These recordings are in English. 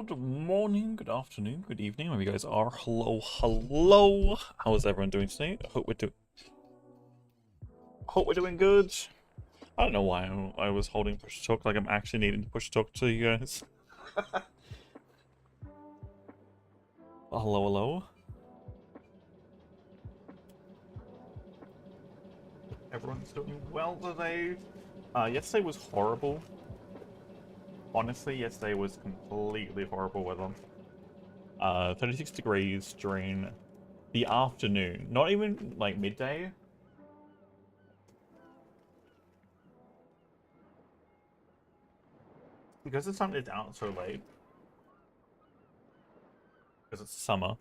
Good morning, good afternoon, good evening, wherever you guys are. Hello. How is everyone doing today? Hope we're doing good. I don't know why I was holding push to talk like I'm actually needing to push to talk to you guys. Hello. Everyone's doing well today. Yesterday was horrible. Honestly, yesterday was completely horrible weather. 36 degrees during the afternoon. Not even like midday. Because the sun is out so late. Because it's summer.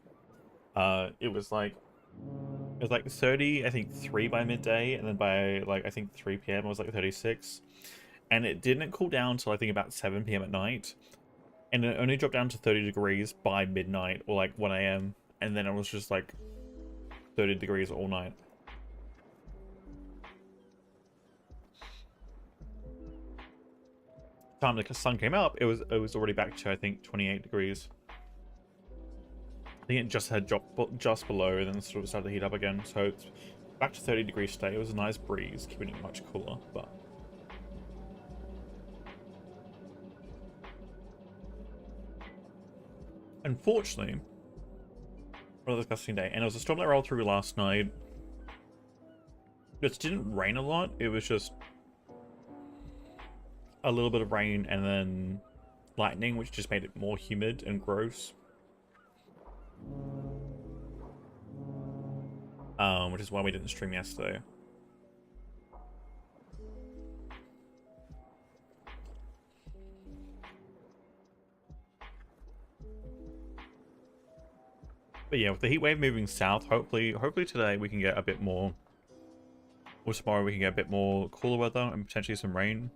It was like 30, I think 3 by midday, and then by like I think 3 p.m. it was like 36. And it didn't cool down till I think about 7 p.m. at night. And it only dropped down to 30 degrees by midnight or like 1 a.m. And then it was just like 30 degrees all night. Time the sun came up, it was already back to I think 28 degrees. I think it just had dropped just below and then sort of started to heat up again. So it's back to 30 degrees today. It was a nice breeze, keeping it much cooler, but unfortunately, rather disgusting day. And it was a storm that rolled through last night. It didn't rain a lot. It was just a little bit of rain and then lightning, which just made it more humid and gross. Which is why we didn't stream yesterday. But yeah, with the heat wave moving south, hopefully today we can get a bit more, or tomorrow we can get a bit more cooler weather and potentially some rain.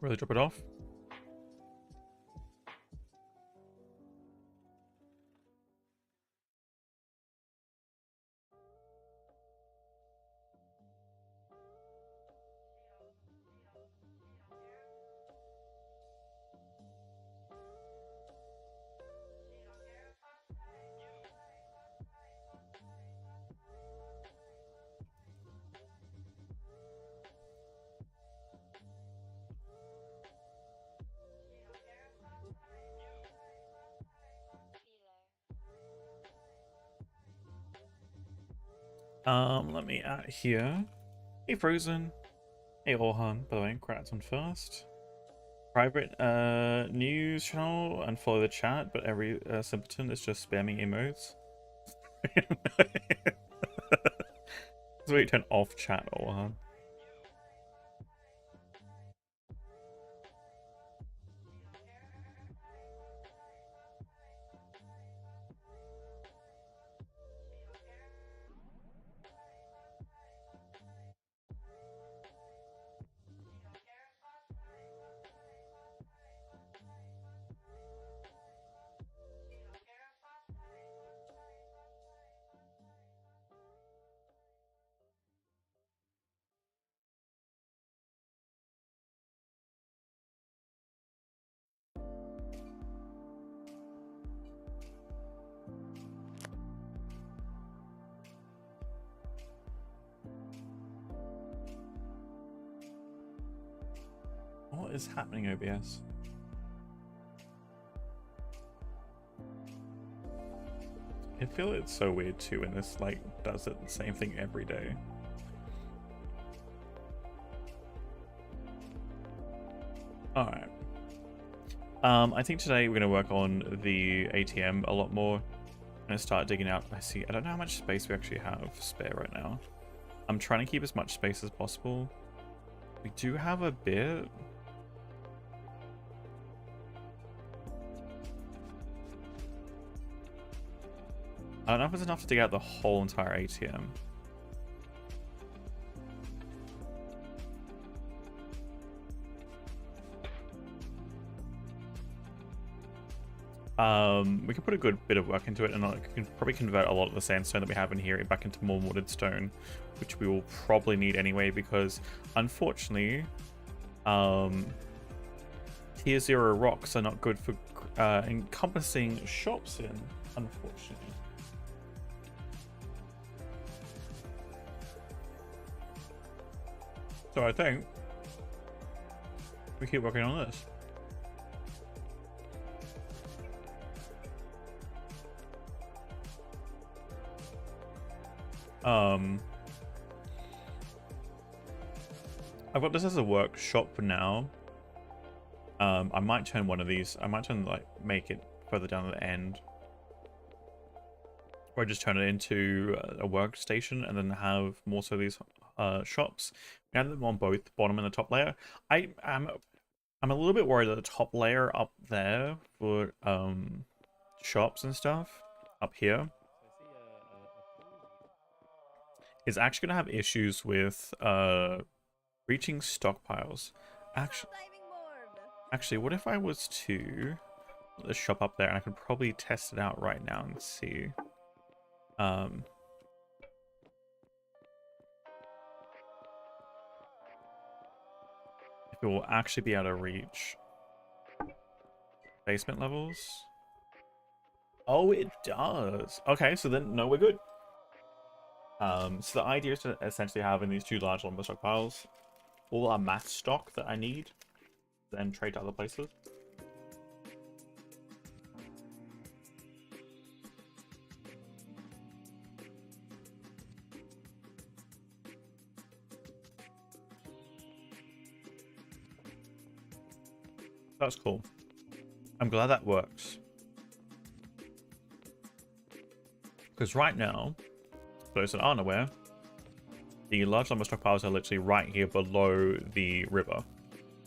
Really drop it off. Let me add here. Hey Frozen. Hey Orhan, by the way, congrats on first. Private news channel and follow the chat, but every simpleton is just spamming emotes. So we turn off chat, Orhan. What is happening, OBS? I feel it's so weird too when this like does it the same thing every day. Alright. I think today we're gonna work on the ATM a lot more. I'm gonna start digging out. I don't know how much space we actually have spare right now. I'm trying to keep as much space as possible. We do have a bit. I don't know if it's enough to dig out the whole entire ATM. We can put a good bit of work into it, and I can probably convert a lot of the sandstone that we have in here back into more mortared stone, which we will probably need anyway, because unfortunately, tier 0 rocks are not good for encompassing shops in, unfortunately. So I think we keep working on this. I've got this as a workshop for now. I might turn one of these. I might make it further down at the end, or just turn it into a workstation and then have more so these shops. We have them on both bottom and the top layer. I'm a little bit worried that the top layer up there for shops and stuff up here is actually gonna have issues with reaching stockpiles. Actually, what if I was to put the shop up there, and I could probably test it out right now and see. If it will actually be able to reach basement levels. Oh, it does. Okay, so then no, we're good. So the idea is to essentially have in these two large lumber stockpiles all our mass stock that I need, then trade to other places. That's cool. I'm glad that works. Because right now, for those that aren't aware, the large lumber stockpiles are literally right here below the river.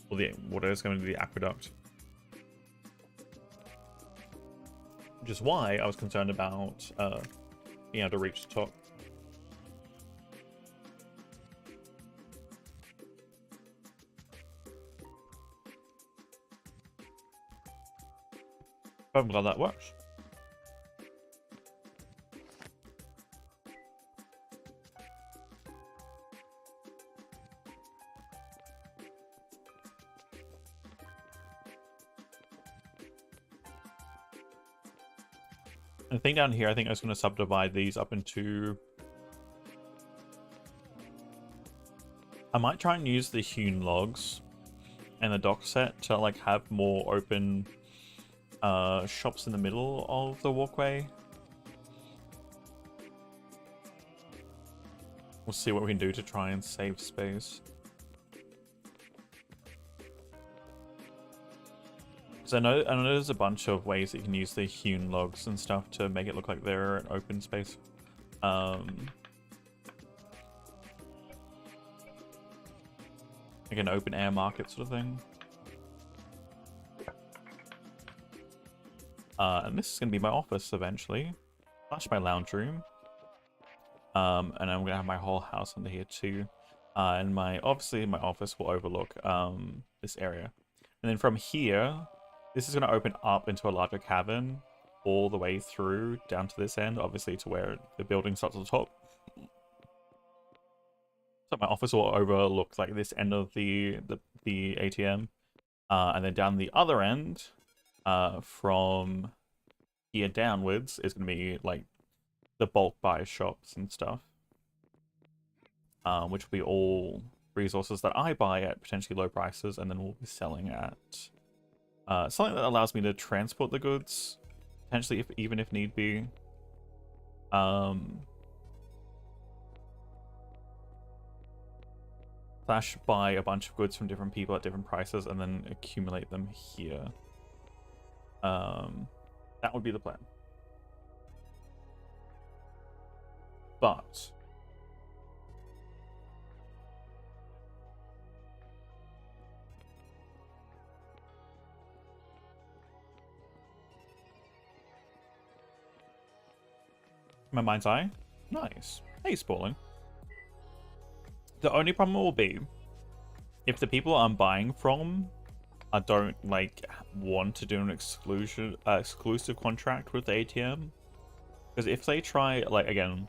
Or the what is going to be the aqueduct. Which is why I was concerned about being able to reach the top. But I'm glad that works. The thing down here, I think I was going to subdivide these up into... I might try and use the hewn logs and the dock set to like have more open shops in the middle of the walkway. We'll see what we can do to try and save space. Because I know there's a bunch of ways that you can use the hewn logs and stuff to make it look like they're an open space. Like an open air market sort of thing. And this is going to be my office eventually. Slash my lounge room. And I'm going to have my whole house under here too. And obviously my office will overlook this area. And then from here, this is going to open up into a larger cavern all the way through down to this end, obviously to where the building starts at the top. So my office will overlook like this end of the ATM. And then down the other end, from here downwards is going to be like the bulk buy shops and stuff, which will be all resources that I buy at potentially low prices, and then we'll be selling at something that allows me to transport the goods potentially, even if need be. Slash buy a bunch of goods from different people at different prices and then accumulate them here. That would be the plan. But my mind's eye? Nice. Hey, Spalling. The only problem will be if the people I'm buying from don't like want to do an exclusive contract with the ATM, because if they try like again,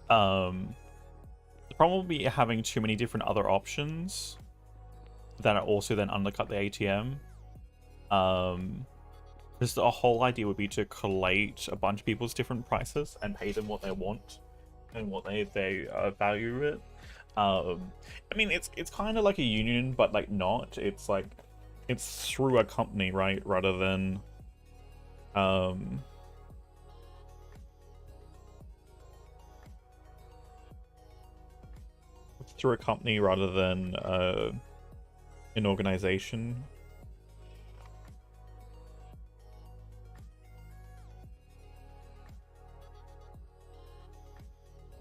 the problem will be having too many different other options that also then undercut the ATM. Because the whole idea would be to collate a bunch of people's different prices and pay them what they want and what they value it. I mean, it's kind of like a union, but like not. It's like it's through a company, right? Rather than it's through a company rather than an organization.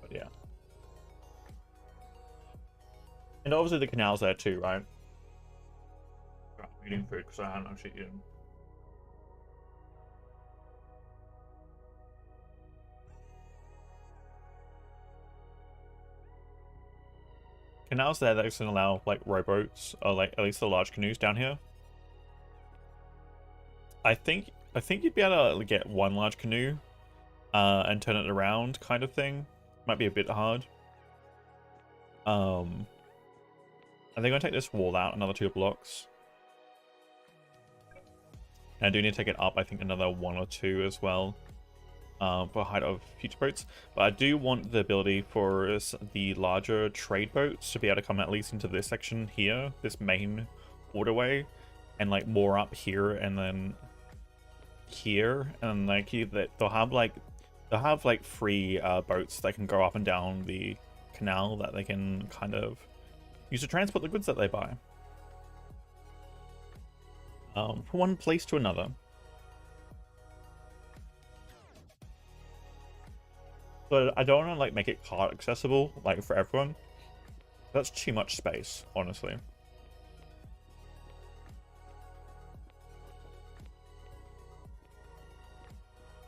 But yeah. And obviously the canal's there too, right? I'm eating food because I haven't actually eaten. Canals there that can allow like rowboats or like at least the large canoes down here. I think you'd be able to get one large canoe and turn it around kind of thing. Might be a bit hard. Are they going to take this wall out another 2 blocks? And I do need to take it up, I think, another 1 or 2 as well. For height of future boats. But I do want the ability for the larger trade boats to be able to come at least into this section here, this main waterway, and like more up here and then here, and like they'll have like free boats that can go up and down the canal that they can kind of use to transport the goods that they buy from one place to another. But I don't want to like make it cart accessible like for everyone. That's too much space, honestly.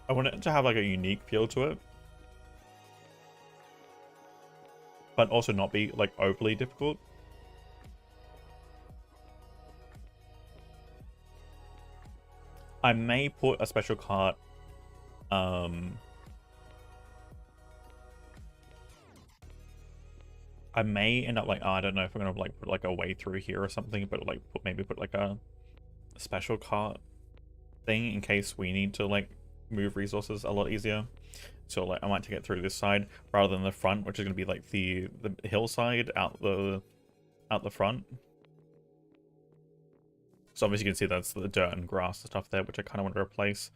I want it to have like a unique feel to it, but also not be like overly difficult. I may put a special cart I may end up like, I don't know if I'm gonna like put like a way through here or something, but like maybe put like a special cart thing in case we need to like move resources a lot easier. So like I might take it through this side rather than the front, which is gonna be like the hillside out the front. So obviously you can see that's the dirt and grass and stuff there, which I kind of want to replace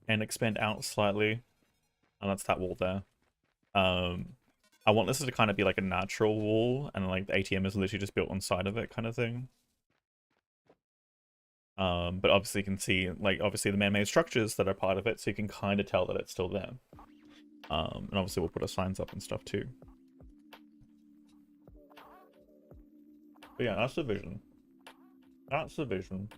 and expand out slightly. And that's that wall there. I want this to kind of be like a natural wall, and like the ATM is literally just built on side of it kind of thing. But obviously you can see like obviously the man-made structures that are part of it, so you can kind of tell that it's still there. And obviously we'll put our signs up and stuff too. But yeah, that's the vision. That's the vision.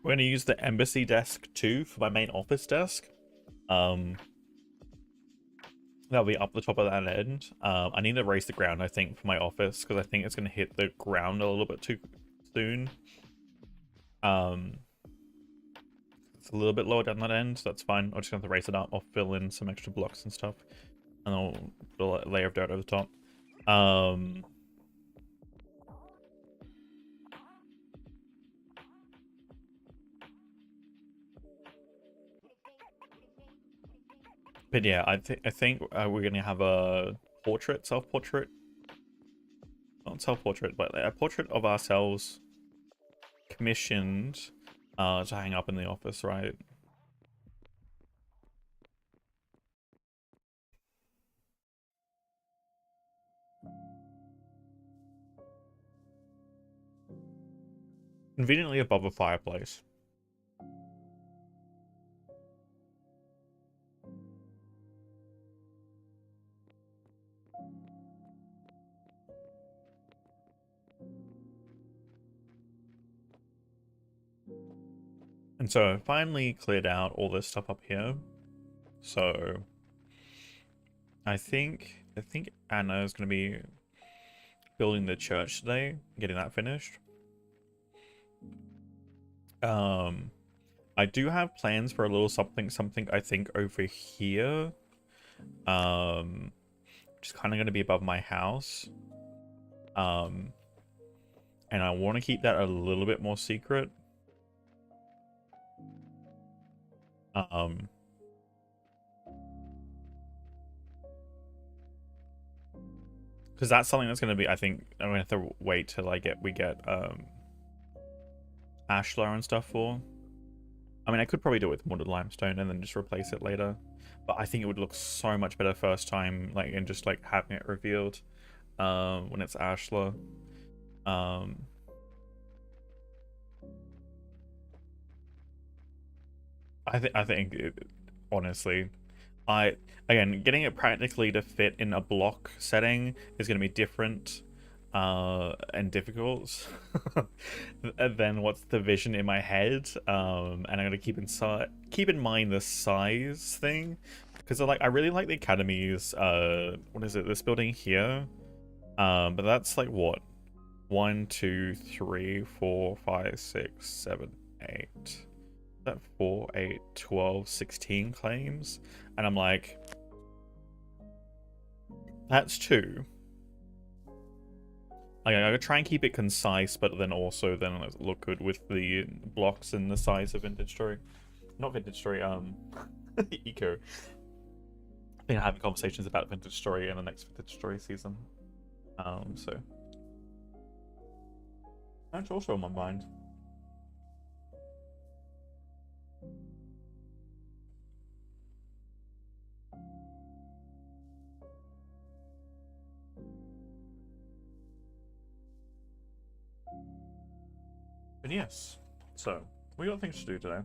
We're going to use the embassy desk too for my main office desk. That'll be up the top of that end. I need to raise the ground, I think, for my office, because I think it's going to hit the ground a little bit too soon. It's a little bit lower down that end, so that's fine. I'll just have to raise it up. I'll fill in some extra blocks and stuff, and I'll put a layer of dirt over the top. But yeah, I think we're gonna have a portrait, self-portrait, not self-portrait, but a portrait of ourselves commissioned to hang up in the office, right? Conveniently above a fireplace. And so I finally cleared out all this stuff up here. So I think Anna is going to be building the church today, getting that finished. I do have plans for a little something I think over here. Which is kind of going to be above my house. And I want to keep that a little bit more secret. Because that's something that's going to be, I think, I'm going to have to wait till we get ashlar and stuff for. I mean, I could probably do it with mortared limestone and then just replace it later. But I think it would look so much better first time, like, and just, like, having it revealed when it's ashlar. I think honestly, again, getting it practically to fit in a block setting is going to be different and difficult than what's the vision in my head. And I'm going to keep in mind the size thing, because I really like the academy's what is it, this building here, but that's like what, 1 2 3 4 5 6 7 8, that 4 8 12 16 claims, and I'm like, that's 2. Like, I gotta try and keep it concise, but then also look good with the blocks and the size of Vintage Story. Not Vintage Story, Eco. I've been having conversations about Vintage Story in the next Vintage Story season. So that's also on my mind. But yes, so we got things to do today.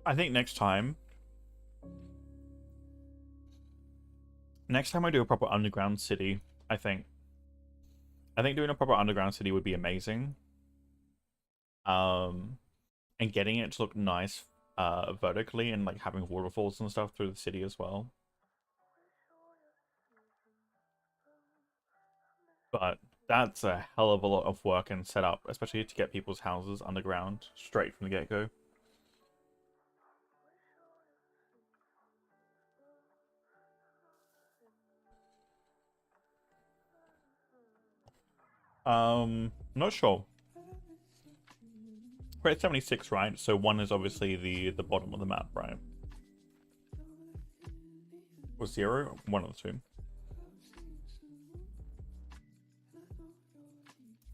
I think next time I do a proper underground city, I think doing a proper underground city would be amazing. And getting it to look nice vertically, and like having waterfalls and stuff through the city as well. But that's a hell of a lot of work and setup, especially to get people's houses underground straight from the get-go. Not sure. We're at 76, right? So 1 is obviously the bottom of the map, right? Or 0? 1 of the 2.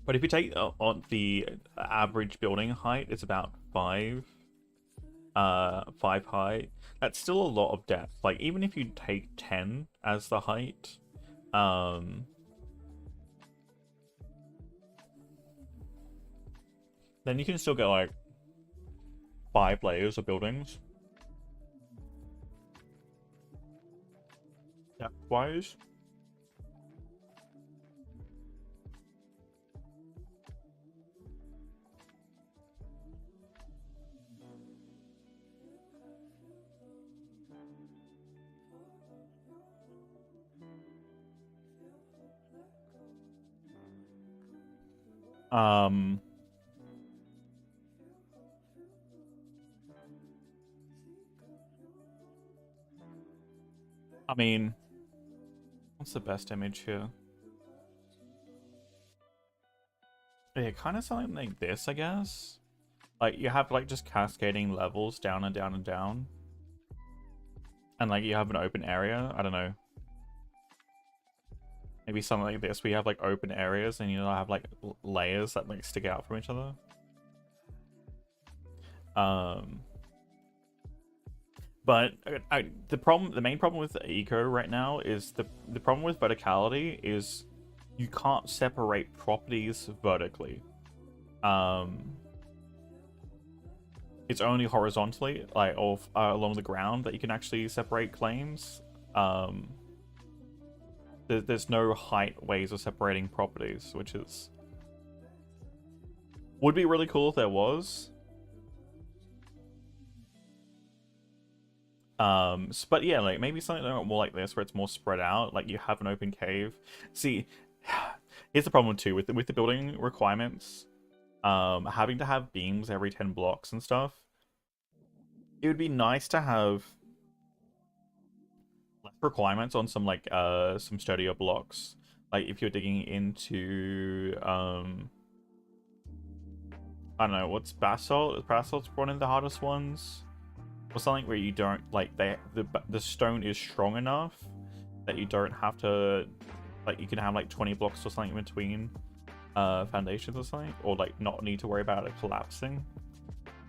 But if you take on the average building height, it's about 5 high. That's still a lot of depth. Like, even if you take 10 as the height, then you can still get like 5 layers of buildings. Depth-wise. I mean, what's the best image here? Yeah, kind of something like this, I guess. Like, you have like just cascading levels down and down and down. And like you have an open area. I don't know. Maybe something like this. We have like open areas, and you know, have like layers that like stick out from each other. But the main problem with eco right now is the problem with verticality is you can't separate properties vertically. it's only horizontally, like along the ground, that you can actually separate claims. There's no height ways of separating properties, which would be really cool if there was. But yeah, like maybe something more like this, where it's more spread out. Like you have an open cave. See, here's the problem too with the building requirements. Having to have beams every 10 blocks and stuff. It would be nice to have less requirements on some like some sturdier blocks. Like if you're digging into I don't know, what's basalt? Is basalt's one of the hardest ones? Or something where you don't like the stone is strong enough that you don't have to, like, you can have like 20 blocks or something in between foundations or something, or like not need to worry about it collapsing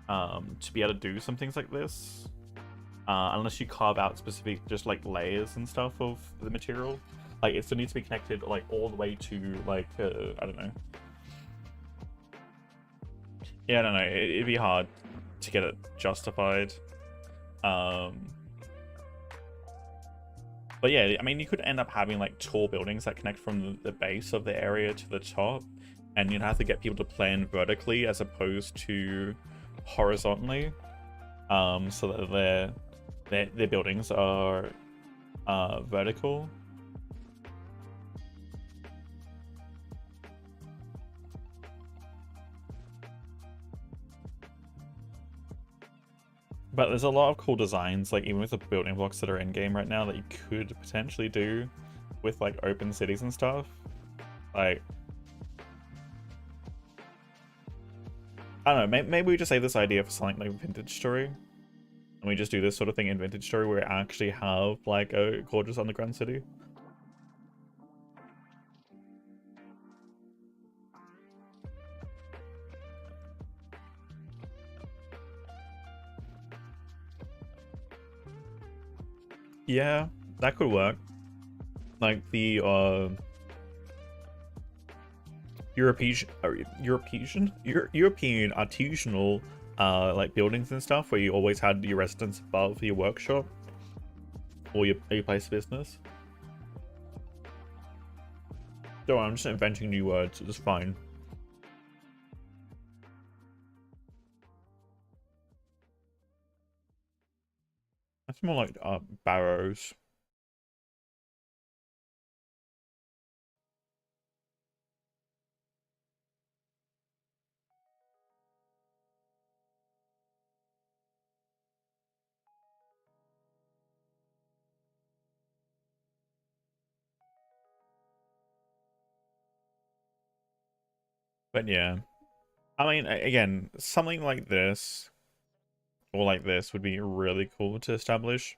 to be able to do some things like this, unless you carve out specific just like layers and stuff of the material. Like it still needs to be connected like all the way to like I don't know. Yeah, I don't know, it'd be hard to get it justified. But yeah, I mean, you could end up having like tall buildings that connect from the base of the area to the top, and you'd have to get people to plan vertically as opposed to horizontally, so that their buildings are vertical. But there's a lot of cool designs, like even with the building blocks that are in game right now, that you could potentially do with like open cities and stuff. Like, I don't know, maybe we just save this idea for something like Vintage Story, and we just do this sort of thing in Vintage Story where we actually have like a gorgeous underground city. Yeah, that could work. Like the European artisanal like buildings and stuff, where you always had your residence above your workshop or your place of business. Don't worry, I'm just inventing new words. It's fine. That's more like barrows. But yeah, I mean, again, something like this or like this would be really cool to establish.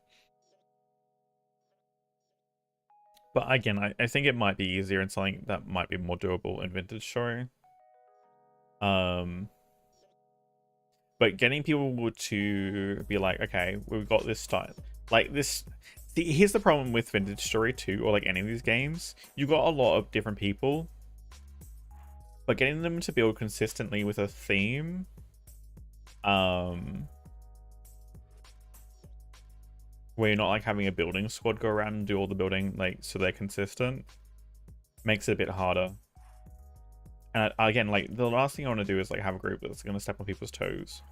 But again, I think it might be easier in something that might be more doable in Vintage Story. But getting people to be like, okay, we've got this style, like this. See, here's the problem with Vintage Story 2, or like any of these games. You got a lot of different people, but getting them to build consistently with a theme, where you're not like having a building squad go around and do all the building, like, so they're consistent, makes it a bit harder. And again, like, the last thing I want to do is like have a group that's going to step on people's toes.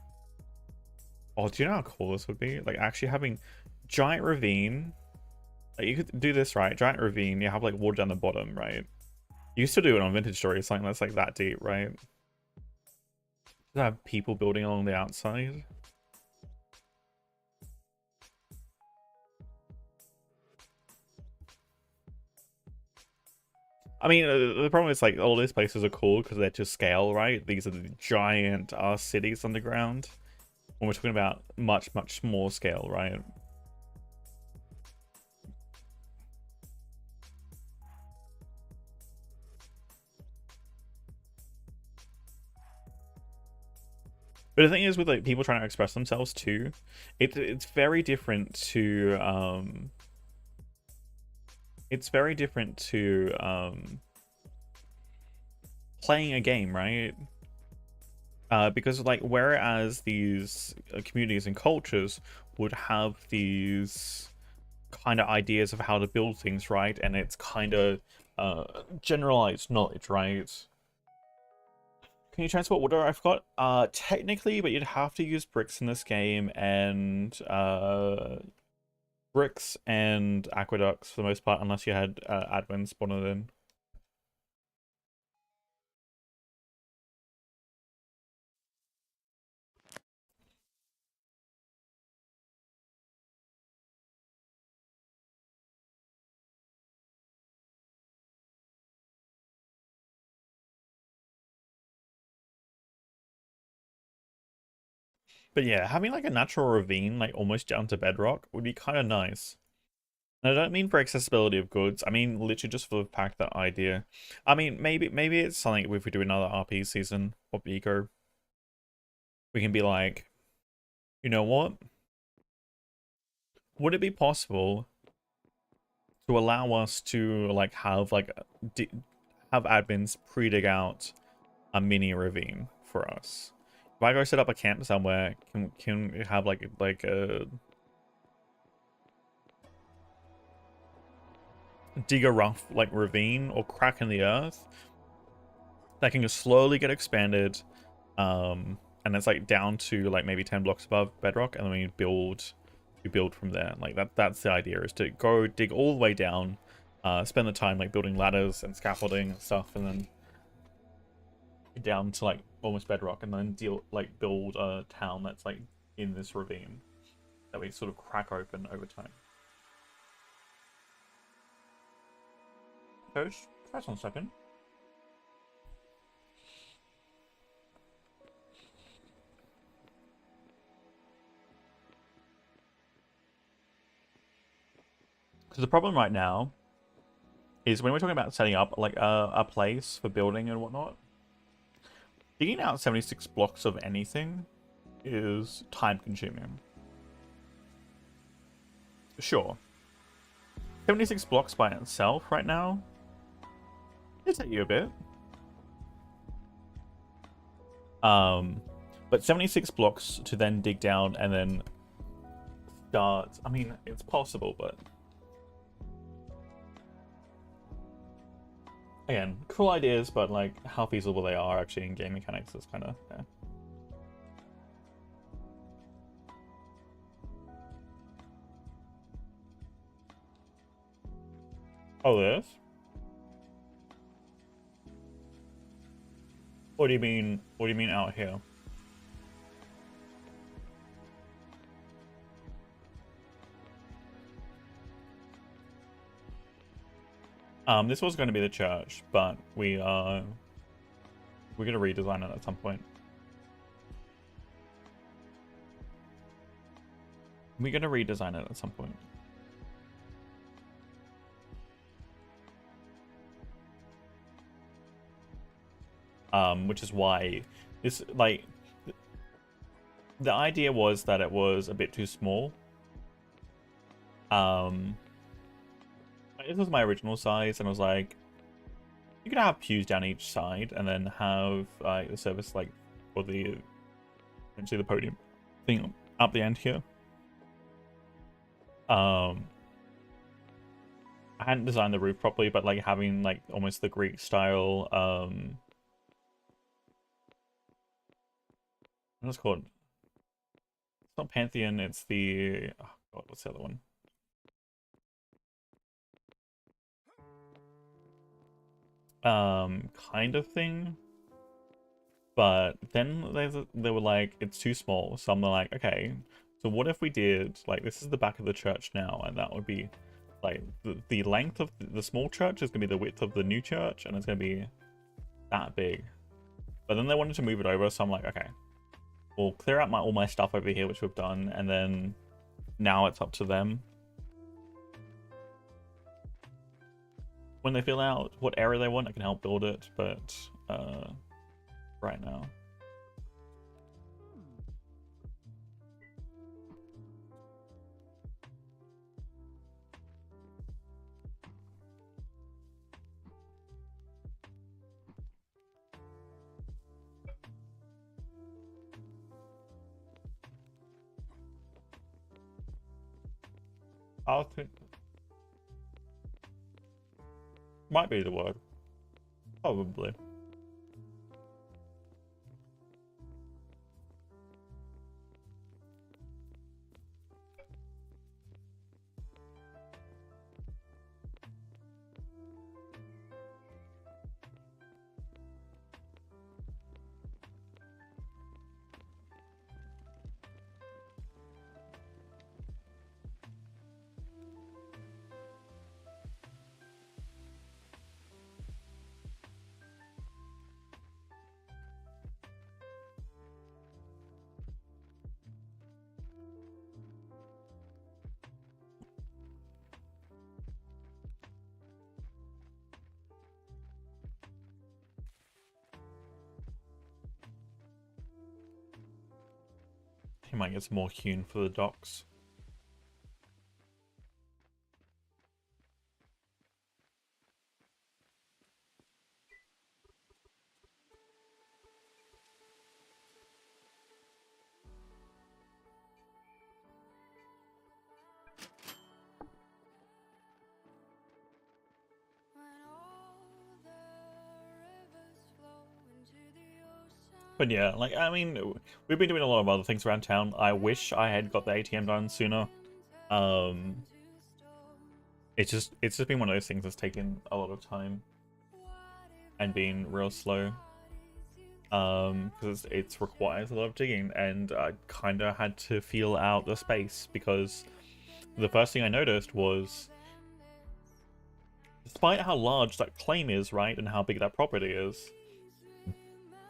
Oh, do you know how cool this would be? Like actually having giant ravine. Like, you could do this, right? Giant ravine, you have like water down the bottom, right? You used to do it on Vintage Story, something that's like that deep, right? You have people building along the outside. I mean, the problem is like all these places are cool because they're to scale, right? These are the giant cities underground. When we're talking about much more scale, right? But the thing is, with like people trying to express themselves too, it's very different to playing a game, right? Because like whereas these communities and cultures would have these kind of ideas of how to build things, right? And it's kind of generalized knowledge, right? Can you transport water? I forgot. Technically, but you'd have to use bricks in this game, and bricks and aqueducts for the most part, unless you had admin spawned in. But yeah, having like a natural ravine, like almost down to bedrock, would be kind of nice. And I don't mean for accessibility of goods. I mean literally just for the fact that idea. I mean maybe it's something if we do another RP season of Eco, we can be like, you know what? Would it be possible to allow us to like have have admins pre-dig out a mini ravine for us? If I go set up a camp somewhere, can we have like a dig a rough like ravine or crack in the earth that can just slowly get expanded, and it's like down to like maybe 10 blocks above bedrock, and then we build from there. Like that's the idea, is to go dig all the way down, spend the time like building ladders and scaffolding and stuff, and then down to like almost bedrock, and then build a town that's like in this ravine that we sort of crack open over time. Coach, try 1 second. Because the problem right now is when we're talking about setting up like a place for building and whatnot, digging out 76 blocks of anything is time consuming. Sure. 76 blocks by itself right now, it'll take you a bit. But 76 blocks to then dig down and then start, I mean, it's possible, but again, cool ideas, but like how feasible they are actually in game mechanics is kind of, yeah. Oh, this? What do you mean? What do you mean out here? This was going to be the church, but we're gonna redesign it at some point. We're gonna redesign it at some point. Which is why this, like, the idea was that it was a bit too small. This was my original size, and I was like, you could have pews down each side, and then have the service like, or the essentially the podium thing up the end here. I hadn't designed the roof properly, but like having like almost the Greek style what's it called? It's not Pantheon, it's the, oh god, what's the other one? Kind of thing. But then they were like, it's too small. So I'm like, okay, so what if we did, like, this is the back of the church now, and that would be, like, the length of the small church is going to be the width of the new church, and it's going to be that big. But then they wanted to move it over, so I'm like, okay, we'll clear out all my stuff over here, which we've done, and then now it's up to them. When they fill out what area they want, I can help build it, but right now. I think might be the word. Probably. He might get some more hewn for the docks. But yeah, like, I mean, we've been doing a lot of other things around town. I wish I had got the ATM done sooner. It's just been one of those things that's taken a lot of time and been real slow. Because it requires a lot of digging, and I kind of had to feel out the space, because the first thing I noticed was, despite how large that claim is, right, and how big that property is,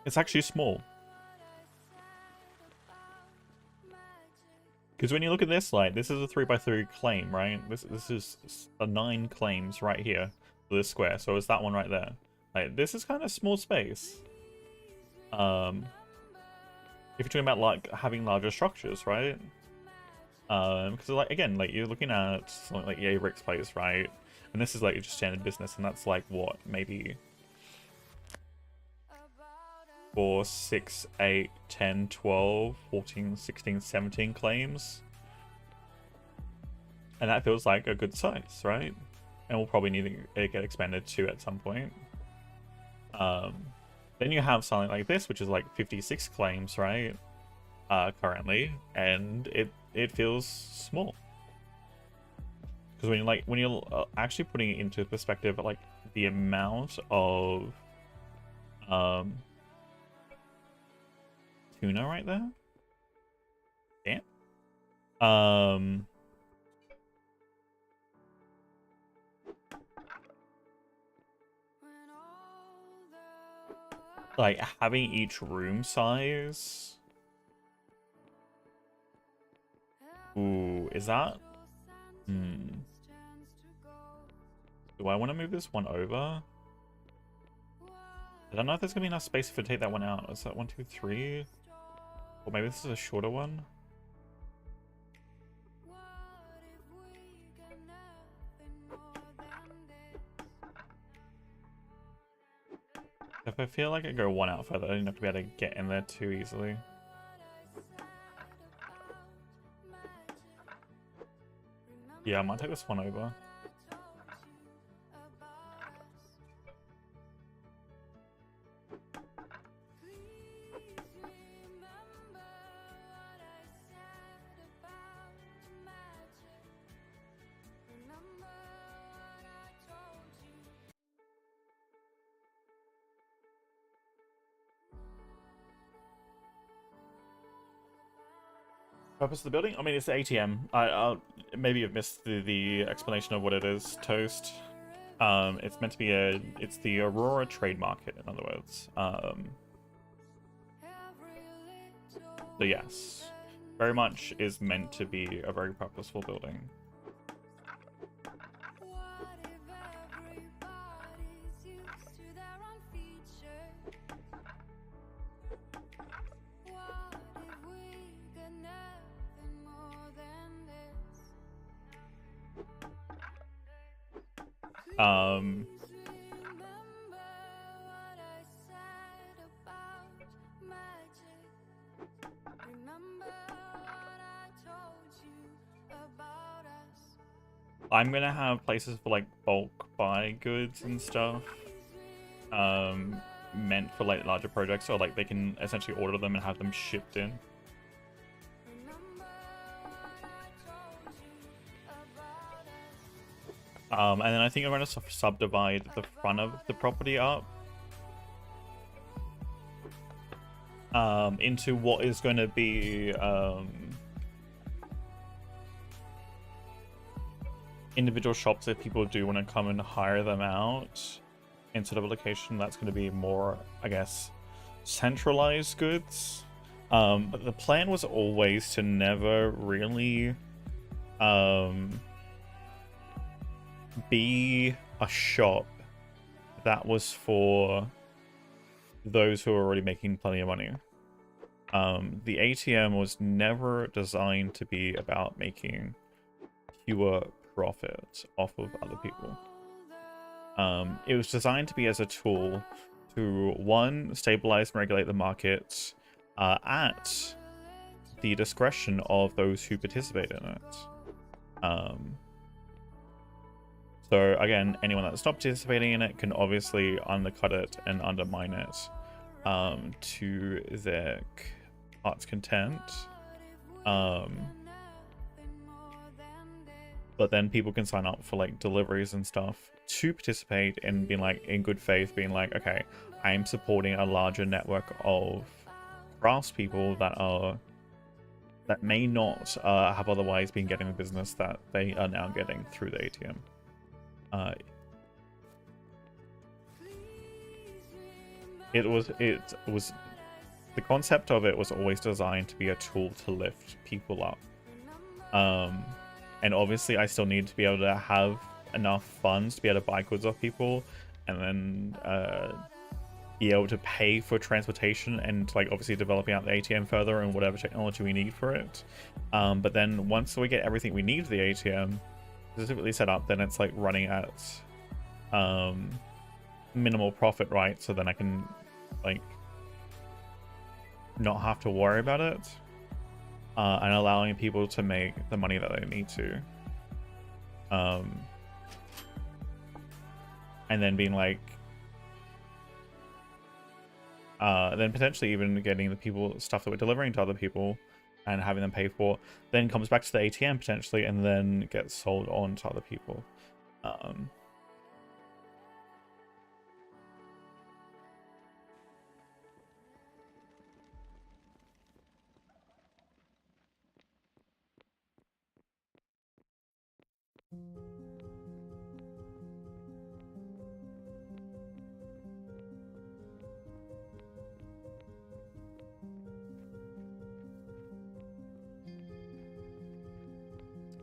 it's actually small. Because when you look at this, like, this is a 3x3 claim, right? This is a 9 claims right here for this square. So it's that one right there. Like, this is kind of small space. If you're talking about, like, having larger structures, right? Because, like, again, like, you're looking at something like EA Rick's place, right? And this is, like, just standard business, and that's, like, what, maybe 4, 6, 8, 10, 12, 14, 16, 17 claims. And that feels like a good size, right? And we'll probably need to get expanded to at some point. Then you have something like this, which is like 56 claims, right? Currently, and it feels small. Because when you're actually putting it into perspective, like the amount of tuna right there. Damn. Like having each room size. Ooh, is that? Do I want to move this one over? I don't know if there's gonna be enough space to take that one out. Is that 1, 2, 3? Or maybe this is a shorter one. If I feel like I go one out further, I don't have to be able to get in there too easily. Yeah, I might take this one over. Purpose of the building? I mean, it's the ATM. I'll maybe you've missed the explanation of what it is. Toast. It's meant to be it's the Aurora trade market, in other words. So yes, very much is meant to be a very purposeful building. I'm gonna have places for like bulk buy goods and stuff, meant for like larger projects, so like they can essentially order them and have them shipped in. And then I think I'm gonna subdivide the front of the property up into what is going to be individual shops if people do want to come and hire them out, instead of a location that's going to be more, I guess, centralized goods. But the plan was always to never really be a shop that was for those who are already making plenty of money. The ATM was never designed to be about making pure profit off of other people. It was designed to be as a tool to, one, stabilize and regulate the market at the discretion of those who participate in it. So again, anyone that's not participating in it can obviously undercut it and undermine it to their heart's content. But then people can sign up for like deliveries and stuff to participate and being like, in good faith, being like, okay, I'm supporting a larger network of craftspeople that may not have otherwise been getting the business that they are now getting through the ATM. It was the concept of it was always designed to be a tool to lift people up. And obviously I still need to be able to have enough funds to be able to buy goods off people, and then be able to pay for transportation and like obviously developing out the ATM further and whatever technology we need for it. But then once we get everything we need for the ATM specifically set up, then it's like running at minimal profit, right? So then I can like not have to worry about it, and allowing people to make the money that they need to, and then being like then potentially even getting the people stuff that we're delivering to other people and having them pay for, then comes back to the ATM potentially, and then gets sold on to other people.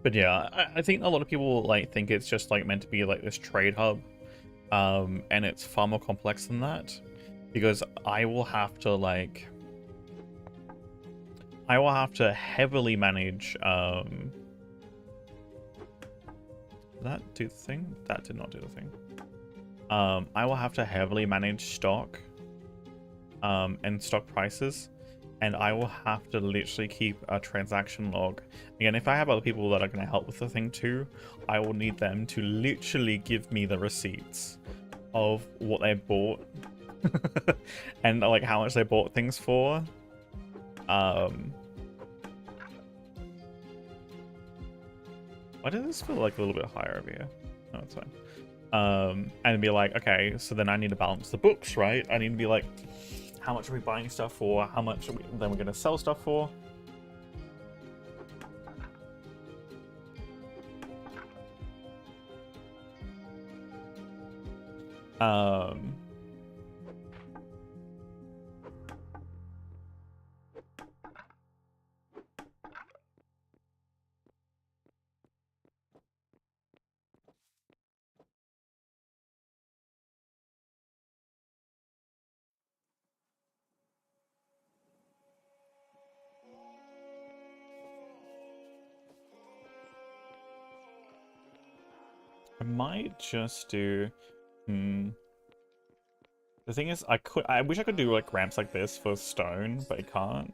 But yeah, I think a lot of people like think it's just like meant to be like this trade hub, and it's far more complex than that, because I will have to heavily manage. Did that do the thing? That did not do the thing. I will have to heavily manage stock, and stock prices. And I will have to literally keep a transaction log. Again, if I have other people that are going to help with the thing too, I will need them to literally give me the receipts of what they bought and like how much they bought things for. Why does this feel like a little bit higher over here? No, it's fine. And be like, okay, so then I need to balance the books, right? I need to be like, how much are we buying stuff for? How much are then we're going to sell stuff for? I might just do... The thing is, I wish I could do like ramps like this for stone, but I can't.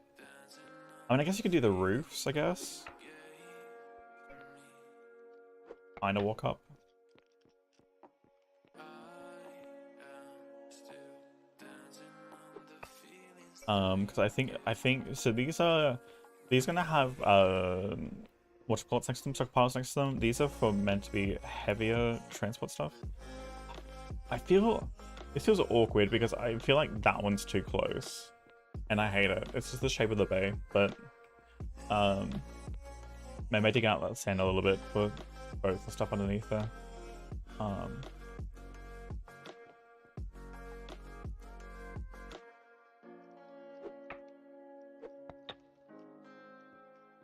I mean, I guess you could do the roofs, I guess. kind of walk up. Because I think so. These gonna have what you call it next to them, stockpiles next to them. These are for meant to be heavier transport stuff. I feel this feels awkward because I feel like that one's too close, and I hate it. It's just the shape of the bay, but maybe dig out that sand a little bit for both the stuff underneath there.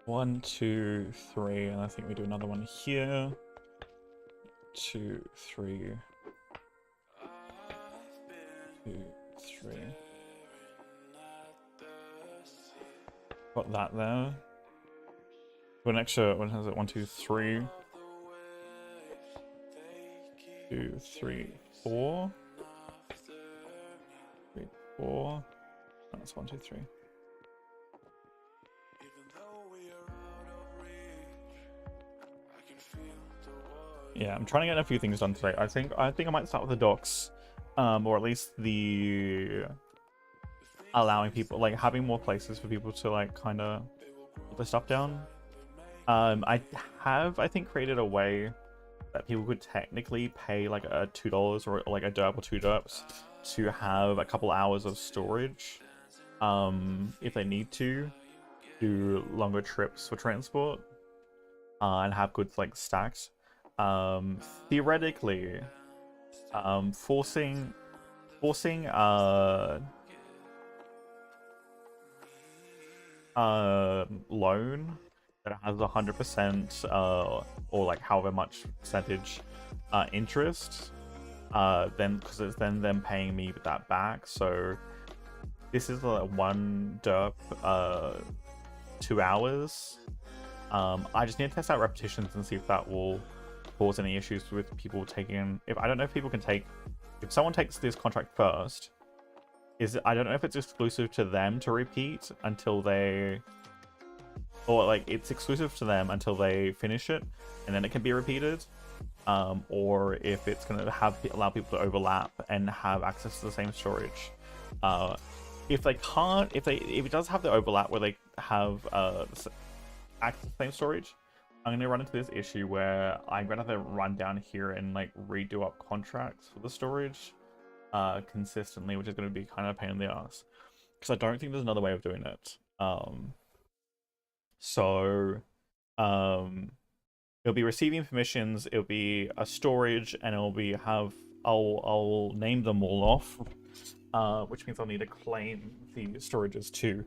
1, 2, 3, and I think we do another one here. 2, 3. 2, 3. Got that there. Got an extra, what has it? 1, 2, 3. 2, 3, 4. 3, 4. That's 1, 2, 3. Yeah, I'm trying to get a few things done today. I think I might start with the docks, or at least the allowing people, like having more places for people to like kind of put their stuff down. I think created a way that people could technically pay like a $2 or like a derp or 2 derps to have a couple hours of storage, if they need to do longer trips for transport, and have goods like stacked. Theoretically, forcing loan that has 100% or like however much percentage interest, then because it's then them paying me that back. So this is like 1 derp 2 hours. I just need to test out repetitions and see if that will cause any issues with people taking. I don't know if people can take, if someone takes this contract first, I don't know if it's exclusive to them to repeat until they, or like it's exclusive to them until they finish it and then it can be repeated, or if it's going to allow people to overlap and have access to the same storage. If they can't, if it does have the overlap where they have access to the same storage, I'm going to run into this issue where I'm going to have to run down here and like redo up contracts for the storage consistently, which is going to be kind of a pain in the ass because I don't think there's another way of doing it. It'll be receiving permissions, it'll be a storage, and it'll be I'll name them all off, which means I'll need to claim the storages too.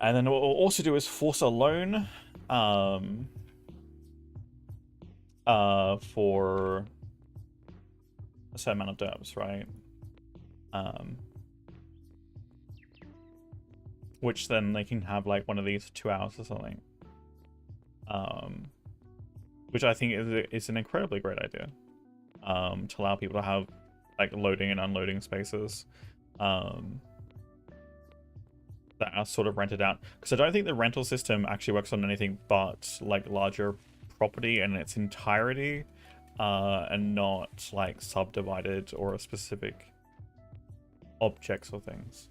And then what we'll also do is force a loan for a certain amount of derps, right? Which then they can have like one of these 2 hours or something. Which I think is an incredibly great idea. To allow people to have like loading and unloading spaces that are sort of rented out. Because I don't think the rental system actually works on anything but like larger property in its entirety, and not like subdivided or specific objects or things.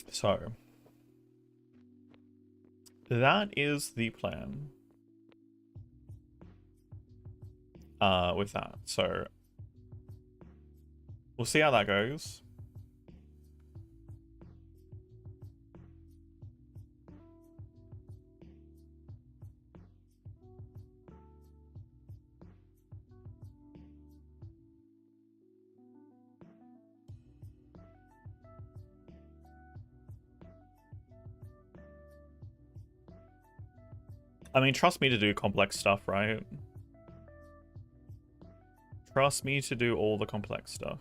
So that is the plan with that. So we'll see how that goes. I mean, trust me to do complex stuff, right? Trust me to do all the complex stuff.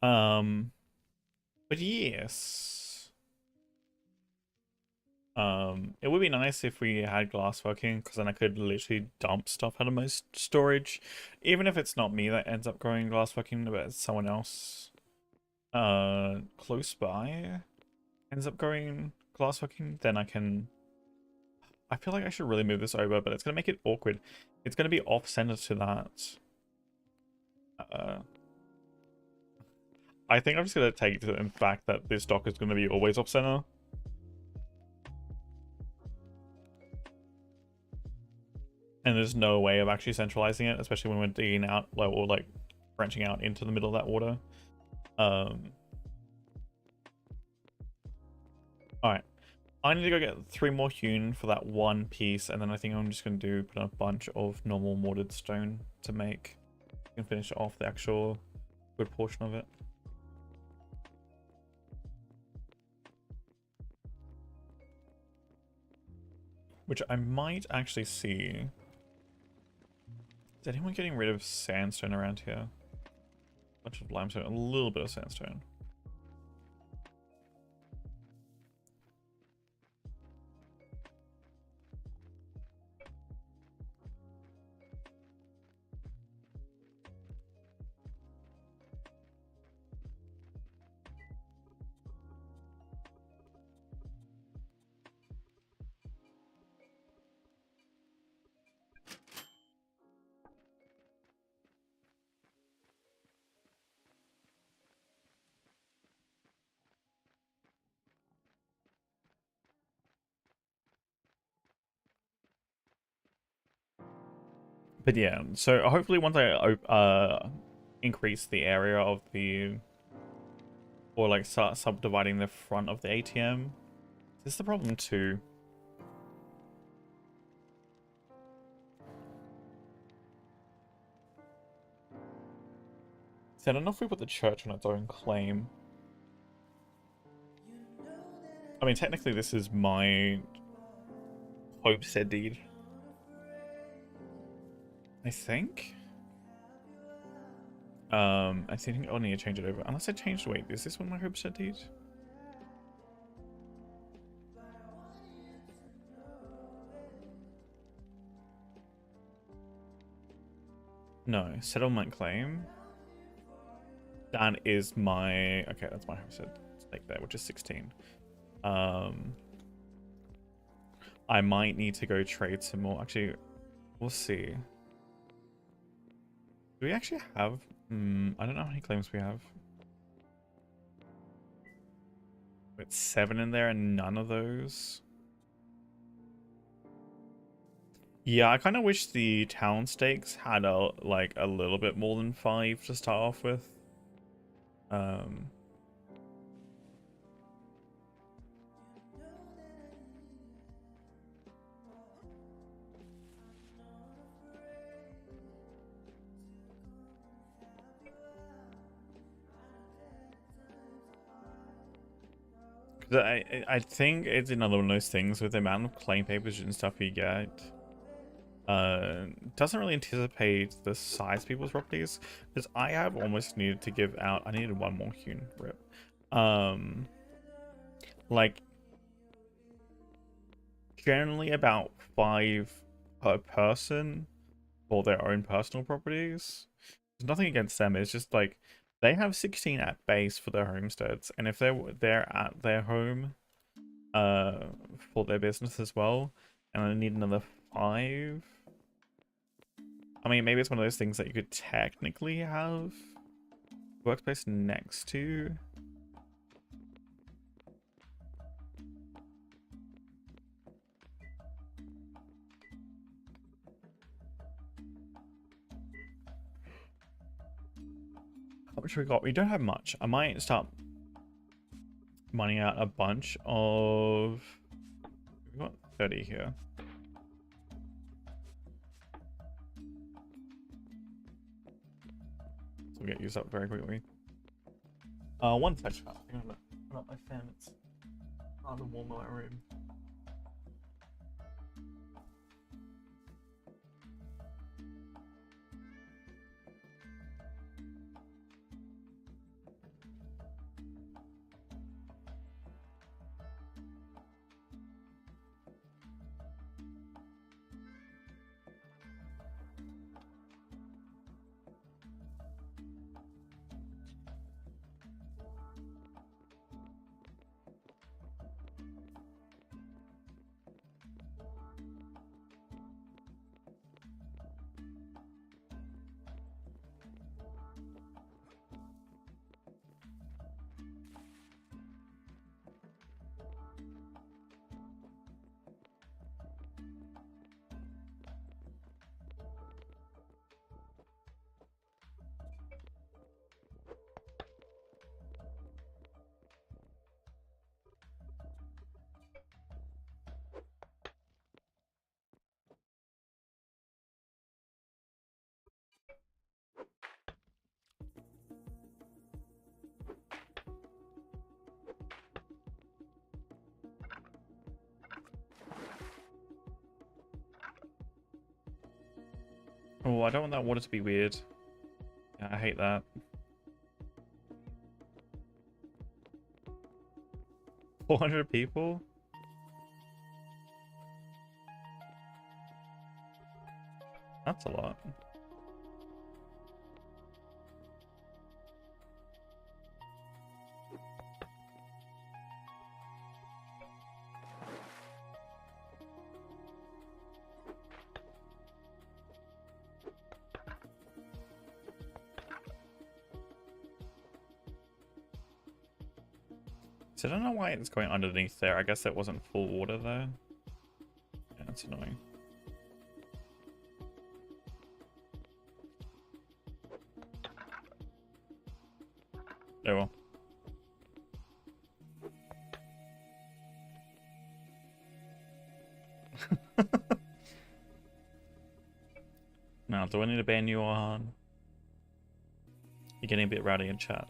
But yes. It would be nice if we had glassworking, because then I could literally dump stuff out of my storage, even if it's not me that ends up growing glassworking, but it's someone else close by ends up growing glassworking. Then I feel like I should really move this over, but it's gonna make it awkward. It's gonna be off center to that. I think I'm just gonna take to the fact that this dock is gonna be always off center. And there's no way of actually centralizing it, especially when we're digging out, like, or like branching out into the middle of that water. Alright. I need to go get 3 more hewn for that one piece, and then I think I'm just going to put a bunch of normal mortared stone to make. I can finish off the actual good portion of it. Which I might actually see. Is anyone getting rid of sandstone around here? A bunch of limestone, a little bit of sandstone. But yeah, so hopefully once I increase the area of the, or like start subdividing the front of the ATM. This is the problem too. So I don't know if we put the church on its own claim. I mean, technically this is my homestead deed, I think. I think I'll need to change it over. Unless I changed, wait, is this one my homestead deed? No, settlement claim. That is my, okay, that's my homestead stake there, which is 16. I might need to go trade some more. Actually, we'll see. Do we actually have, I don't know how many claims we have. It's 7 in there and none of those. Yeah, I kind of wish the town stakes had a little bit more than 5 to start off with. I think it's another one of those things with the amount of claim papers and stuff you get. Doesn't really anticipate the size of people's properties, because I have almost needed to give out. I needed 1 more hewn rip. Like generally about 5 per person for their own personal properties. There's nothing against them. It's just like they have 16 at base for their homesteads, and if they're at their home for their business as well, and I need another 5. I mean, maybe it's one of those things that you could technically have workspace next to. How much we got? We don't have much. I might start mining out a bunch of. We've got 30 here. So we'll get used up very quickly. One touch. I think I'm gonna put up my fan. It's rather warm in my room. Oh, I don't want that water to be weird. Yeah, I hate that. 400 people? That's a lot. So I don't know why it's going underneath there. I guess it wasn't full water there. Yeah, that's annoying. Oh well. Now, do I need to ban you on? You're getting a bit rowdy in chat.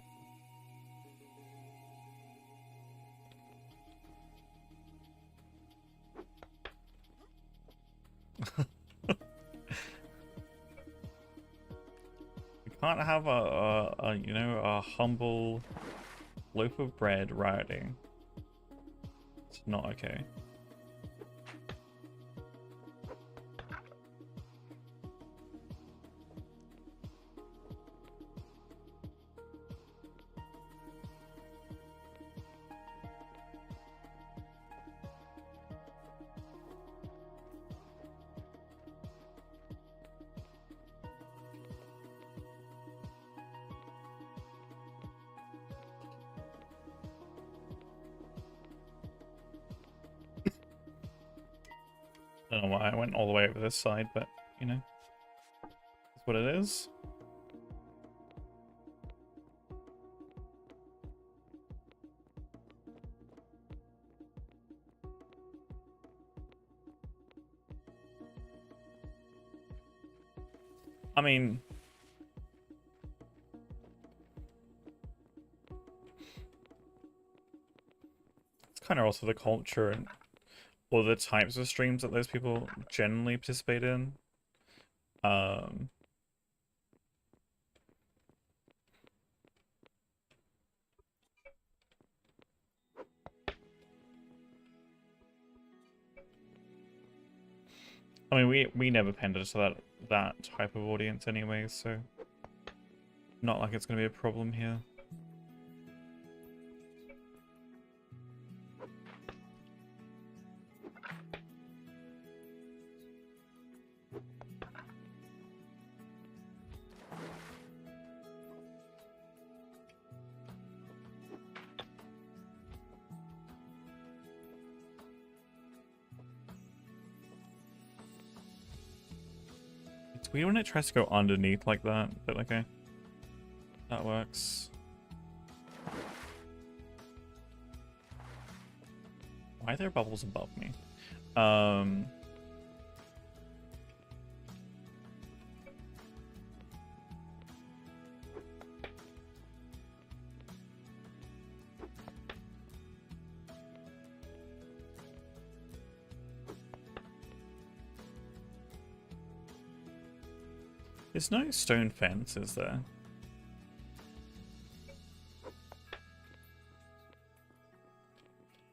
We can't have a you know, a humble loaf of bread rioting. It's not okay. I don't know why I went all the way over this side, but, you know, that's what it is. I mean, it's kind of also the culture and or the types of streams that those people generally participate in. I mean, we never pandered to that type of audience anyway, so not like it's gonna be a problem here. It's weird when it tries to go underneath like that, but okay. That works. Why are there bubbles above me? There's no stone fence, is there?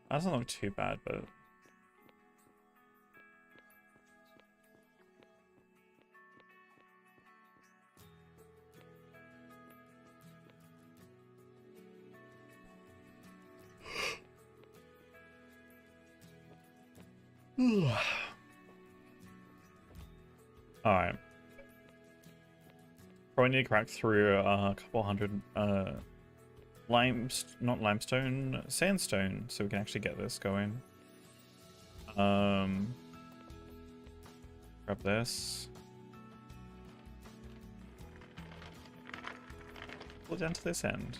That doesn't look too bad, but... Alright. Probably need to crack through a couple hundred not limestone, sandstone, so we can actually get this going. Grab this. Pull it down to this end.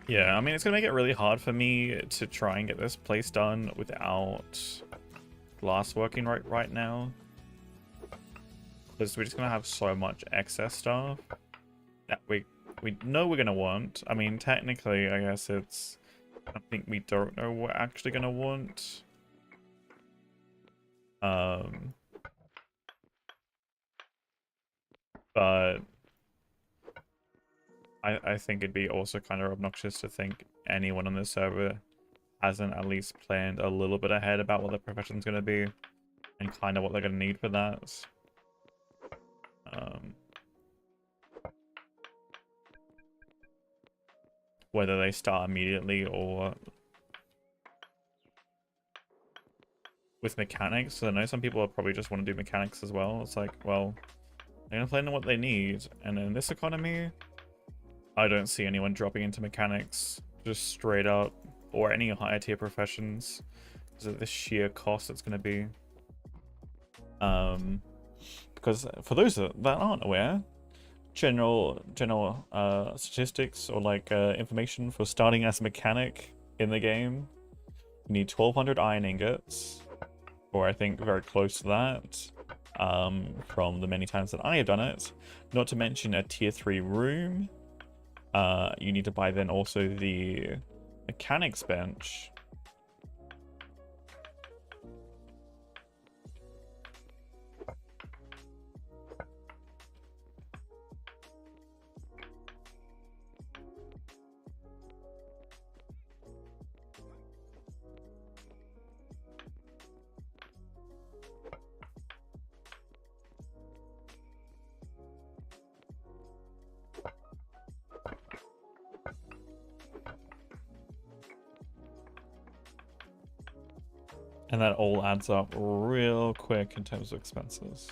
Yeah, I mean, it's gonna make it really hard for me to try and get this place done without glass working right now. Because we're just gonna have so much excess stuff that we know we're gonna want. I mean, technically, I guess it's... I think we don't know what we're actually gonna want. Um, but I think it'd be also kind of obnoxious to think anyone on this server hasn't at least planned a little bit ahead about what their profession's going to be and kind of what they're going to need for that. Whether they start immediately or with mechanics. So I know some people probably just want to do mechanics as well. It's like, well, they're going to plan on what they need. And in this economy, I don't see anyone dropping into mechanics just straight up, or any higher tier professions, because of the sheer cost it's going to be. Because for those that aren't aware, general statistics or like information for starting as a mechanic in the game, you need 1200 iron ingots, or I think very close to that, from the many times that I have done it. Not to mention a tier 3 room. You need to buy then also the mechanics bench. And that all adds up real quick in terms of expenses.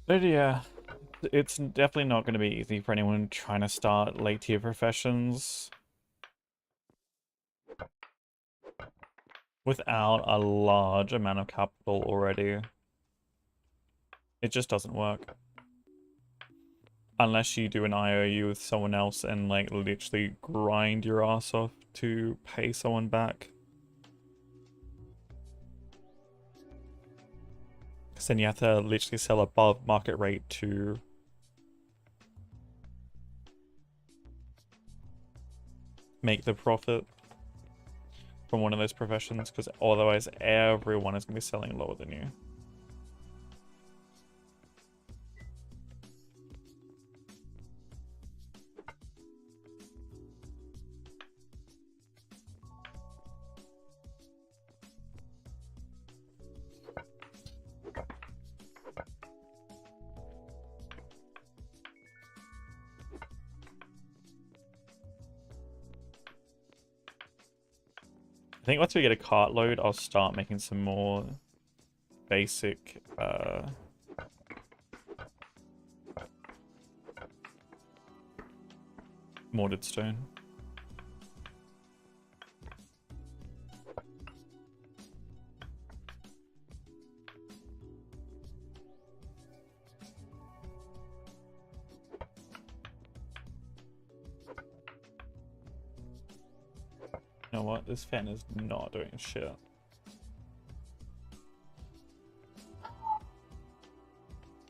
But yeah, it's definitely not going to be easy for anyone trying to start late tier professions without a large amount of capital already. It just doesn't work. Unless you do an IOU with someone else and like literally grind your ass off to pay someone back. Because then you have to literally sell above market rate to make the profit from one of those professions, because otherwise everyone is going to be selling lower than you. I think once we get a cart load, I'll start making some more basic mortared stone. You know what? This fan is not doing shit.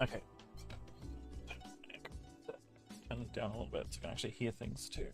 Okay. Turn it down a little bit so I can actually hear things too.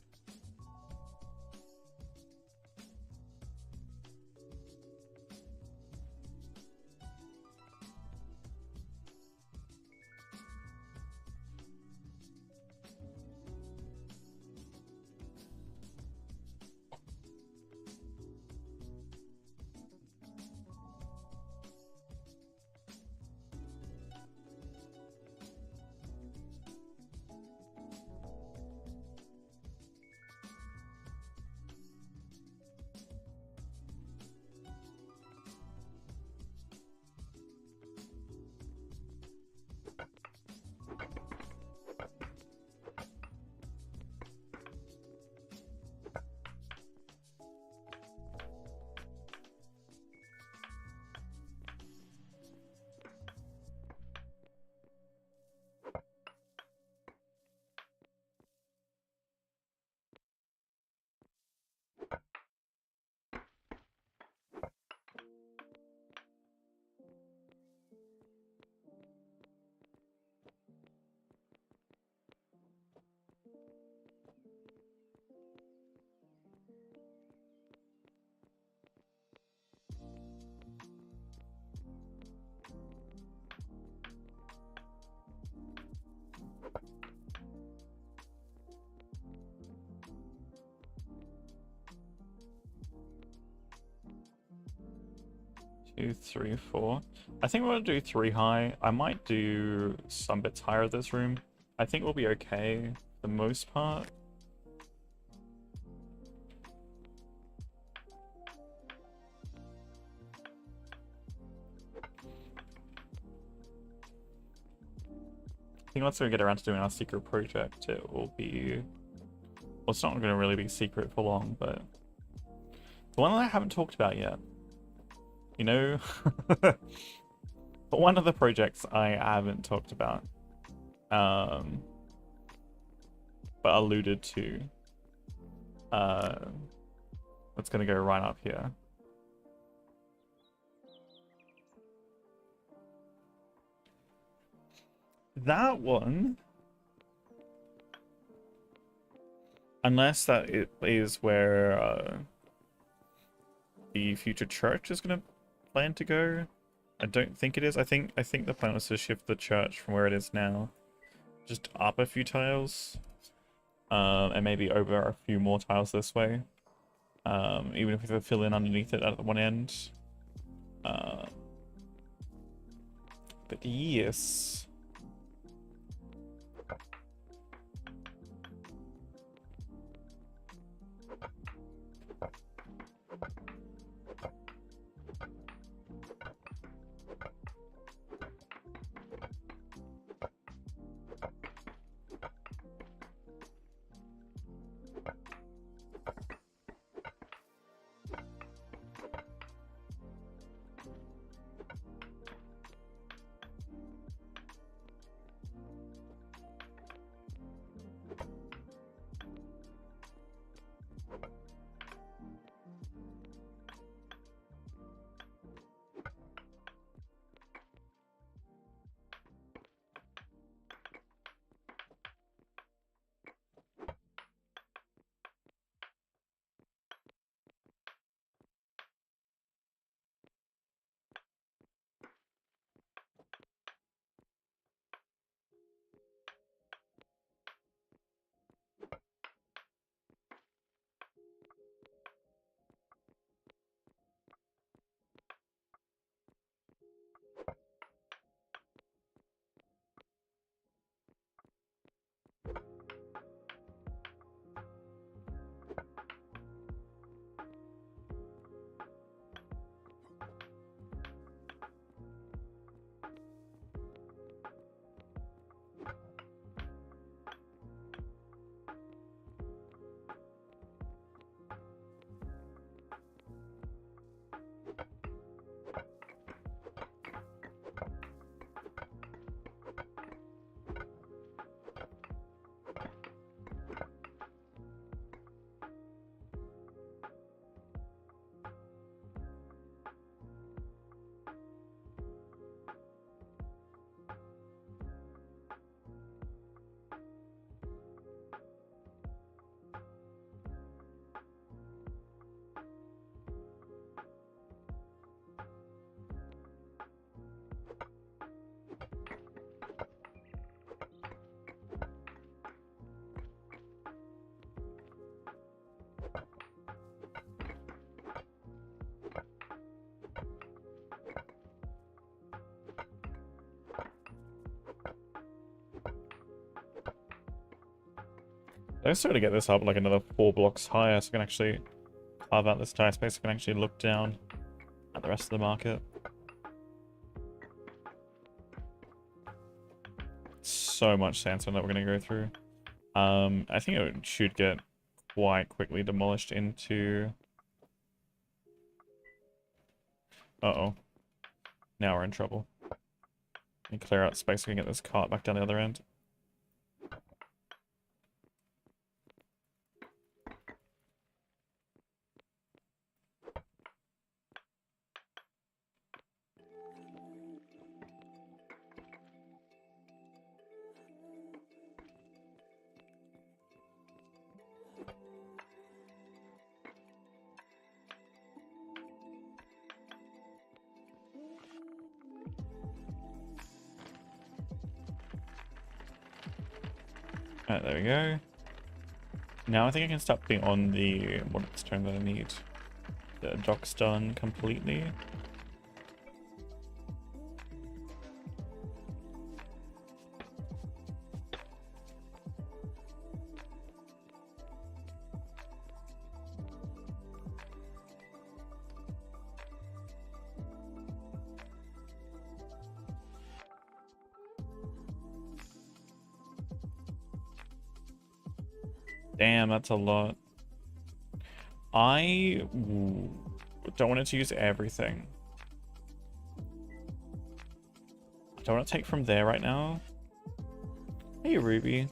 2, 3, 4. I think we're gonna do 3 high. I might do some bits higher of this room. I think we'll be okay for the most part. I think once we get around to doing our secret project, it will be... Well, it's not going to really be secret for long, but... The one that I haven't talked about yet. You know? But one of the projects I haven't talked about. But alluded to. It's going to go right up here. That one... Unless that it is where the future church is going to plan to go. I don't think it is. I think the plan was to shift the church from where it is now, just up a few tiles, and maybe over a few more tiles this way. Even if we could fill in underneath it at one end. But yes. I just sort of get this up like another 4 blocks higher so I can actually carve out this tire space. So I can actually look down at the rest of the market. So much sandstone that we're going to go through. I think it should get quite quickly demolished into... Uh-oh. Now we're in trouble. And clear out space so we can get this cart back down the other end. Alright, there we go. Now I think I can start putting on the... What's the term that I need? The docks done completely. Damn, that's a lot. I don't want it to use everything. I don't want to take from there right now. Hey, Ruby.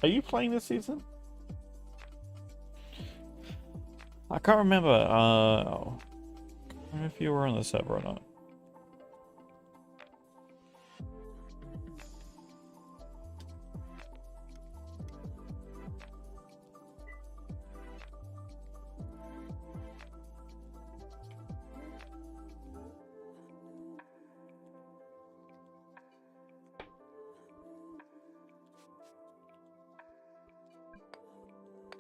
Are you playing this season? I can't remember. If you were on the server or not.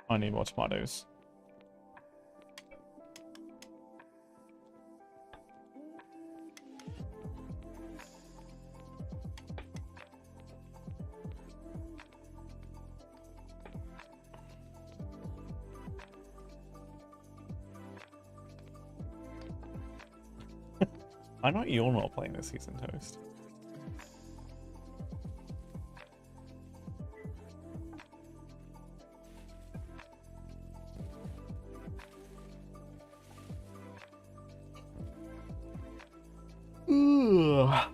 I need more tomatoes. I know you're not playing this season, Toast. Ugh.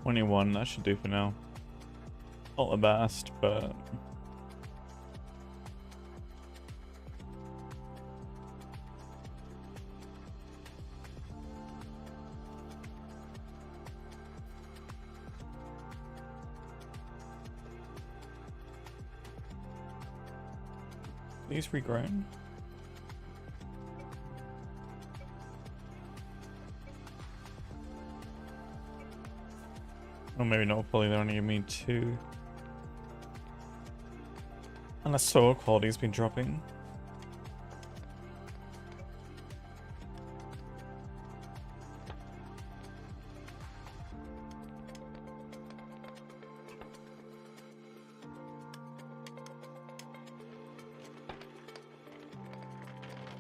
$21, that should do for now. Not the best, but... These regrown? Or maybe not fully, they only give me 2. Unless soil quality's been dropping.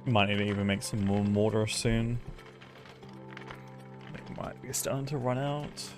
Might need to even make some more mortar soon. It might be starting to run out.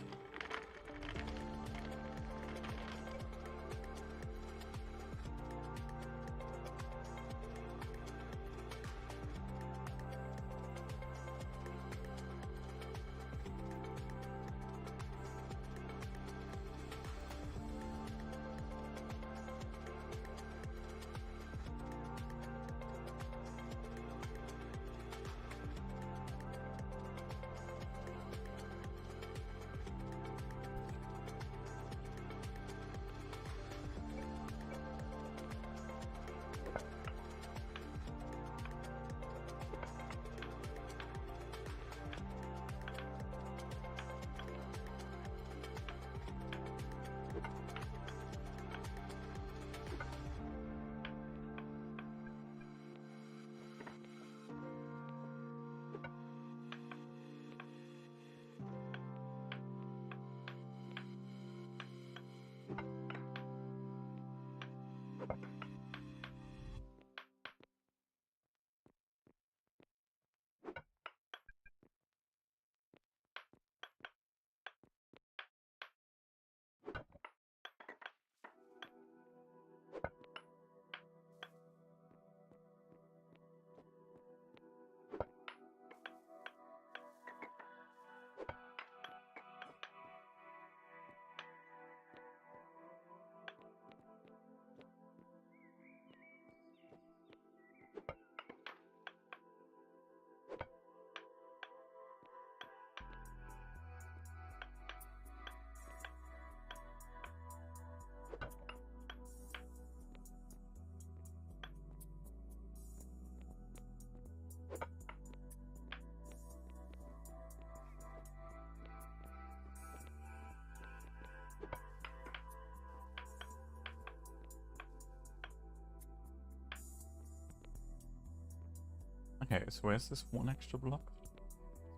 Okay, so where's this one extra block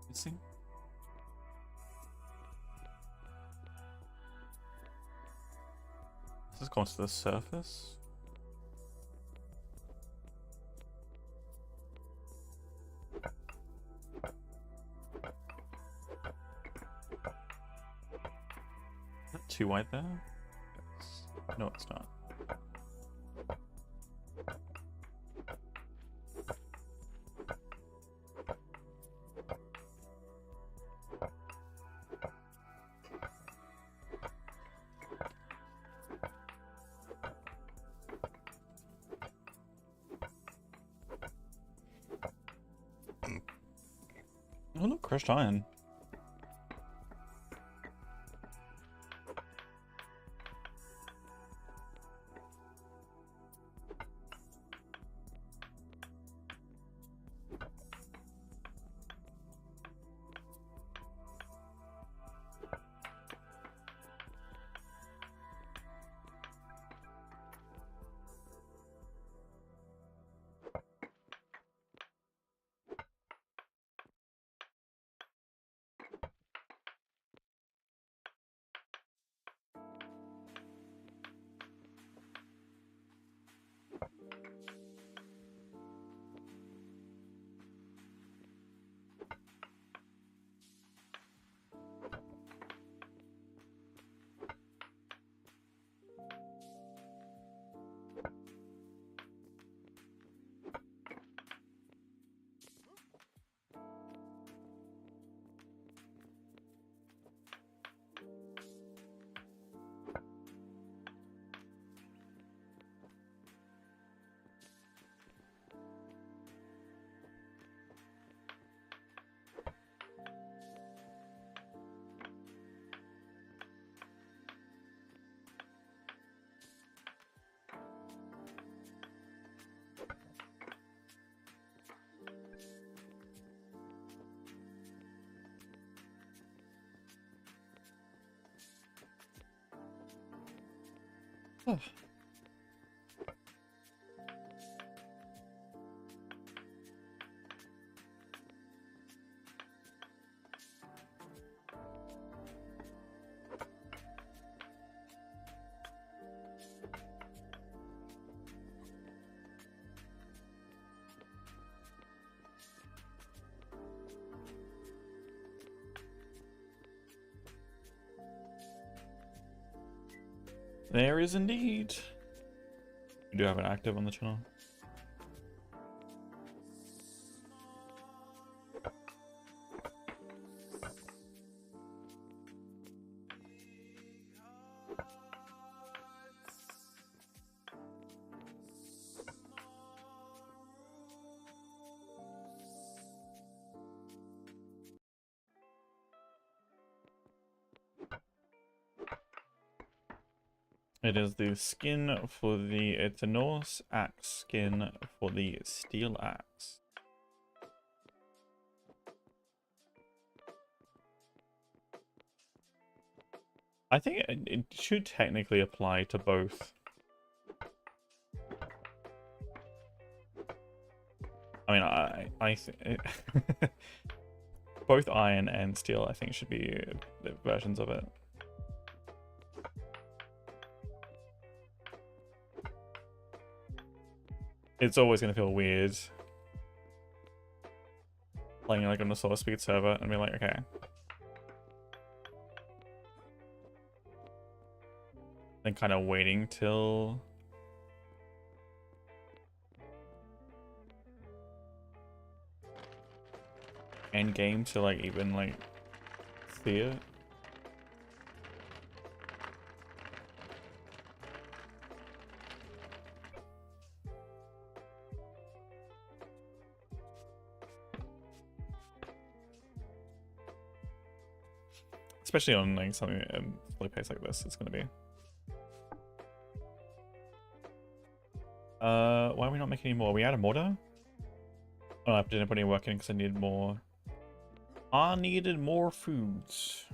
missing? This has gone to the surface. Is that too wide there? Yes. No, it's not. Oh look, crushed iron. Oh. There is indeed. We do have an active on the channel. It is the skin for the, it's a Norse axe skin for the steel axe. I think it should technically apply to both. I mean, I think both iron and steel, I think, should be versions of it. It's always going to feel weird playing like on a slower speed server and be like, okay. Then kind of waiting till end game to like even like see it. Especially on like something slow pace like this, it's gonna be. Why are we not making any more? We out of mortar? Oh, I didn't put any work in because I needed more. I needed more foods.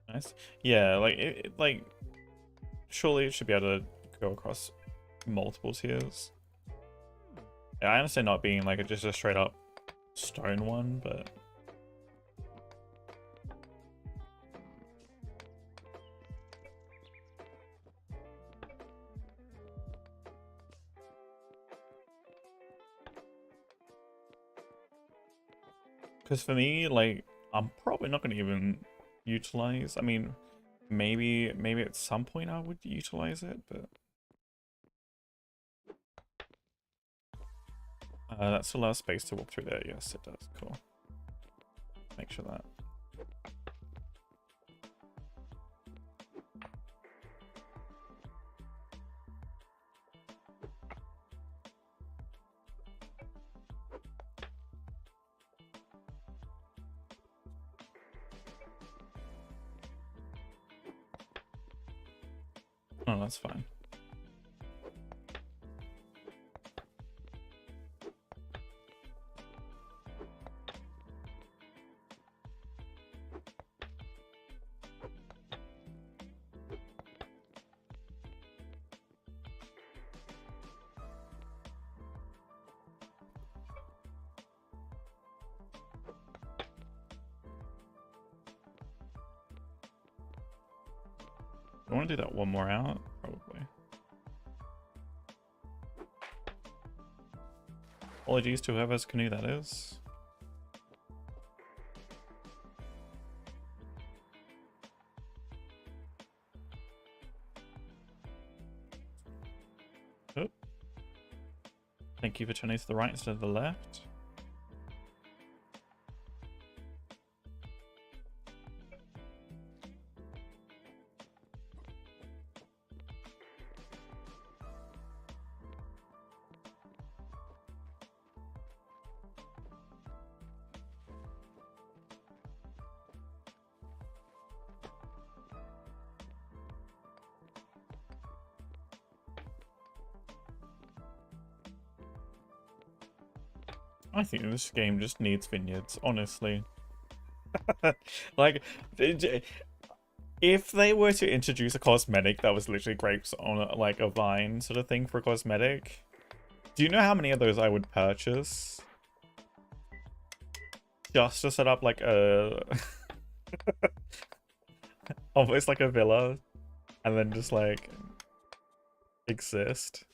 Nice. Yeah, like like surely it should be able to go across multiple tiers. Yeah, I understand not being like just a straight up stone one, but because for me, like, I'm probably not going to even utilize. I mean, maybe at some point I would utilize it, but that's the last space to walk through there. Yes, it does. Cool. Make sure that. Oh, that's fine. I want to do that one more out, probably. Apologies to whoever's canoe that is. Oh. Thank you for turning to the right instead of the left. I think this game just needs vineyards, honestly. Like, if they were to introduce a cosmetic that was literally grapes on like a vine sort of thing for a cosmetic, do you know how many of those I would purchase? Just to set up like a almost like a villa and then just like exist.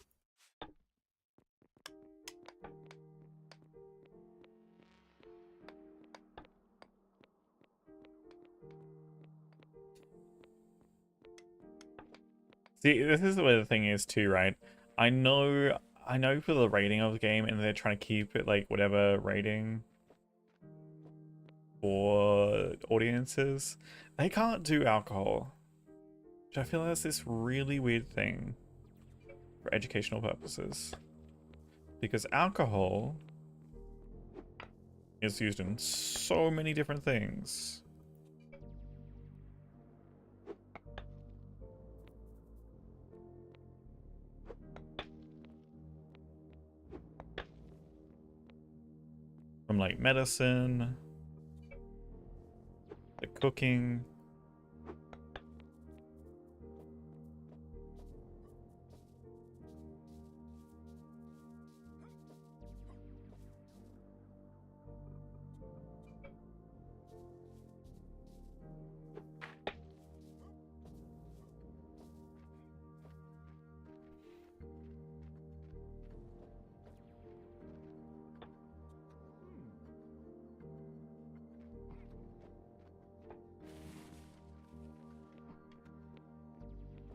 See, this is where the thing is too, right? I know for the rating of the game and they're trying to keep it like whatever rating for audiences, they can't do alcohol. Which I feel like that's this really weird thing for educational purposes. Because alcohol is used in so many different things. From like medicine, the cooking.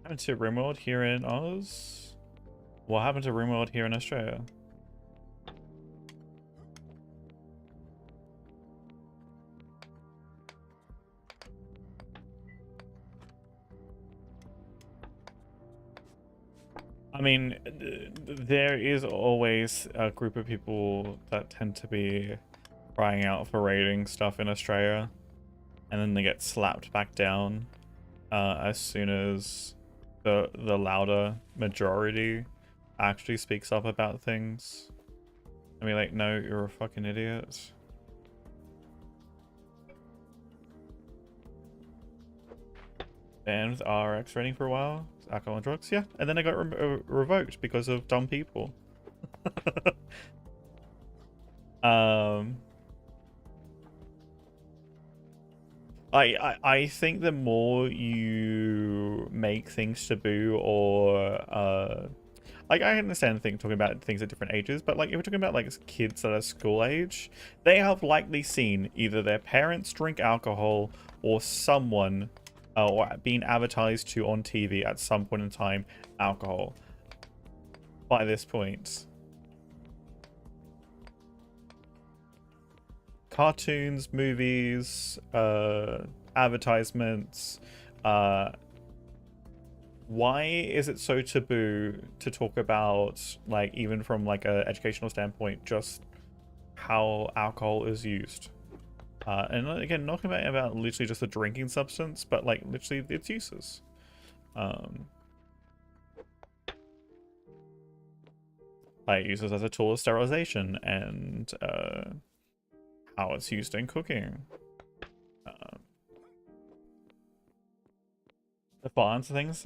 Happened to RimWorld here in Oz? What happened to RimWorld here in Australia? I mean, there is always a group of people that tend to be crying out for raiding stuff in Australia, and then they get slapped back down as soon as the louder majority actually speaks up about things. I mean, like, no, you're a fucking idiot. Banned with RX rating for a while. Alcohol and drugs, yeah. And then I got revoked because of dumb people. Um, I think the more you make things taboo or like I understand talking about things at different ages, but like if we're talking about like kids that are school age, they have likely seen either their parents drink alcohol or someone or being advertised to on TV at some point in time alcohol by this point. Cartoons, movies, advertisements, why is it so taboo to talk about, like, even from like a educational standpoint, just how alcohol is used? And again, not about literally just a drinking substance, but like literally its uses. Like uses as a tool of sterilization and how it's used in cooking. The fans things.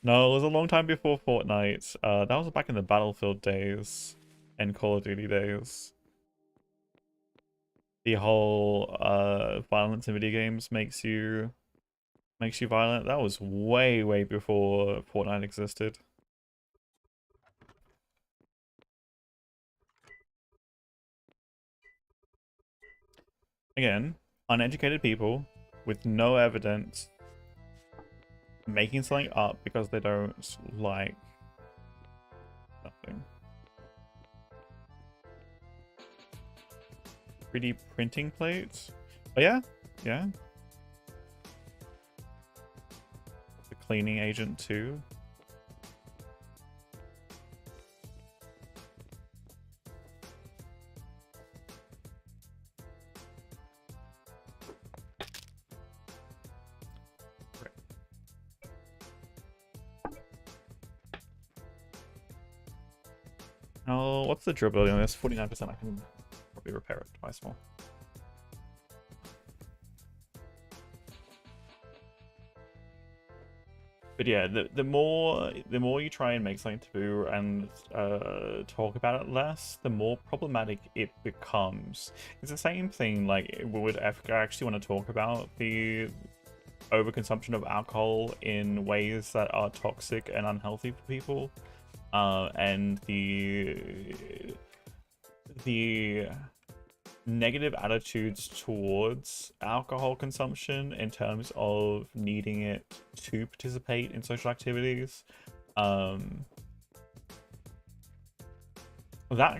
No, it was a long time before Fortnite. That was back in the Battlefield days and Call of Duty days. The whole violence in video games makes you violent. That was way before Fortnite existed. Again, uneducated people with no evidence making something up because they don't like something. 3D printing plates? Oh yeah, yeah. The cleaning agent too. Oh, what's the durability on this? 49%. I can probably repair it twice more. But yeah, the more you try and make something taboo and talk about it less, the more problematic it becomes. It's the same thing. Like, would Africa actually want to talk about the overconsumption of alcohol in ways that are toxic and unhealthy for people? And the negative attitudes towards alcohol consumption in terms of needing it to participate in social activities. That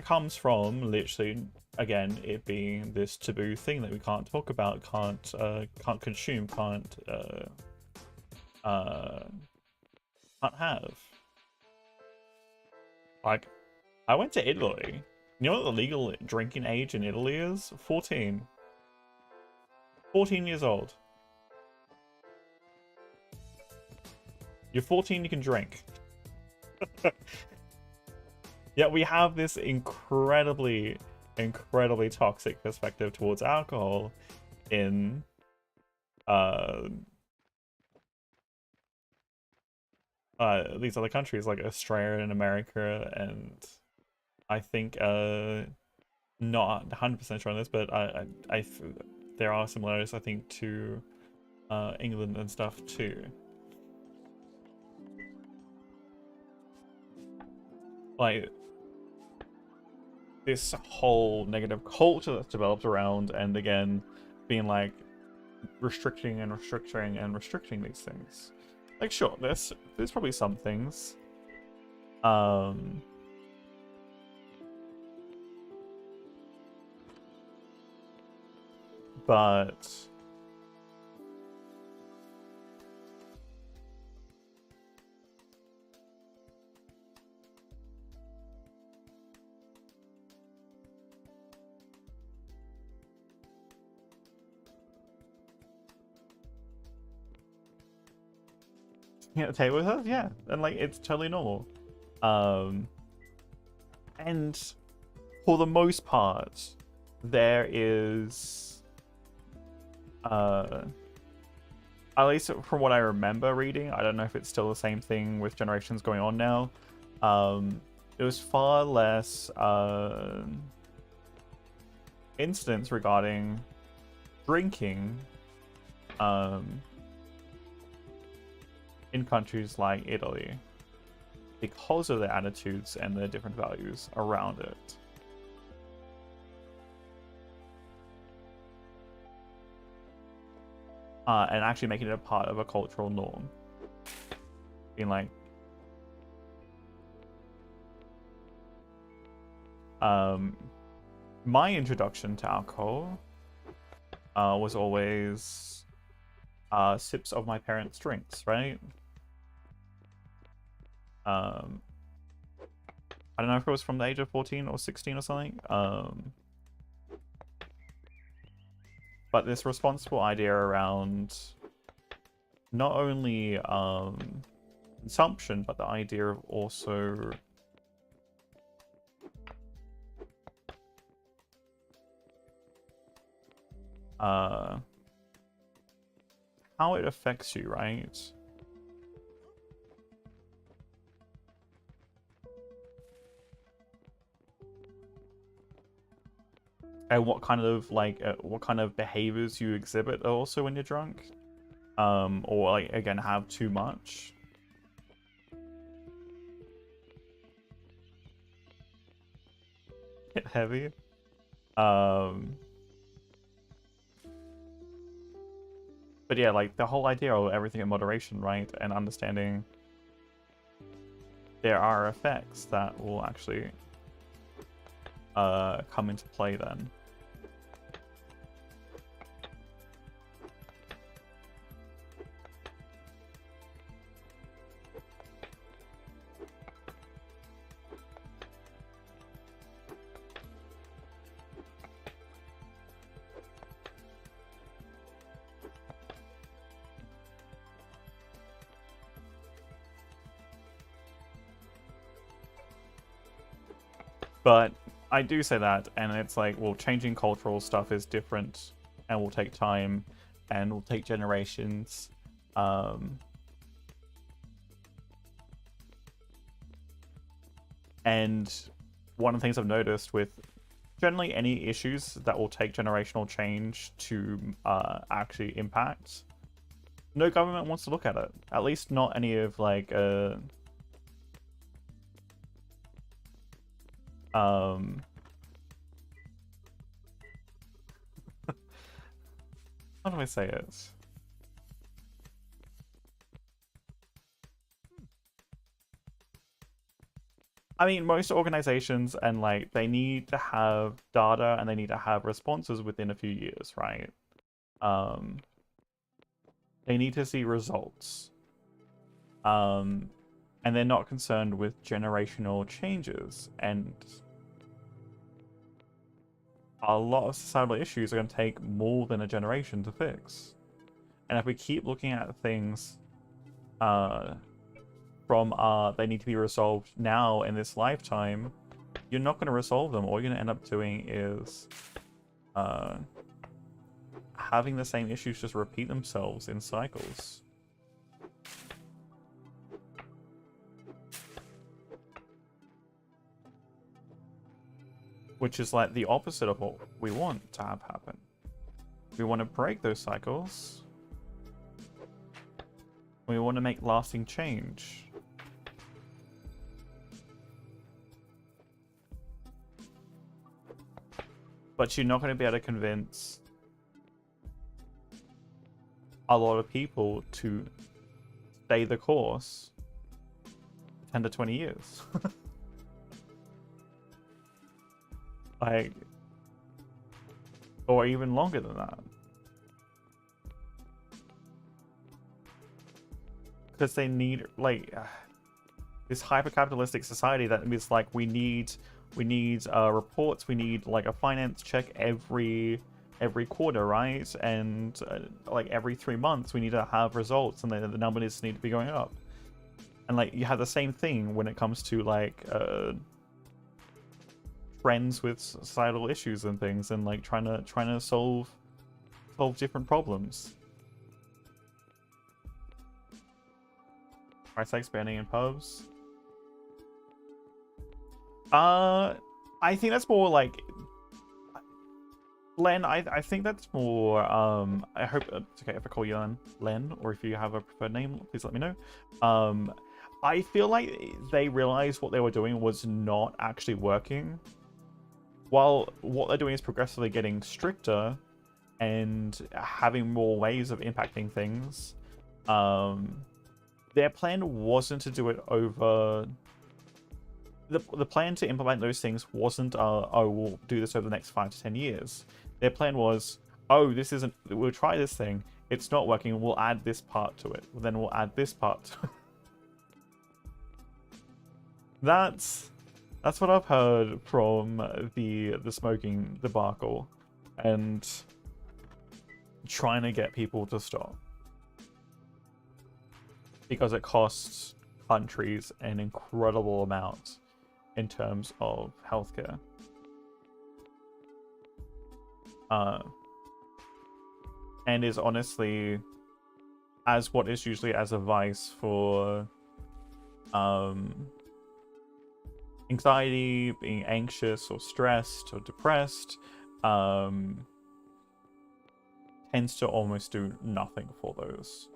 comes from literally, again, it being this taboo thing that we can't talk about, can't consume, can't have. Like, I went to Italy. You know what the legal drinking age in Italy is? 14. 14 years old. You're 14, you can drink. Yet we have this incredibly toxic perspective towards alcohol in these other countries like Australia and America, and I think not 100% sure on this, but there are similarities I think to England and stuff too. Like this whole negative culture that's developed around, and again being like restricting these things. Like, sure, there's probably some things but at the table with us, yeah, and like it's totally normal. And for the most part, there is at least from what I remember reading, I don't know if it's still the same thing with generations going on now. there was far less incidents regarding drinking in countries like Italy because of their attitudes and their different values around it. And actually making it a part of a cultural norm. Being like, my introduction to alcohol was always sips of my parents' drinks, right? I don't know if it was from the age of 14 or 16 or something. But this responsible idea around not only consumption, but the idea of also how it affects you, right? And what kind of behaviors you exhibit also when you're drunk, or like again have too much. Get heavy. But yeah, like the whole idea of everything in moderation, right? And understanding there are effects that will actually come into play then. But I do say that, and it's like, well, changing cultural stuff is different and will take time and will take generations. And one of the things I've noticed with generally any issues that will take generational change to actually impact, no government wants to look at it. At least not any of like how do I say it? I mean, most organizations and like they need to have data and they need to have responses within a few years, right? They need to see results. And they're not concerned with generational changes, and a lot of societal issues are going to take more than a generation to fix. And if we keep looking at things from they need to be resolved now in this lifetime, you're not going to resolve them. All you're going to end up doing is having the same issues just repeat themselves in cycles. Which is like the opposite of what we want to have happen. We want to break those cycles. We want to make lasting change. But you're not going to be able to convince a lot of people to stay the course 10 to 20 years. Like, or even longer than that. Because they need, like, this hyper-capitalistic society that is like, we need reports, we need like a finance check every quarter, right? And like every 3 months we need to have results, and the numbers need to be going up. And like you have the same thing when it comes to like trends with societal issues and things, and like trying to solve different problems. Price tags banning in pubs. I think that's more like Len. I think that's more. I hope it's okay if I call you Len, or if you have a preferred name, please let me know. I feel like they realized what they were doing was not actually working. While what they're doing is progressively getting stricter and having more ways of impacting things, their plan wasn't to do it over. The plan to implement those things wasn't, oh, we'll do this over the next 5 to 10 years. Their plan was, oh, this isn't. We'll try this thing. It's not working. We'll add this part to it. Then we'll add this part to it. That's what I've heard from the smoking debacle, and trying to get people to stop because it costs countries an incredible amount in terms of healthcare. And is honestly, as what is usually as a vice for anxiety, being anxious or stressed or depressed, tends to almost do nothing for those.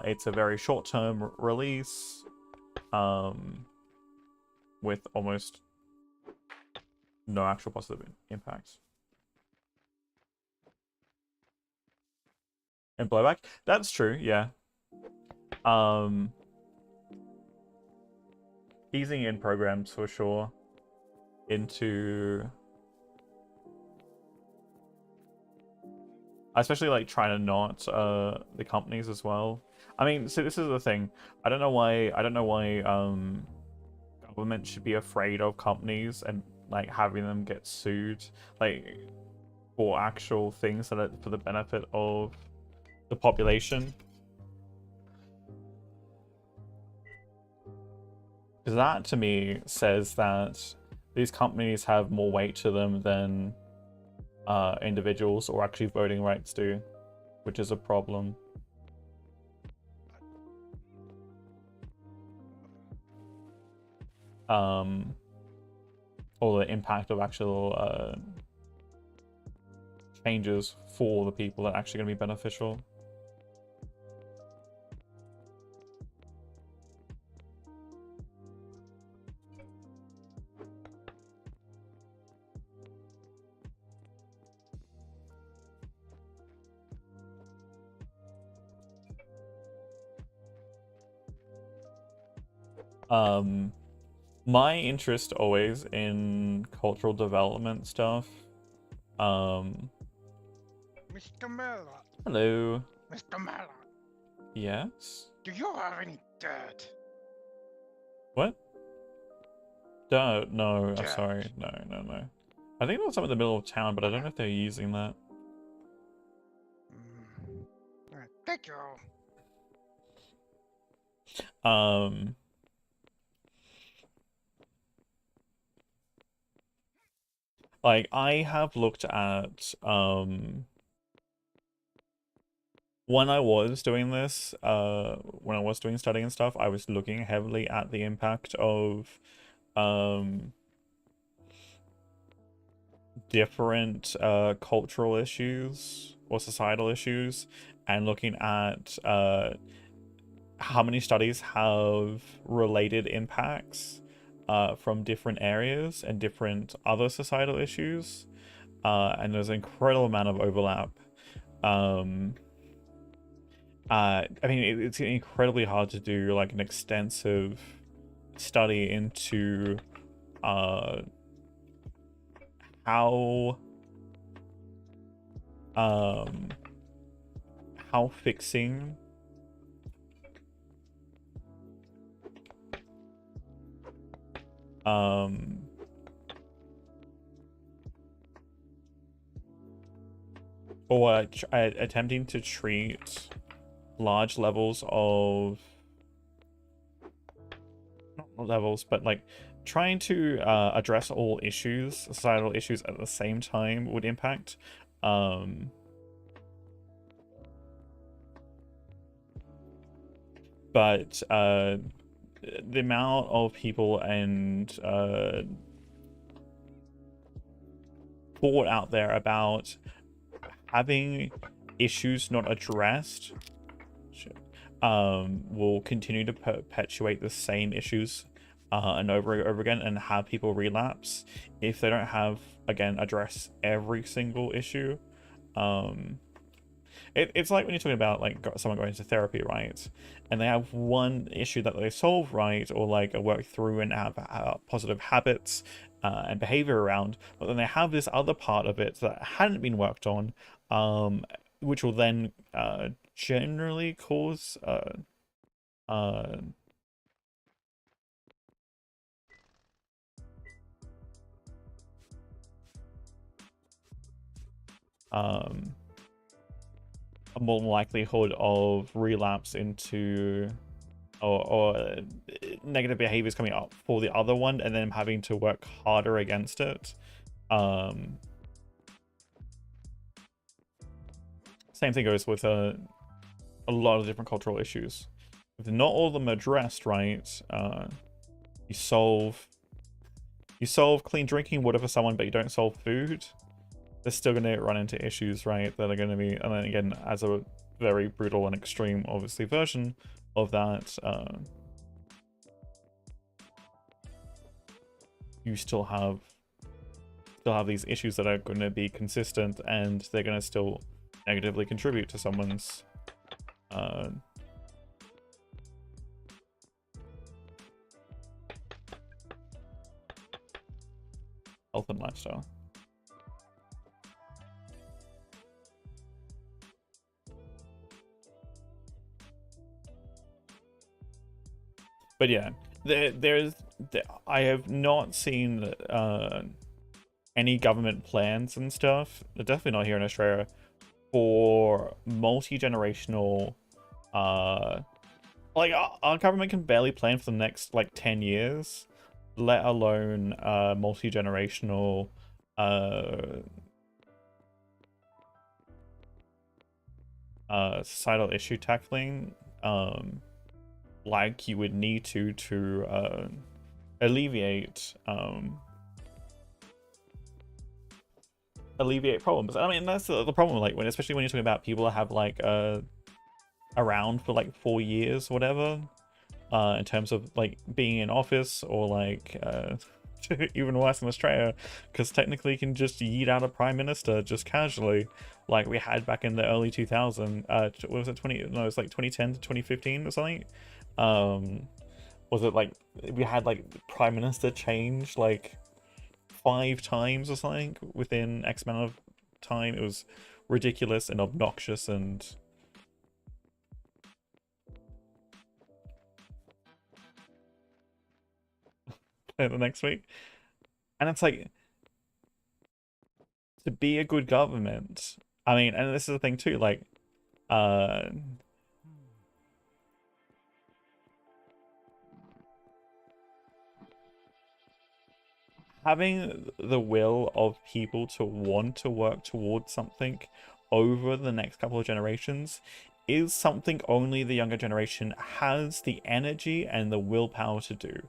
It's a very short-term release, with almost no actual positive impact. And blowback? That's true, yeah. Easing in programs for sure into, especially like trying to not the companies as well. I mean, so this is the thing. I don't know why government should be afraid of companies and like having them get sued like for actual things that are for the benefit of the population. Because that to me says that these companies have more weight to them than individuals or actually voting rights do, which is a problem. Or the impact of actual changes for the people that are actually going to be beneficial. My interest always in cultural development stuff. Mr. Miller. Hello. Mr. Miller. Yes? Do you have any dirt? What? Dirt? No, I'm Dirt. sorry. No. I think there's some in the middle of town, but I don't know if they're using that. Thank you. Like, I have looked at, when I was doing this, when I was doing studying and stuff, I was looking heavily at the impact of, different, cultural issues or societal issues, and looking at, how many studies have related impacts from different areas and different other societal issues, and there's an incredible amount of overlap. I mean, it's incredibly hard to do like an extensive study into how fixing or attempting to treat large levels of, not levels, but like trying to address all issues, societal issues at the same time would impact. But the amount of people and thought out there about having issues not addressed will continue to perpetuate the same issues and over and over again, and have people relapse if they don't have, again, address every single issue. It's like when you're talking about like someone going to therapy, right, and they have one issue that they solve, right, or like work through and have positive habits and behavior around, but then they have this other part of it that hadn't been worked on, which will then generally cause a more likelihood of relapse into or negative behaviors coming up for the other one, and then having to work harder against it. Same thing goes with a lot of different cultural issues. If not all of them addressed, right, you solve clean drinking water for someone, but you don't solve food, they're still going to run into issues, right, that are going to be, and then again, as a very brutal and extreme, obviously, version of that, you still have these issues that are going to be consistent, and they're going to still negatively contribute to someone's health and lifestyle. But yeah, I have not seen any government plans and stuff, definitely not here in Australia, for multi-generational like our government can barely plan for the next like 10 years, let alone multi-generational societal issue tackling like you would need to alleviate problems. I mean, that's the problem, like especially when you're talking about people that have like around for like 4 years or whatever, in terms of like being in office, or like even worse in Australia, because technically you can just yeet out a prime minister just casually, like we had back in the early 2000s. What was it, it's like 2010 to 2015 or something. Was it like we had like prime minister change like 5 times or something within X amount of time? It was ridiculous and obnoxious. And the next week, and it's like, to be a good government, I mean, and this is the thing too, like having the will of people to want to work towards something over the next couple of generations is something only the younger generation has the energy and the willpower to do.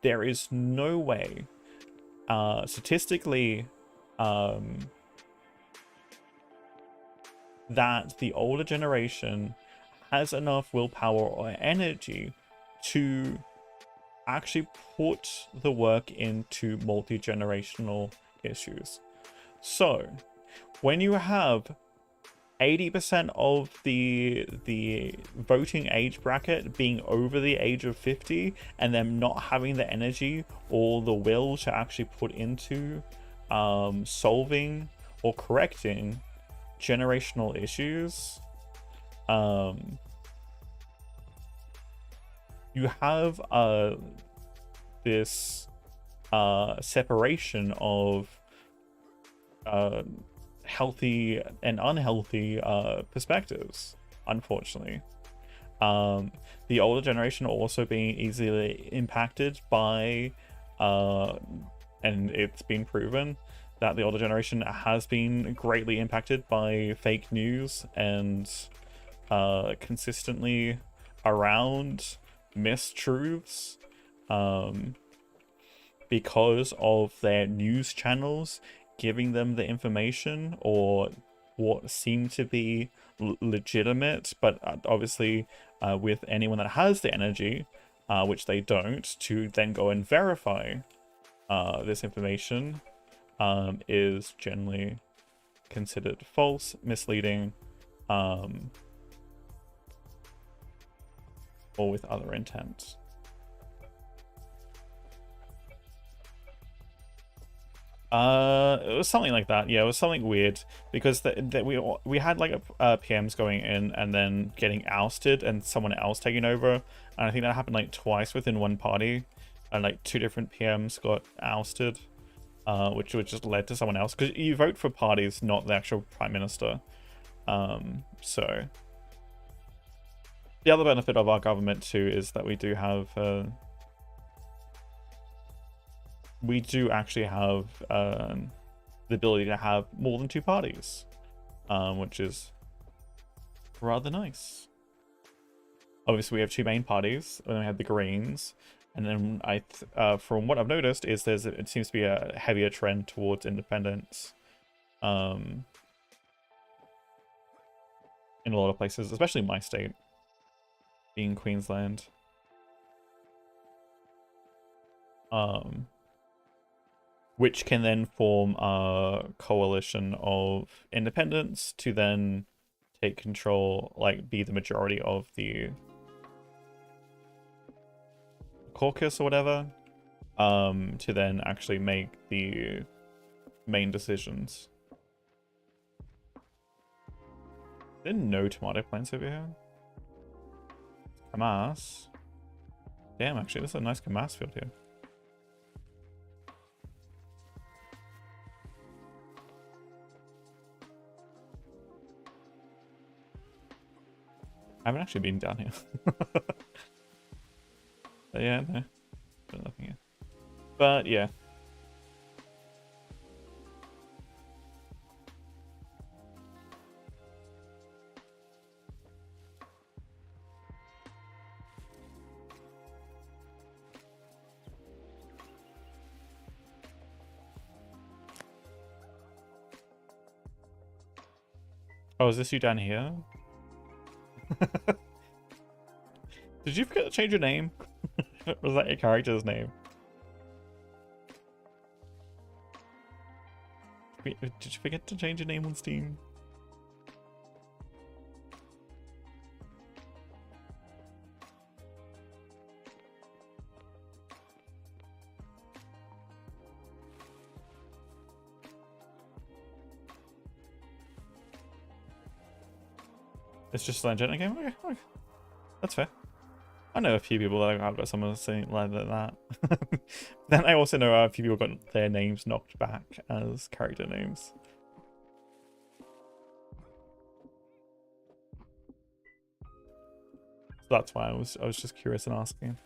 There is no way, statistically, that the older generation has enough willpower or energy to actually put the work into multi-generational issues. So when you have 80% of the voting age bracket being over the age of 50, and them not having the energy or the will to actually put into solving or correcting generational issues, you have this separation of healthy and unhealthy perspectives, unfortunately. The older generation also being easily impacted by, and it's been proven that the older generation has been greatly impacted by fake news and consistently around mistruths because of their news channels giving them the information, or what seem to be legitimate, but obviously with anyone that has the energy, which they don't, to then go and verify this information is generally considered false, misleading, or with other intent. It was something like that. Yeah, it was something weird because we had like PMs going in and then getting ousted and someone else taking over, and I think that happened like twice within one party, and like 2 different PMs got ousted, which just led to someone else, because you vote for parties, not the actual prime minister. So the other benefit of our government too is that we do have we do actually have the ability to have more than 2 parties, which is rather nice. Obviously, we have 2 main parties, and then we have the Greens, and then from what I've noticed is it seems to be a heavier trend towards independence in a lot of places, especially my state, being Queensland. Which can then form a coalition of independents to then take control, like be the majority of the caucus or whatever, to then actually make the main decisions. There are no tomato plants over here. Camas. Damn, actually, this is a nice camas field here. I haven't actually been down here. But yeah, no. Nothing here. But yeah. Oh, is this you down here? Did you forget to change your name? Was that your character's name? Wait, did you forget to change your name on Steam? It's just a legitimate game? Okay. That's fair. I know a few people that have got someone saying like that. Then I also know a few people got their names knocked back as character names. So that's why I was just curious and asking.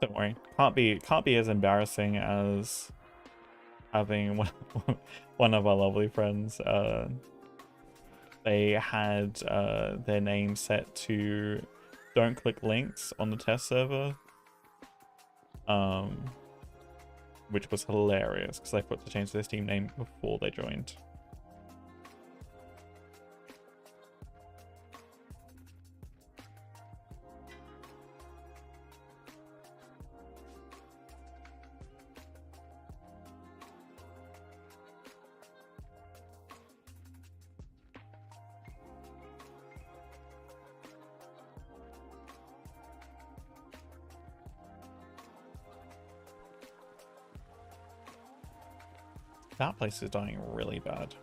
Don't worry, can't be as embarrassing as having one of our lovely friends. They had their name set to don't click links on the test server, which was hilarious because they forgot to change their Steam name before they joined. That place is dying really bad.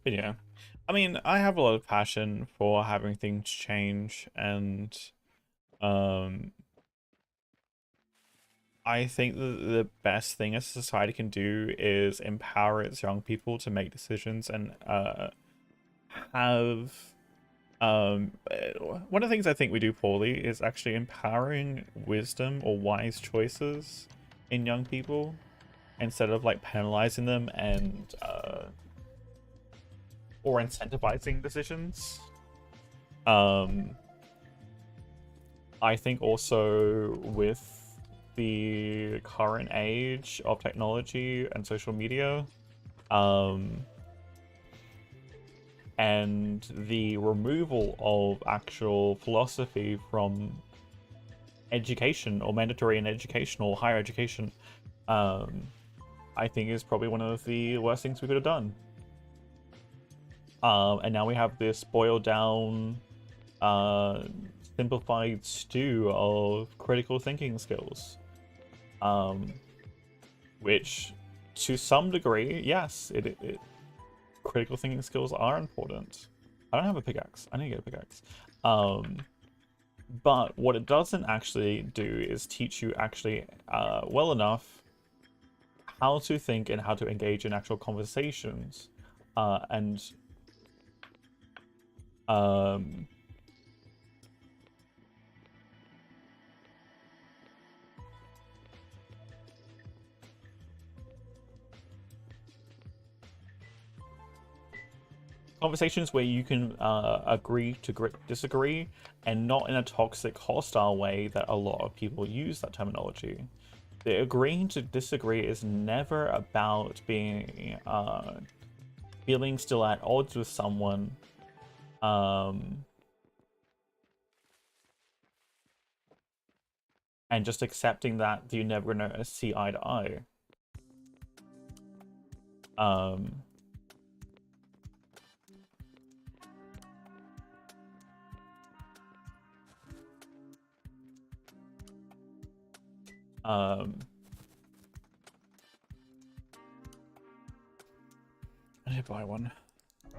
But yeah, I mean, I have a lot of passion for having things change, and I think the best thing a society can do is empower its young people to make decisions and have one of the things I think we do poorly is actually empowering wisdom or wise choices in young people instead of like penalizing them and or incentivizing decisions. I think also with the current age of technology and social media, and the removal of actual philosophy from education or mandatory and educational higher education, I think is probably one of the worst things we could have done. And now we have this boiled down, simplified stew of critical thinking skills, which to some degree, yes, critical thinking skills are important. I don't have a pickaxe. I need to get a pickaxe. But what it doesn't actually do is teach you actually well enough how to think and how to engage in actual conversations, and conversations where you can agree to disagree, and not in a toxic, hostile way that a lot of people use that terminology. The agreeing to disagree is never about being feeling still at odds with someone, and just accepting that you're never gonna see eye to eye. I need to buy one. Do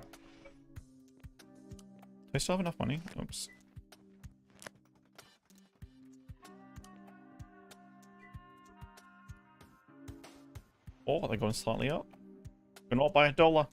I still have enough money? Oops. Oh, they're going slightly up. Can all buy $1.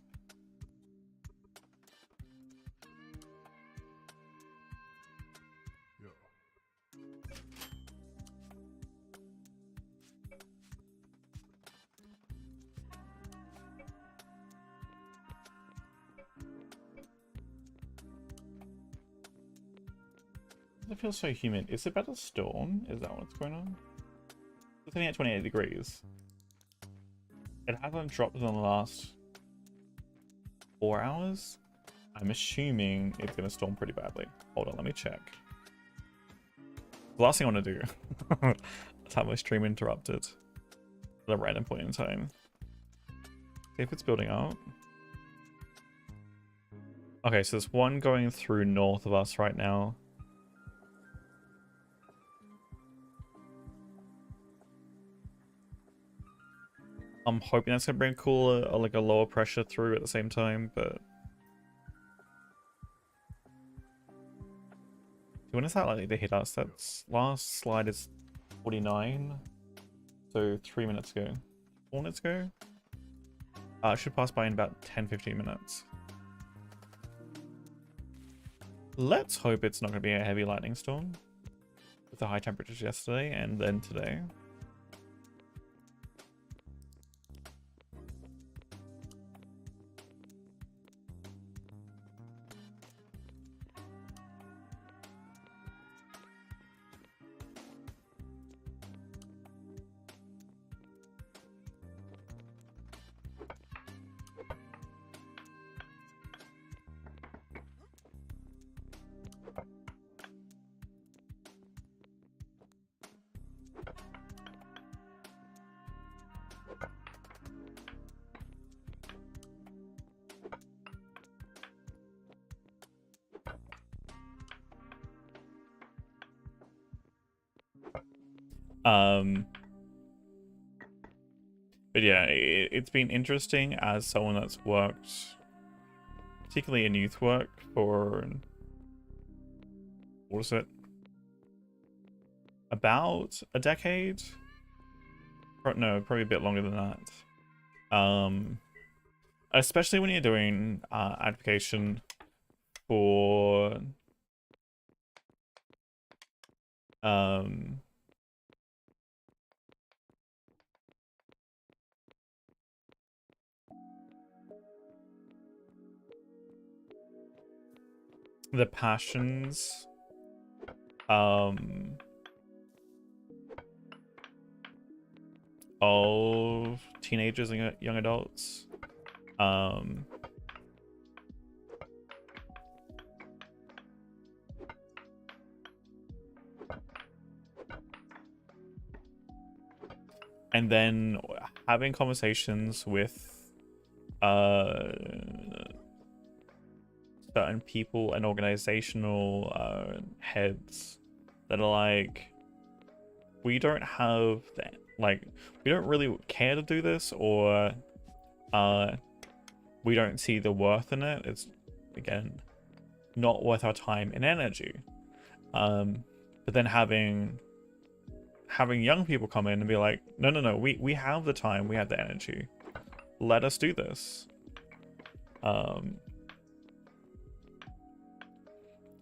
It feels so humid. Is it about to storm? Is that what's going on? It's sitting at 28 degrees. It hasn't dropped in the last 4 hours. I'm assuming it's going to storm pretty badly. Hold on, let me check. The last thing I want to do is have my stream interrupted at a random point in time. See if it's building up. Okay, so there's one going through north of us right now. I'm hoping that's gonna bring a cooler, or like a lower pressure through at the same time, but when is that likely to hit us? That's last slide is 49, so 3 minutes ago. 4 minutes ago? It should pass by in about 10-15 minutes. Let's hope it's not gonna be a heavy lightning storm with the high temperatures yesterday and then today. But yeah, it's been interesting as someone that's worked, particularly in youth work, for, what was it? About a decade? No, probably a bit longer than that. Especially when you're doing advocation for um the passions of teenagers and young adults. And then having conversations with certain people and organizational heads that are like, we don't have that, like, we don't really care to do this, or we don't see the worth in it. It's, again, not worth our time and energy. But then having young people come in and be like, no, we have the time, we have the energy, let us do this.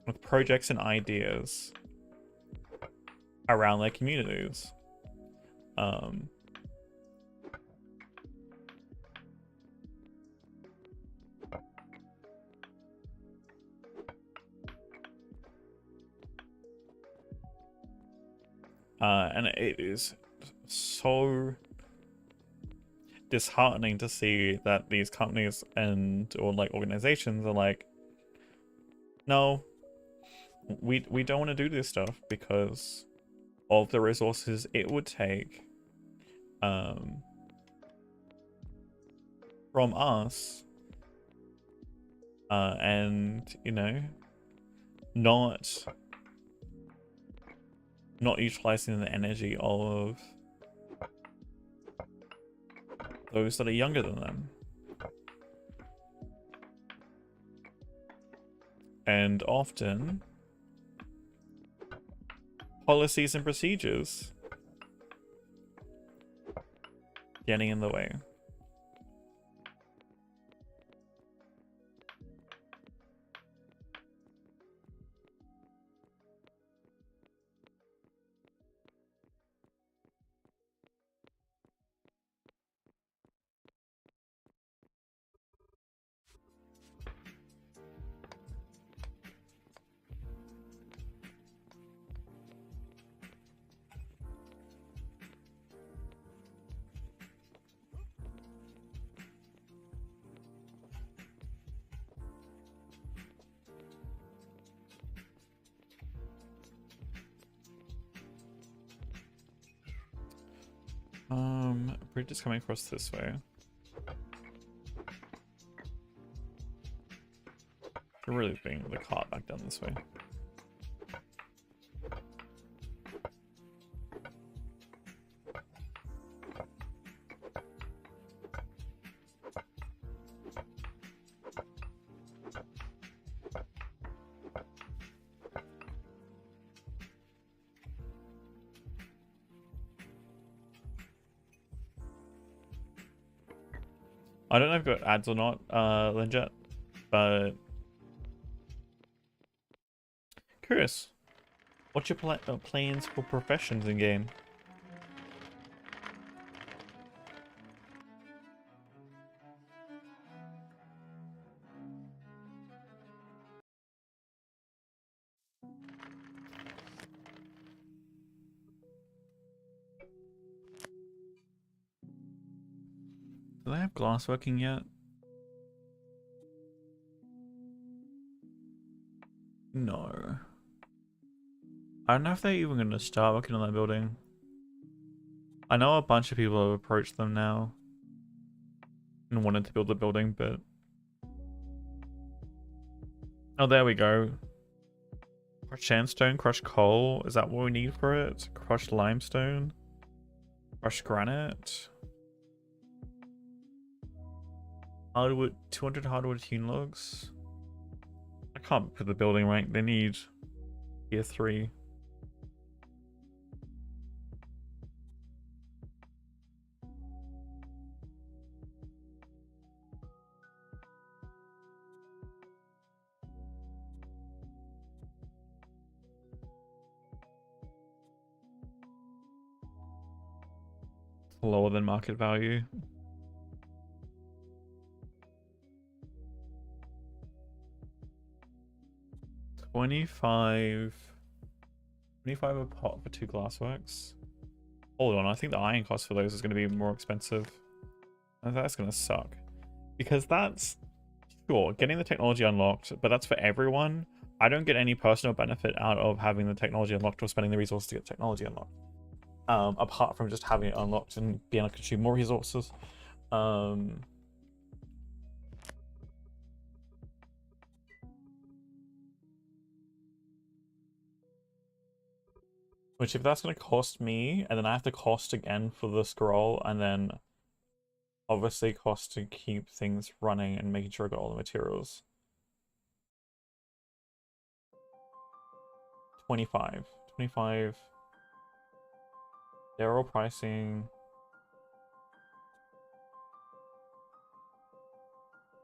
With projects and ideas around their communities. And it is so disheartening to see that these companies and or like organizations are like, no, we don't want to do this stuff because of the resources it would take from us, and you know, not utilizing the energy of those that are younger than them. And often policies and procedures getting in the way. Bridge is coming across this way. We're really bringing the cart back down this way. I don't know if I've got ads or not, Linjet, but curious. What's your plans for professions in game? Do they have glassworking yet? No. I don't know if they're even going to start working on that building. I know a bunch of people have approached them now and wanted to build the building, but... Oh, there we go. Crushed sandstone, crushed coal. Is that what we need for it? Crushed limestone? Crushed granite? Hardwood, 200 hardwood hewn logs. I can't put the building rank. They need tier 3. lower than market value. $25 a pot for 2 glassworks. Hold on, I think the iron cost for those is going to be more expensive. And that's going to suck. Because that's, sure, getting the technology unlocked, but that's for everyone. I don't get any personal benefit out of having the technology unlocked or spending the resources to get technology unlocked. Apart from just having it unlocked and being able to consume more resources. Which if that's going to cost me, and then I have to cost again for the scroll, and then obviously cost to keep things running and making sure I got all the materials. 25. They're all pricing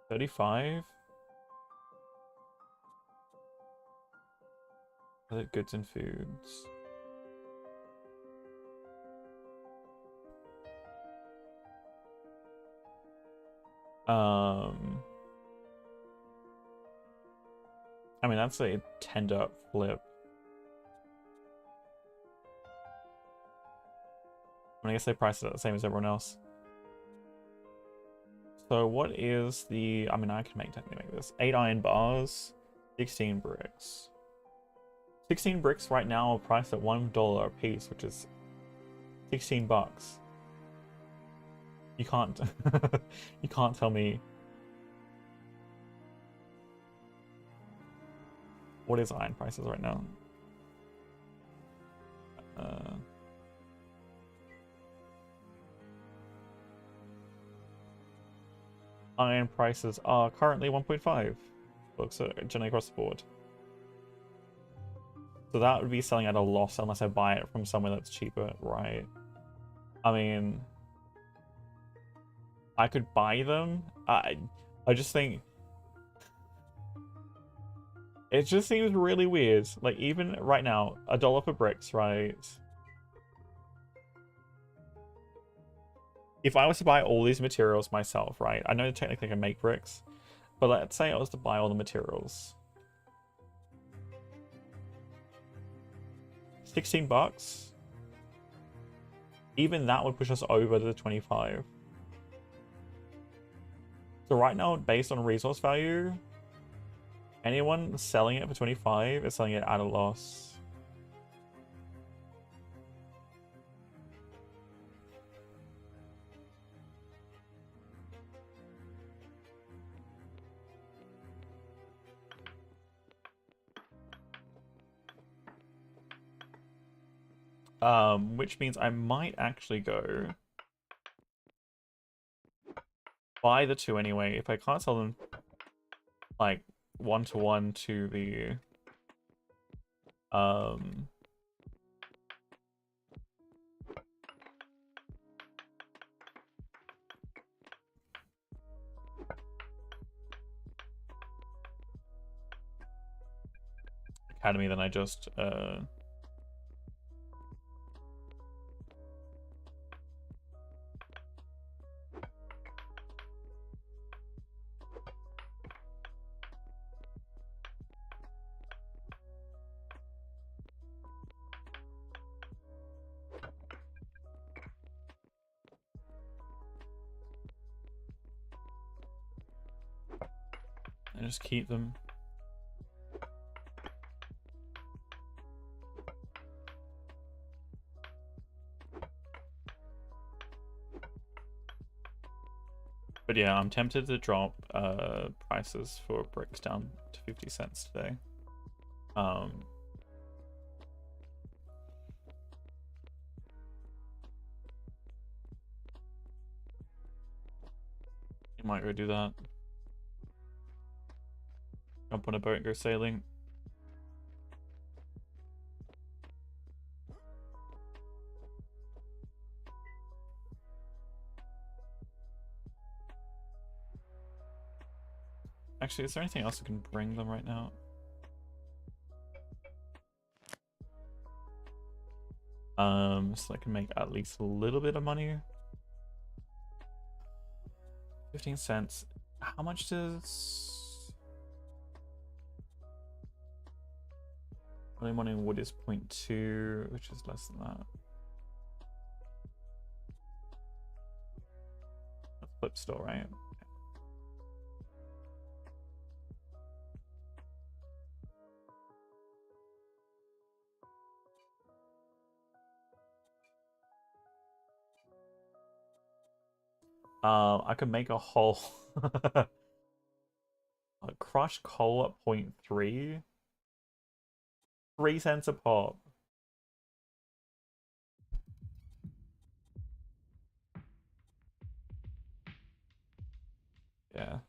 35. Other goods and foods. I mean, that's a tender flip. I mean, I guess they price it the same as everyone else. So what is the... I mean, I can technically make this. 8 iron bars, 16 bricks. 16 bricks right now are priced at $1 a piece, which is 16 bucks. You can't... you can't tell me... What is iron prices right now? Iron prices are currently 1.5. Looks generally across the board. So that would be selling at a loss unless I buy it from somewhere that's cheaper, right? I mean, I could buy them. I just think it just seems really weird. Like even right now, $1 for bricks, right? If I was to buy all these materials myself, right? I know technically I can make bricks, but let's say I was to buy all the materials. 16 bucks. Even that would push us over to the 25. So right now, based on resource value, anyone selling it for 25 is selling it at a loss. Which means I might actually go buy the 2 anyway. If I can't sell them like 1-to-1 to the academy, then I just keep them. But yeah, I'm tempted to drop prices for bricks down to 50 cents today. You might go do that. Jump on a boat and go sailing. Actually, is there anything else I can bring them right now? So I can make at least a little bit of money. 15 cents. How much does early morning wood is 0.2, which is less than that. That's flip store, right? I could make a whole a crushed coal at 0.3. 3 cents a pop. Yeah.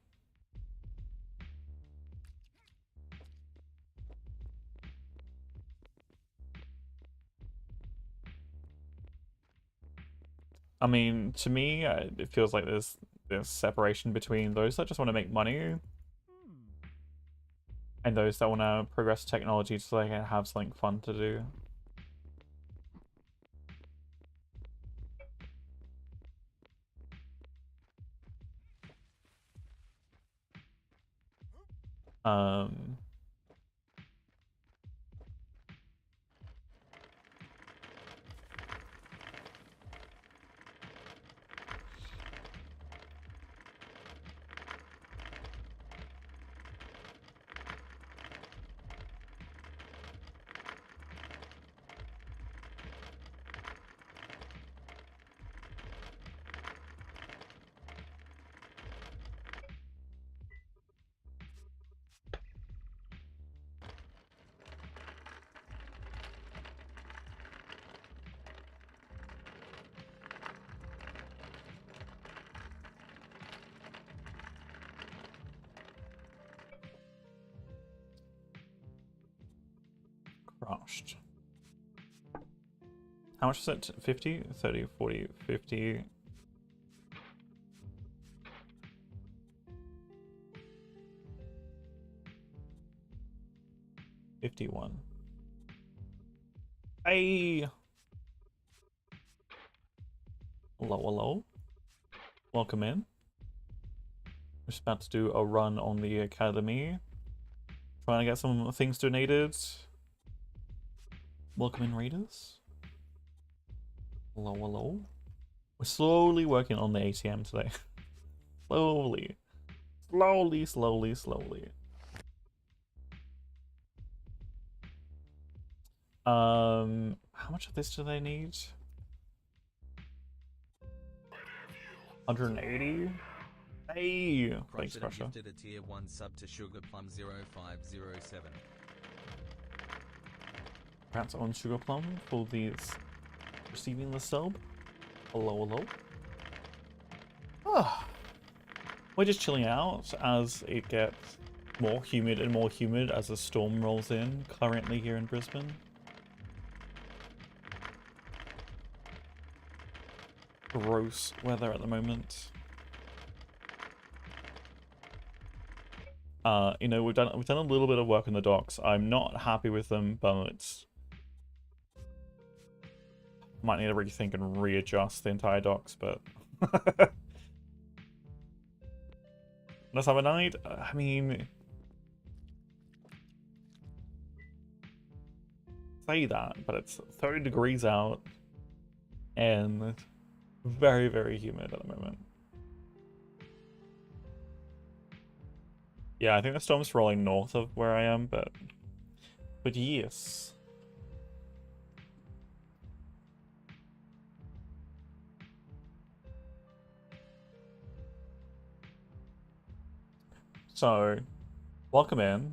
I mean, to me, it feels like there's separation between those that just want to make money and those that want to progress technology so they can have something fun to do. Um, crushed. How much is it? 50, 30, 40, 50. 51. Hey! Hello, hello. Welcome in. We're just about to do a run on the academy. Trying to get some things donated. Welcome in, readers. Hello, hello. We're slowly working on the ATM today. Slowly. Slowly, slowly, slowly. How much of this do they need? 180? Hey! Thanks, Crusher. Gifted a tier 1 sub to SugarPlum0507. Perhaps on SugarPlum for these receiving the sub. Hello, hello. Ah. We're just chilling out as it gets more humid and more humid as a storm rolls in currently here in Brisbane. Gross weather at the moment. You know, we've done a little bit of work on the docks. I'm not happy with them, but might need to rethink and readjust the entire docks, but let's have a night. I mean, say that, but it's 30 degrees out and very, very humid at the moment. Yeah, I think the storm's rolling north of where I am, but yes. So, welcome in.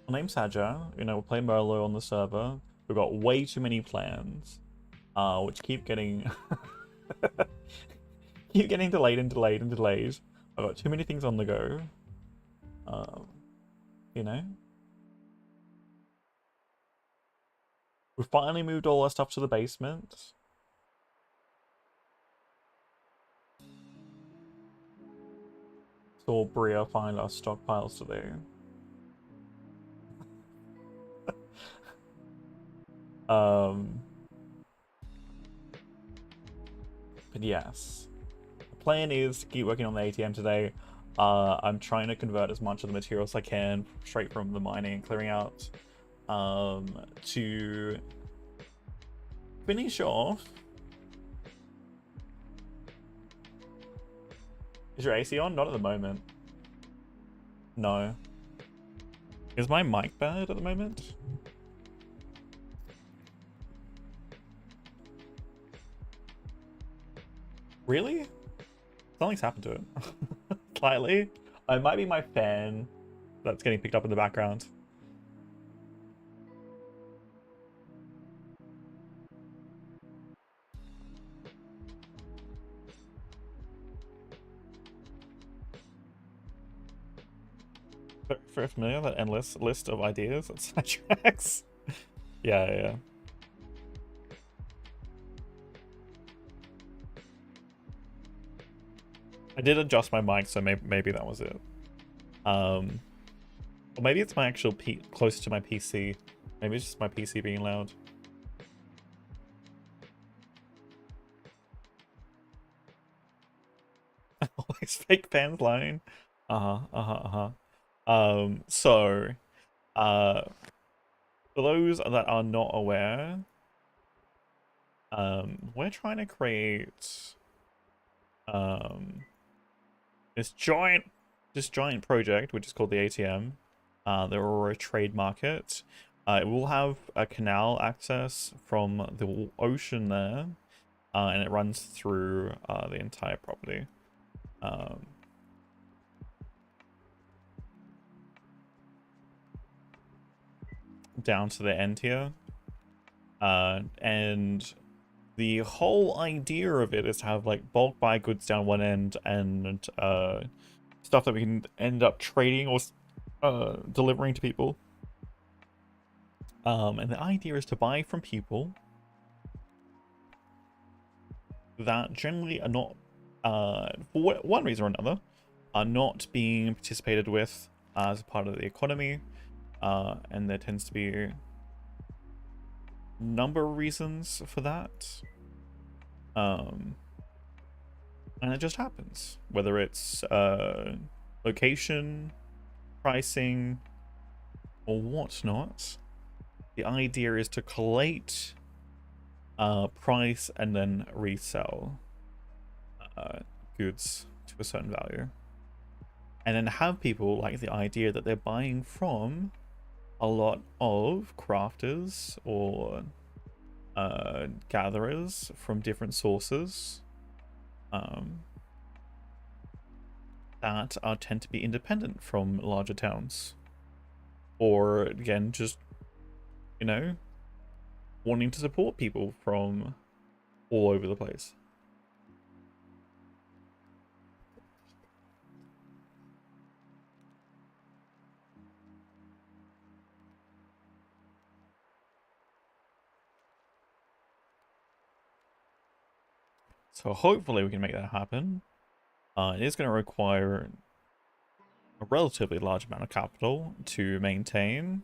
My name's Haja. You know, we're playing Merlot on the server. We've got way too many plans, which keep getting delayed and delayed and delayed. I've got too many things on the go. You know, we finally moved all our stuff to the basement. Saw Bria find our stockpiles today. But yes. plan is to keep working on the ATM today. I'm trying to convert as much of the materials I can straight from the mining and clearing out to finish off. Is your AC on? Not at the moment. No. Is my mic bad at the moment? Really? Something's happened to it. Slightly. It might be my fan that's getting picked up in the background. Very familiar, that endless list of ideas and sidetracks. Yeah. I did adjust my mic, so maybe that was it. Or maybe it's my actual closer to my PC. Maybe it's just my PC being loud. Always fake fans lying. So, for those that are not aware, we're trying to create this giant project, which is called the ATM, the Aurora Trade Market. It will have a canal access from the ocean there, and it runs through the entire property. Down to the end here. And the whole idea of it is to have like bulk buy goods down one end and stuff that we can end up trading or delivering to people. And the idea is to buy from people that generally are not, for one reason or another, are not being participated with as a part of the economy. And there tends to be a number of reasons for that. And it just happens. Whether it's location, pricing, or whatnot. The idea is to collate price and then resell goods to a certain value. And then have people like the idea that they're buying from a lot of crafters or gatherers from different sources that tend to be independent from larger towns. Or again, just, you know, wanting to support people from all over the place. So hopefully we can make that happen. It is going to require a relatively large amount of capital to maintain.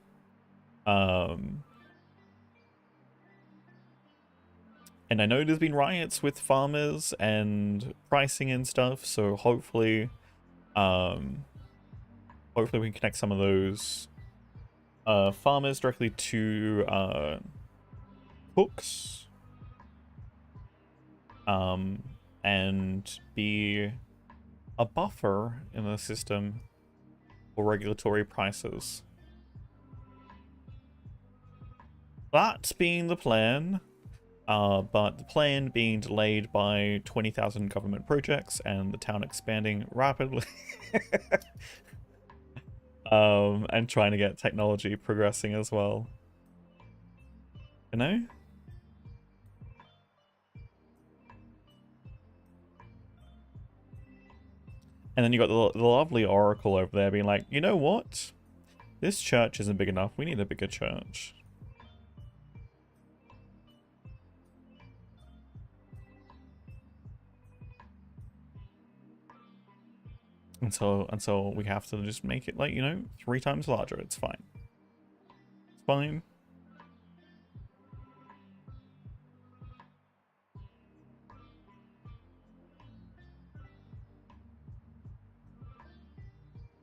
And I know there's been riots with farmers and pricing and stuff, so hopefully we can connect some of those farmers directly to cooks. And be a buffer in the system for regulatory prices. That's been the plan, but the plan being delayed by 20,000 government projects and the town expanding rapidly. And trying to get technology progressing as well. You know? And then you got the lovely Oracle over there being like, you know what? This church isn't big enough. We need a bigger church. And so we have to just make it like, you know, 3 times larger. It's fine. It's fine.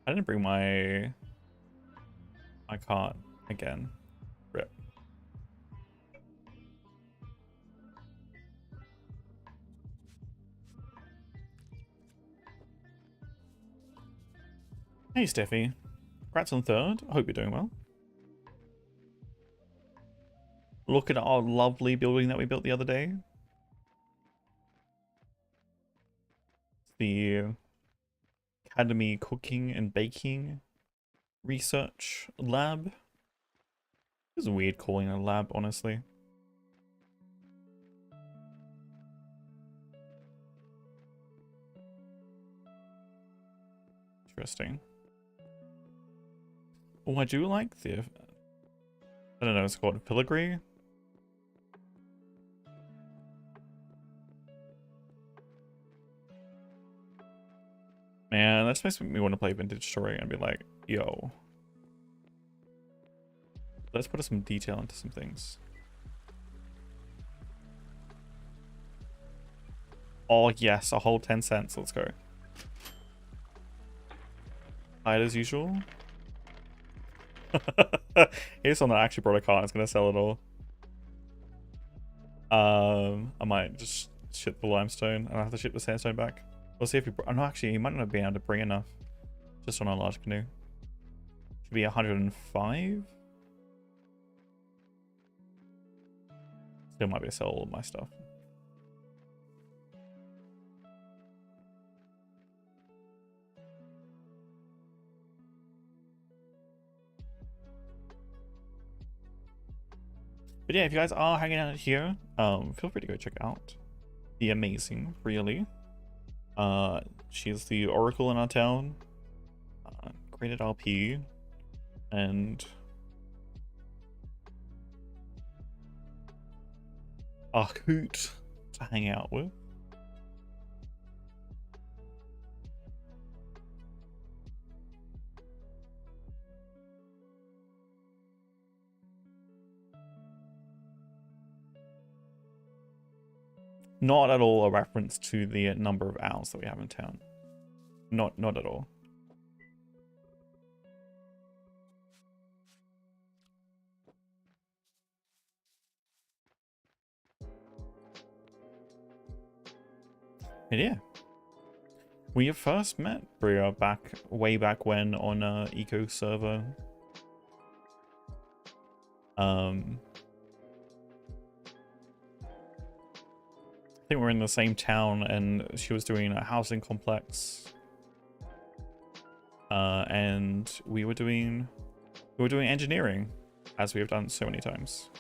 I didn't bring my cart again. Rip. Hey Steffi. Congrats on 3rd. I hope you're doing well. Look at our lovely building that we built the other day. The Academy Cooking and Baking Research Lab. It's weird calling it a lab, honestly. Interesting. Oh, I do like the... I don't know, it's called filigree. Man, that just makes me want to play Vintage Story and be like, yo. Let's put some detail into some things. Oh yes, a whole 10 cents. Let's go. Hide as usual. Here's someone that actually brought a car and is gonna sell it all. I might just ship the limestone. I don't have to ship the sandstone back. We'll see if he... Oh, no, actually, he might not be able to bring enough. Just on a large canoe. Should be 105. Still might be able to sell all of my stuff. But yeah, if you guys are hanging out here, feel free to go check out the amazing Really. She's the Oracle in our town, great at RP, and a hoot to hang out with. Not at all a reference to the number of owls that we have in town. Not at all. And yeah. We have first met Bria way back when on Eco server. I think we're in the same town and she was doing a housing complex. And we were doing engineering, as we have done so many times.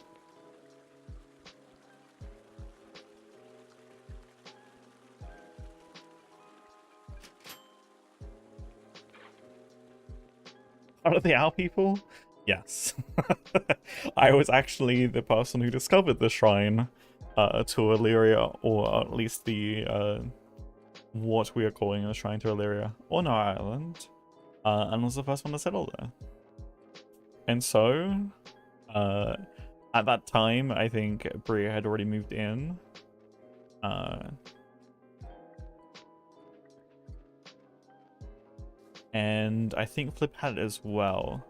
Out of the owl people? Yes. I was actually the person who discovered the shrine to Illyria, or at least the what we are calling a shrine to Illyria on our island, and was the first one to settle there. And so at that time I think Bria had already moved in, and I think Flip had it as well.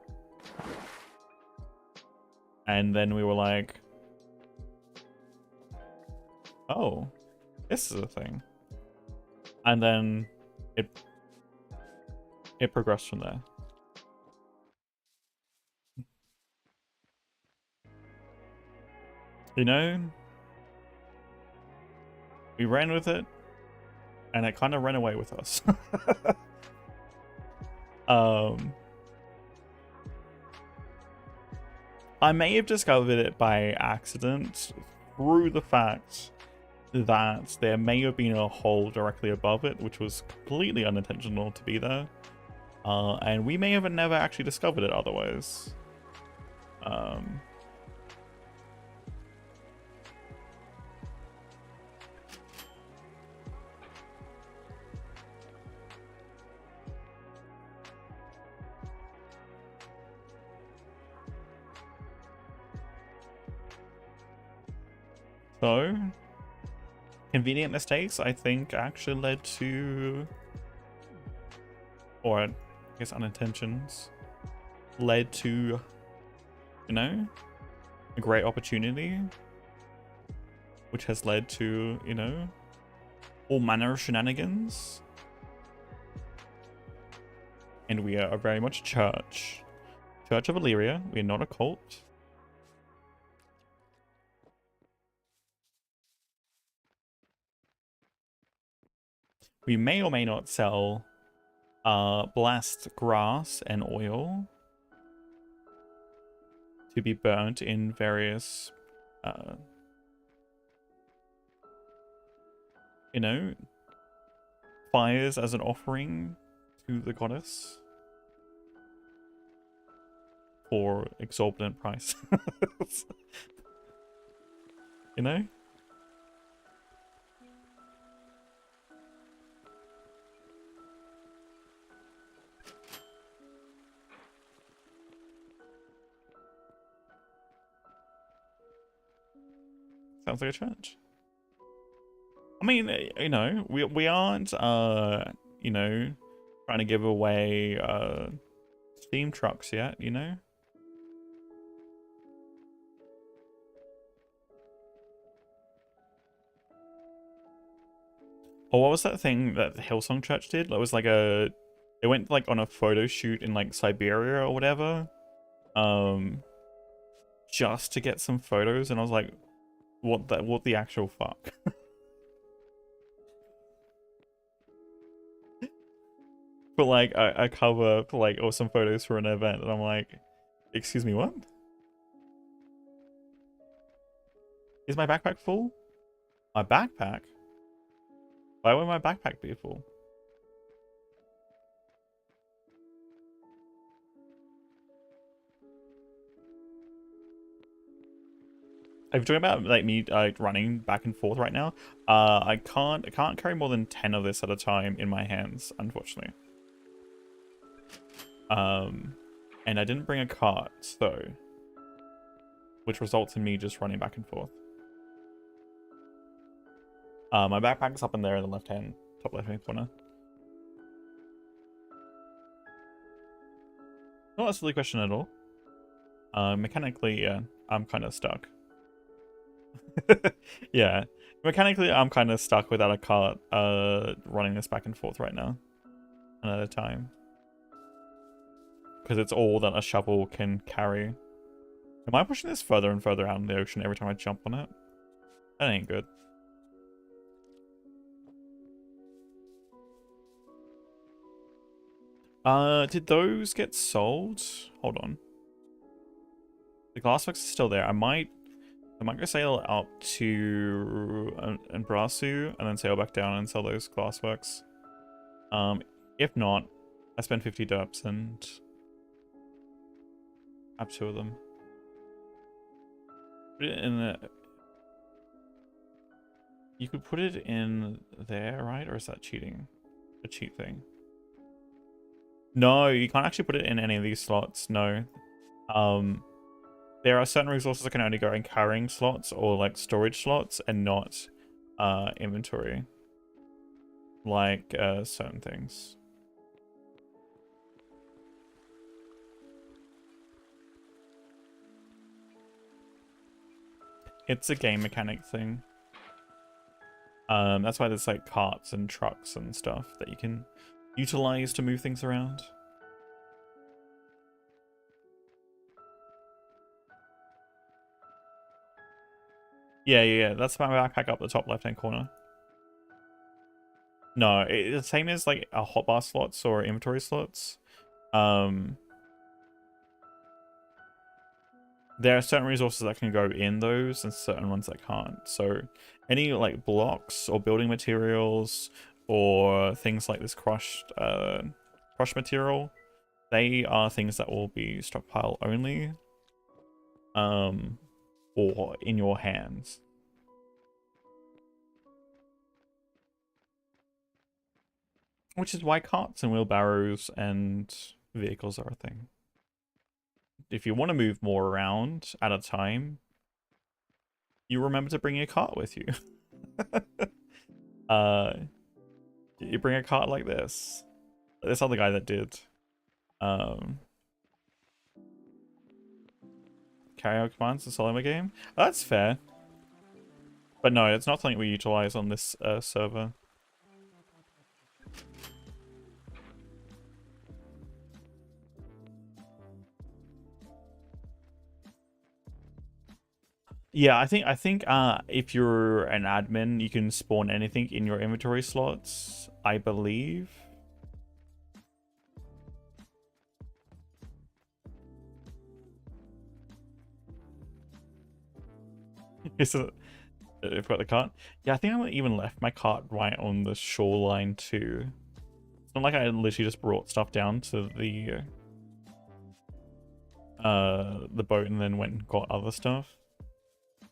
And then we were like, oh, this is a thing. And then it progressed from there. You know, we ran with it and it kind of ran away with us. I may have discovered it by accident through the fact that there may have been a hole directly above it, which was completely unintentional to be there. And we may have never actually discovered it otherwise. So, convenient mistakes, I think, actually led to... Or guess, unintentions led to, you know, a great opportunity, which has led to, you know, all manner of shenanigans. And we are very much a church. Church of Illyria. We're not a cult. We may or may not sell blessed grass and oil to be burnt in various, you know, fires as an offering to the goddess for exorbitant price. You know? Sounds like a church. I mean, you know, we aren't, you know, trying to give away, steam trucks yet, you know? Or what was that thing that the Hillsong Church did? It was like a... It went like on a photo shoot in like Siberia or whatever. Just to get some photos, and I was like, what the actual fuck? For like a cover for like, or some photos for an event, and I'm like, excuse me, what? Is my backpack full? My backpack? Why would my backpack be full? Are you talking about like me running back and forth right now? I can't carry more than 10 of this at a time in my hands, unfortunately. And I didn't bring a cart, so, which results in me just running back and forth. My backpack's up in there in the top left hand corner. Not a silly question at all. Mechanically, yeah, I'm kind of stuck. Yeah, mechanically, I'm kind of stuck without a cart, running this back and forth right now, at a time. Because it's all that a shovel can carry. Am I pushing this further and further out in the ocean every time I jump on it? That ain't good. Did those get sold? Hold on. The glassworks is still there. I might go sail out to Embrasu and then sail back down and sell those glassworks. If not, I spend 50 derps and have 2 of them. Put it in the... You could put it in there, right? Or is that cheating? A cheat thing? No, you can't actually put it in any of these slots. No. There are certain resources that can only go in carrying slots or like storage slots and not inventory. Like certain things. It's a game mechanic thing. That's why there's like carts and trucks and stuff that you can utilize to move things around. Yeah. That's my backpack up the top left-hand corner. No, it's the same as like a hotbar slots or inventory slots. There are certain resources that can go in those and certain ones that can't. So any like blocks or building materials or things like this crushed material, they are things that will be stockpile only, or in your hands. Which is why carts and wheelbarrows and vehicles are a thing. If you want to move more around at a time, you remember to bring a cart with you. You bring a cart like this. This other guy that did. Um, carry out commands in solo game. That's fair. But no, it's not something we utilize on this server. Yeah, I think if you're an admin, you can spawn anything in your inventory slots, I believe. Is it, I've got the cart. Yeah, I think I even left my cart right on the shoreline too. It's not like I literally just brought stuff down to the boat and then went and got other stuff.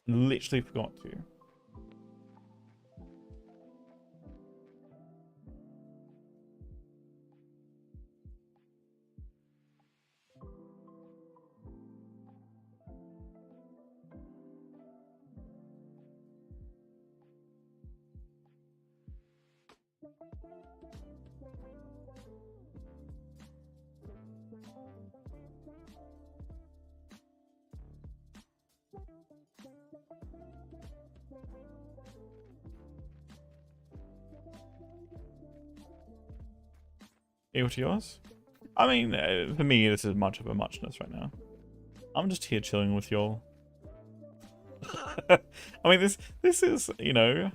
Literally forgot to. Equal to yours? I mean, for me, this is much of a muchness right now. I'm just here chilling with y'all. I mean, this is, you know,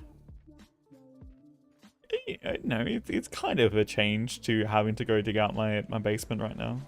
no, it's kind of a change to having to go dig out my basement right now.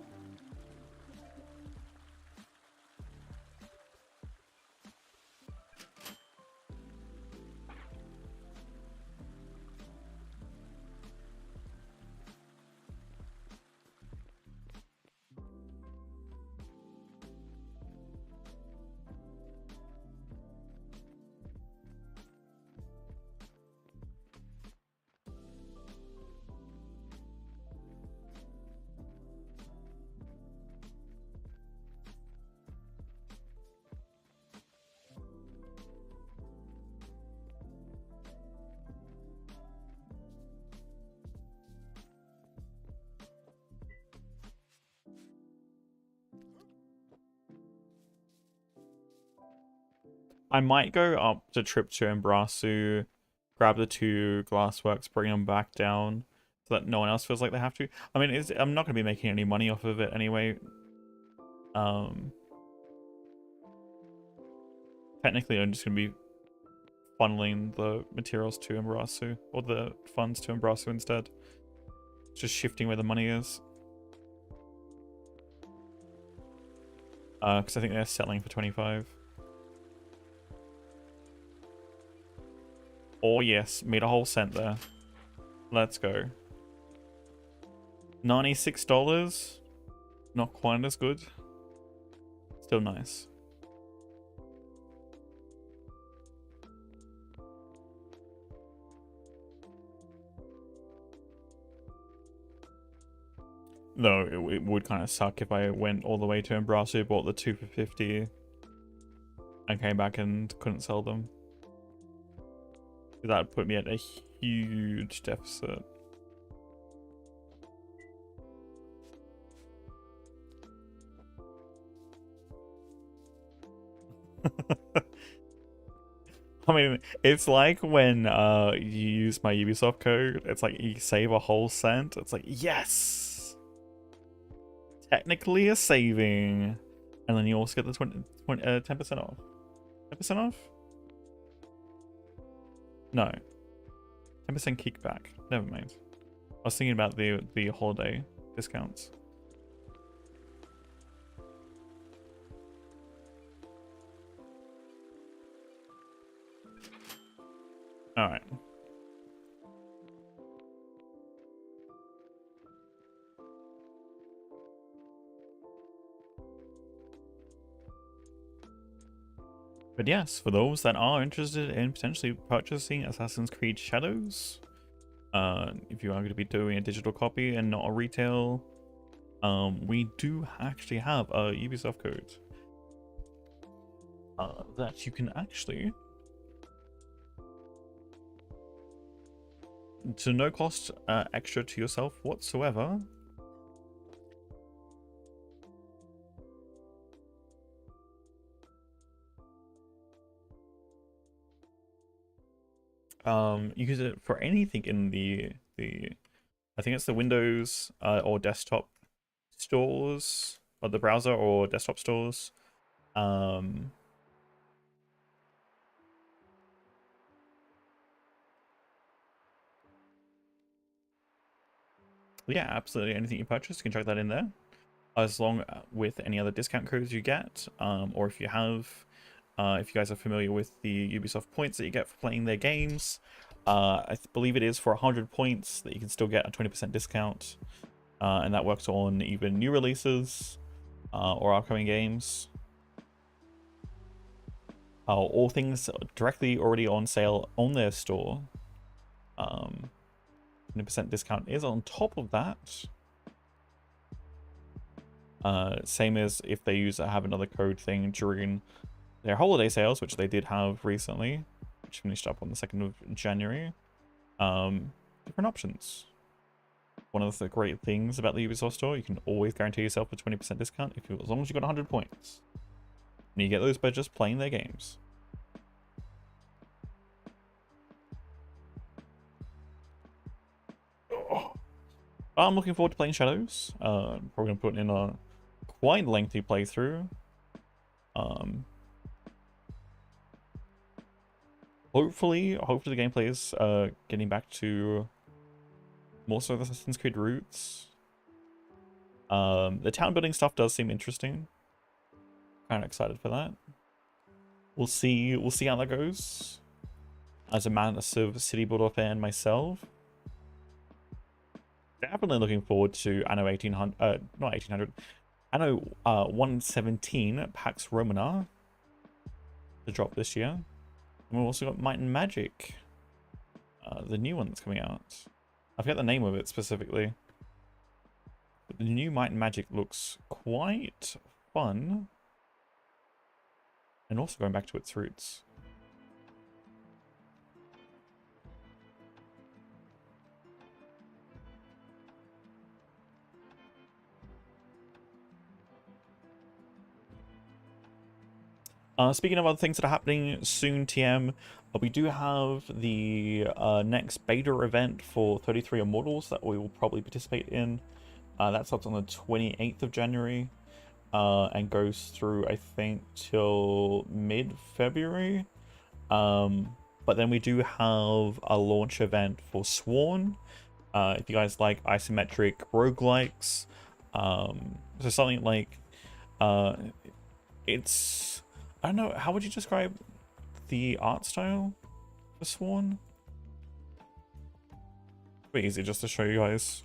I might go up to trip to Embrasu, grab the 2 glassworks, bring them back down, so that no one else feels like they have to. I mean, I'm not going to be making any money off of it anyway. Technically, I'm just going to be funneling the materials to Embrasu, or the funds to Embrasu instead. Just shifting where the money is. Because I think they're settling for 25. Oh yes, made a whole cent there. Let's go. $96. Not quite as good. Still nice. No, it would kind of suck if I went all the way to Embrasu, bought the 2 for 50, and came back and couldn't sell them. That would put me at a huge deficit. I mean, it's like when you use my Ubisoft code, it's like you save a whole cent. It's like, yes! Technically a saving. And then you also get the 10% off. 10% off? No. 10% kickback. Never mind. I was thinking about the holiday discounts. Alright. But yes, for those that are interested in potentially purchasing Assassin's Creed Shadows, if you are going to be doing a digital copy and not a retail, we do actually have a Ubisoft code that you can actually, to no cost extra to yourself whatsoever, use it for anything in the I think it's the Windows or desktop stores, or the browser or desktop stores. Yeah, absolutely. Anything you purchase, you can chuck that in there, as long with any other discount codes you get, or if you have, if you guys are familiar with the Ubisoft points that you get for playing their games, I believe it is for 100 points that you can still get a 20% discount, and that works on even new releases or upcoming games. All things directly already on sale on their store. 20% discount is on top of that. Same as if they have another code thing during their holiday sales, which they did have recently, which finished up on the 2nd of January. Different options. One of the great things about the Ubisoft store, you can always guarantee yourself a 20% discount as long as you got 100 points. And you get those by just playing their games. I'm looking forward to playing Shadows. Probably gonna put in a quite lengthy playthrough. Hopefully the gameplay is getting back to more so the Assassin's Creed roots. The town building stuff does seem interesting. Kind of excited for that. We'll see how that goes. As a massive city builder fan myself, definitely looking forward to Anno 1800, not 1800, Anno 117 Pax Romana to drop this year. And we've also got Might and Magic, the new one that's coming out. I forget the name of it specifically, but the new Might and Magic looks quite fun, and also going back to its roots. Speaking of other things that are happening soon, TM, we do have the next beta event for 33 Immortals that we will probably participate in. That starts on the 28th of January and goes through, I think, till mid-February. But then we do have a launch event for Sworn. If you guys like isometric roguelikes, so something like it's, I don't know, how would you describe the art style for Sworn? Pretty easy just to show you guys.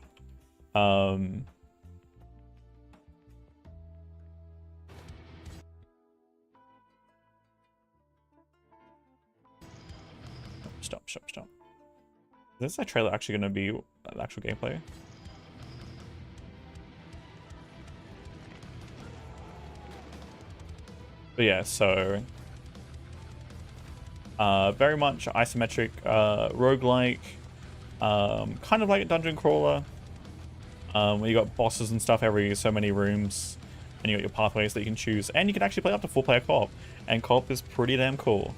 Stop. Is this trailer actually going to be the actual gameplay? But yeah, so very much isometric roguelike, kind of like a dungeon crawler, where you got bosses and stuff every so many rooms, and you got your pathways that you can choose, and you can actually play up to 4-player co-op, and co-op is pretty damn cool.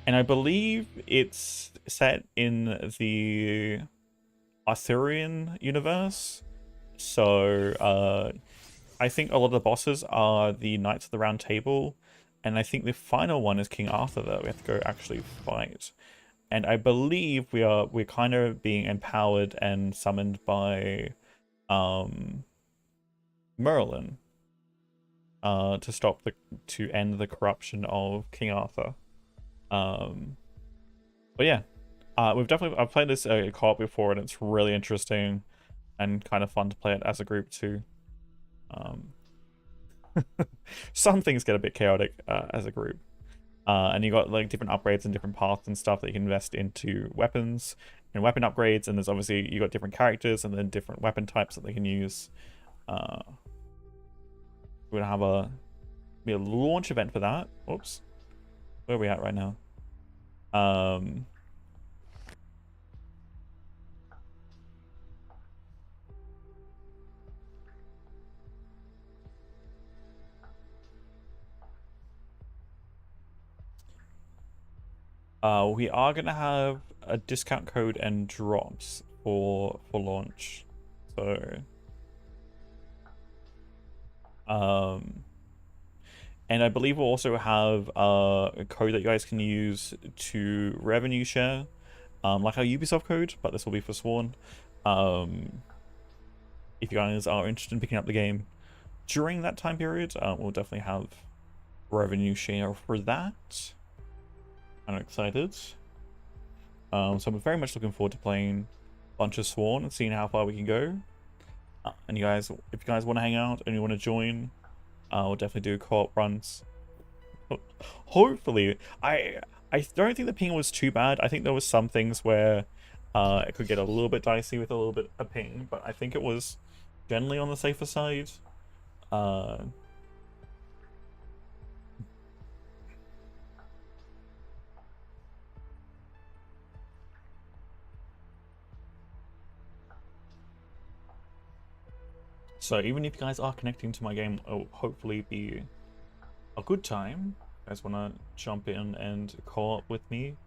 And I believe it's set in the Arthurian universe, so I think a lot of the bosses are the Knights of the Round Table, and I think the final one is King Arthur that we have to go actually fight. And I believe we're kind of being empowered and summoned by Merlin to end the corruption of King Arthur. But yeah, I've played this co-op before, and it's really interesting and kind of fun to play it as a group too. Some things get a bit chaotic as a group, and you got like different upgrades and different paths and stuff that you can invest into weapons and weapon upgrades, and there's obviously you got different characters and then different weapon types that they can use. We're gonna have a launch event for that. Oops, where are we at right now? We are gonna have a discount code and drops for launch. So and I believe we'll also have a code that you guys can use to revenue share, like our Ubisoft code, but this will be for Sworn. If you guys are interested in picking up the game during that time period, we'll definitely have revenue share for that. I'm excited. So I'm very much looking forward to playing a bunch of Sworn and seeing how far we can go. And you guys, if you guys want to hang out and you want to join, we'll definitely do co-op runs. Hopefully, I don't think the ping was too bad. I think there was some things where it could get a little bit dicey with a little bit of ping, but I think it was generally on the safer side. So even if you guys are connecting to my game, it'll hopefully be a good time. You guys want to jump in and co-op with me,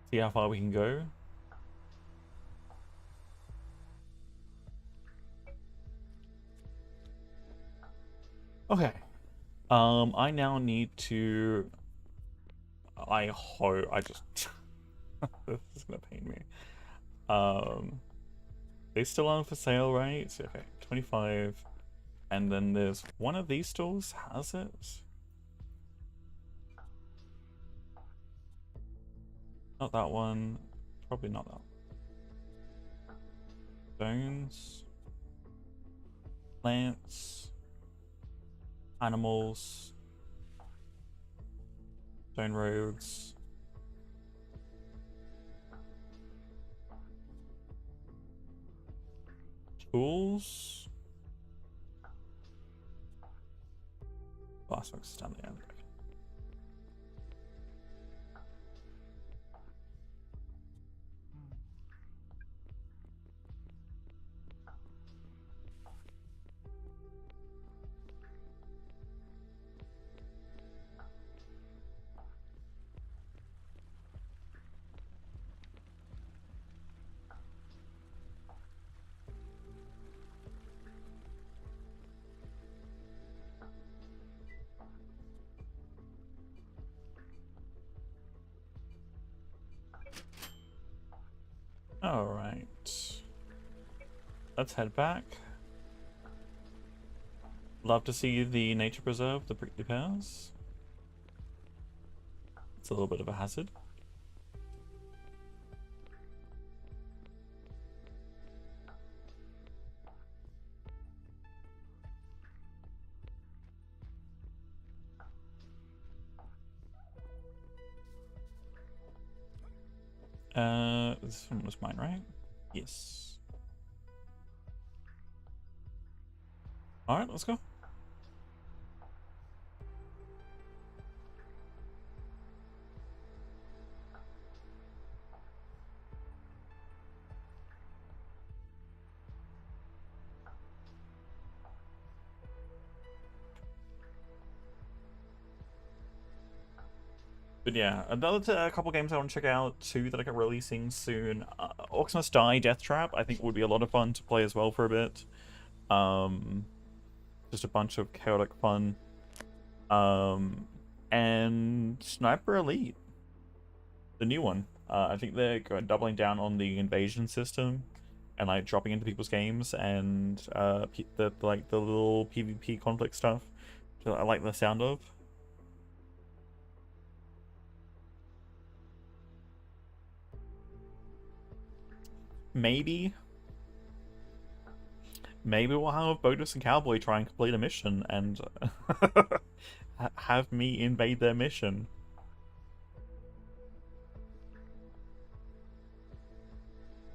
see how far we can go. Okay. I now need to... I hope... I just... This is gonna pain me. They still on for sale, right? So, okay, 25. And then there's one of these stores has it. Not that one. Probably not that one. Stones. Plants. Animals. Stone roads. Tools. Glassworks is down the end. Alright. Let's head back. Love to see the nature preserve, the prickly pears. It's a little bit of a hazard. This one was mine, right? Yes. Alright, let's go. But yeah, another couple games I want to check out too that I get releasing soon. Orcs Must Die, Death Trap, I think would be a lot of fun to play as well for a bit. Just a bunch of chaotic fun. And Sniper Elite, the new one. I think they're doubling down on the invasion system and like dropping into people's games and the little PvP conflict stuff. Which I like the sound of. Maybe we'll have Bodus and Cowboy try and complete a mission and have me invade their mission.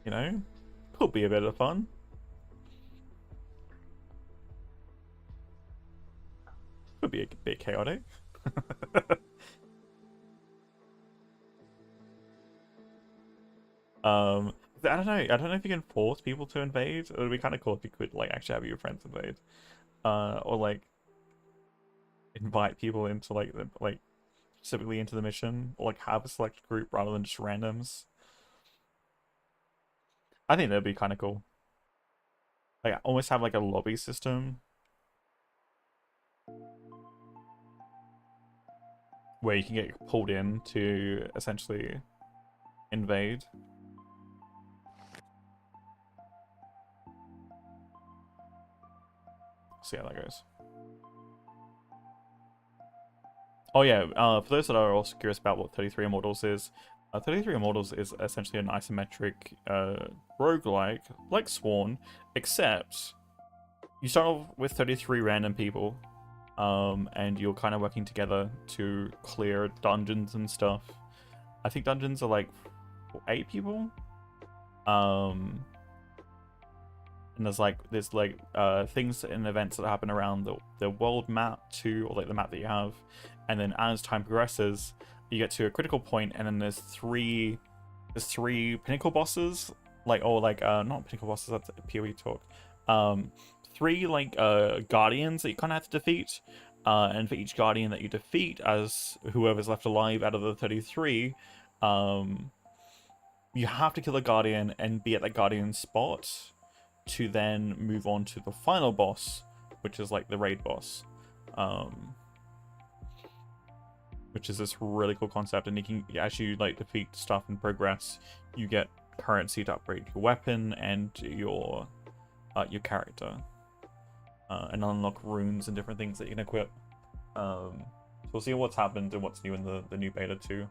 You know? Could be a bit of fun. Could be a bit chaotic. I don't know. I don't know if you can force people to invade. It would be kind of cool if you could like actually have your friends invade, or like invite people into like specifically into the mission, or like have a select group rather than just randoms. I think that'd be kind of cool. Like almost have like a lobby system where you can get pulled in to essentially invade. See how that goes. Oh yeah, for those that are also curious about what 33 Immortals is, 33 Immortals is essentially an isometric roguelike, like Sworn, except you start off with 33 random people, and you're kind of working together to clear dungeons and stuff. I think dungeons are like 8 people. And there's like things and events that happen around the world map too, or like the map that you have. And then as time progresses, you get to a critical point, and then there's three pinnacle bosses, not pinnacle bosses, that's PoE talk. 3 like guardians that you kind of have to defeat, and for each guardian that you defeat, as whoever's left alive out of the 33, you have to kill a guardian and be at that guardian spot to then move on to the final boss, which is like the raid boss, which is this really cool concept. And you can, as you like defeat stuff and progress, you get currency to upgrade your weapon and your character, and unlock runes and different things that you can equip. So we'll see what's happened and what's new in the new beta too.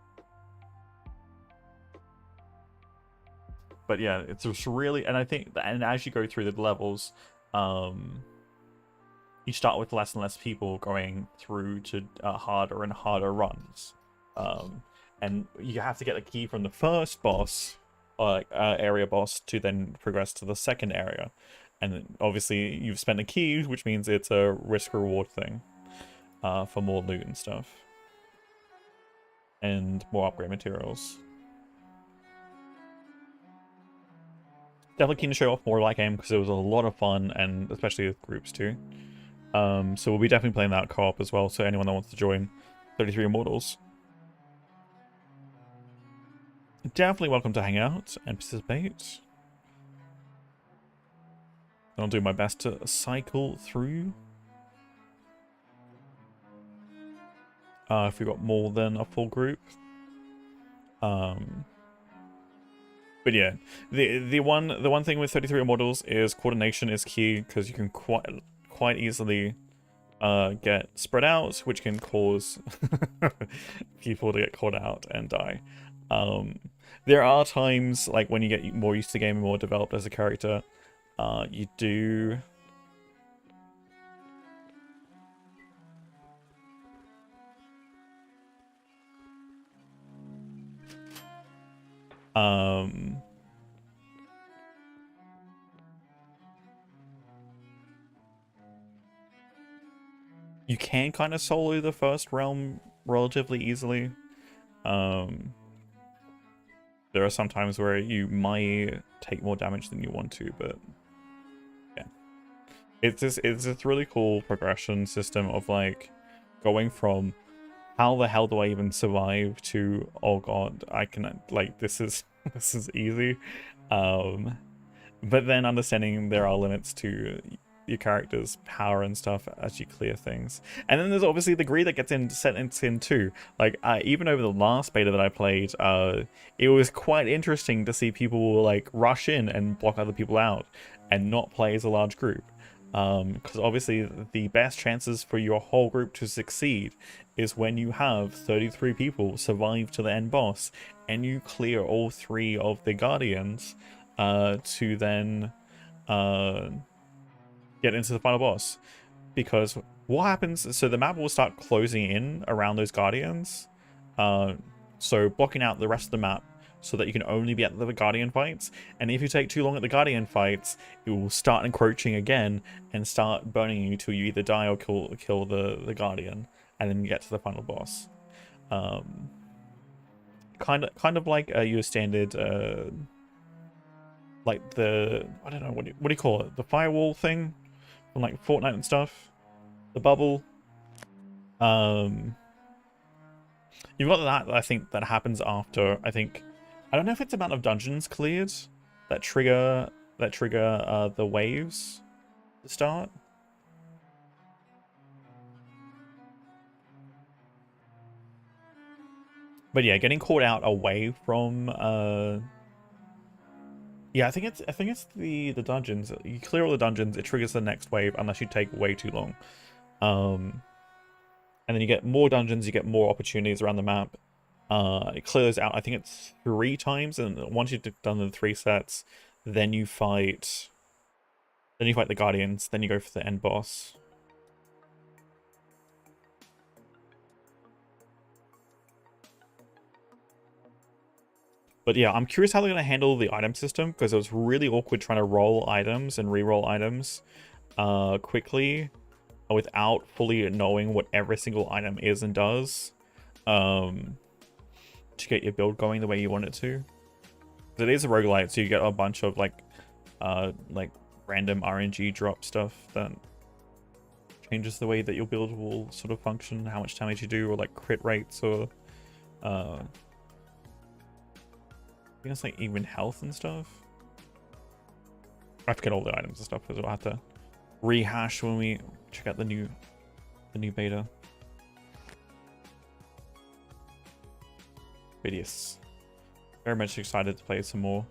But yeah, it's just really, and I think, and as you go through the levels, you start with less and less people going through to harder and harder runs, and you have to get the key from the first boss, area boss, to then progress to the second area, and then obviously you've spent a key, which means it's a risk reward thing, for more loot and stuff, and more upgrade materials. Definitely keen to show off more of that game because it was a lot of fun, and especially with groups too. So we'll be definitely playing that co-op as well, so anyone that wants to join 33 Immortals, definitely welcome to hang out and participate. I'll do my best to cycle through. If we've got more than a full group. But yeah, the one thing with 33 Immortals is coordination is key, because you can quite easily get spread out, which can cause people to get caught out and die. There are times, like when you get more used to the game and more developed as a character, you do you can kind of solo the first realm relatively easily. There are some times where you might take more damage than you want to, but yeah, it's this really cool progression system of like going from how the hell do I even survive to, oh god, I can, like, this is easy, but then understanding there are limits to your character's power and stuff as you clear things. And then there's obviously the greed that gets set in too. Like, even over the last beta that I played, it was quite interesting to see people like rush in and block other people out and not play as a large group. Because obviously the best chances for your whole group to succeed is when you have 33 people survive to the end boss and you clear all 3 of the guardians to then get into the final boss. Because what happens, so the map will start closing in around those guardians, so blocking out the rest of the map so that you can only be at the guardian fights. And if you take too long at the guardian fights, it will start encroaching again and start burning you till you either die or kill the guardian, and then you get to the final boss. Kind of like your standard like the, I don't know, what do you call it, the firewall thing from like Fortnite and stuff, the bubble. You've got that, I think, that happens after, I don't know if it's amount of dungeons cleared that trigger the waves to start. But yeah, getting caught out away from yeah, I think it's the dungeons. You clear all the dungeons, it triggers the next wave unless you take way too long. And then you get more dungeons, you get more opportunities around the map. It clears out, I think it's 3 times, and once you've done the 3 sets, then you fight the Guardians, then you go for the end boss. But yeah, I'm curious how they're going to handle the item system, because it was really awkward trying to roll items and re-roll items quickly without fully knowing what every single item is and does to get your build going the way you want it to. It is a roguelite, so you get a bunch of like random RNG drop stuff that changes the way that your build will sort of function, how much damage you do, or like crit rates, or I think it's like even health and stuff. I forget all the items and stuff because we'll have to rehash when we check out the new beta. But yes, very much excited to play some more.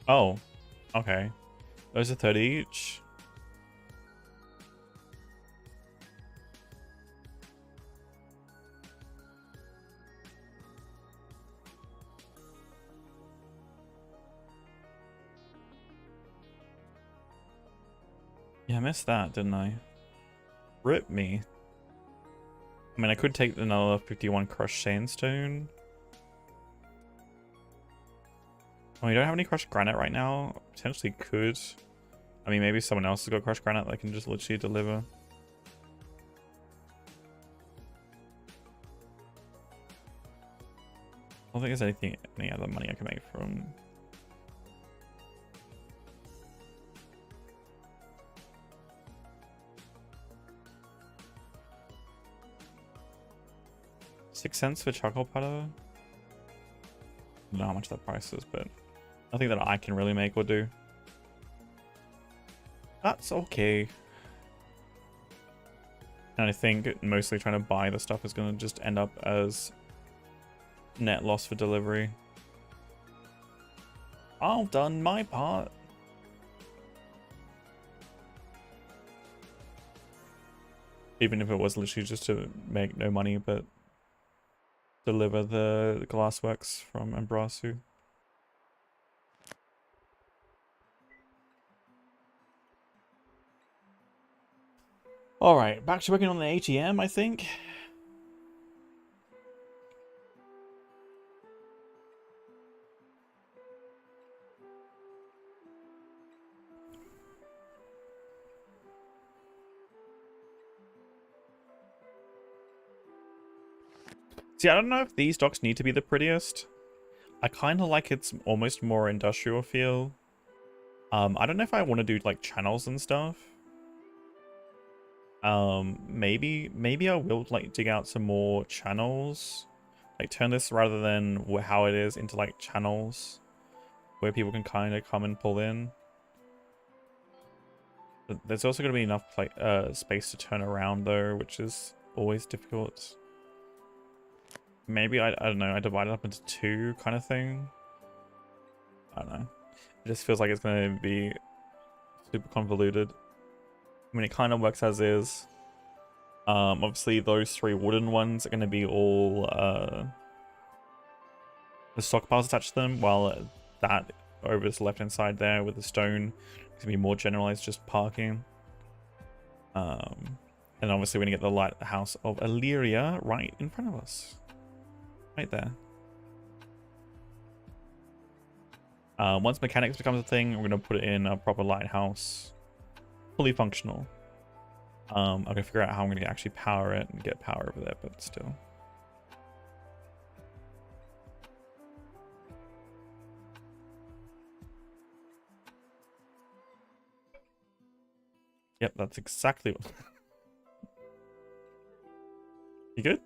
Oh, okay. Those are 30 each. Yeah, I missed that, didn't I? Rip me. I mean, I could take another 51 crushed sandstone. Oh, you don't have any crushed granite right now? Potentially could. I mean, maybe someone else has got crushed granite that can just literally deliver. I don't think there's any other money I can make from... $0.06 for charcoal powder? I don't know how much that price is, but nothing that I can really make or do. That's okay. And I think mostly trying to buy the stuff is going to just end up as net loss for delivery. I've done my part. Even if it was literally just to make no money, but deliver the glassworks from Embrasu. Alright, back to working on the ATM, I think. See, I don't know if these docks need to be the prettiest. I kind of like its almost more industrial feel. I don't know if I want to do like channels and stuff. Maybe I will like dig out some more channels. Like turn this rather than how it is into like channels where people can kind of come and pull in. But there's also going to be enough space to turn around though, which is always difficult. Maybe, I don't know, I divide it up into 2 kind of thing. I don't know. It just feels like it's going to be super convoluted. I mean, it kind of works as is. Obviously those 3 wooden ones are going to be all the stockpiles attached to them, while that over this left hand side there with the stone is going to be more generalized, just parking. And obviously we're going to get the lighthouse of Illyria right in front of us. Right there. Once mechanics becomes a thing, we're going to put it in a proper lighthouse. Fully functional. I'm going to figure out how I'm going to actually power it and get power over there, but still. Yep, that's exactly what... You good?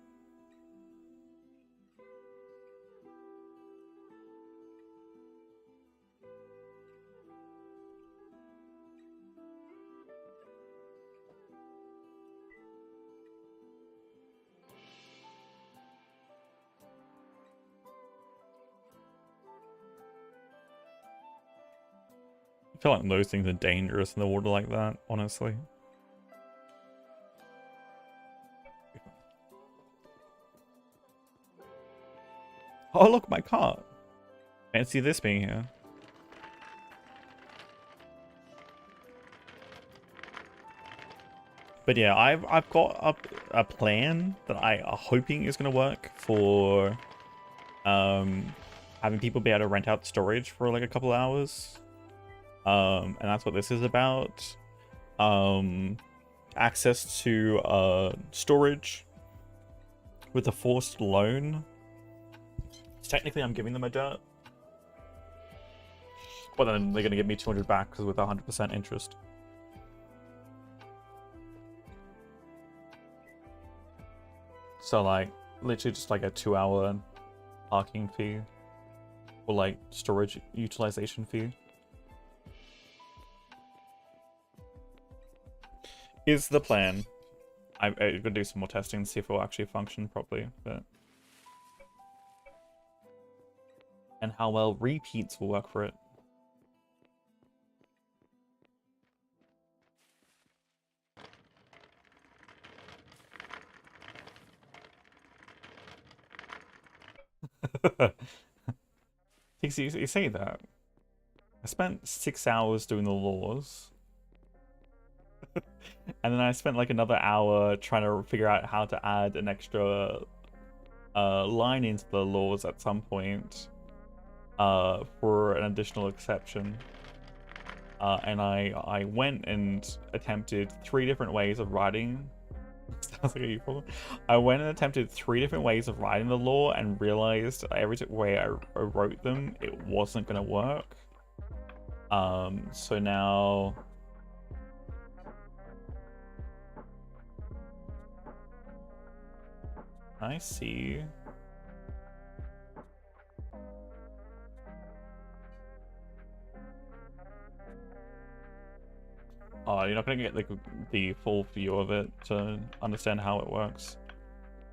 I feel like those things are dangerous in the water like that, honestly. Oh, look, my cart. Fancy this being here. But yeah, I've got a plan that I am hoping is going to work for having people be able to rent out storage for like a couple hours. And that's what this is about. Access to storage with a forced loan. Technically, I'm giving them a dirt. But then they're going to give me 200 back because with 100% interest. So, like, literally just like a 2-hour parking fee. Or like storage utilization fee. Is the plan. I'm going to do some more testing to see if it will actually function properly. But... and how well repeats will work for it. You say that. I spent 6 hours doing the laws. And then I spent like another hour trying to figure out how to add an extra line into the laws at some point. For an additional exception. And I went and attempted 3 different ways of writing. Sounds like a you problem. I went and attempted 3 different ways of writing the law and realized every way I wrote them, it wasn't going to work. So now... I see. Oh, you're not going to get like the full view of it to understand how it works.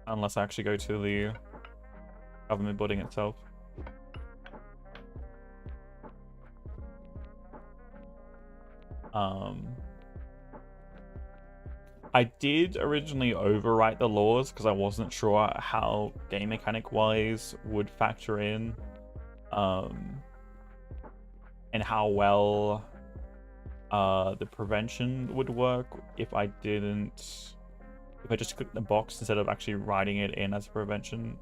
Unless I actually go to the government building itself. I did originally overwrite the laws because I wasn't sure how game mechanic wise would factor in. And how well the prevention would work if I just clicked the box instead of actually writing it in as a prevention.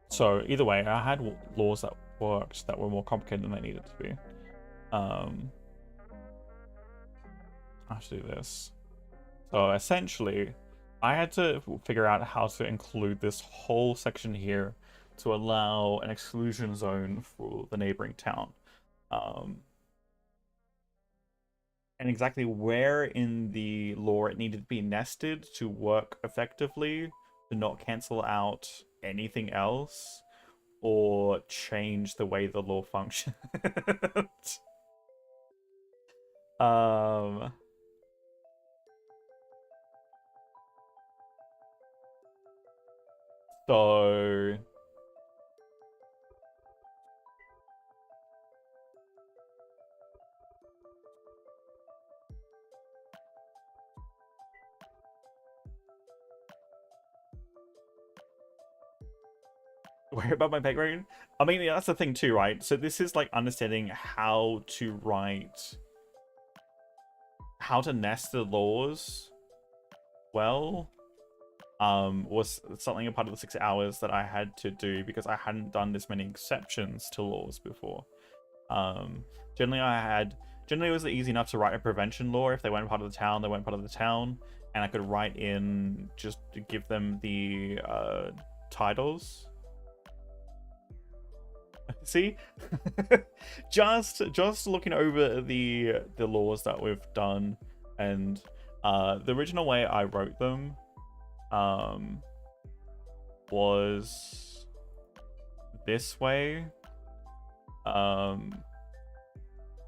So either way, I had laws that worked that were more complicated than they needed to be. I have to do this. So essentially, I had to figure out how to include this whole section here to allow an exclusion zone for the neighboring town. And exactly where in the law it needed to be nested to work effectively, to not cancel out anything else, or change the way the law functions. So... Worry about my pay grade? I mean, yeah, that's the thing too, right? So this is like understanding how to write, how to nest the laws well. Was something a part of the 6 hours that I had to do because I hadn't done this many exceptions to laws before. Generally it was easy enough to write a prevention law. If they weren't part of the town, they weren't part of the town, and I could write in just to give them the titles. See, just looking over the laws that we've done, and the original way I wrote them was this way,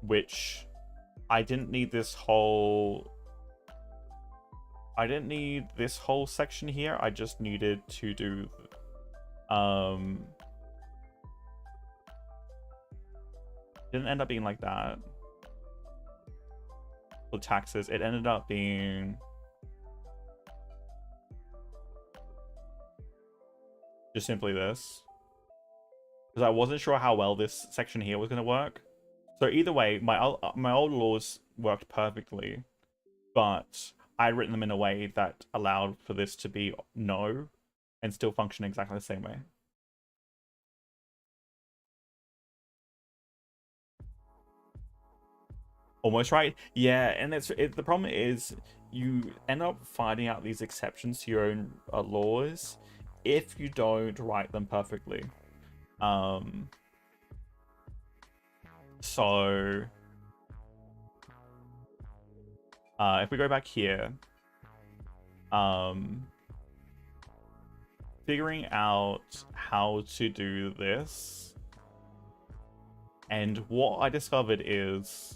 which I didn't need this whole section here. I just needed to do didn't end up being like that for taxes. It ended up being just simply this, because I wasn't sure how well this section here was going to work. So either way, my old laws worked perfectly, but I had written them in a way that allowed for this to be no and still function exactly the same way. Almost right. Yeah, and the problem is you end up finding out these exceptions to your own laws if you don't write them perfectly. So if we go back here, figuring out how to do this, and what I discovered is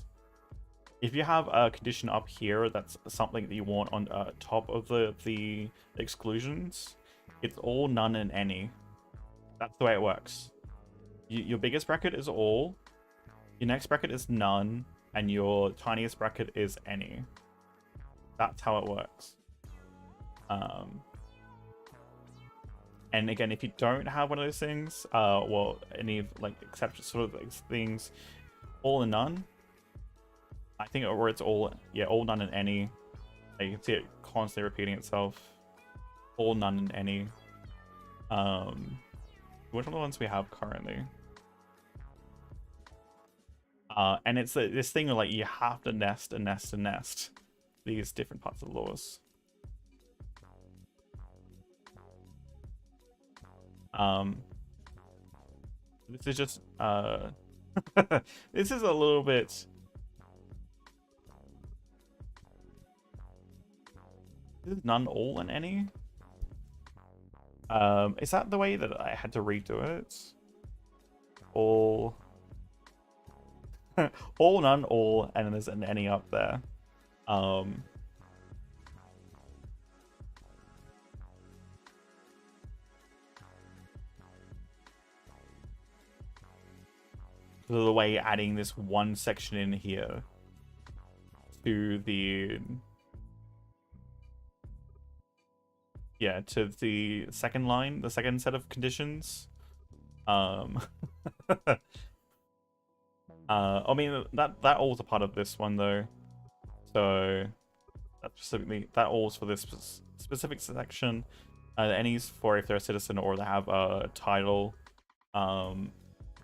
if you have a condition up here that's something that you want on top of the exclusions, it's all, none, and any. That's the way it works. Your biggest bracket is all, your next bracket is none, and your tiniest bracket is any. That's how it works. And again, if you don't have one of those things, well, any like exception sort of things, all and none, I think, or it's all, yeah, all, none, and any. You can see it constantly repeating itself. All, none, and any. Which one of the ones we have currently? And it's this thing of like you have to nest and nest and nest these different parts of the laws. This is just this is a little bit. This is none, all, and any. Is that the way that I had to redo it? All, all, none, all, and then there's an any up there. So the way adding this one section in here to the to the second line, the second set of conditions. I mean that all's a part of this one though, so that specifically that all's for this specific section. Any's for if they're a citizen or they have a title.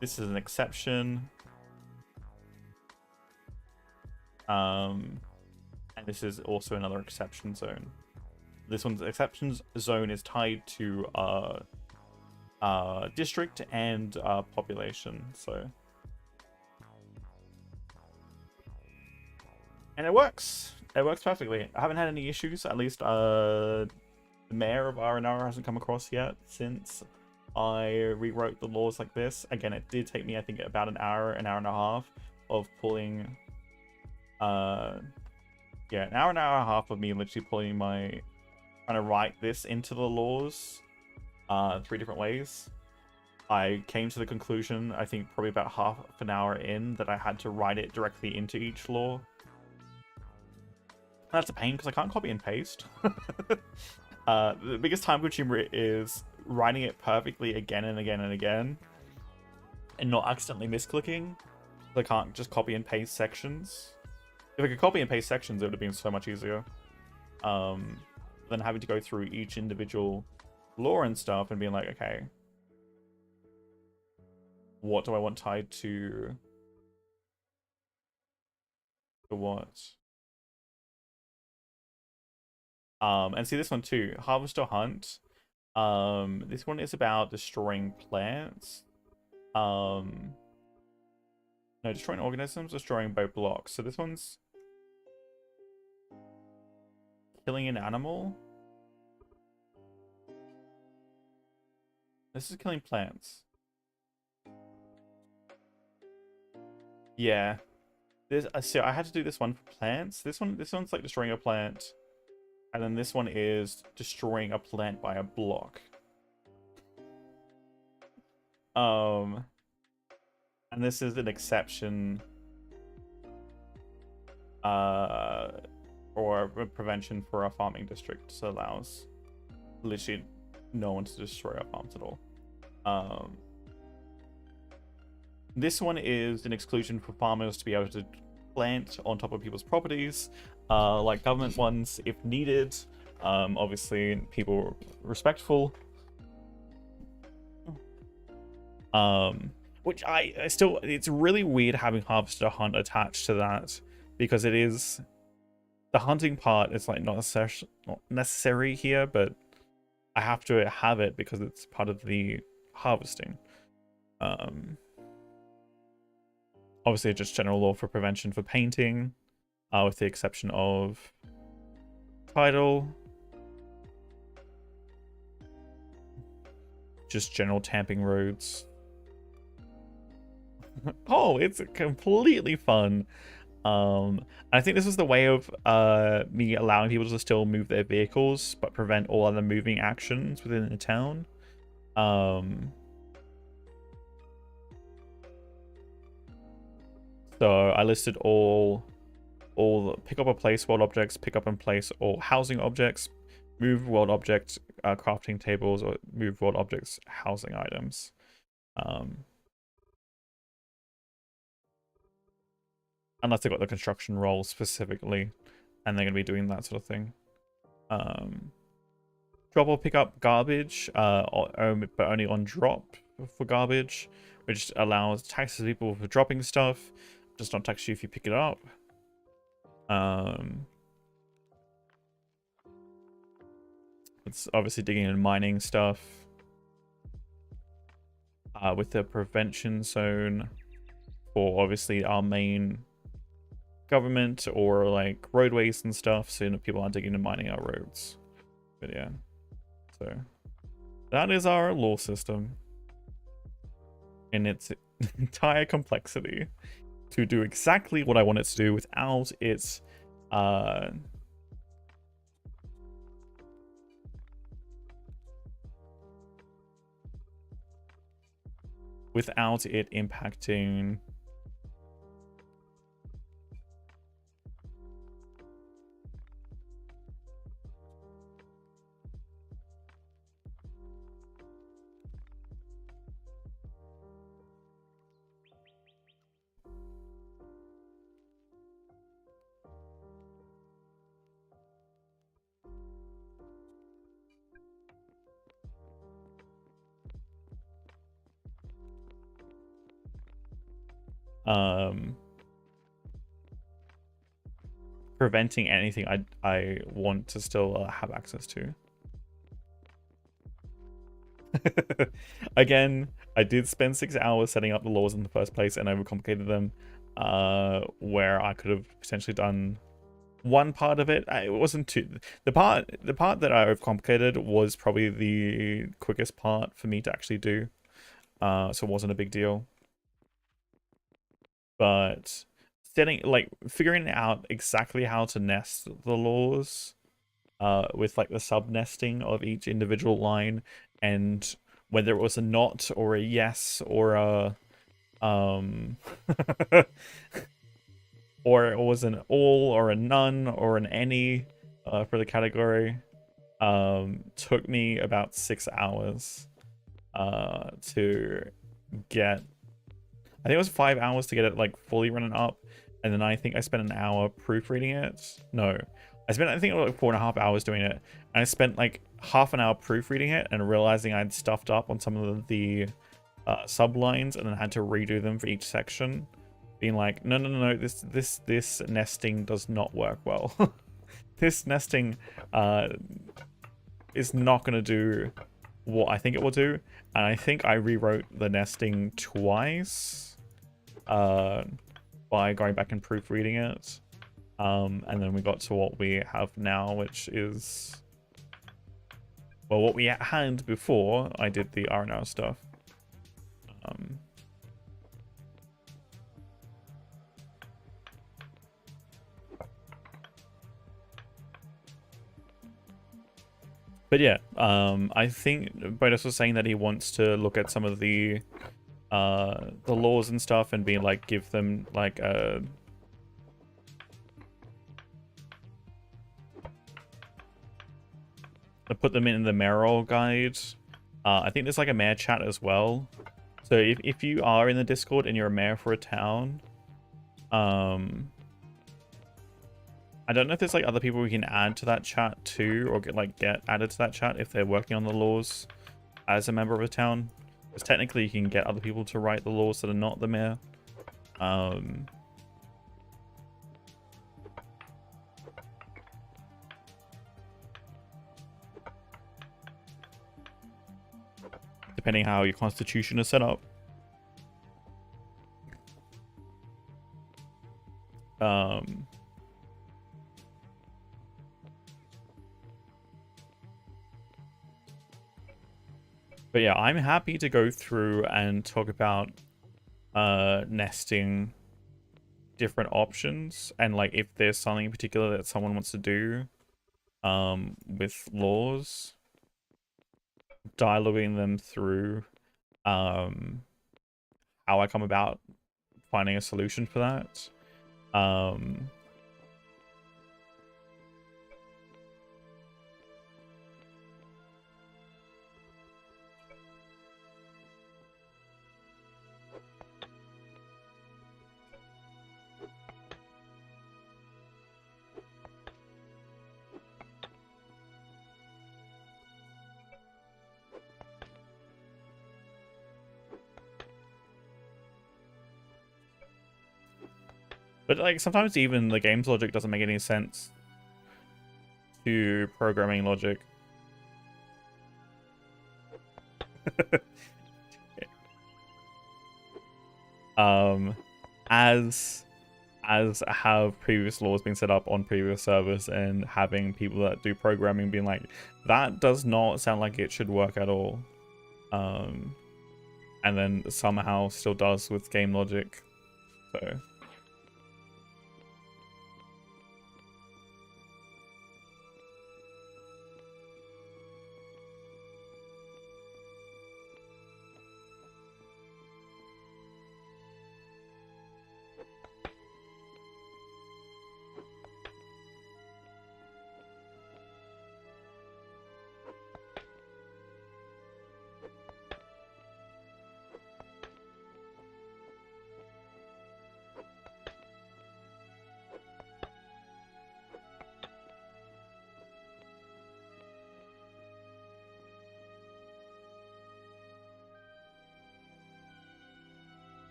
This is an exception. And this is also another exception zone. This one's exceptions zone is tied to district and population. So, and it works. It works perfectly. I haven't had any issues. At least the mayor of R&R hasn't come across yet since I rewrote the laws like this. Again, it did take me I think about an hour and a half of pulling. Yeah, an hour and a half of me literally pulling my. Trying to write this into the laws 3 different ways. I came to the conclusion, I think probably about half an hour in, that I had to write it directly into each law. That's a pain because I can't copy and paste. The biggest time consumer is writing it perfectly again and again and again, and not accidentally misclicking. I can't just copy and paste sections. If I could copy and paste sections, it would have been so much easier. Than having to go through each individual lore and stuff and being like, okay, what do I want tied to what? And see this one too, Harvest or Hunt. This one is about destroying plants. No, destroying organisms, destroying both blocks. So this one's killing an animal. This is killing plants. Yeah. This so I had to do this one for plants. This one's like destroying a plant. And then this one is destroying a plant by a block. And this is an exception or a prevention for a farming district, so allows literally no one to destroy our farms at all. This one is an exclusion for farmers to be able to plant on top of people's properties, like government ones if needed. Obviously people are respectful. Which I still, it's really weird having Harvest or Hunt attached to that, because it is, the hunting part is like not necessary here, but I have to have it because it's part of the harvesting. Obviously just general law for prevention for painting, with the exception of title. Just general tamping roads. Oh, it's completely fun. I think this is the way of me allowing people to still move their vehicles but prevent all other moving actions within the town. So I listed all pick up a place world objects, pick up and place all housing objects, move world objects, crafting tables, or move world objects, housing items. Unless they got the construction role specifically, and they're going to be doing that sort of thing. Drop or pick up garbage, but only on drop for garbage, which allows taxes people for dropping stuff, does not tax you if you pick it up. It's obviously digging and mining stuff. With the prevention zone for obviously our main government or like roadways and stuff, so people aren't digging and mining our roads. But yeah, so that is our law system in its entire complexity to do exactly what I want it to do without its without it impacting preventing anything I want to still have access to. Again, I did spend 6 hours setting up the laws in the first place and overcomplicated them, where I could have potentially done one part of it. It wasn't too, the part that I overcomplicated was probably the quickest part for me to actually do, so it wasn't a big deal. But figuring out exactly how to nest the laws, with like the sub nesting of each individual line, and whether it was a not or a yes or a or it was an all or a none or an any for the category. took me about 6 hours to get, I think it was 5 hours to get it like fully running up, and then I think I spent an hour proofreading it. No, I spent, I think it was like 4.5 hours doing it, and I spent like half an hour proofreading it and realizing I'd stuffed up on some of the sublines, and then had to redo them for each section, being like, no, this nesting does not work well. This nesting is not going to do what I think it will do, and I think I rewrote the nesting twice by going back and proofreading it, and then we got to what we have now, which is, well, what we had before I did the RNL stuff. But yeah, I think Bodus was saying that he wants to look at some of the laws and stuff and be like, give them like a put them in the mayoral guide. I think there's like a mayor chat as well. So if you are in the Discord and you're a mayor for a town, I don't know if there's like other people we can add to that chat too, or get added to that chat if they're working on the laws as a member of a town. Because technically you can get other people to write the laws that are not the mayor. Depending how your constitution is set up. But yeah, I'm happy to go through and talk about nesting different options, and like if there's something in particular that someone wants to do with laws, dialoguing them through how I come about finding a solution for that. But like sometimes even the game's logic doesn't make any sense to programming logic. As have previous laws been set up on previous servers, and having people that do programming being like, that does not sound like it should work at all, and then somehow still does with game logic. So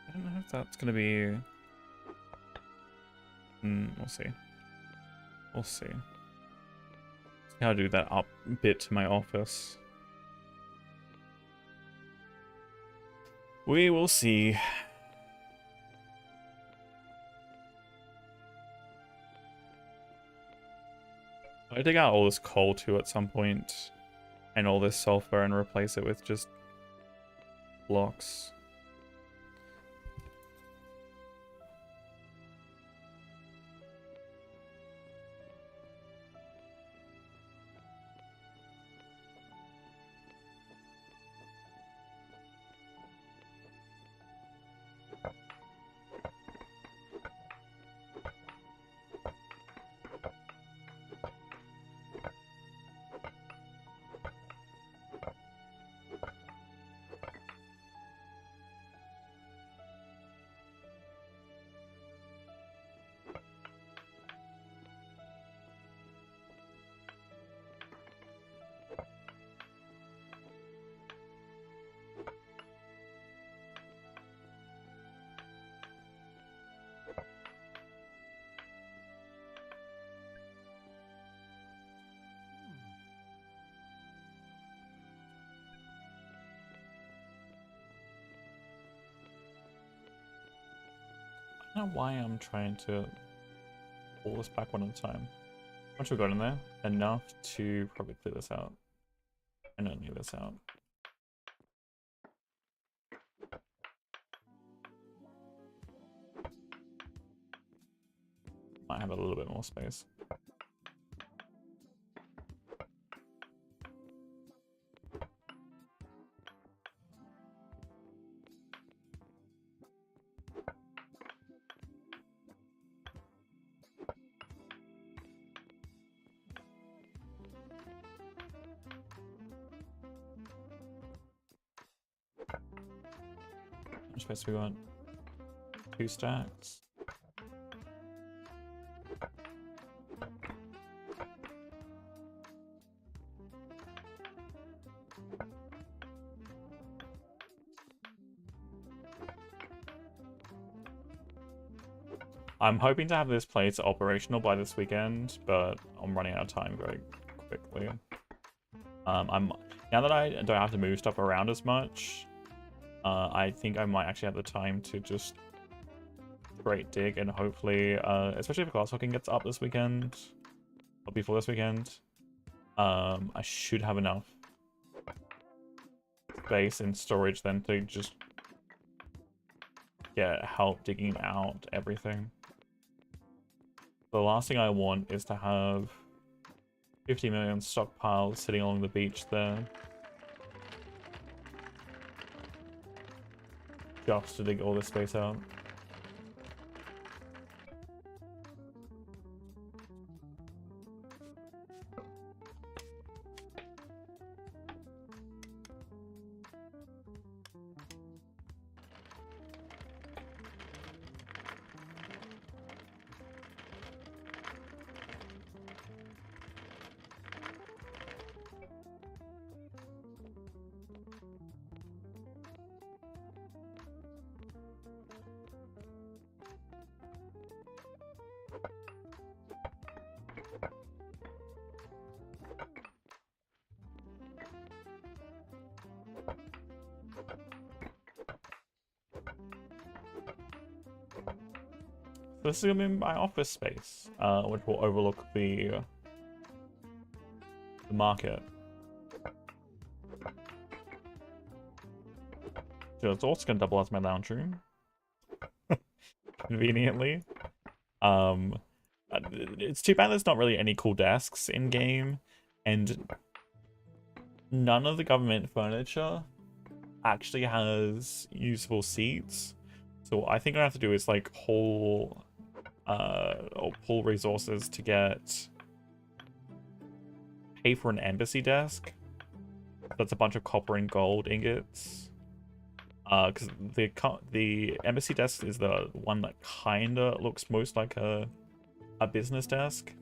I don't know if that's gonna be... we'll see. We'll see. See how to do that up bit to my office. We will see. I dig out all this coal too at some point, and all this sulfur, and replace it with just blocks. I don't know why I'm trying to pull this back one at a time. How much we got in there? Enough to probably clear this out. And only this out. Might have a little bit more space. How much space we got? 2 stacks. I'm hoping to have this place operational by this weekend, but I'm running out of time very quickly. Now that I don't have to move stuff around as much, I think I might actually have the time to just straight dig, and hopefully, especially if Glasshocking gets up this weekend, or before this weekend, I should have enough space and storage then to just get help digging out everything. The last thing I want is to have 50 million stockpiles sitting along the beach there. Just to dig all this space out. This is gonna be my office space, which will overlook the market. So it's also gonna double as my lounge room, conveniently. It's too bad there's not really any cool desks in game, and none of the government furniture actually has usable seats. So what I think I have to do is like pull resources to pay for an embassy desk. That's a bunch of copper and gold ingots. Because the embassy desk is the one that kinda looks most like a business desk,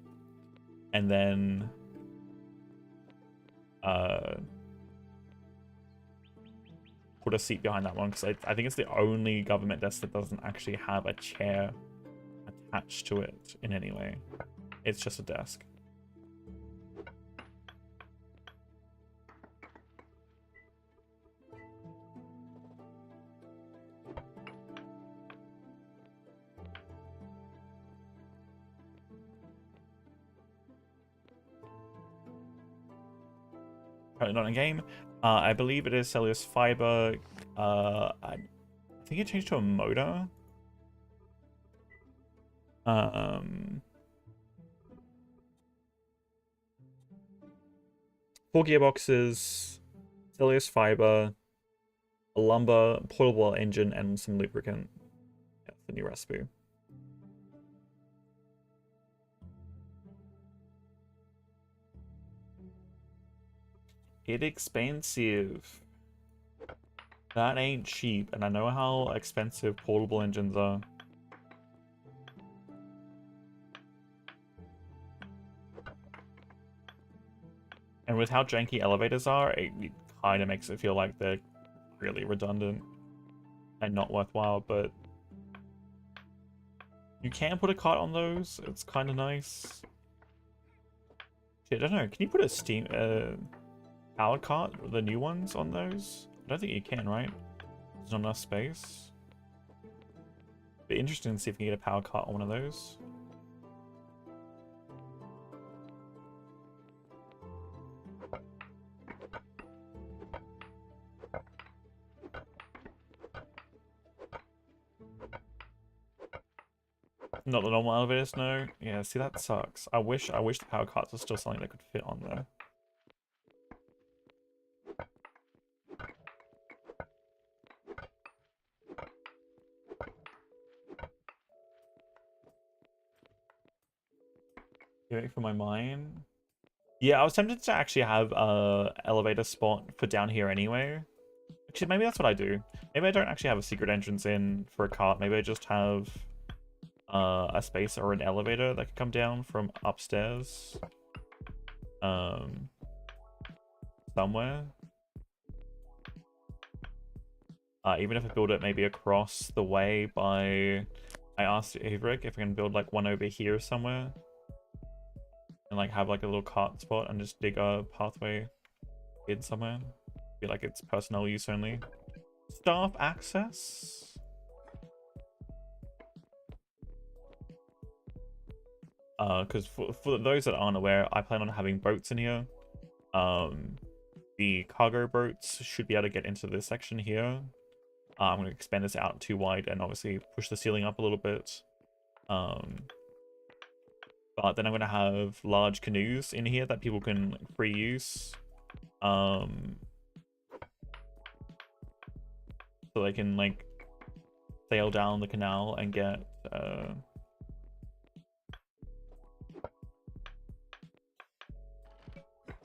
and then put a seat behind that one, because I think it's the only government desk that doesn't actually have a chair attached to it in any way. It's just a desk. Currently not in game. I believe it is cellulose fiber. I think it changed to a motor. 4 gearboxes, cellulose fiber, a lumber, portable engine, and some lubricant. That's the new recipe. It's expensive. That ain't cheap, and I know how expensive portable engines are. And with how janky elevators are, it kind of makes it feel like they're really redundant and not worthwhile, but you can put a cart on those. It's kind of nice. Shit, I don't know. Can you put a steam powered cart, the new ones, on those? I don't think you can, right? There's not enough space. Be interesting to see if we can get a power cut on one of those. Not the normal elevators, no. Yeah, see that sucks. I wish the power carts were still something that could fit on there. Waiting for my mine. Yeah, I was tempted to actually have a elevator spot for down here anyway. Actually, maybe that's what I do. Maybe I don't actually have a secret entrance in for a cart. Maybe I just have a space or an elevator that could come down from upstairs. Somewhere. Even if I build it maybe across the way by... I asked Ivrik if I can build like one over here somewhere. And like have like a little cart spot and just dig a pathway in somewhere. Be like it's personnel use only. Staff access? Because for those that aren't aware, I plan on having boats in here. The cargo boats should be able to get into this section here. I'm going to expand this out too wide and obviously push the ceiling up a little bit. But then I'm going to have large canoes in here that people can like, free use. So they can like sail down the canal and get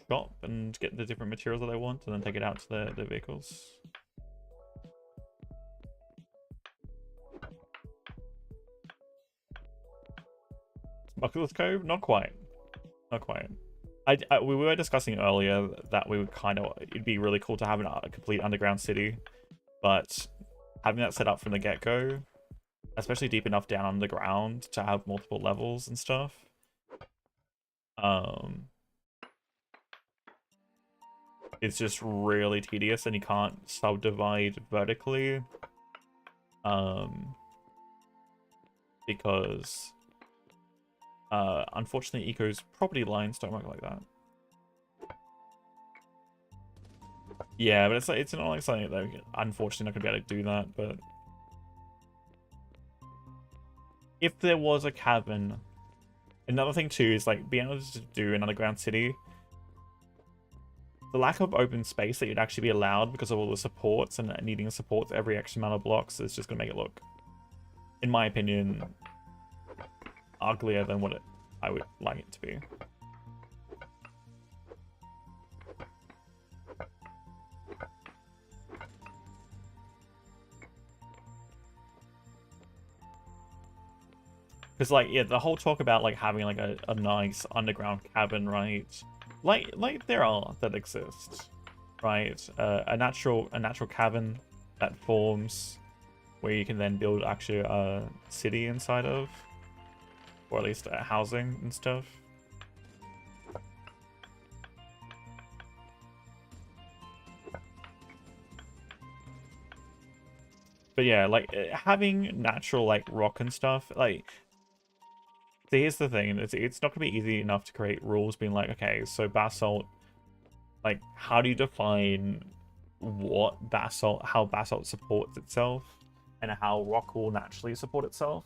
shop and get the different materials that they want and then take it out to their vehicles. Smuggler's Cove? Not quite. Not quite. We were discussing earlier that we would it'd be really cool to have a complete underground city, but having that set up from the get-go, especially deep enough down underground to have multiple levels and stuff, it's just really tedious and you can't subdivide vertically, because unfortunately Eco's property lines don't work like that. Yeah, but it's not like something that unfortunately not gonna be able to do that. But if there was a cavern, another thing too is like being able to do an underground city. The lack of open space that you'd actually be allowed because of all the supports and needing supports every extra amount of blocks is just gonna make it look, in my opinion, uglier than what I would like it to be. Because like, yeah, the whole talk about like having like a nice underground cabin, right? Like there are that exist, right? A natural cabin that forms where you can then build actually a city inside of, or at least housing and stuff. But yeah, like having natural like rock and stuff, like. So here's the thing, it's not going to be easy enough to create rules being like, okay, so basalt, like, how do you define what basalt, how basalt supports itself, and how rock will naturally support itself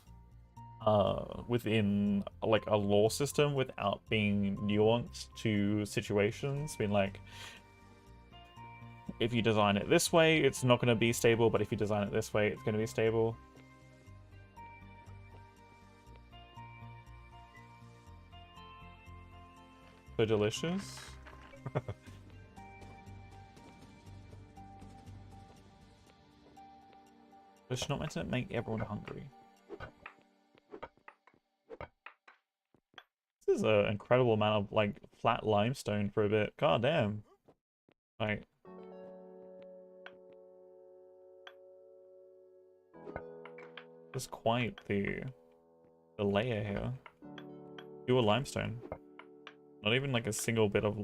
within, like, a law system without being nuanced to situations, being like, if you design it this way, it's not going to be stable, but if you design it this way, it's going to be stable. So delicious. It's not meant to make everyone hungry. This is an incredible amount of like flat limestone for a bit. God damn. Like, there's quite the layer here. Pure limestone. Not even like a single bit of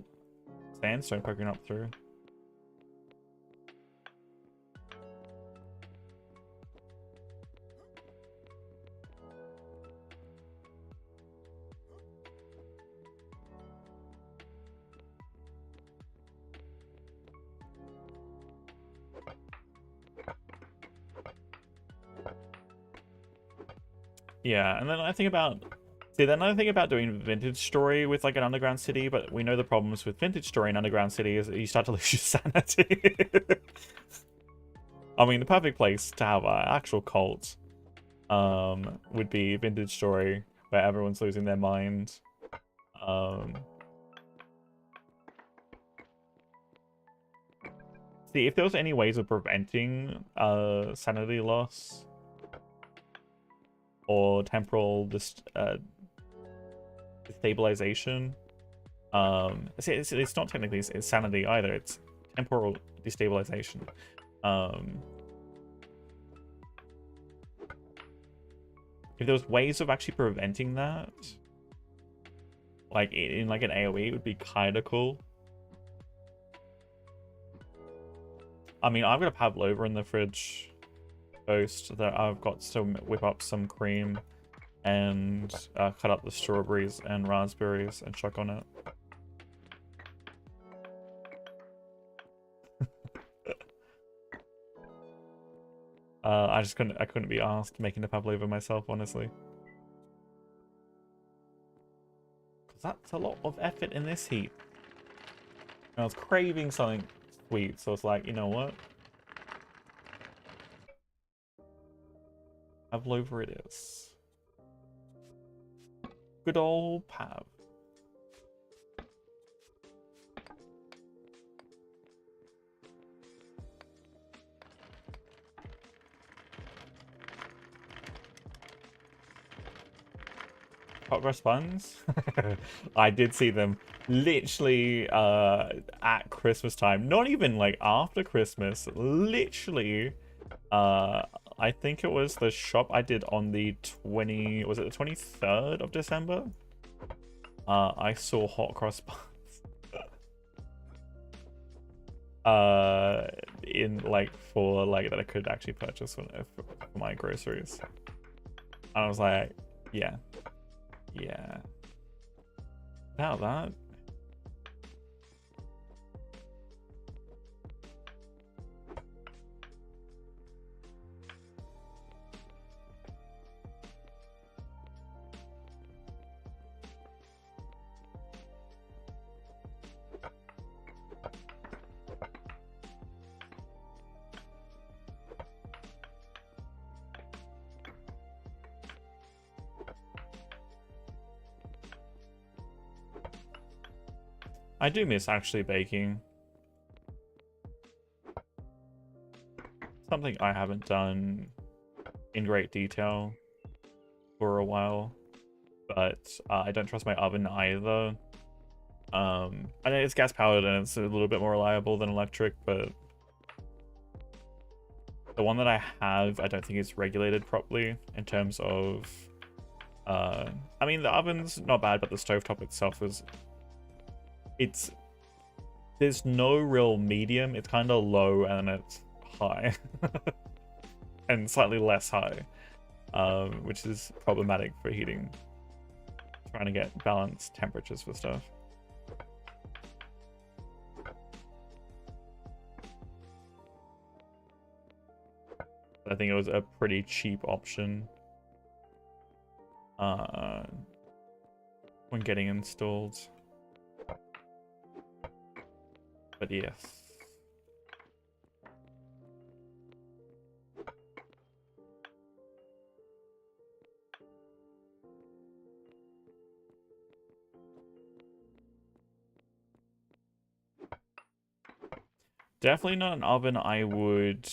sandstone poking up through. Yeah, and then I think about... See, then I think about doing Vintage Story with, like, an Underground City, but we know the problems with Vintage Story and Underground City is that you start to lose your sanity. I mean, the perfect place to have an actual cult would be Vintage Story, where everyone's losing their mind. See, if there was any ways of preventing sanity loss or temporal destabilization, see, it's not technically insanity either, it's temporal destabilization. If there was ways of actually preventing that, like in like an AoE, it would be kind of cool. I mean, I've got a pavlova in the fridge toast that I've got to whip up some cream and cut up the strawberries and raspberries and chuck on it. I couldn't be asked making the pavlova myself, honestly. Because that's a lot of effort in this heat. And I was craving something sweet, so it's like, you know what? Pavlova it is. Good old Pav. Hot Cross Buns? I did see them literally at Christmas time. Not even like after Christmas. Literally, I think it was the shop I did on the was it the 23rd of December? I saw Hot Cross Buns. In like for like that I could actually purchase for my groceries. And I was like, yeah. Yeah. About that. I do miss actually baking. Something I haven't done in great detail for a while, but I don't trust my oven either. I know it's gas powered and it's a little bit more reliable than electric, but the one that I have, I don't think is regulated properly in terms of, I mean, the oven's not bad, but the stovetop itself is, there's no real medium. It's kind of low and it's high and slightly less high, which is problematic for heating, trying to get balanced temperatures for stuff. I think it was a pretty cheap option when getting installed. But yes. Definitely not an oven I would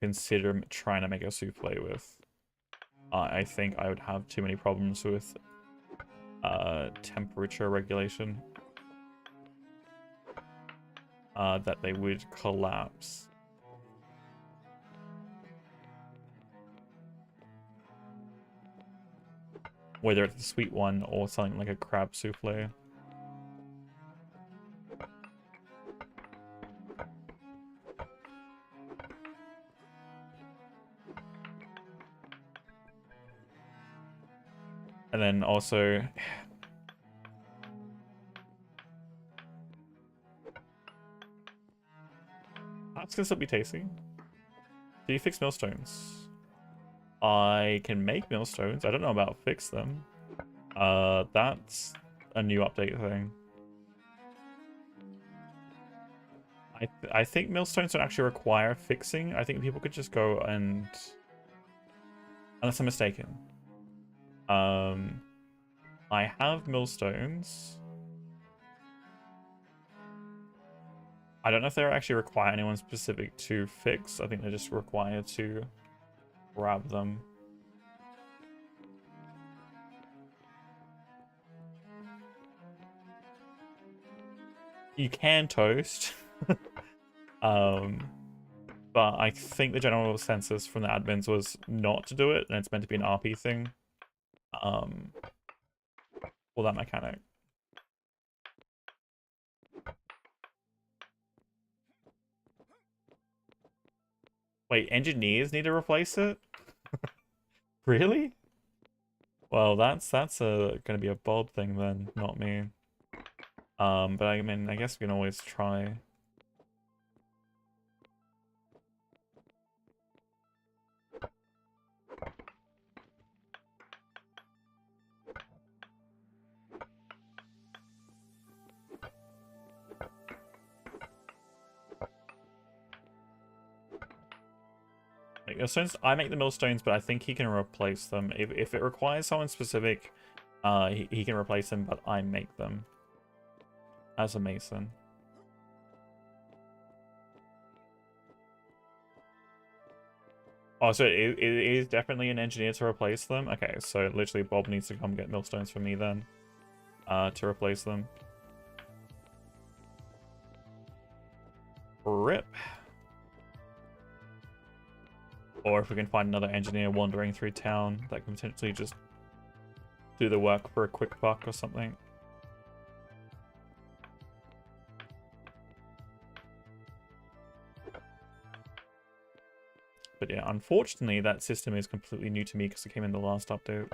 consider trying to make a souffle with. I think I would have too many problems with temperature regulation. That they would collapse. Whether it's a sweet one or something like a crab souffle. And then also... That's gonna still be tasty. Do you fix millstones? I can make millstones. I don't know about fix them. That's a new update thing. I think millstones don't actually require fixing. I think people could just go and, unless I'm mistaken. I have millstones. I don't know if they actually require anyone specific to fix. I think they're just required to grab them. You can toast. But I think the general consensus from the admins was not to do it, and it's meant to be an RP thing. For that mechanic. Wait, engineers need to replace it? Really? Well, that's gonna be a Bob thing then, not me. But I mean, I guess we can always try. Make millstones. I make the millstones, but I think he can replace them. If it requires someone specific, he can replace them, but I make them as a mason. Oh, so it is definitely an engineer to replace them? Okay, so literally Bob needs to come get millstones for me then, to replace them. RIP. Or if we can find another engineer wandering through town that can potentially just do the work for a quick buck or something. But yeah, unfortunately, that system is completely new to me because it came in the last update.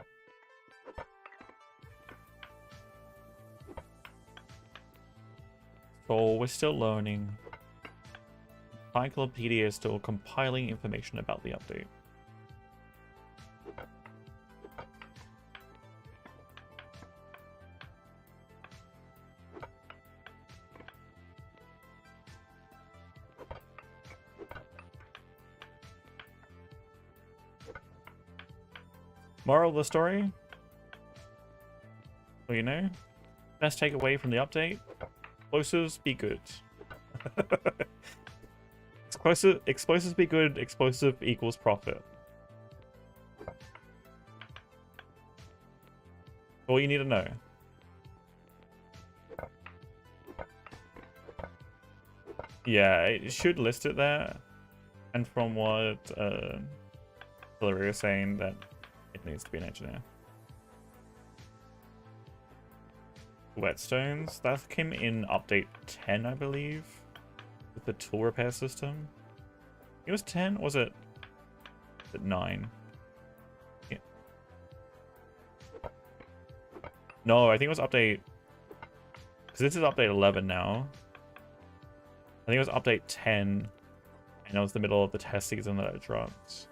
So we're still learning. Encyclopedia is still compiling information about the update. Moral of the story? Well, you know, best takeaway from the update: explosives be good. Explosives be good, explosive equals profit. All you need to know. Yeah, it should list it there. And from what Hillary was saying, that it needs to be an engineer. Whetstones, that came in update 10, I believe. With the tool repair system. It was 10, or was it 9? Yeah. No, I think it was update, because this is update 11 now. I think it was update 10, and it was the middle of the test season that it dropped.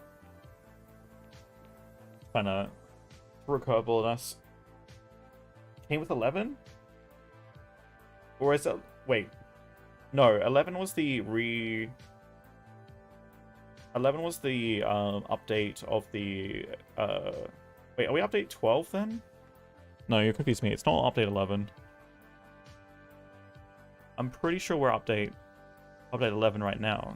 Kinda threw a curveball at us. Came with 11? Or is it, wait. No, 11 was the 11 was the update of the wait, are we update 12 then? No, you confused me. It's not update 11. I'm pretty sure we're update 11 right now.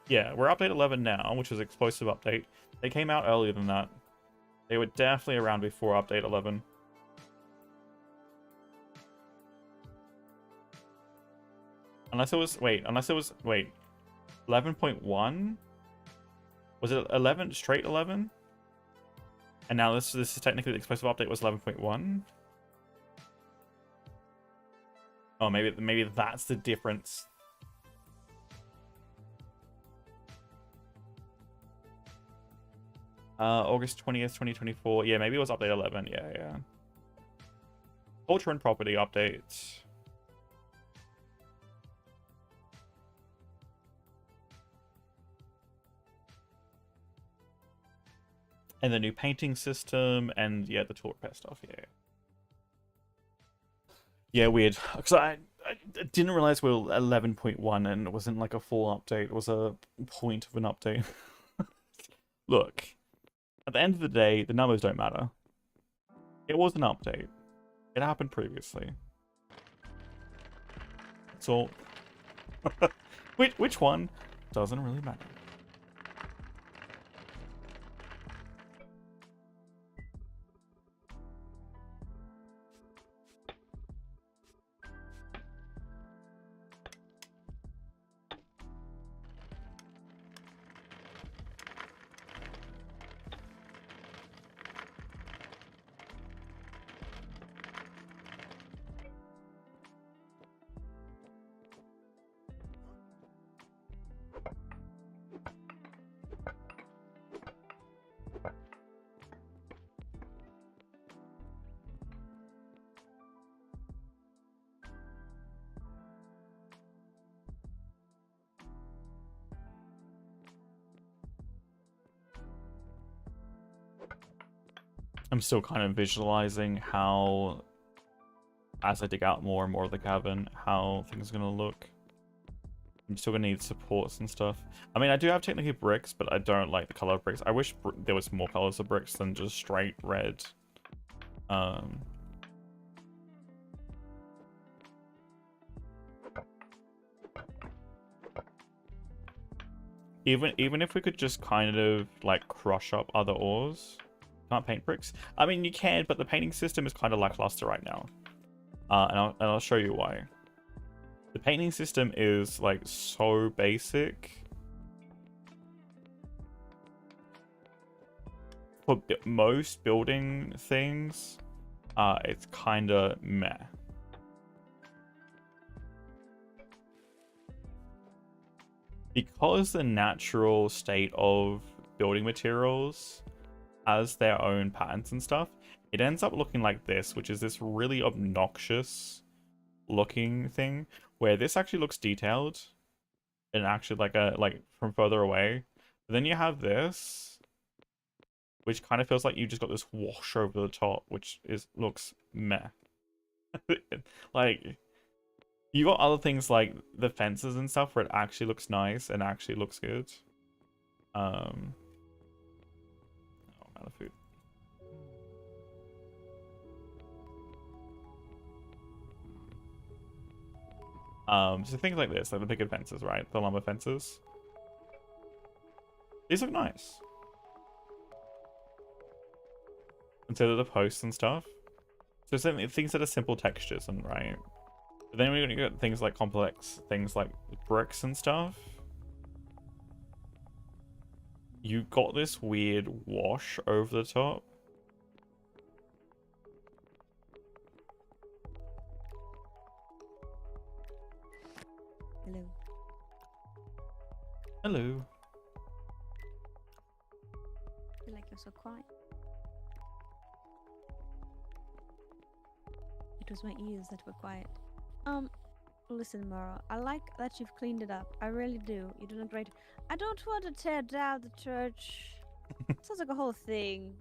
Yeah, we're update 11 now, which is explosive update. They came out earlier than that. They were definitely around before update 11. Unless it was, wait, 11.1? Was it 11, straight 11? And now this is technically the explosive update was 11.1? Oh, maybe that's the difference. August 20th, 2024. Yeah, maybe it was update 11. Yeah. Culture and property update. And the new painting system, and yeah, the tool repair stuff. Yeah. Yeah, weird. Because I didn't realize we were 11.1 and it wasn't like a full update. It was a point of an update. Look, at the end of the day, the numbers don't matter. It was an update. It happened previously. So, which one doesn't really matter. I'm still kind of visualizing how, as I dig out more and more of the cavern, how things are going to look. I'm still going to need supports and stuff. I mean, I do have technically bricks, but I don't like the color of bricks. I wish there was more colors of bricks than just straight red. Even if we could just kind of like crush up other ores. Can't paint bricks. I mean, you can, but the painting system is kind of lackluster right now. And I'll show you why. The painting system is like so basic. For most building things, it's kind of meh. Because the natural state of building materials has their own patterns and stuff, it ends up looking like this, which is this really obnoxious looking thing, where this actually looks detailed and actually like from further away. But then you have this, which kind of feels like you just got this wash over the top, which looks meh. Like, you got other things like the fences and stuff where it actually looks nice and actually looks good. Oh, I'm out of food. So things like this, like the bigger fences, right? The lumber fences. These look nice. Instead of the posts and stuff. So things that are simple textures, and right? But then we're gonna get things like complex things like bricks and stuff. You got this weird wash over the top. Hello. Hello. I feel like you're so quiet. It was my ears that were quiet. Listen, Mara, I like that you've cleaned it up. I really do. You're doing great. I don't want to tear down the church. Sounds like a whole thing.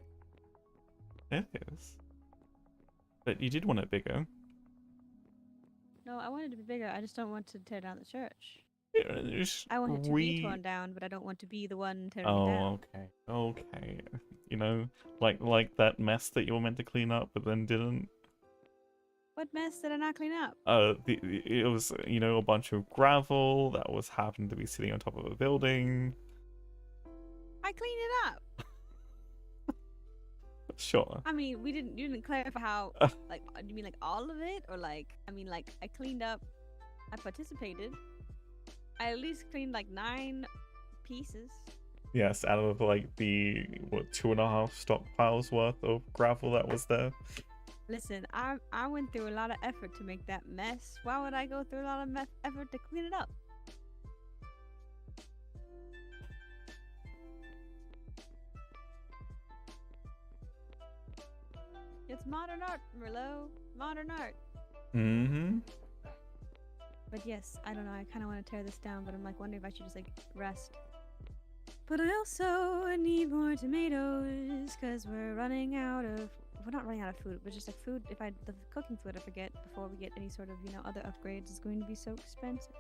It is. But you did want it bigger. No, I want it to be bigger. I just don't want to tear down the church. Yeah, just I want it to be torn down, but I don't want to be the one tearing it down. Oh, okay. You know, like that mess that you were meant to clean up, but then didn't. What mess did I not clean up? It was, you know, a bunch of gravel that was happened to be sitting on top of a building. I cleaned it up. Sure. I mean, you didn't clarify how, like, do you mean like all of it? Or like, I mean, like, I cleaned up, I participated. I at least cleaned like 9 pieces. Yes, out of like the, what, 2.5 stockpiles worth of gravel that was there. Listen, I went through a lot of effort to make that mess. Why would I go through a lot of effort to clean it up? It's modern art, Merlot. Modern art. Mm-hmm. But yes, I don't know. I kind of want to tear this down, but I'm like wondering if I should just like rest. But I also need more tomatoes because we're running out of. We're not running out of food, but just like food. If the cooking food I forget before we get any sort of other upgrades is going to be so expensive.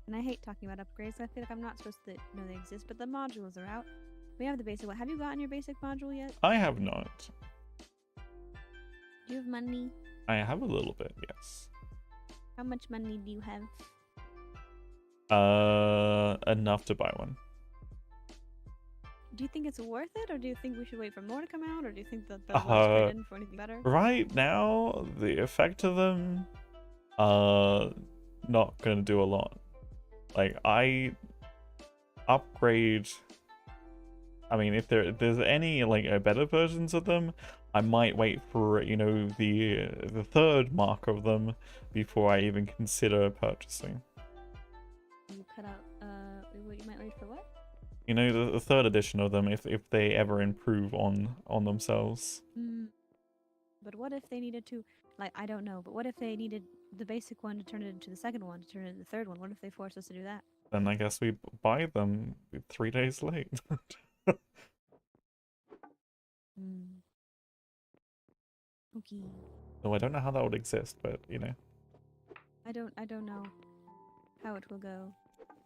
And I hate talking about upgrades. I feel like I'm not supposed to know they exist, but the modules are out. We have the basic one. Have you gotten your basic module yet? I have not. Do you have money? I have a little bit, yes. How much money do you have? Enough to buy one. Do you think it's worth it, or do you think we should wait for more to come out, or do you think that the ones put in for anything better? Right now, the effect of them, not gonna do a lot. Like I upgrade. I mean, if there's any like better versions of them, I might wait for the third mark of them before I even consider purchasing. You cut out. You might wait for what? The third edition of them, if they ever improve on themselves. But what if they needed to, like, I don't know, but what if they needed the basic one to turn it into the second one, to turn it into the third one? What if they forced us to do that? Then I guess we buy them 3 days late. Okay. So I don't know how that would exist, but I don't know how it will go.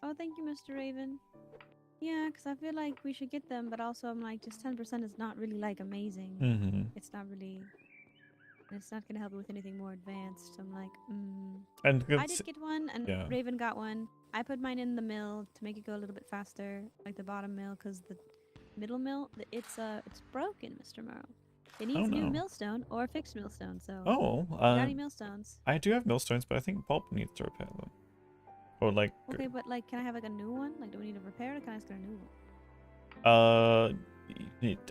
Oh, thank you, Mr. Raven. Yeah, because I feel like we should get them, but also I'm like, just 10% is not really, like, amazing. Mm-hmm. It's not really... It's not going to help me with anything more advanced. I'm like, And I did get one, and yeah. Raven got one. I put mine in the mill to make it go a little bit faster, like the bottom mill, because the middle mill, it's broken, Mr. Morrow. It needs new millstone or fixed millstone, so... got any millstones? I do have millstones, but I think Bob needs to repair them. Or like... Okay, but like, can I have like a new one? Like, do we need to repair it, or can I just get a new one?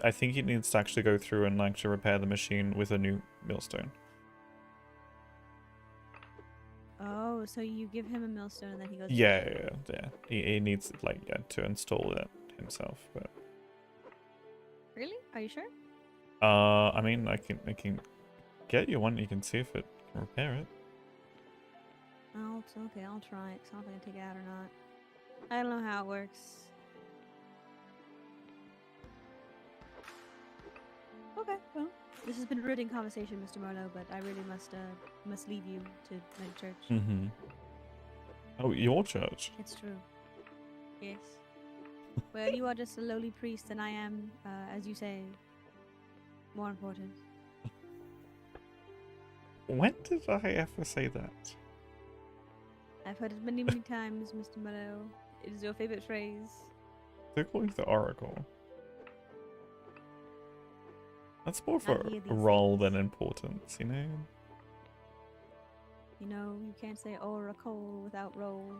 I think he needs to actually go through and actually repair the machine with a new millstone. Oh, so you give him a millstone and then he goes... Yeah. He needs to install it himself, but... Really? Are you sure? I mean, I can get you one. You can see if it can repair it. Okay, I'll try it. 'Cause I don't know if I can take it out or not. I don't know how it works. Okay, well, this has been a rooting conversation, Mr. Marlowe, but I really must leave you to my church. Mm-hmm. Oh, your church? It's true. Yes. Well, you are just a lowly priest, and I am, as you say, more important. When did I ever say that? I've heard it many, many times, Mr. Marlowe. It is your favorite phrase. They're calling the Oracle. That's more for role than importance, You know, you can't say oracle without roll.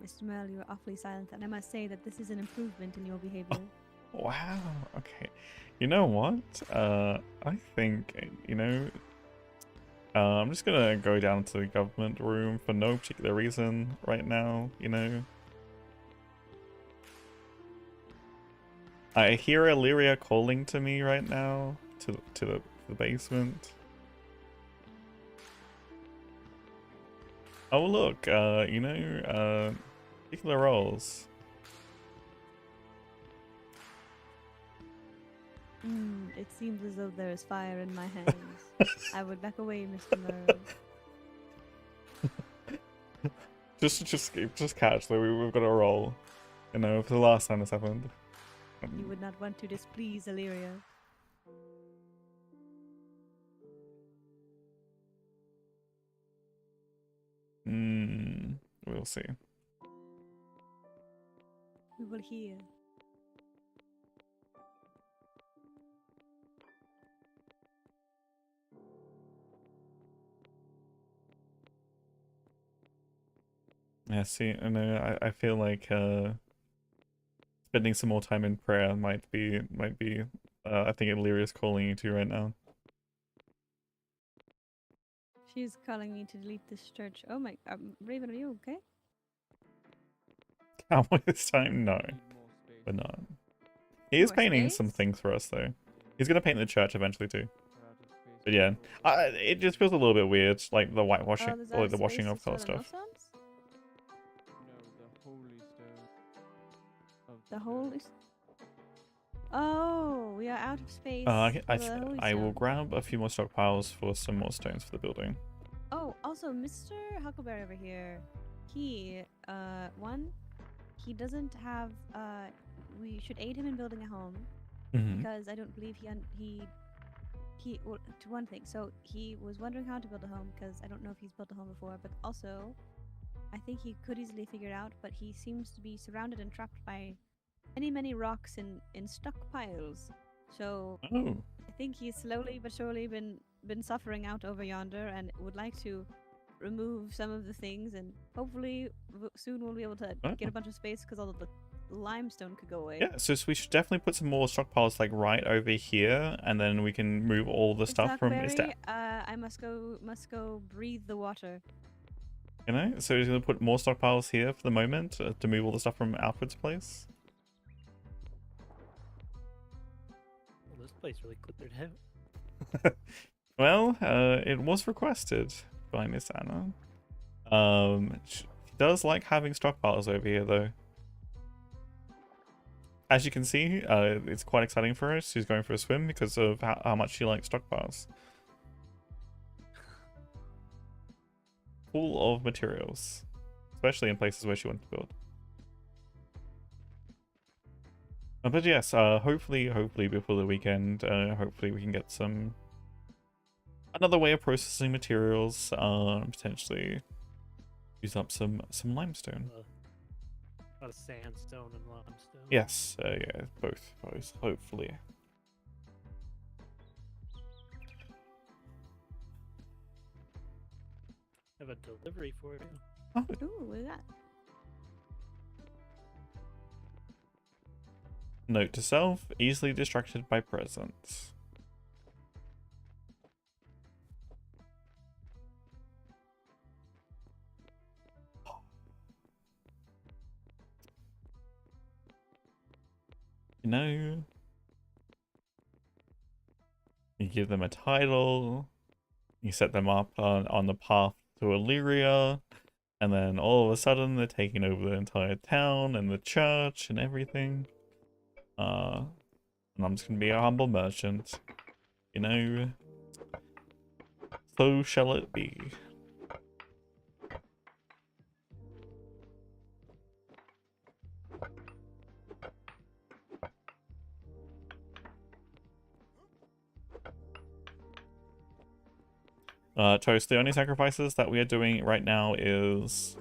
Mr. Merle, you are awfully silent, and I must say that this is an improvement in your behavior. Wow, okay. You know what? I think, I'm just gonna go down to the government room for no particular reason right now, I hear Illyria calling to me right now, to the basement. Oh look, particular roles. It seems as though there is fire in my hands. I would back away, Mr. Merle. just casually, we've got a roll. For the last time this happened. You would not want to displease Illyria. We'll see. We will hear. Yeah, see, I feel like spending some more time in prayer might be I think Illyria's calling you to right now. She's calling me to delete this church. Oh my, Raven, are you okay? Cowboy this time? No, we're not. He is More painting some space? things for us though. He's gonna paint the church eventually too. We're out of space. But yeah, it just feels a little bit weird, like the whitewashing Oh, there's or out the washing space of to color store the stuff. millstones? No, the holy stone of The church. holy. Oh, we are out of space. For the holy I will stone. grab a few more stockpiles for some more stones for the building. Oh, also, Mr. Huckleberry over here, he, he doesn't have, we should aid him in building a home, Hmm. because I don't believe well, to one thing, so he was wondering how to build a home, because I don't know if he's built a home before, but also, I think he could easily figure it out, but he seems to be surrounded and trapped by many rocks in stockpiles, so Oh, I think he's slowly but surely been suffering out over yonder and would like to remove some of the things, and hopefully soon we'll be able to Oh. get a bunch of space because all of the limestone could go away. yeah. So we should definitely put some more stockpiles like right over here, and then we can move all the Mr. stuff from. Huckleberry, I must go breathe the water. You know, so he's gonna put more stockpiles here for the moment to move all the stuff from Alfred's place. Well, this place really cleared out. Well, it was requested by Miss Anna. She does like having stockpiles over here, though. As you can see, it's quite exciting for her. She's going for a swim because of how much she likes stockpiles. Full of materials, especially in places where she wants to build. But yes, hopefully before the weekend, hopefully we can get another way of processing materials, potentially use up some limestone. A lot of sandstone and limestone. Yes, yeah, both, hopefully. Have a delivery for you. Oh, Ooh, look at that. note to self, easily distracted by presents. You know, you give them a title, you set them up on the path to Illyria, and then all of a sudden they're taking over the entire town and the church and everything. And I'm just gonna be a humble merchant, you know. So shall it be. Toast, the only sacrifices that we are doing right now is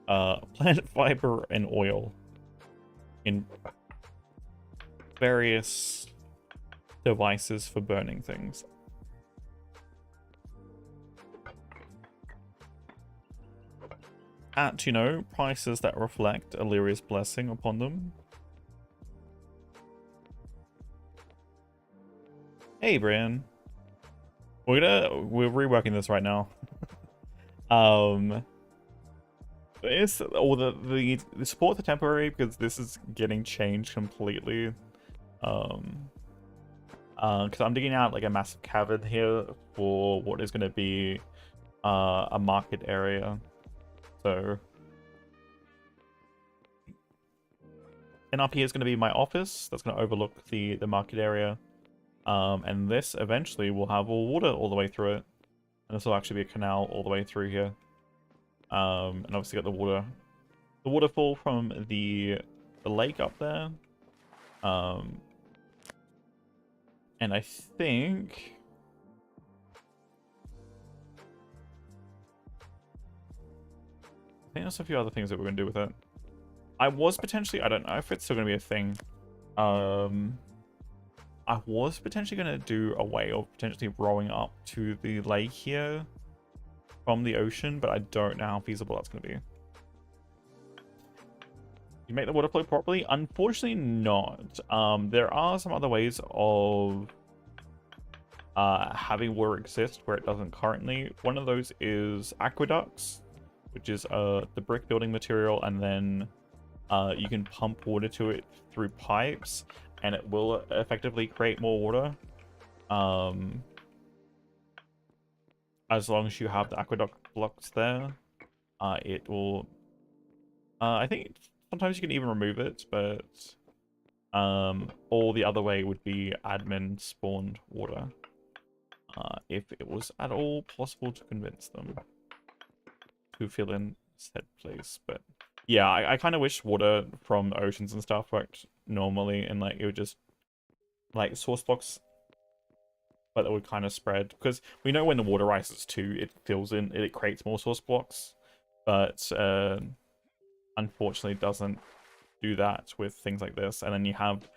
plant fiber and oil in various devices for burning things. At, you know, prices that reflect Illyria's blessing upon them. Hey, Brian. We're reworking this right now. It's all the support the temporary because this is getting changed completely. Because I'm digging out like a massive cavern here for what is going to be a market area. So, and up here is going to be my office. That's going to overlook the market area. And this eventually will have all water all the way through it. And this will actually be a canal all the way through here. And obviously got the waterfall from the lake up there. And I think there's a few other things that we're going to do with it. I was potentially, I don't know if it's still going to be a thing. I was potentially going to do a way of potentially rowing up to the lake here from the ocean, but I don't know how feasible that's going to be. You make the water flow properly? Unfortunately not. There are some other ways of having water exist where it doesn't currently. One of those is aqueducts, which is the brick building material, and then you can pump water to it through pipes. and it will effectively create more water. As long as you have the aqueduct blocks there, it will. I think sometimes you can even remove it, but all the other way would be admin spawned water. If it was at all possible to convince them to fill in said place, but yeah, I kind of wish water from oceans and stuff worked normally, and like it would just like source blocks, but it would kind of spread, because we know when the water rises too, it fills in, it creates more source blocks, but unfortunately it doesn't do that with things like this, and then you have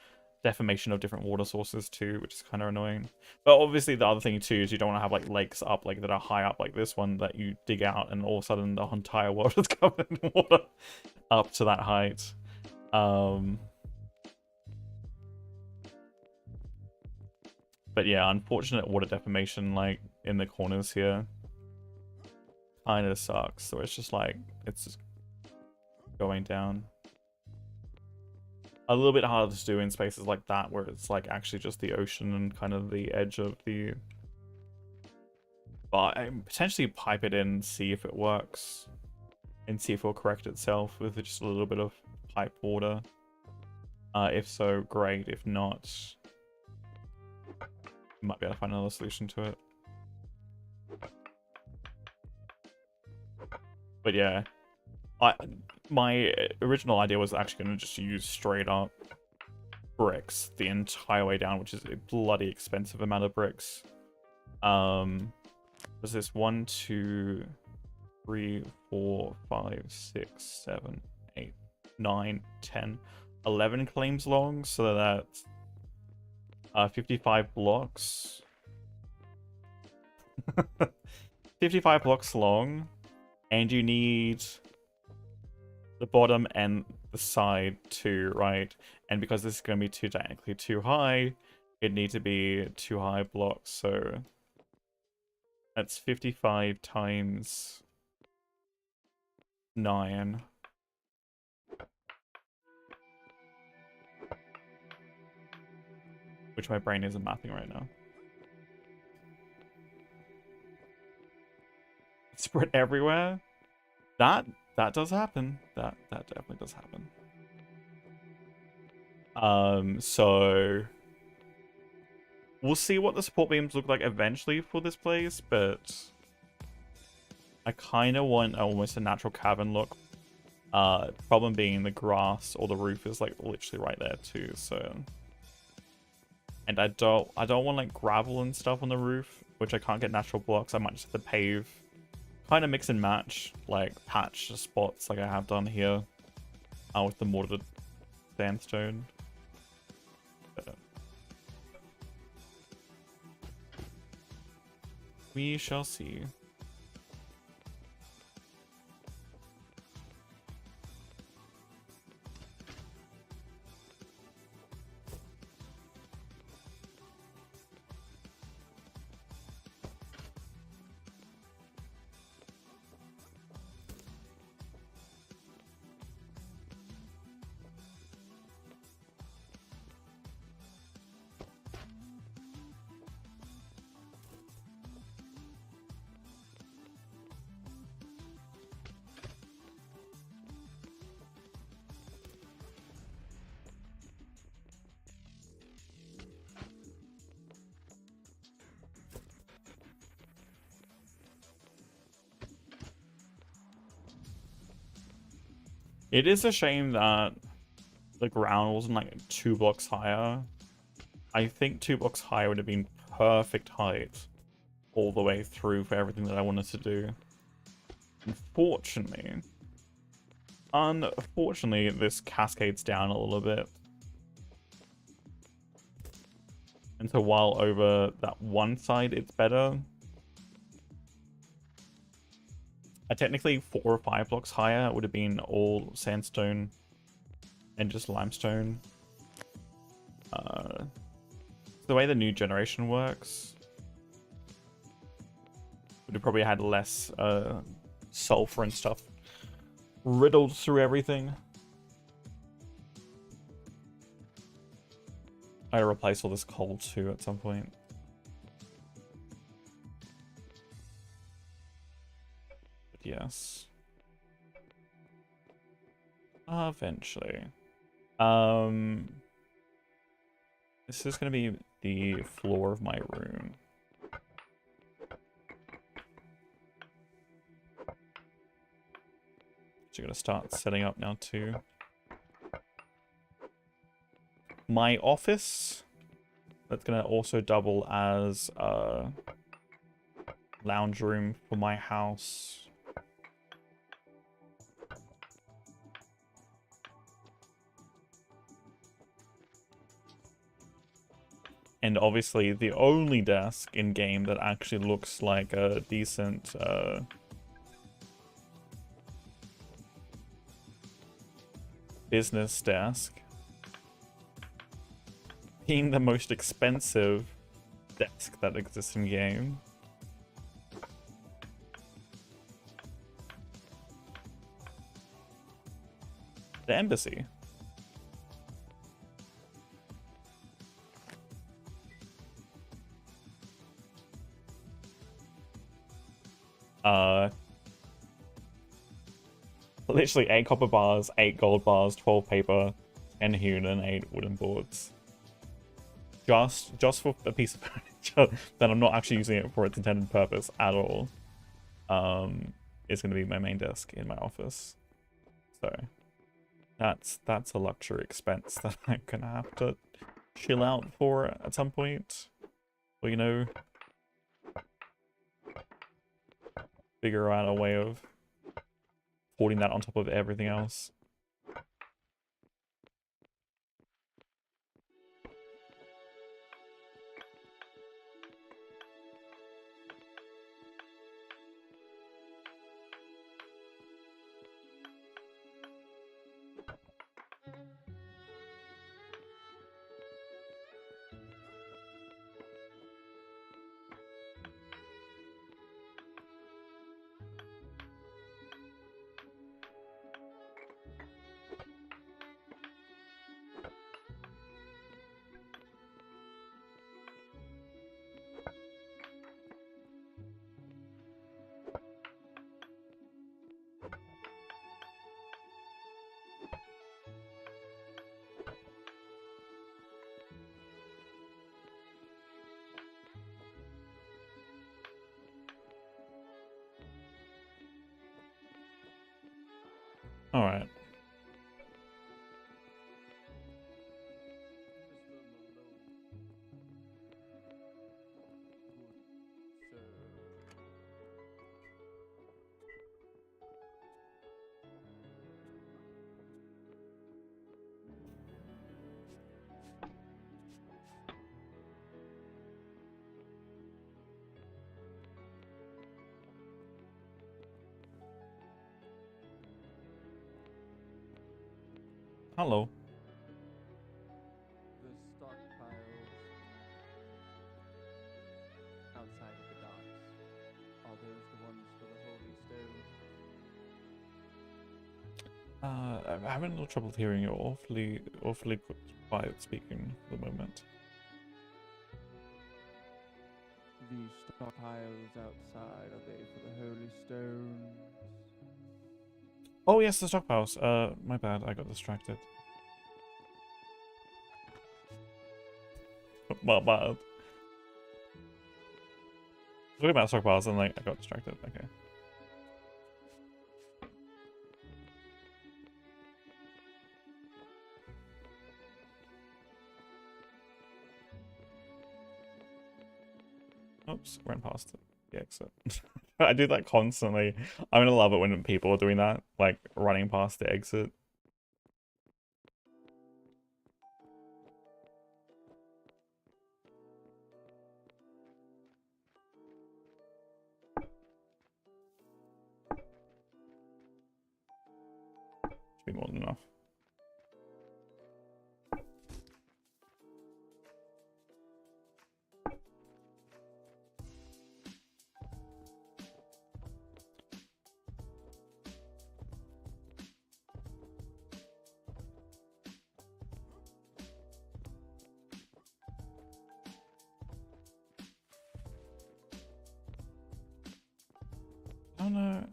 deformation of different water sources too, which is kind of annoying. But obviously the other thing too is you don't want to have like lakes up like that are high up like this one that you dig out and all of a sudden the entire world is covered in water up to that height. But yeah, unfortunate water deformation like in the corners here kind of sucks. So it's just like it's just going down. A little bit harder to do in spaces like that where it's like actually just the ocean and kind of the edge of the. But I potentially pipe it in, see if it works, and see if it'll correct itself with just a little bit of pipe water. If so, great. If not, might be able to find another solution to it. But yeah, my original idea was actually going to just use straight up bricks the entire way down, which is a bloody expensive amount of bricks. Was this 1, 2, 3, 4, 5, 6, 7, 8, 9, 10, 11 claims long, so that's 55 blocks. 55 blocks long, and you need the bottom and the side too, right? And because this is going to be technically too high, it needs to be 2 high blocks, so that's 55 times 9. Which my brain isn't mapping right now. Spread everywhere? That does happen. That definitely does happen. So we'll see what the support beams look like eventually for this place, but I kind of want almost a natural cavern look. Problem being the grass or the roof is like literally right there too, so. And I don't want like gravel and stuff on the roof, which I can't get natural blocks. I might just have to pave, kind of mix and match, like patch spots like I have done here with the mortared sandstone. But we shall see. It is a shame that the ground wasn't like 2 blocks higher. I think 2 blocks higher would have been perfect height all the way through for everything that I wanted to do. Unfortunately, this cascades down a little bit. And so while over that one side it's better, technically 4 or 5 blocks higher would have been all sandstone and just limestone. The way the new generation works, would have probably had less sulfur and stuff riddled through everything. I replace all this coal too at some point. But yes. Eventually. This is gonna be the floor of my room. So I'm gonna start setting up now too. My office, that's gonna also double as a lounge room for my house. And obviously the only desk in game that actually looks like a decent business desk, being the most expensive desk that exists in game. The embassy. Literally 8 copper bars, 8 gold bars, 12 paper, 10 hewn, and 8 wooden boards. Just for a piece of furniture that I'm not actually using it for its intended purpose at all. Is going to be my main desk in my office. So that's a luxury expense that I'm going to have to chill out for at some point. Or, you know, figure out a way of putting that on top of everything else. Alright. Hello. The stockpiles outside of the docks, are those the ones for the holy stone? I'm having a little trouble hearing you. Awfully quiet speaking for the moment. The stockpiles outside, are they for the holy stones? Oh yes, the stockpiles. My bad, I got distracted. My bad. Talking about stockpiles and like I got distracted. Okay. Oops, ran past the exit. I do that constantly. I'm gonna love it when people are doing that, like running past the exit. Should be more than enough. don't know.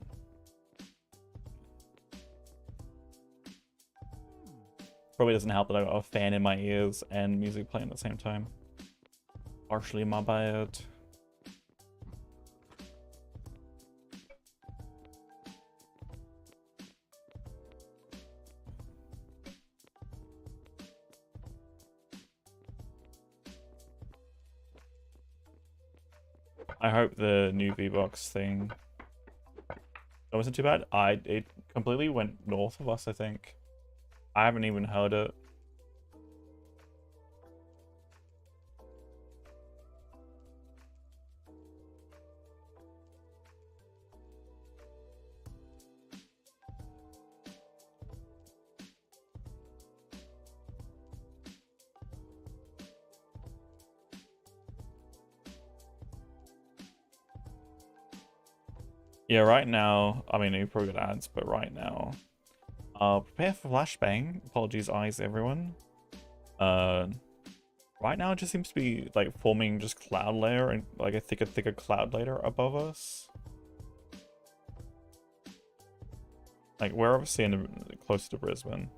Probably doesn't help that I got a fan in my ears and music playing at the same time. Partially my bad. I hope the new V-Box thing that wasn't too bad. It completely went north of us, I think. I haven't even heard it. Yeah, right now, I mean, you probably got ads, but right now, prepare for flashbang. Apologies, eyes, everyone. Right now it just seems to be like forming just cloud layer and like a thicker cloud layer above us. Like we're obviously closer to Brisbane.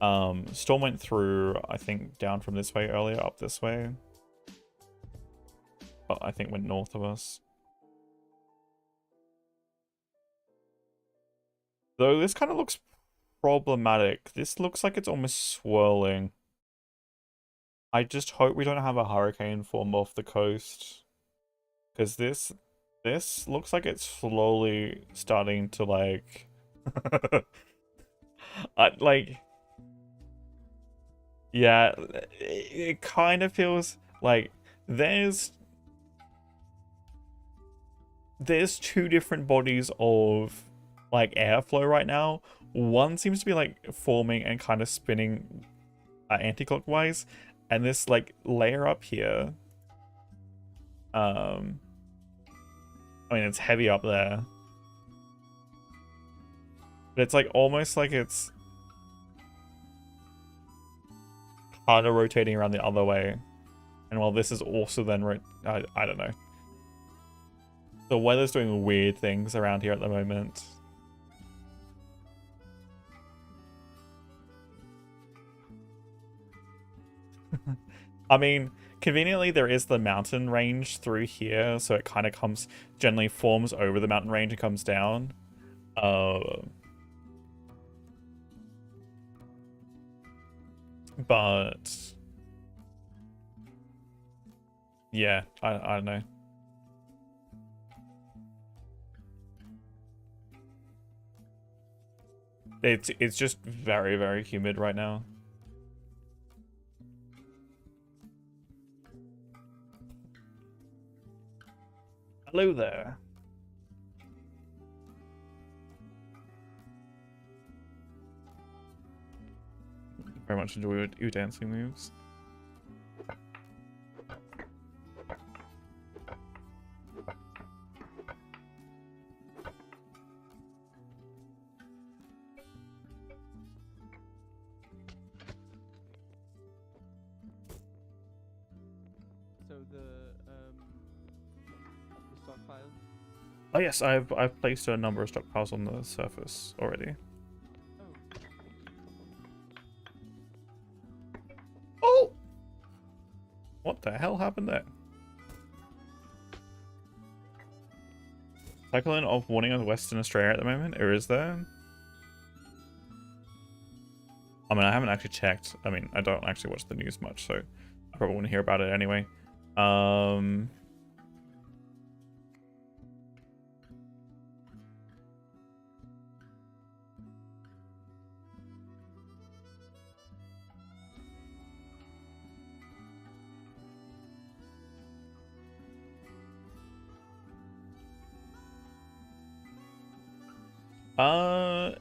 Storm went through, I think, down from this way earlier, up this way. But I think went north of us. Though this kind of looks problematic. This looks like it's almost swirling. I just hope we don't have a hurricane form off the coast. Because this looks like it's slowly starting to like... Yeah, it kind of feels like there's two different bodies of like airflow right now. One seems to be like forming and kind of spinning anti-clockwise, and this like layer up here, I mean it's heavy up there, but it's like almost like it's kind of rotating around the other way, and while this is also then I don't know. The weather's doing weird things around here at the moment. I mean, conveniently there is the mountain range through here, so it kind of generally forms over the mountain range and comes down. But yeah, I don't know. It's just very, very humid right now. Hello there. Very much enjoy your dancing moves. So the stockpile. Oh yes, I've placed a number of stockpiles on the surface already. Oh! What the hell happened there? Cyclone of warning of Western Australia at the moment, or is there? I mean, I haven't actually checked. I mean, I don't actually watch the news much, so I probably wouldn't hear about it anyway.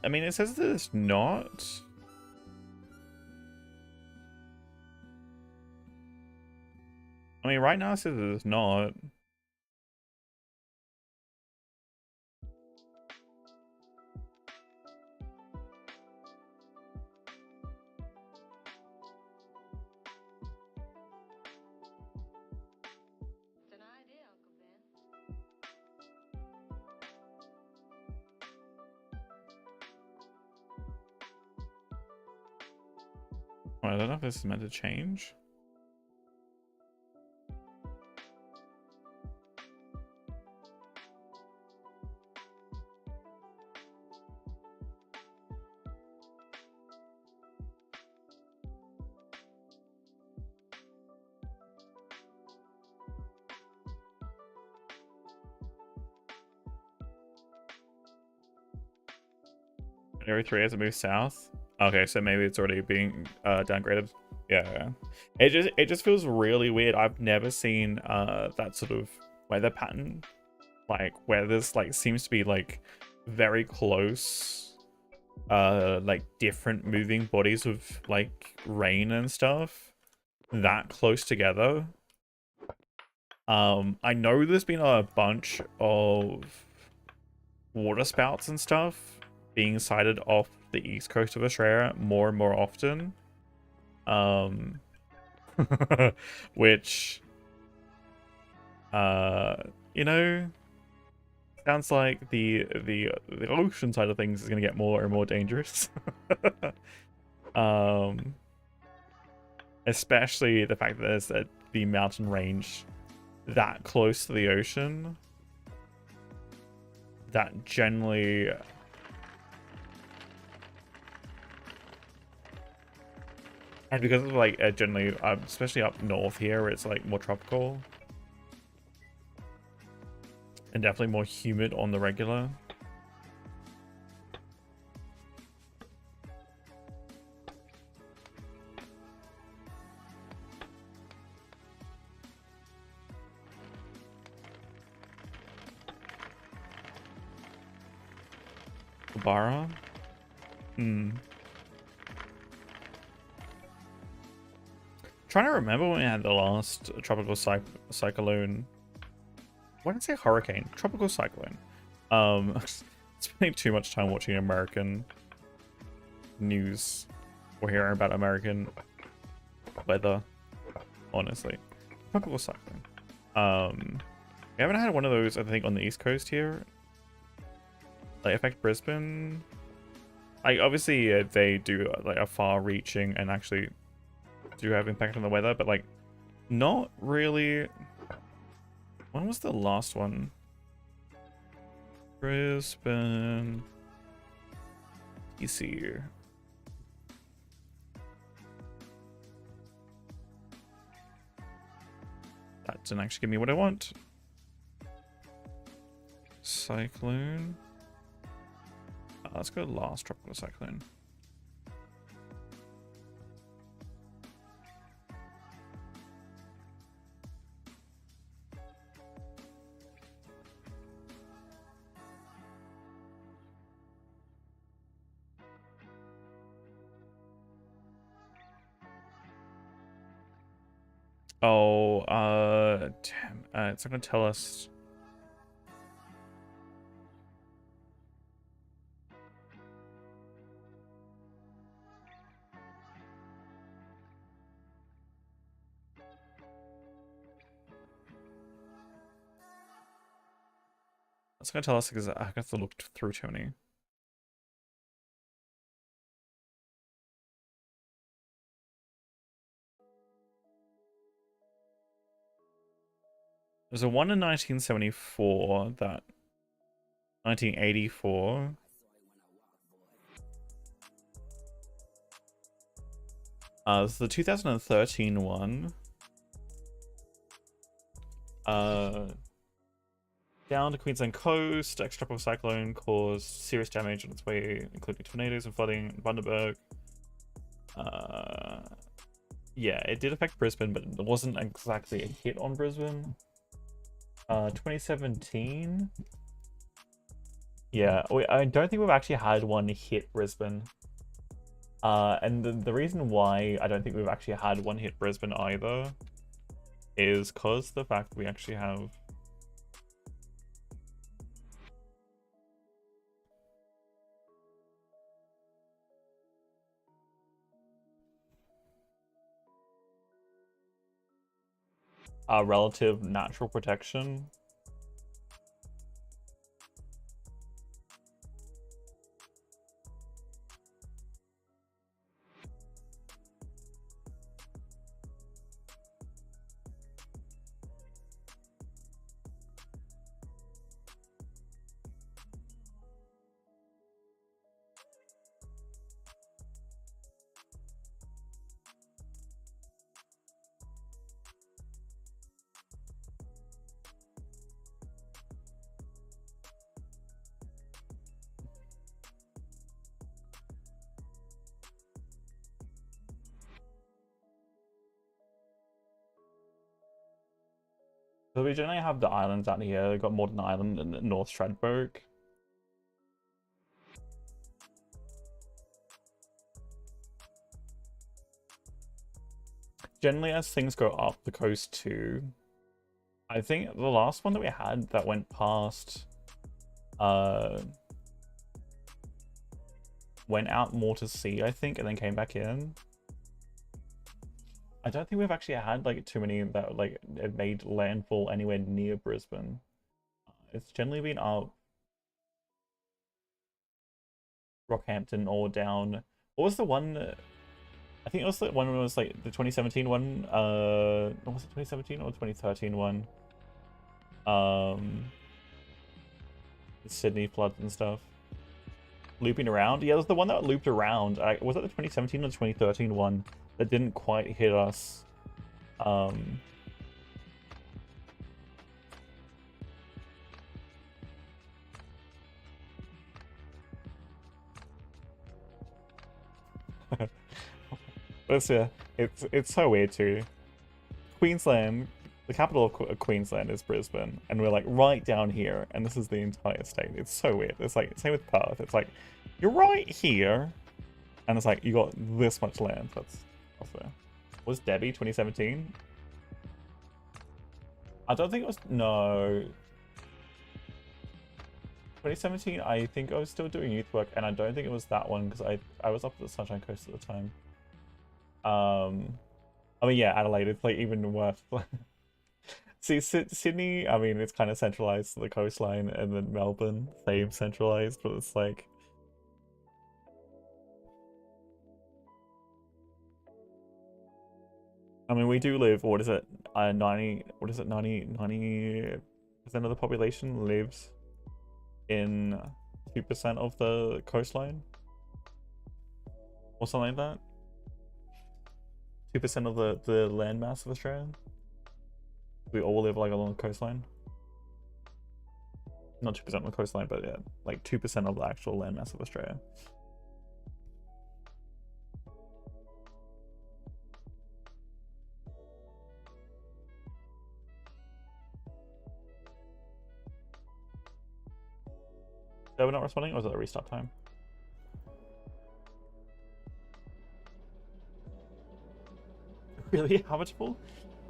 I mean, it says that it's not. I mean, right now it says that it's not. Well, I don't know if this is meant to change. Area 3 has it moved south? Okay, so maybe it's already being downgraded. Yeah. It just feels really weird. I've never seen that sort of weather pattern. Like where this like seems to be like very close like different moving bodies of like rain and stuff that close together. I know there's been a bunch of water spouts and stuff being sighted off the east coast of Australia more and more often. Which you know, sounds like the ocean side of things is gonna get more and more dangerous. Especially the fact that there's the mountain range that close to the ocean that generally and because of like generally especially up north here where it's like more tropical and definitely more humid on the regular. Bara? Trying to remember when we had the last tropical cyclone. Why did I say hurricane? Tropical cyclone. Spending too much time watching American news or hearing about American weather, honestly. Tropical cyclone. We haven't had one of those, I think, on the East Coast here. Like, affect Brisbane. Like, obviously, they do, like, a far-reaching and actually do have impact on the weather, but, like, not really. When was the last one? Brisbane. You see here. That didn't actually give me what I want. Cyclone. Let's go last tropical cyclone. Oh, damn. It's not gonna tell us. It's gonna tell us because I have to look through too many. There's a one in 1974 that 1984. This is the 2013 one. Down to Queensland coast, extratropical cyclone caused serious damage on its way, including tornadoes and flooding in Bundaberg. Yeah, it did affect Brisbane, but it wasn't exactly a hit on Brisbane. 2017. Yeah, I don't think we've actually had one hit Brisbane. And the reason why I don't think we've actually had one hit Brisbane either is because the fact we actually have relative natural protection. So we generally have the islands out here. We've got Modern Island and North Stradbroke. Generally, as things go up the coast too, I think the last one that we had that went past, went out more to sea, I think, and then came back in. I don't think we've actually had like too many that like have made landfall anywhere near Brisbane. It's generally been up Rockhampton or down. What was the one? I think it was the one when it was like the 2017 one. Was it 2017 or 2013 one? The Sydney floods and stuff. Looping around. Yeah, it was the one that looped around. Was it the 2017 or 2013 one that didn't quite hit us? But yeah, it's so weird too. Queensland, the capital of Queensland is Brisbane, and we're like right down here, and this is the entire state. It's so weird. It's like same with Perth. It's like you're right here, and it's like you got this much land. That's fair. Was Debbie 2017? I don't think it was. No. 2017. I think I was still doing youth work, and I don't think it was that one because I was up at the Sunshine Coast at the time. I mean, yeah, Adelaide, it's like even worse. See, Sydney, I mean, it's kind of centralized to the coastline, and then Melbourne, same centralized, but it's like... I mean, we do live, what is it, 90% of the population lives in 2% of the coastline? Or something like that? 2% of the land mass of Australia. We all live like along the coastline. Not 2% of the coastline, but yeah, like 2% of the actual land mass of Australia. Are we not responding, or is it a restart time? Really habitable?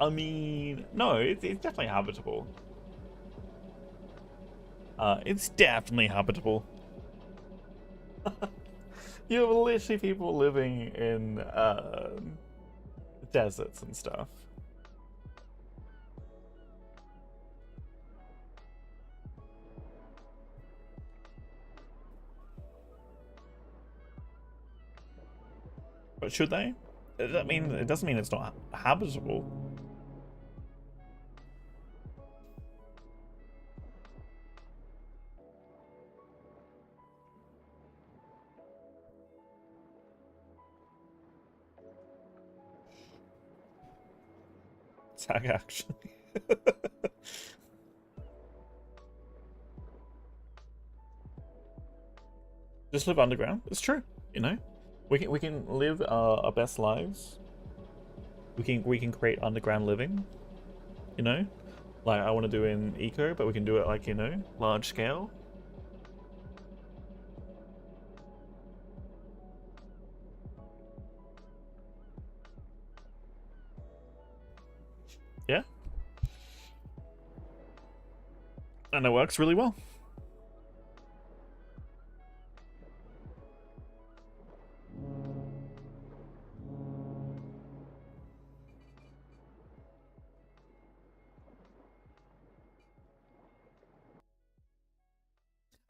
I mean, no, it's definitely habitable. It's definitely habitable. You have literally people living in deserts and stuff. But should they? That mean it doesn't mean it's not habitable. Tag actually. Just live underground. It's true, you know. We can live our best lives. We can create underground living, you know, like I want to do in eco, but we can do it like, you know, large scale. Yeah, and it works really well.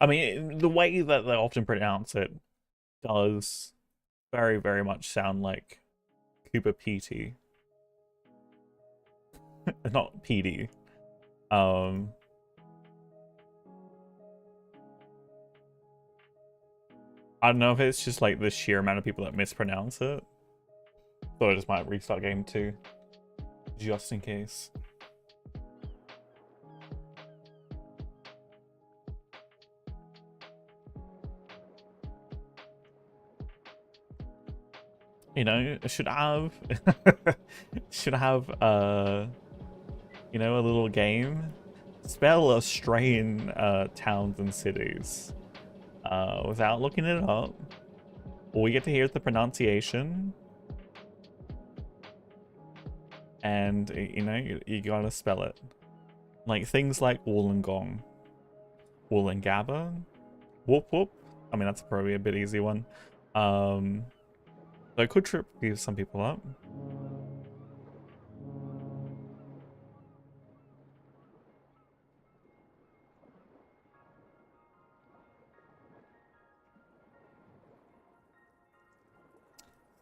I mean, the way that they often pronounce it does very, very much sound like Cooper PT. Not PD. I don't know if it's just like the sheer amount of people that mispronounce it. So I just might restart game 2. Just in case. You know, it should have You know, a little game. Spell Australian towns and cities without looking it up. All we get to hear is the pronunciation. And, you know, you gotta spell it. Like things like Wollongong, Wollongabba, Whoop Whoop. I mean, that's probably a bit easy one. So it could trip some people up.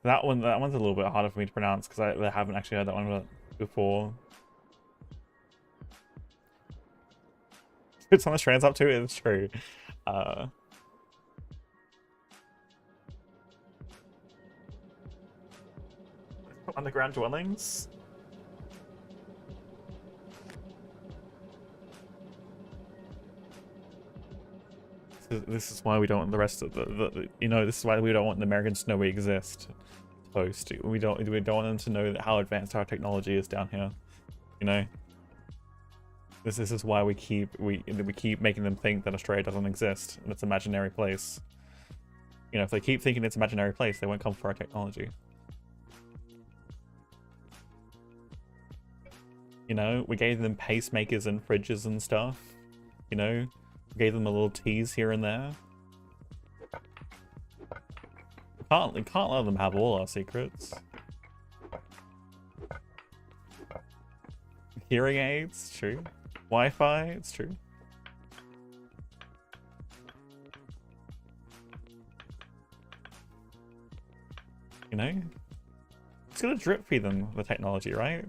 That one's a little bit harder for me to pronounce because I haven't actually heard that one before. It's on the strands up too. It's true. Underground dwellings. This is why we don't want the rest of the you know, this is why we don't want the Americans to know we exist. Supposed to. We don't want them to know how advanced our technology is down here. You know. This is why we keep making them think that Australia doesn't exist and it's an imaginary place. You know, if they keep thinking it's an imaginary place, they won't come for our technology. You know, we gave them pacemakers and fridges and stuff. You know, we gave them a little tease here and there. We can't let them have all our secrets. Hearing aids, true. Wi-Fi, it's true. You know, it's gonna drip feed them the technology, right?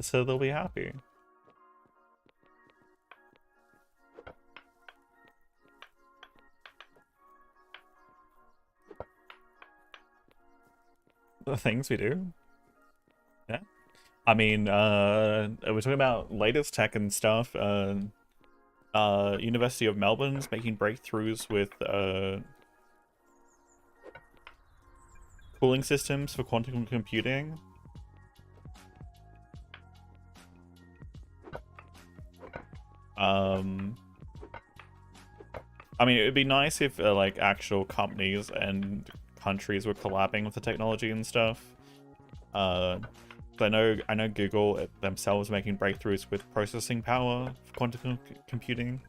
So they'll be happy. The things we do. Yeah. I mean, we're talking about latest tech and stuff. University of Melbourne's making breakthroughs with cooling systems for quantum computing. I mean, it would be nice if like actual companies and countries were collabing with the technology and stuff. I know Google themselves making breakthroughs with processing power for quantum computing.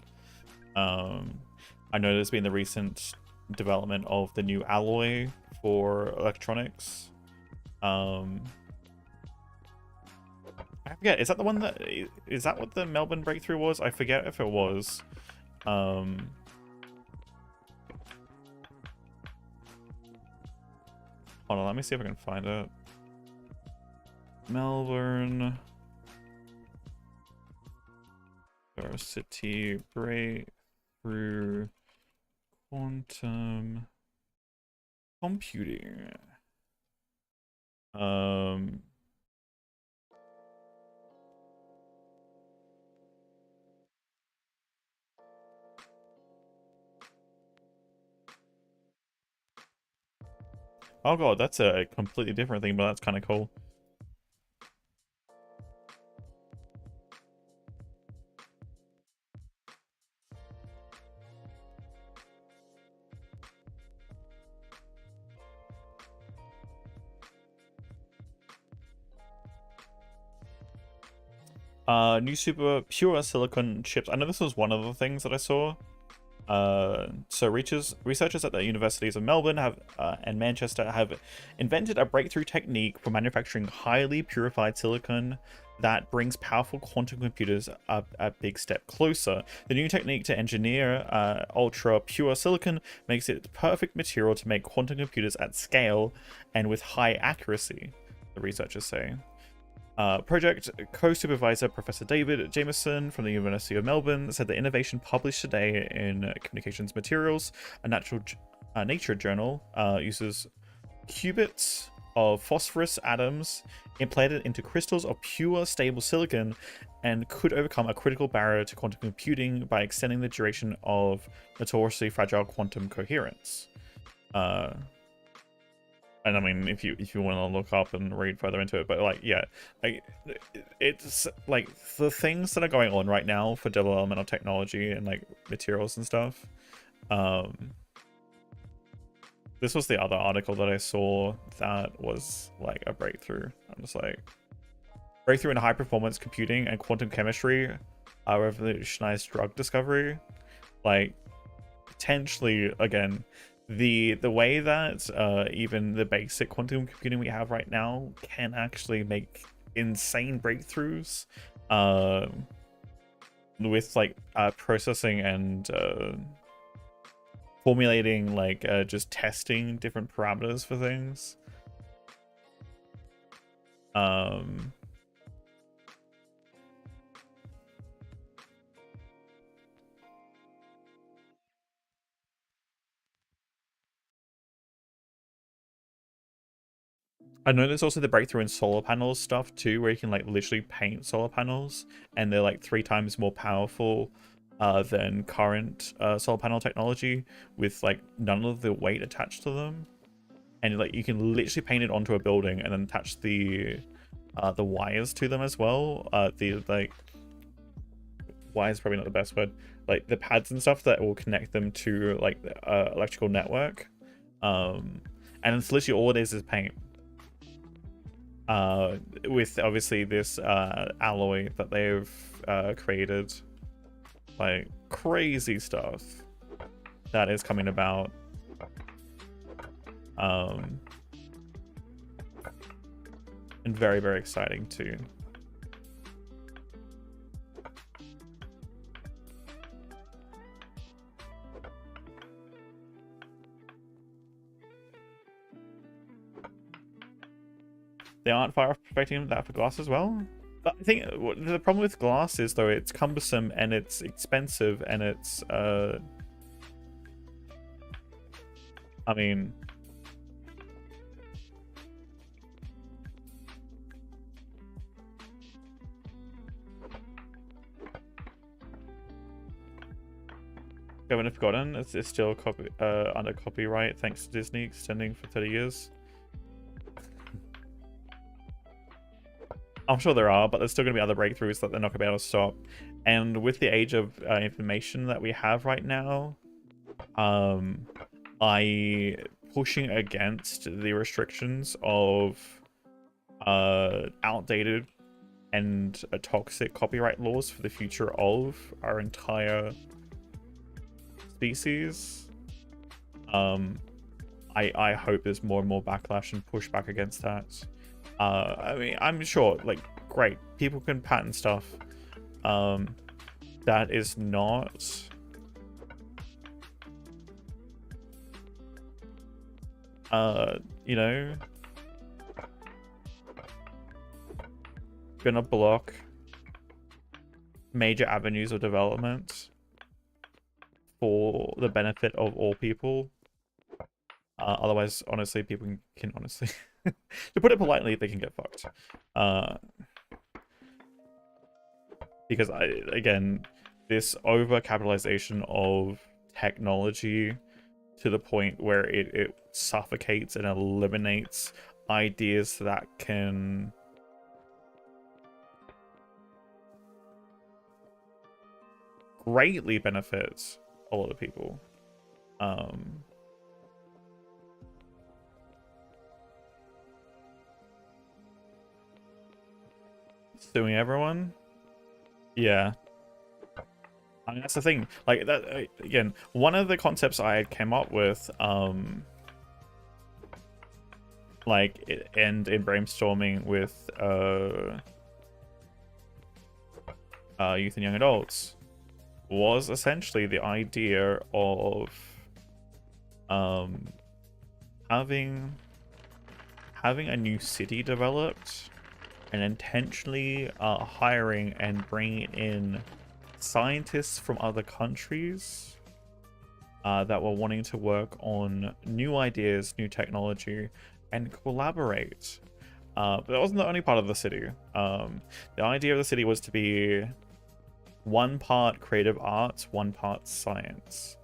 I know there's been the recent development of the new alloy for electronics. I forget, is that the one that is that what the Melbourne breakthrough was? I forget if it was. Hold on, let me see if I can find it. Melbourne University breakthrough quantum computing. Oh god, that's a completely different thing, but that's kind of cool. New super pure silicon chips. I know this was one of the things that I saw. So researchers at the universities of Melbourne and Manchester have invented a breakthrough technique for manufacturing highly purified silicon that brings powerful quantum computers a big step closer. The new technique to engineer ultra pure silicon makes it the perfect material to make quantum computers at scale and with high accuracy, the researchers say. Project co-supervisor Professor David Jameson from the University of Melbourne said the innovation published today in Communications Materials, a Nature journal, uses qubits of phosphorus atoms implanted into crystals of pure stable silicon and could overcome a critical barrier to quantum computing by extending the duration of notoriously fragile quantum coherence. And I mean, if you want to look up and read further into it, but like, yeah, like it's like the things that are going on right now for development of technology and like materials and stuff. This was the other article that I saw that was like a breakthrough. I'm just like, breakthrough in high performance computing and quantum chemistry, revolutionized drug discovery. Like, potentially, again, the way that even the basic quantum computing we have right now can actually make insane breakthroughs with like processing and formulating, like just testing different parameters for things. I know there's also the breakthrough in solar panels stuff too, where you can like literally paint solar panels and they're like 3 times more powerful than current solar panel technology, with like none of the weight attached to them. And like you can literally paint it onto a building and then attach the wires to them as well. The like wires, probably not the best word, like the pads and stuff that will connect them to like the electrical network. And it's literally all it is paint. With obviously this alloy that they've created, like crazy stuff that is coming about. And very, very exciting too. They aren't far off perfecting that for glass as well. But I think the problem with glass is, though, it's cumbersome and it's expensive and it's I mean, haven't forgotten, it's still under copyright thanks to Disney extending for 30 years. I'm sure there are, but there's still going to be other breakthroughs that they're not going to be able to stop. And with the age of information that we have right now, I pushing against the restrictions of outdated and toxic copyright laws for the future of our entire species. I hope there's more and more backlash and pushback against that. I mean, I'm sure, like, great, people can patent stuff that is not you know, gonna block major avenues of development for the benefit of all people. Otherwise, honestly, people can honestly, to put it politely, they can get fucked. Because again, this overcapitalization of technology to the point where it suffocates and eliminates ideas that can greatly benefit a lot of people. Suing everyone? Yeah. I mean, that's the thing. Like, that again, one of the concepts I had came up with, like, and in brainstorming with youth and young adults, was essentially the idea of having a new city developed and intentionally hiring and bringing in scientists from other countries that were wanting to work on new ideas, new technology, and collaborate. But that wasn't the only part of the city. The idea of the city was to be one part creative arts, one part science,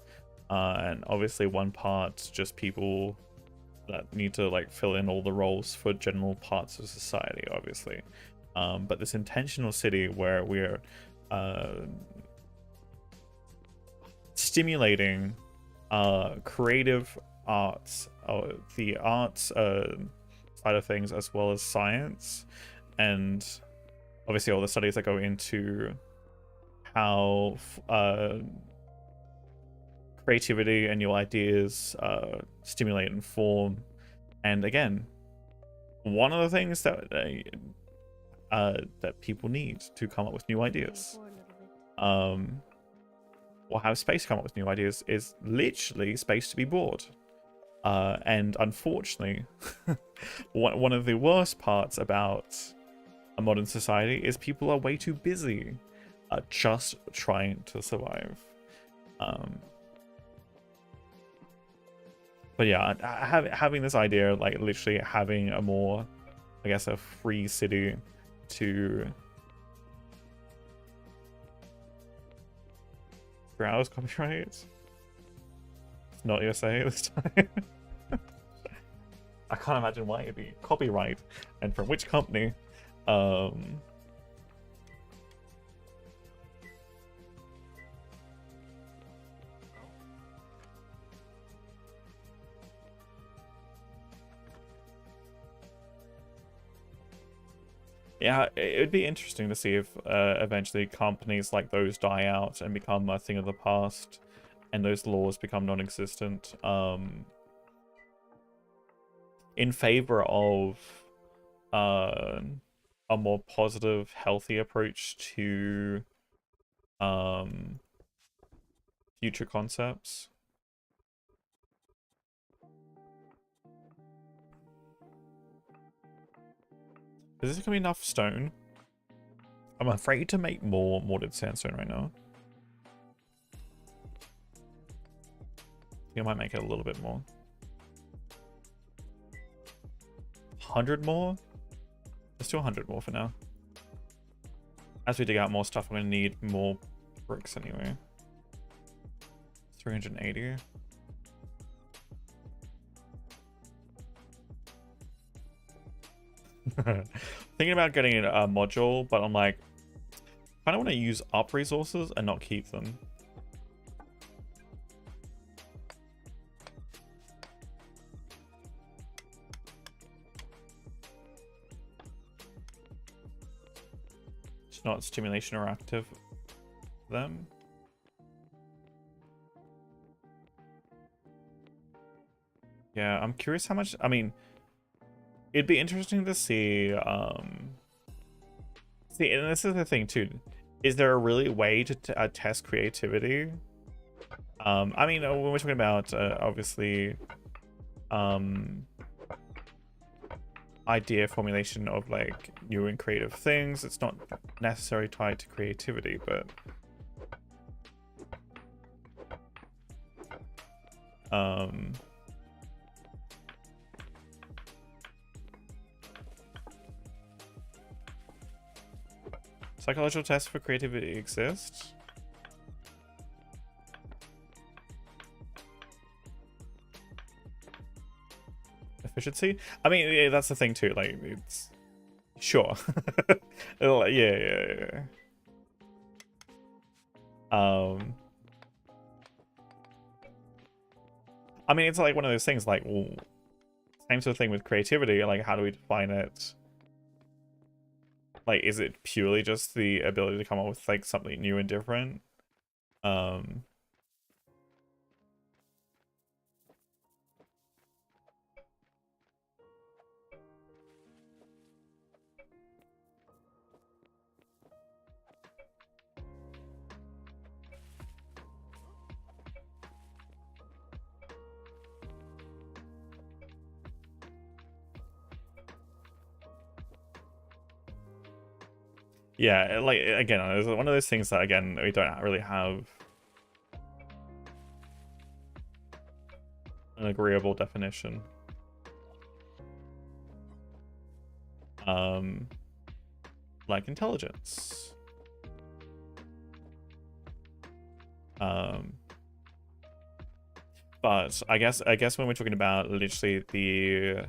and obviously one part just people that need to like fill in all the roles for general parts of society, obviously. But this intentional city where we're stimulating creative arts, the arts side of things, as well as science, and obviously all the studies that go into how creativity and new ideas stimulate and form. And again, one of the things that that people need to come up with new ideas, or have space come up with new ideas, is literally space to be bored. And unfortunately, one of the worst parts about a modern society is people are way too busy just trying to survive. But yeah, having this idea, like literally having a more, I guess, a free city to 3 hours copyright. It's not USA this time. I can't imagine why it'd be copyright and from which company. Yeah, it would be interesting to see if eventually companies like those die out and become a thing of the past, and those laws become non-existent, in favor of a more positive, healthy approach to future concepts. Is this gonna be enough stone? I'm afraid to make more mortared sandstone right now. I think I might make it a little bit more. 100 more? Let's do 100 more for now. As we dig out more stuff, I'm gonna need more bricks anyway. 380. Thinking about getting a module, but I'm like, I don't want to use up resources and not keep them. It's not stimulation or active them. Yeah, I'm curious how much, I mean, it'd be interesting to see, and this is the thing too, is there a really way to test creativity? I mean, when we're talking about, obviously, idea formulation of like new and creative things, it's not necessarily tied to creativity, but psychological tests for creativity exist. Efficiency? I mean, yeah, that's the thing too. Like, it's sure. Yeah. I mean, it's like one of those things. Like, well, same sort of thing with creativity. Like, how do we define it? Like, is it purely just the ability to come up with like something new and different? Yeah, like, again, it's one of those things that, again, we don't really have an agreeable definition. Like intelligence. But I guess when we're talking about literally the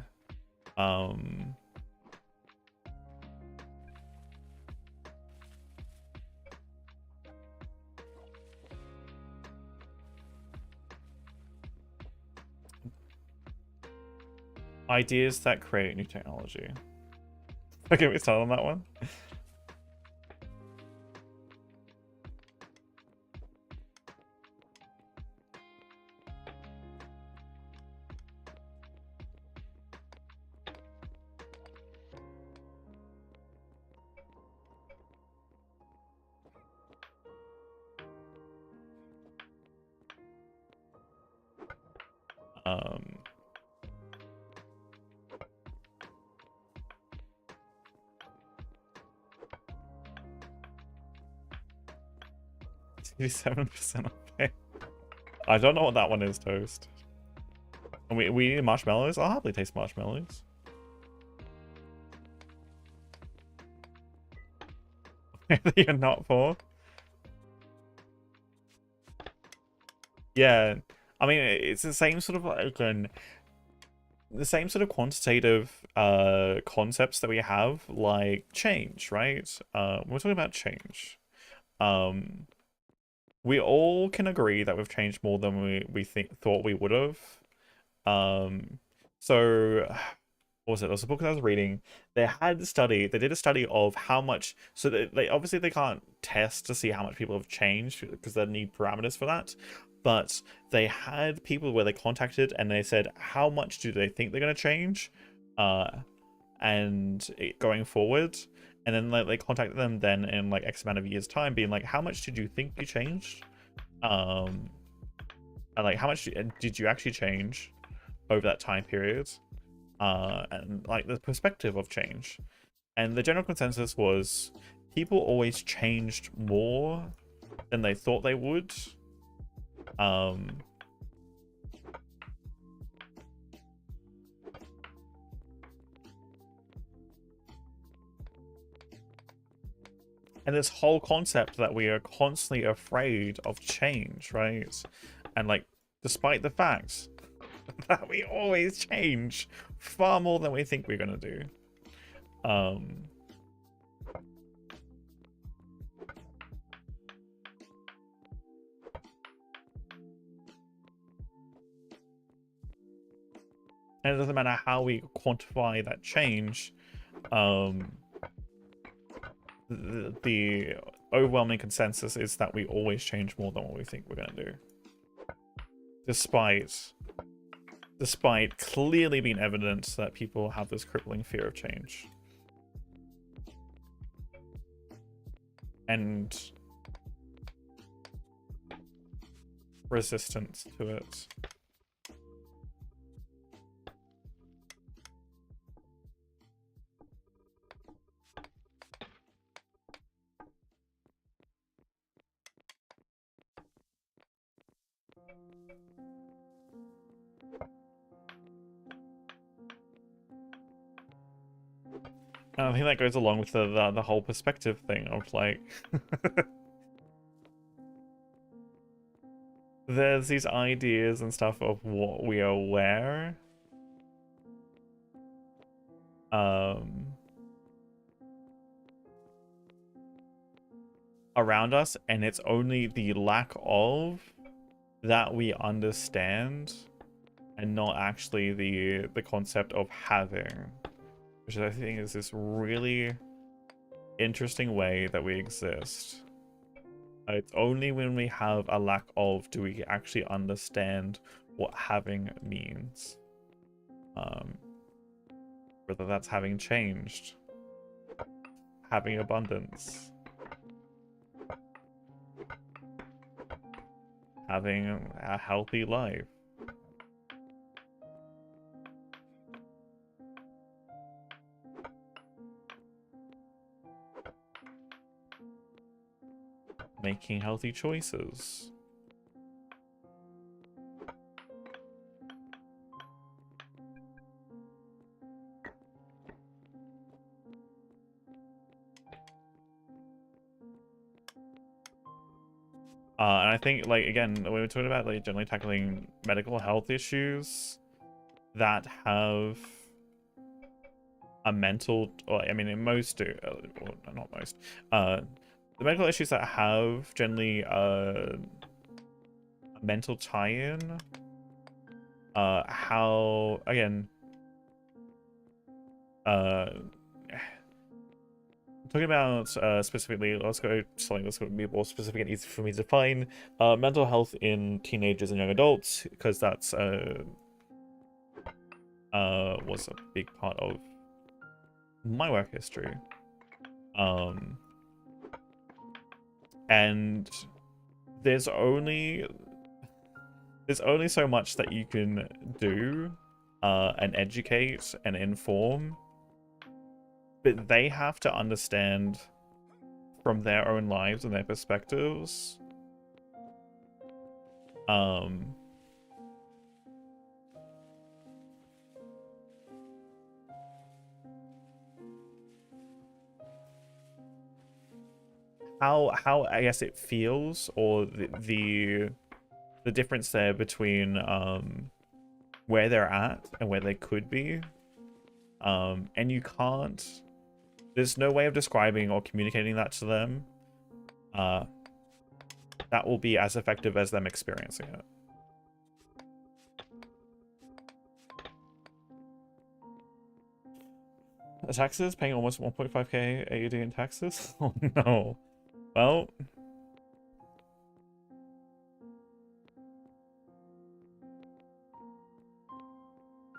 ideas that create new technology. Okay, we start on that one. Um, 87% of it. I don't know what that one is, Toast. And we need marshmallows? I'll happily taste marshmallows. You're not for? Yeah. I mean, it's the same sort of like the same sort of quantitative concepts that we have, like change, right? We're talking about change. We all can agree that we've changed more than we thought we would have. So what was it? There was a book that I was reading. They did a study of how much, so they obviously they can't test to see how much people have changed because they need parameters for that. But they had people where they contacted and they said how much do they think they're going to change going forward, and then like they contacted them then in like X amount of years time being like, how much did you think you changed, and like how much did you actually change over that time period, and like the perspective of change. And the general consensus was people always changed more than they thought they would. And this whole concept that we are constantly afraid of change, right? And like, despite the fact that we always change far more than we think we're gonna do. And it doesn't matter how we quantify that change, the overwhelming consensus is that we always change more than what we think we're going to do. Despite clearly being evidence that people have this crippling fear of change. And resistance to it. And I think that goes along with the whole perspective thing of like there's these ideas and stuff of what we are aware around us, and it's only the lack of that we understand, and not actually the concept of having, which I think is this really interesting way that we exist. It's only when we have a lack of do we actually understand what having means. Whether that's having changed, having abundance, having a healthy life. Making healthy choices. And I think, like, again, when we're talking about like generally tackling medical health issues that have a mental, or I mean, in most do, or not most, the medical issues that have generally a mental tie-in, how again, talking about specifically, let's go something that's going to be more specific and easy for me to define. Mental health in teenagers and young adults, because that's was a big part of my work history. And there's only so much that you can do and educate and inform, but they have to understand from their own lives and their perspectives. How I guess it feels, or the difference there between where they're at and where they could be. And you can't, there's no way of describing or communicating that to them that will be as effective as them experiencing it. The taxes, paying almost 1.5k AUD in taxes? Oh no. Well,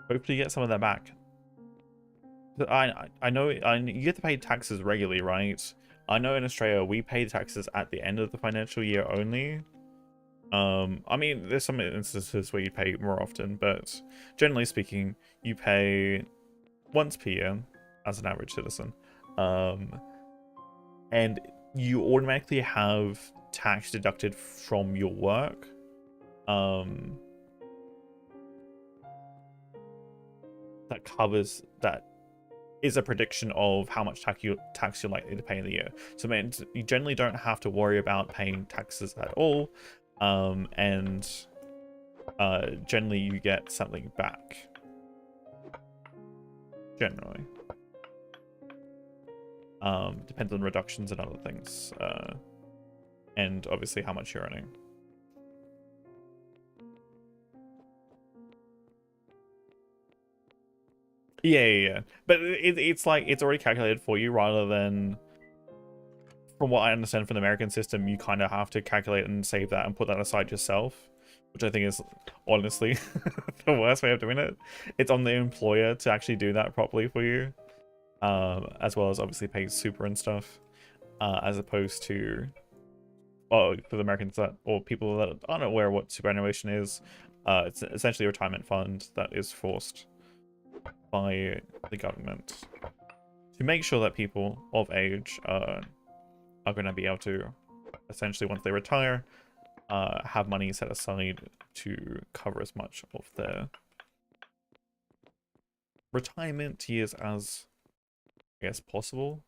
hopefully you get some of that back. I know you get to pay taxes regularly, right? I know in Australia we pay taxes at the end of the financial year only. I mean, there's some instances where you pay more often, but generally speaking, you pay once per year as an average citizen. And you automatically have tax deducted from your work. That covers, that is a prediction of how much tax you're likely to pay in the year. So it means you generally don't have to worry about paying taxes at all. And generally you get something back. Generally. Depends on reductions and other things. And obviously how much you're earning. Yeah. But it's like, it's already calculated for you, rather than, from what I understand from the American system, you kind of have to calculate and save that and put that aside yourself, which I think is honestly the worst way of doing it. It's on the employer to actually do that properly for you, as well as obviously pay super and stuff, as opposed to, well, for the Americans that, or people that aren't aware of what superannuation is, it's essentially a retirement fund that is forced by the government to make sure that people of age are going to be able to, essentially once they retire, have money set aside to cover as much of their retirement years as, I guess, possible.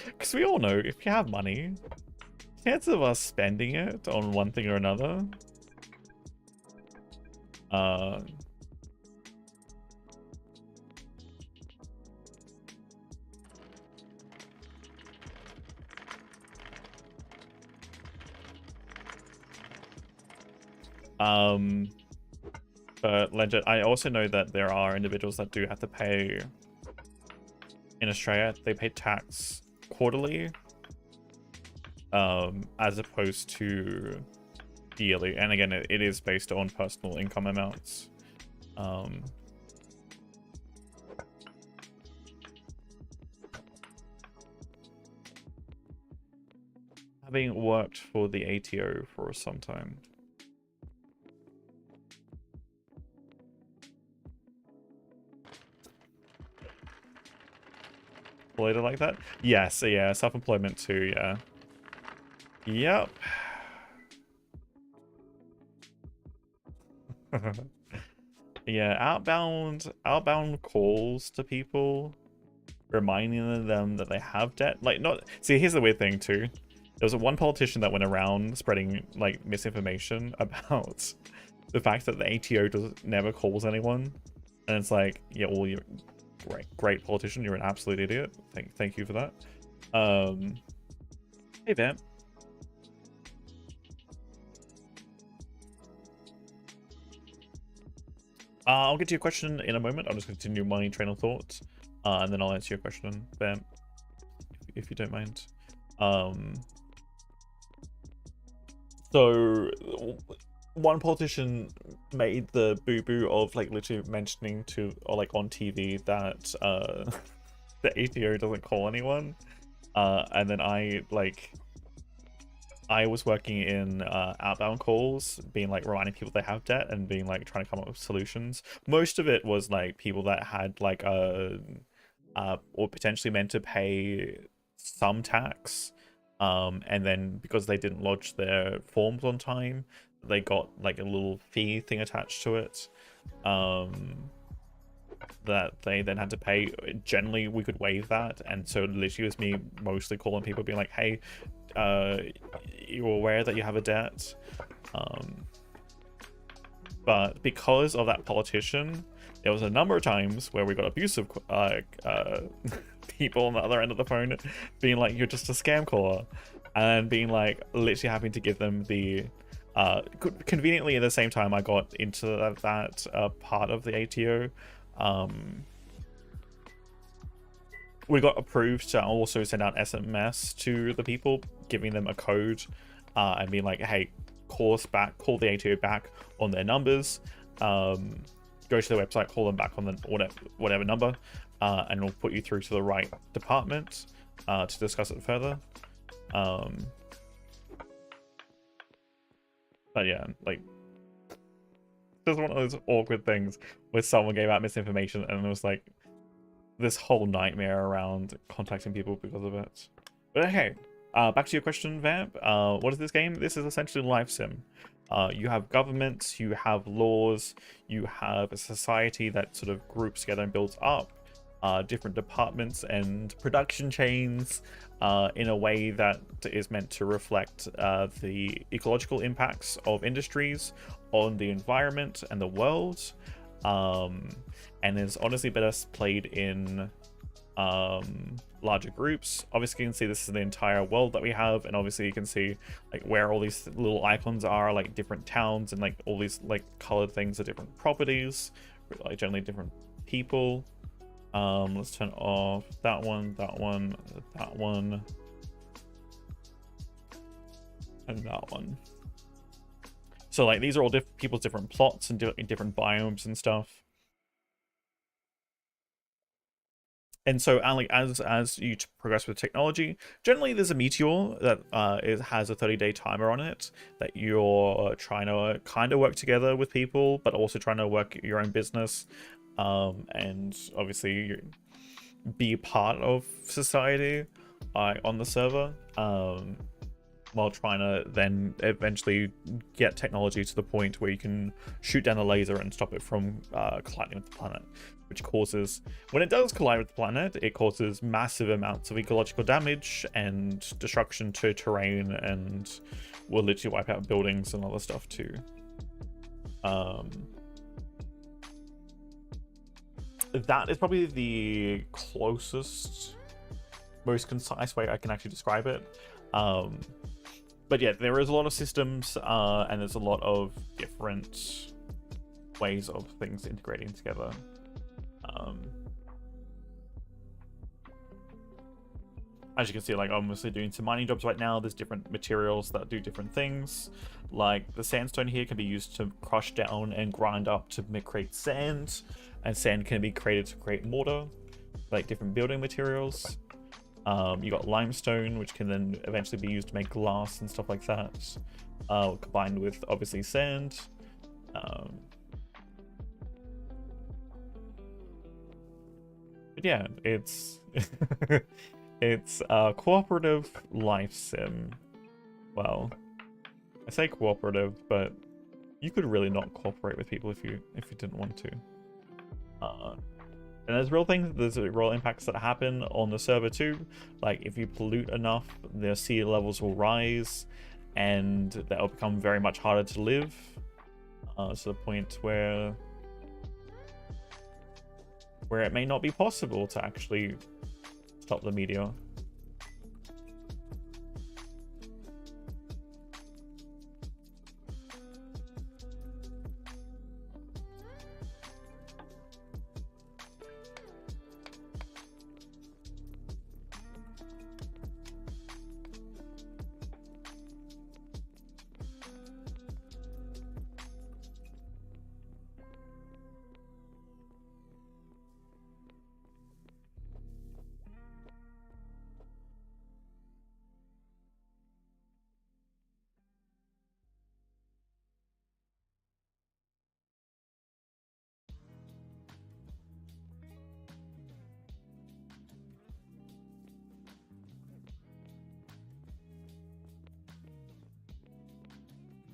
Because we all know, if you have money, chances of us spending it on one thing or another but legit, I also know that there are individuals that do have to pay. In Australia, they pay tax quarterly, as opposed to yearly. And again, it is based on personal income amounts. Having worked for the ATO for some time. Later like that? Yes, yeah, self-employment too, yeah. Yep. Yeah, outbound calls to people, reminding them that they have debt. Like, not see. Here's the weird thing too. There was one politician that went around spreading like misinformation about the fact that the ATO never calls anyone, and it's like, yeah, well, you're great politician. You're an absolute idiot. Thank you for that. Hey, Vamp. I'll get to your question in a moment. I'll just continue my train of thought, and then I'll answer your question, Vamp, if you don't mind. So one politician made the boo-boo of like literally mentioning to, or like on TV, that the ATO doesn't call anyone, and then I was working in outbound calls, being like reminding people they have debt and being like trying to come up with solutions. Most of it was like people that had like or potentially meant to pay some tax, and then because they didn't lodge their forms on time, they got like a little fee thing attached to it, that they then had to pay. Generally, we could waive that, and so literally it was me mostly calling people, being like, hey, you're aware that you have a debt, but because of that politician, there was a number of times where we got abusive people on the other end of the phone being like, you're just a scam caller, and being like literally having to give them the conveniently at the same time I got into that part of the ATO, we got approved to also send out SMS to the people, giving them a code, and being like, hey, call the ATO back on their numbers, go to their website, call them back on the whatever number, and it'll put you through to the right department to discuss it further. But yeah, like, there's one of those awkward things where someone gave out misinformation and it was like this whole nightmare around contacting people because of it. But okay, back to your question, Vamp. What is this game? This is essentially life sim. You have governments, you have laws, you have a society that sort of groups together and builds up different departments and production chains in a way that is meant to reflect the ecological impacts of industries on the environment and the world, and is honestly better played in larger groups. Obviously you can see this is the entire world that we have, and obviously you can see like where all these little icons are, like different towns, and like all these like colored things are different properties, like generally different people. Let's turn off that one, that one, that one, and that one. So like these are all people's different plots and different biomes and stuff. And so, like, as you progress with technology, generally there's a meteor that has a 30-day timer on it that you're trying to kind of work together with people, but also trying to work your own business, and obviously be part of society on the server, while trying to then eventually get technology to the point where you can shoot down a laser and stop it from colliding with the planet, which causes, when it does collide with the planet, it causes massive amounts of ecological damage and destruction to terrain, and will literally wipe out buildings and other stuff too. That is probably the closest, most concise way I can actually describe it. But yeah, there is a lot of systems, and there's a lot of different ways of things integrating together. As you can see, like, I'm mostly doing some mining jobs right now. There's different materials that do different things. Like the sandstone here can be used to crush down and grind up to create sand, and sand can be created to create mortar, like different building materials. You got limestone, which can then eventually be used to make glass and stuff like that, combined with obviously sand. But yeah, it's it's a cooperative life sim. Well, I say cooperative, but you could really not cooperate with people if you didn't want to. And there's real impacts that happen on the server too. Like if you pollute enough, the sea levels will rise, and that will become very much harder to live. To the point where it may not be possible to actually stop the meteor.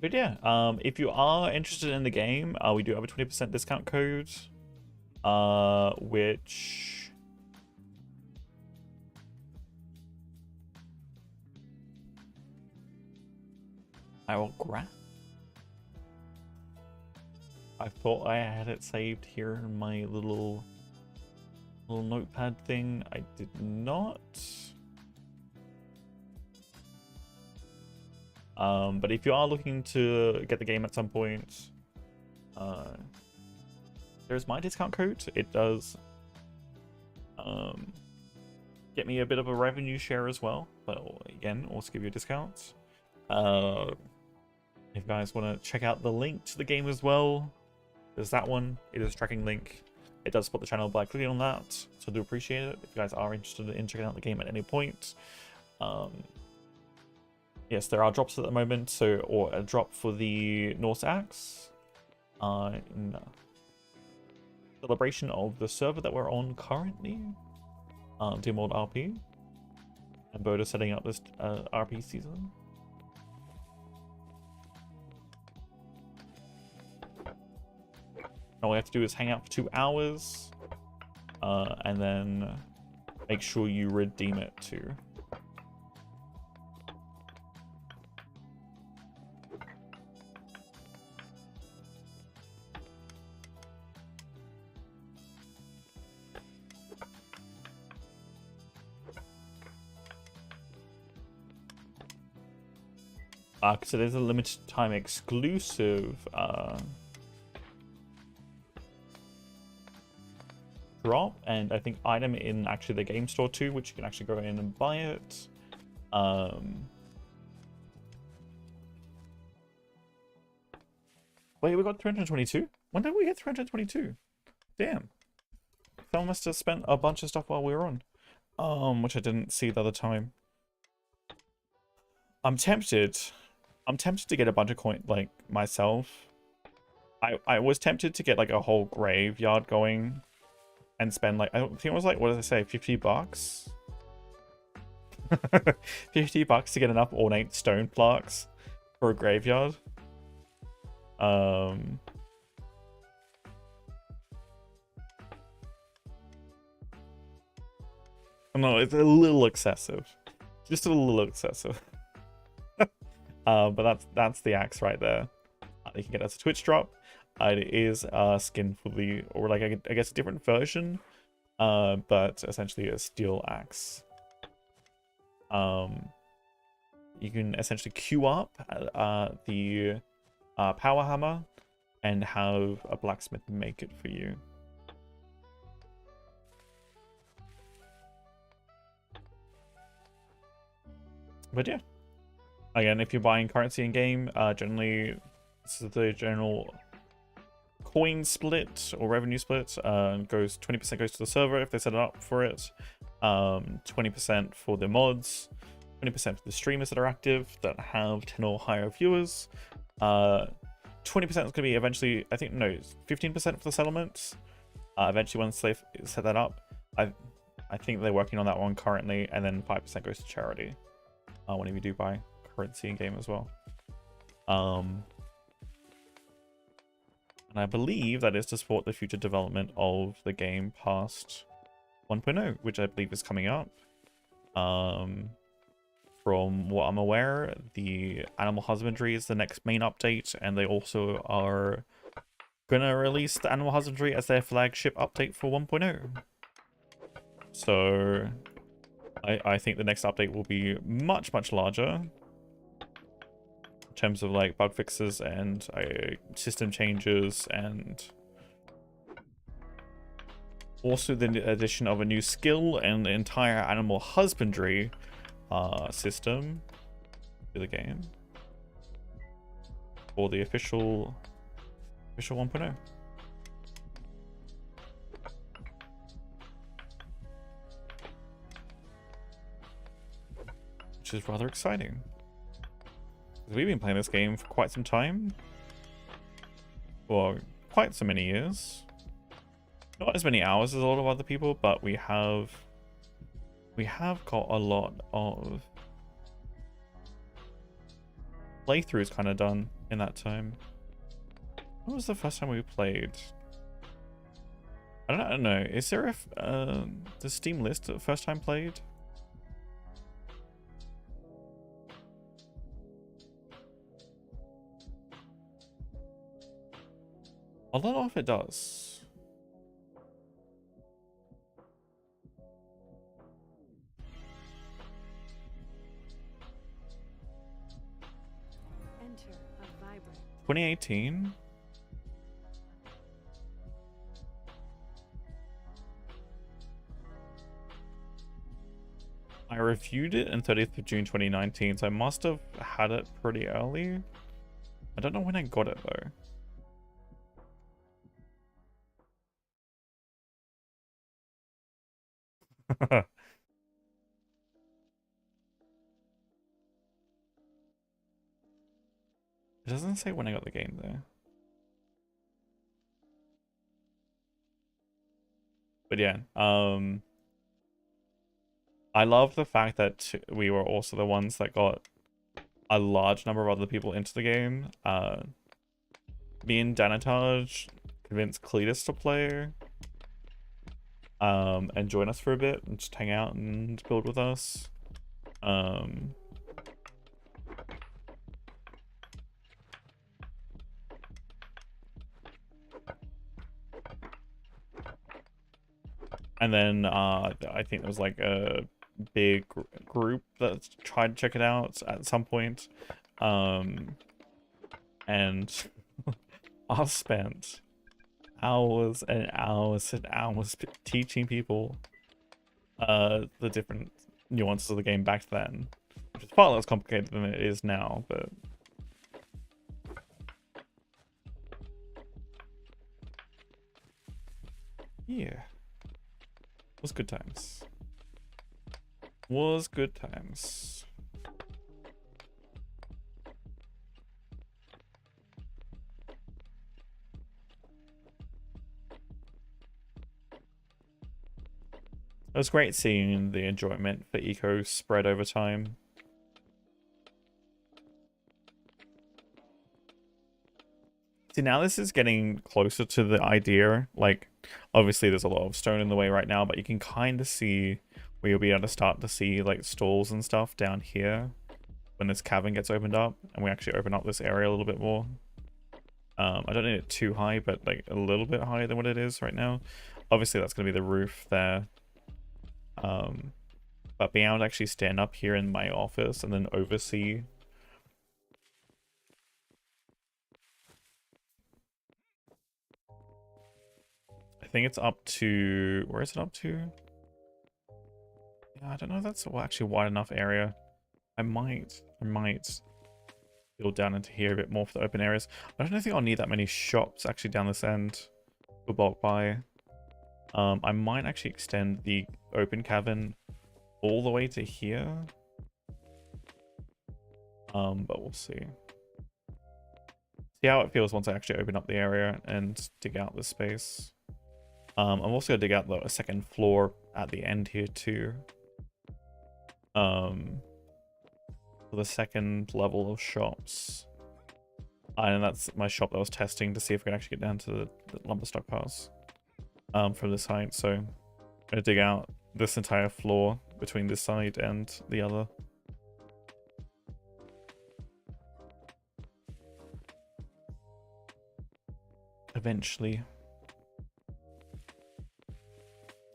But yeah, if you are interested in the game, we do have a 20% discount code, which I will grab. I thought I had it saved here in my little notepad thing. I did not. But if you are looking to get the game at some point, there's my discount code. It does get me a bit of a revenue share as well, but again, also give you a discount. If you guys want to check out the link to the game as well, there's that one. It is a tracking link. It does support the channel by clicking on that, so I do appreciate it if you guys are interested in checking out the game at any point. Yes, there are drops at the moment, or a drop for the Norse Axe in celebration of the server that we're on currently, Dimmold RP, and Boda setting up this RP season. All we have to do is hang out for 2 hours, and then make sure you redeem it too. So there's a limited time exclusive drop, and I think item in actually the game store too, which you can actually go in and buy it. Wait, we got 322? When did we get 322? Damn. Someone must have spent a bunch of stuff while we were on. Which I didn't see the other time. I'm tempted to get a bunch of coin like myself. I was tempted to get like a whole graveyard going and spend like, I think it was like, what did I say, $50? $50 to get enough ornate stone plaques for a graveyard. No, it's a little excessive. Just a little excessive. But that's the axe right there. You can get as a Twitch drop. It is a skin for the, or like I guess a different version, but essentially a steel axe. You can essentially queue up the power hammer and have a blacksmith make it for you. But yeah, again, if you're buying currency in game, generally this is the general coin split or revenue split. 20% goes to the server if they set it up for it, 20% for the mods, 20% for the streamers that are active that have 10 or higher viewers, 20% is going to be eventually, I think, no, 15% for the settlements. Eventually once they set that up, I think they're working on that one currently, and then 5% goes to charity whenever you do buy currency in game as well. And I believe that is to support the future development of the game past 1.0, which I believe is coming up. From what I'm aware, the animal husbandry is the next main update, and they also are gonna release the animal husbandry as their flagship update for 1.0. So I think the next update will be much larger in terms of like bug fixes and system changes, and also the addition of a new skill and the entire animal husbandry system to the game for the official 1.0. Which is rather exciting. We've been playing this game for quite some time. For quite so many years. Not as many hours as a lot of other people, but we have got a lot of playthroughs kind of done in that time. When was the first time we played? I don't know. Is there the Steam list of first time played? I don't know if it does. Enter a vibrant 2018. I reviewed it on 30th of June 2019, so I must have had it pretty early. I don't know when I got it though. It doesn't say when I got the game though. But yeah, I love the fact that we were also the ones that got a large number of other people into the game. Me and Danataj convinced Cletus to play. And join us for a bit and just hang out and build with us. And then I think there was like a big group that tried to check it out at some point. And I've spent hours and hours and hours teaching people the different nuances of the game back then, which is far less complicated than it is now, but yeah, was good times. Was good times. It was great seeing the enjoyment for Eco spread over time. See, now this is getting closer to the idea. Like, obviously there's a lot of stone in the way right now, but you can kind of see where you'll be able to start to see like stalls and stuff down here when this cavern gets opened up, and we actually open up this area a little bit more. I don't need it too high, but like a little bit higher than what it is right now. Obviously that's going to be the roof there. But being able to actually stand up here in my office and then oversee I think it's up to, where is it up to? Yeah, I don't know if that's actually wide enough area. I might build down into here a bit more for the open areas. I don't think I'll need that many shops actually down this end for bulk buy. I might actually extend the open cavern all the way to here. But we'll see. See how it feels once I actually open up the area and dig out the space. I'm also gonna dig out a second floor at the end here too. For the second level of shops. And that's my shop that I was testing to see if we can actually get down to the lumber stockpiles from this height. So I'm going to dig out this entire floor between this side and the other. Eventually.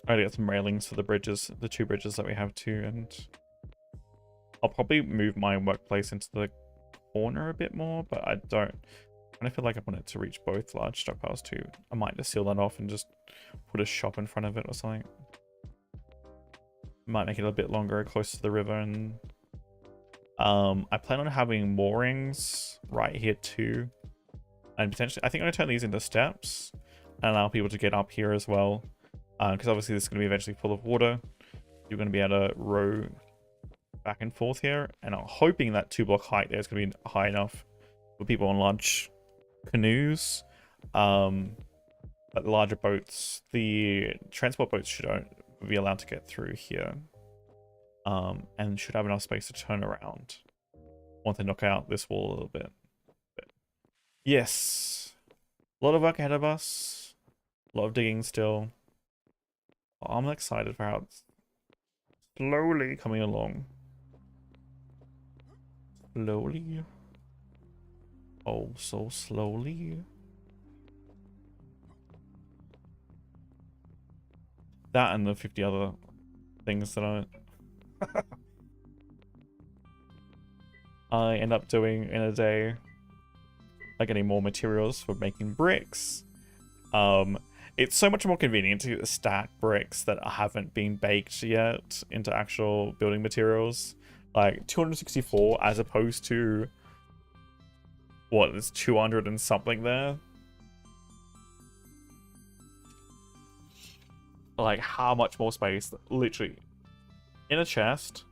I gotta get some railings for the bridges, the 2 bridges that we have too, and I'll probably move my workplace into the corner a bit more, but I don't. I feel like I want it to reach both large stockpiles too. I might just seal that off and just put a shop in front of it or something. Might make it a bit longer, close to the river, and I plan on having moorings right here too, and potentially I think I'm gonna turn these into steps and allow people to get up here as well, because obviously this is gonna be eventually full of water. You're gonna be able to row back and forth here, and I'm hoping that 2-block height there is gonna be high enough for people on large canoes, but larger boats, the transport boats should be allowed to get through here, and should have enough space to turn around once they knock out this wall a little bit. But yes, a lot of work ahead of us, a lot of digging still. I'm excited for how it's slowly coming along. Slowly. Oh, so slowly. That and the 50 other things that I end up doing in a day. Like getting more materials for making bricks. It's so much more convenient to stack bricks that haven't been baked yet into actual building materials. Like 264 as opposed to what, there's 200 and something there. Like how much more space, literally, in a chest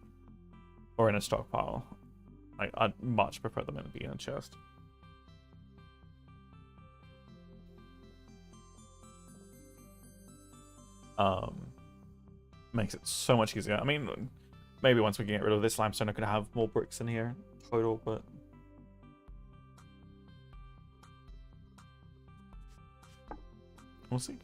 or in a stockpile. Like I'd much prefer them to be in a chest. Makes it so much easier. I mean, maybe once we get rid of this limestone, I could have more bricks in here total, but we'll see.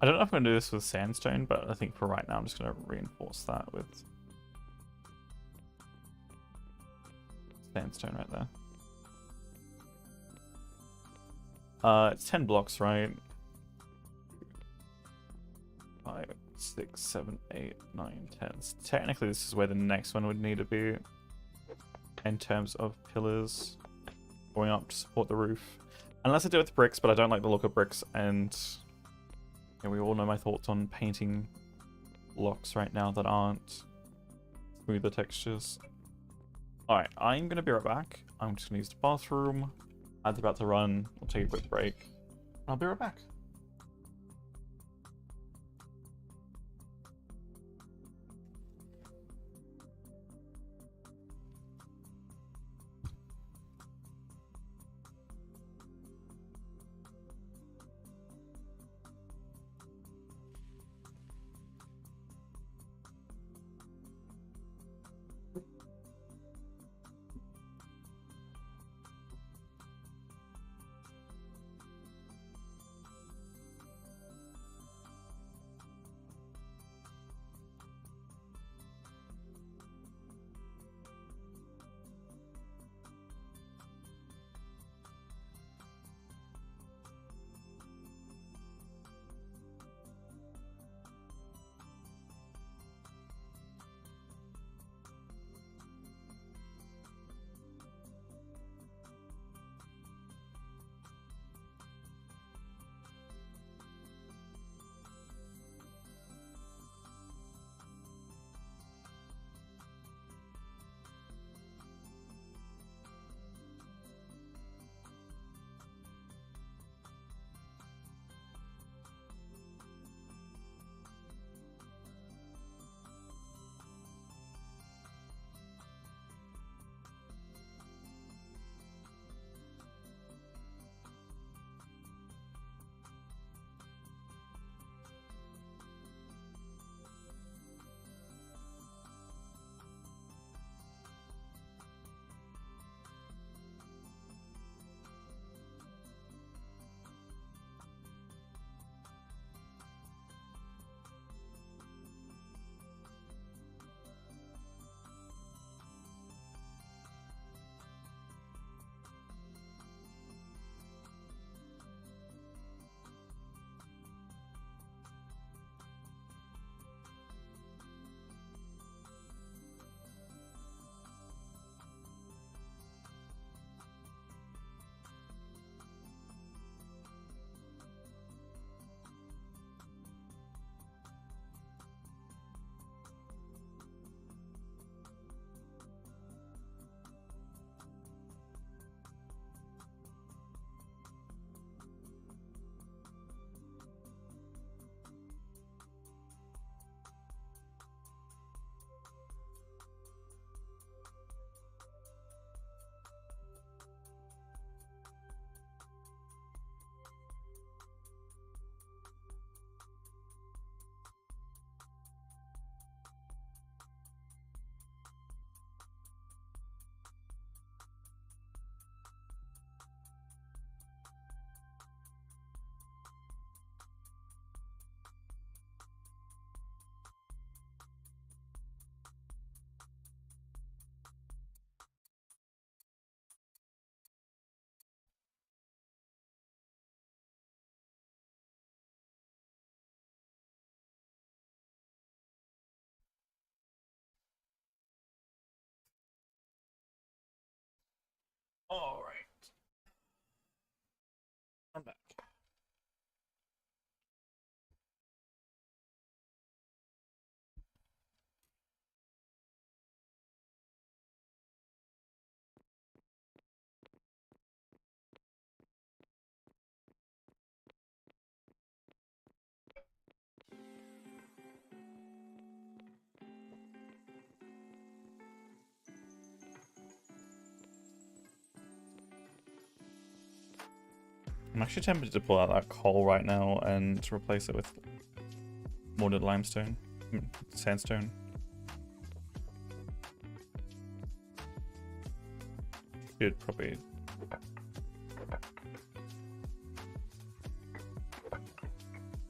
I don't know if I'm going to do this with sandstone, but I think for right now I'm just going to reinforce that with sandstone right there. It's 10 blocks, right? 5, 6, 7, 8, 9, 10. So technically this is where the next one would need to be in terms of pillars going up to support the roof. Unless I do it with bricks, but I don't like the look of bricks, and yeah, we all know my thoughts on painting blocks right now that aren't smoother textures. Alright, I'm going to be right back. I'm just going to use the bathroom. Ad's about to run. We'll take a quick break. I'll be right back. All right. I'm back. I'm actually tempted to pull out that coal right now and replace it with mortared limestone, sandstone. Should probably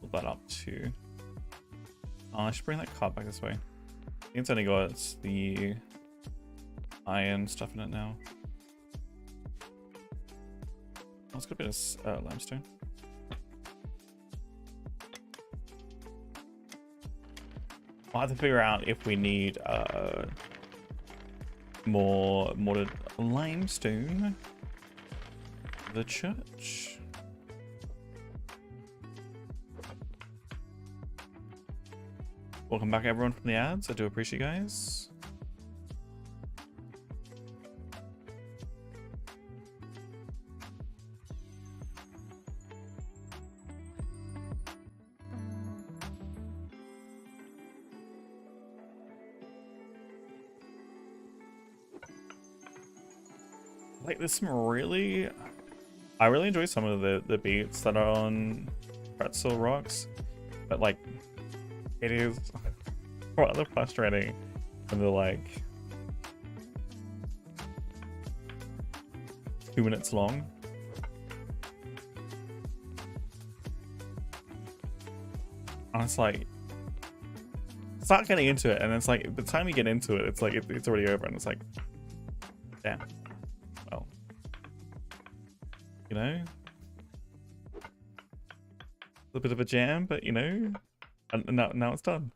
pull that up too. Oh, I should bring that cart back this way. I think it's only got the iron stuff in it now. Oh, it's got a bit of limestone. I'll have to figure out if we need more mortared limestone for the church. Welcome back everyone from the ads. I do appreciate you guys. Like there's some really, I really enjoy some of the beats that are on Pretzel Rocks, but like it is rather frustrating when they're like 2 minutes long. And it's like, start getting into it, and it's like, by the time you get into it, it's like, it's already over, and it's like, damn. Well, you know, a bit of a jam, but you know, and now it's done.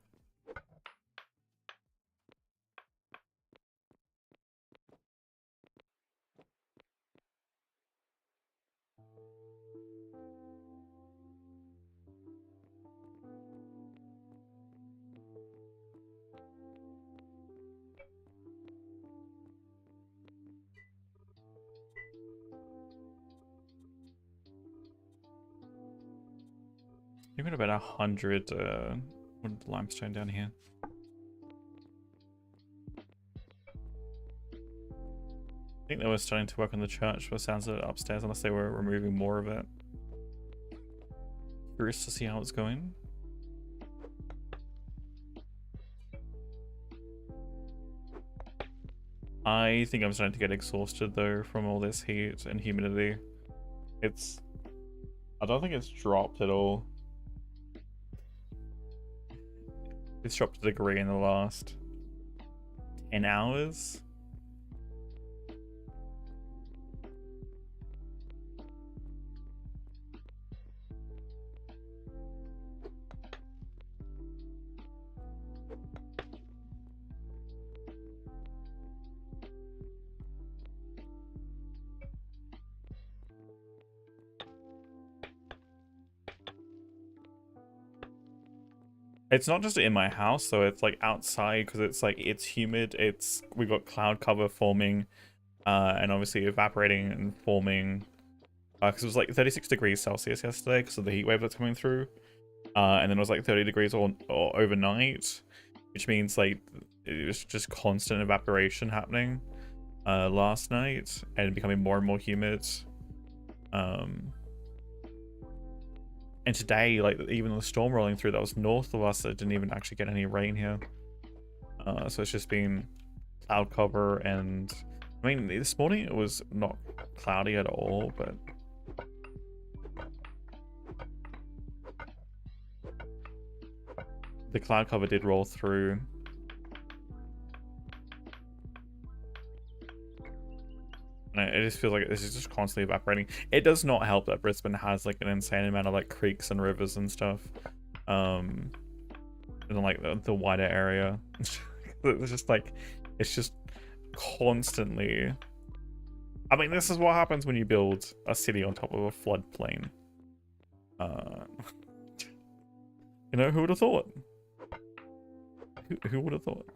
You've got about 100 limestone down here. I think they were starting to work on the church, but sounds of it upstairs, unless they were removing more of it. Curious to see how it's going. I think I'm starting to get exhausted though from all this heat and humidity. I don't think it's dropped at all. It's dropped a degree in the last 10 hours. It's not just in my house, so it's like outside because it's like it's humid. We've got cloud cover forming, and obviously evaporating and forming. Because it was like 36 degrees Celsius yesterday because of the heat wave that's coming through, and then it was like 30 degrees or overnight, which means like it was just constant evaporation happening last night and becoming more and more humid. And today, like even the storm rolling through that was north of us, it didn't even actually get any rain here. So it's just been cloud cover, and I mean this morning it was not cloudy at all, but the cloud cover did roll through. And it just feels like this is just constantly evaporating. It does not help that Brisbane has like an insane amount of like creeks and rivers and stuff. In like the wider area. It's just like, it's just constantly I mean, this is what happens when you build a city on top of a floodplain. You know, who would have thought? Who would have thought?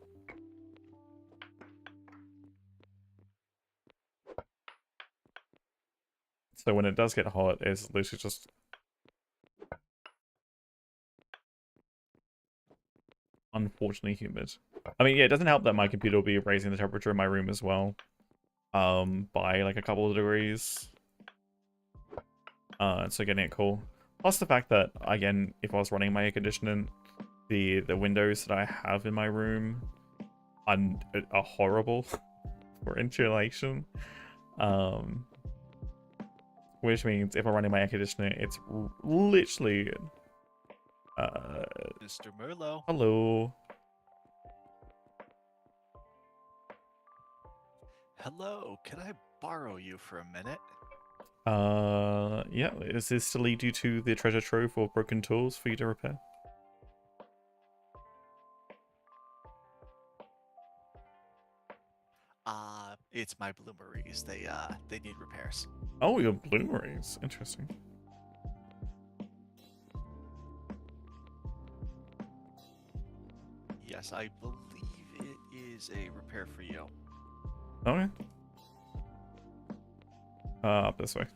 So when it does get hot, it's literally just... unfortunately humid. I mean, yeah, it doesn't help that my computer will be raising the temperature in my room as well. By like a couple of degrees. So getting it cool. Plus the fact that, again, if I was running my air conditioning, the windows that I have in my room are horrible for insulation. Which means if I'm running my air conditioning, it's literally... Mr. Merlot. Hello. Hello, can I borrow you for a minute? Yeah, is this to lead you to the treasure trove of broken tools for you to repair? It's my bloomeries. They need repairs. Oh, your bloomeries. Interesting. Yes, I believe it is a repair for you. Okay. Up this way.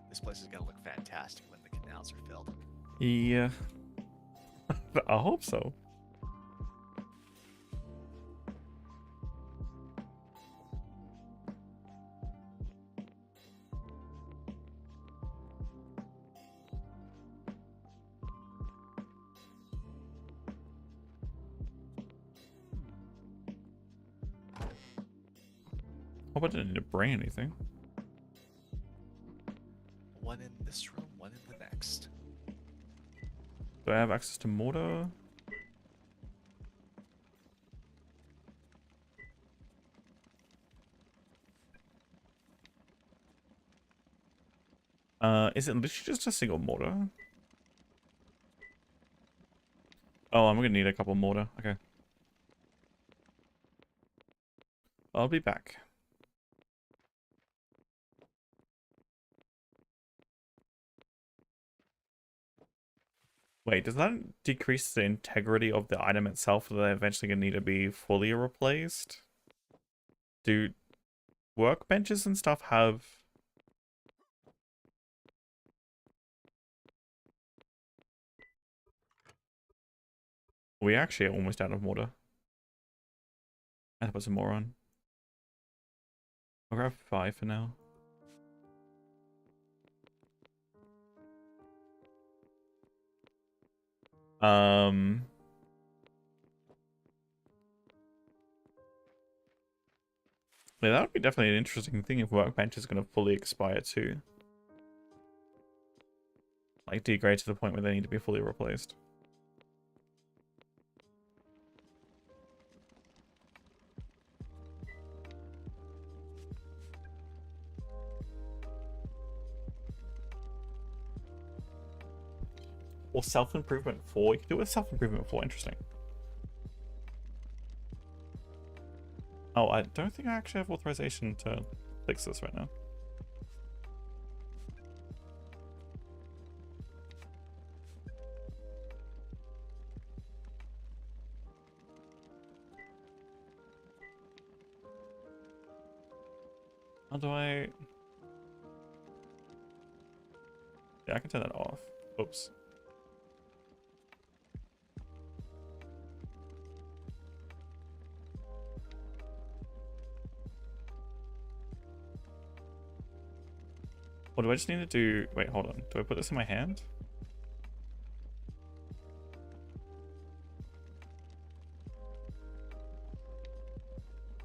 This place is gonna look fantastic when the canals are filled. Yeah. I hope so. Hope I didn't need to bring anything. One in this room, one in the next. Do I have access to mortar? Is it literally just a single mortar? Oh, I'm gonna need a couple mortar. Okay. I'll be back. Wait, does that decrease the integrity of the item itself that they're eventually gonna need to be fully replaced? Do workbenches and stuff have... We actually are almost out of mortar. I have to put some more on. I'll grab 5 for now. Yeah, that would be definitely an interesting thing if workbench is going to fully expire too. Like degrade to the point where they need to be fully replaced. Or self-improvement 4. You can do a self-improvement 4. Interesting. Oh, I don't think I actually have authorization to fix this right now. How do I... Yeah, I can turn that off. Oops. Or do I just need to do... Wait, hold on. Do I put this in my hand?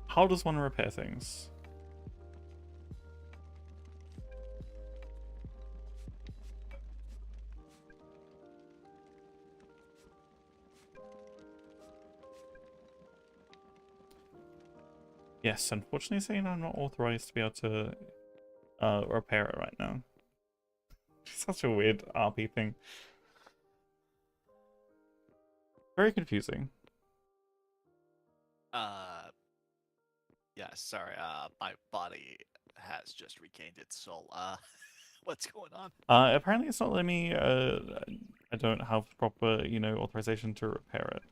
How does one repair things? Yes, unfortunately saying I'm not authorized to be able to repair it right now. such a weird RP thing. Very confusing. Yeah, sorry, my body has just regained its soul. What's going on? Apparently it's not letting me, I don't have proper, you know, authorization to repair it.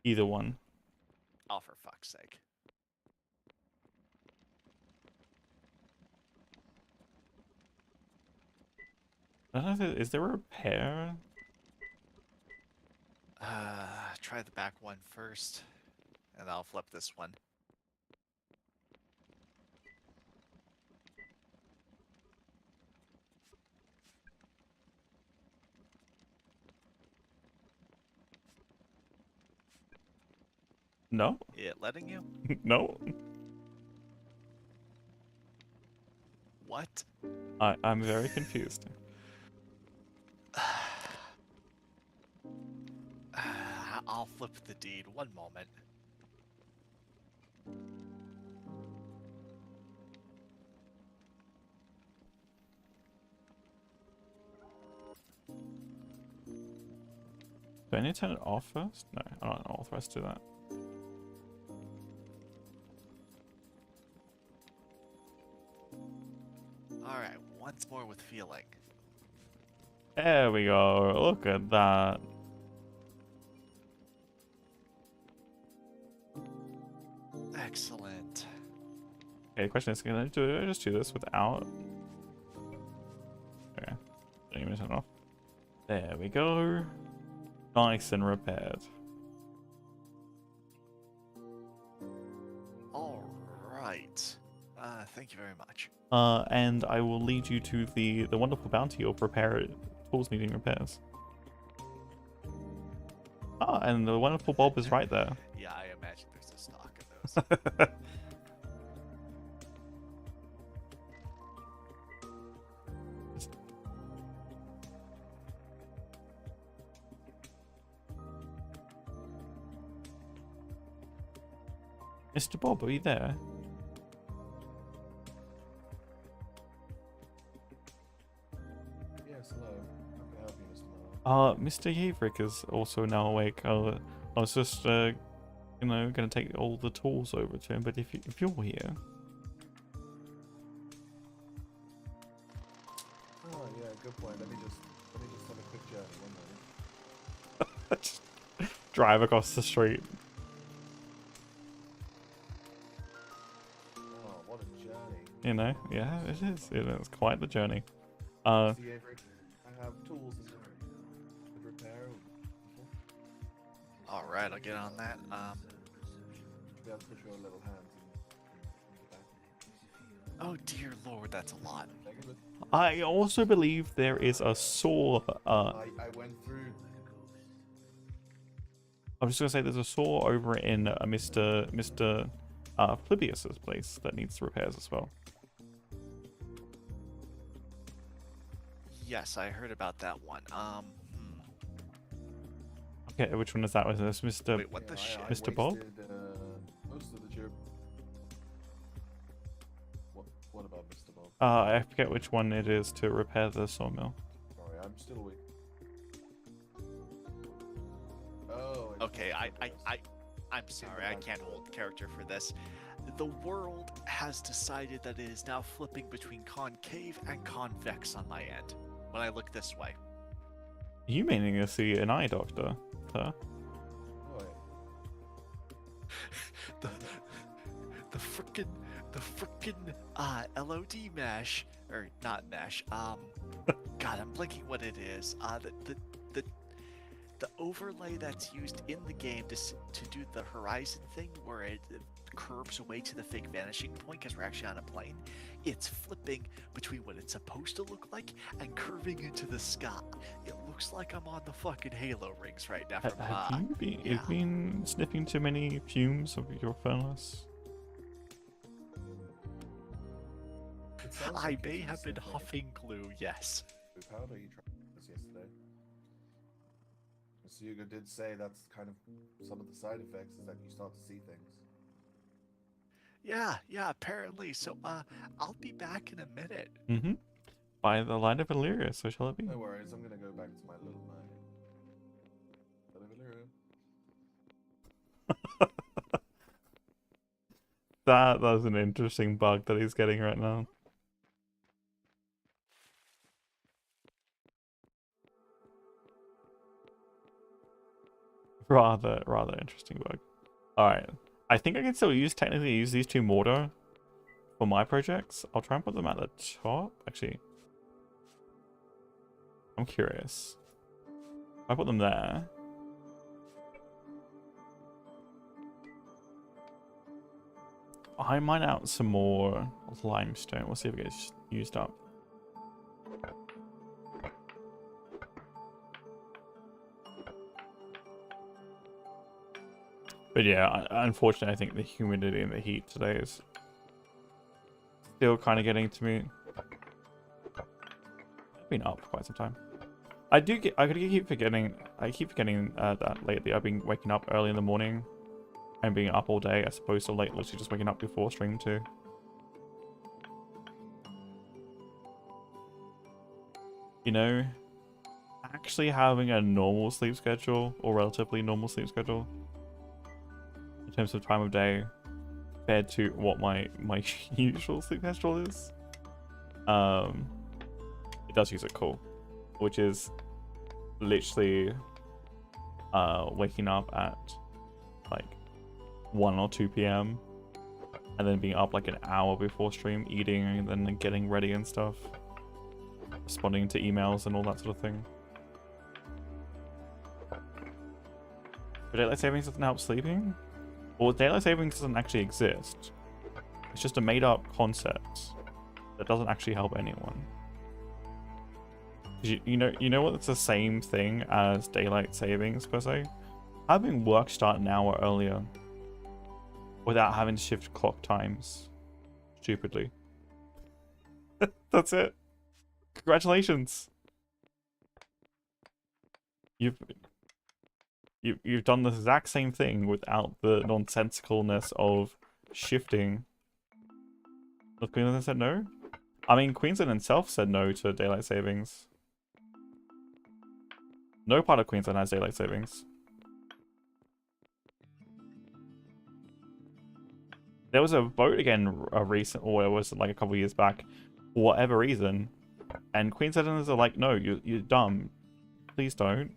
Either one. Oh, for fuck's sake. I don't know, is there a repair? Try the back one first, and I'll flip this one. No? It letting you? No? What? I'm very confused. I'll flip the deed. One moment. Do I need to turn it off first? No, I'm not authorized to do that. Alright, once more with feeling. There we go. Look at that. Excellent. Okay, the question is, can I just do this without? Okay, don't even turn it off. There we go. Nice and repaired. Alright. Thank you very much. And I will lead you to the wonderful bounty of repair tools needing repairs. Ah, and the wonderful Bob is right there. Yeah, I imagine there's a stock of those. Mr. Bob, are you there? Yes, hello. How can I help you, Mr. Morrow? Mr. Yaverick is also now awake. I was just, you know, gonna take all the tools over to him, but if you're here. Oh, yeah, good point. Let me just have a quick journey. One moment. Just drive across the street. Oh, what a journey. You know, yeah, it is. It's quite the journey. Mr. Yaverick, I have tools that could repair. Alright, I'll get on that. Should be able to put your little hands in the back. Oh dear lord, that's a lot. Take it with- I also believe there is a saw. I went through. I was just gonna say there's a saw over in Mr. Flibius's place that needs repairs as well. Yes, I heard about that one. Okay, which one is that? Was this Mr. Wait, what the shit? Mr. Bob? wasted, most of the job. What about Mr. Bob? I forget which one it is to repair the sawmill. Sorry, I'm still awake. Oh. I Okay, I'm sorry, I can't hold character for this. The world has decided that it is now flipping between concave and convex on my end. When I look this way. You meaning to see an eye doctor, sir? Oh, yeah. the frickin' LOD mesh, or not mesh, God, I'm blinking what it is. The overlay that's used in the game to do the horizon thing where it curves away to the fake vanishing point because we're actually on a plane. It's flipping between what it's supposed to look like and curving into the sky. It looks like I'm on the fucking Halo rings right now. From, Have you yeah. been sniffing too many fumes of your furnace? It sounds I like may it's have been something. huffing glue, yes. How do you try this yesterday? Mr. Hugo did say that's kind of some of the side effects is that you start to see things. Yeah, apparently. So, I'll be back in a minute. Mm-hmm. By the light of Illyria, so shall it be. No worries, I'm gonna go back to my little night. That's an interesting bug that he's getting right now. Rather interesting bug. Alright. I think I can still technically use these two mortar for my projects. I'll try and put them at the top. Actually, I'm curious. If I put them there. I mine out some more limestone. We'll see if it gets used up. But yeah, unfortunately, I think the humidity and the heat today is still kind of getting to me. I've been up for quite some time. I keep forgetting that lately. I've been waking up early in the morning and being up all day as opposed to literally just waking up before stream too. You know, actually having a normal sleep schedule or relatively normal sleep schedule in terms of time of day compared to what my usual sleep schedule is, it does use a call, which is literally waking up at like 1 or 2 p.m. and then being up like an hour before stream, eating and then getting ready and stuff, responding to emails and all that sort of thing. But daylight savings doesn't help sleeping? Well, daylight savings doesn't actually exist. It's just a made-up concept that doesn't actually help anyone. You know what? It's the same thing as daylight savings per se. Having work start an hour earlier without having to shift clock times stupidly. That's it. Congratulations. You've done the exact same thing without the nonsensicalness of shifting. Has Queensland said no? I mean, Queensland itself said no to daylight savings. No part of Queensland has daylight savings. There was a vote again recent, or it was like a couple of years back, for whatever reason, and Queenslanders are like, no, you're dumb. Please don't.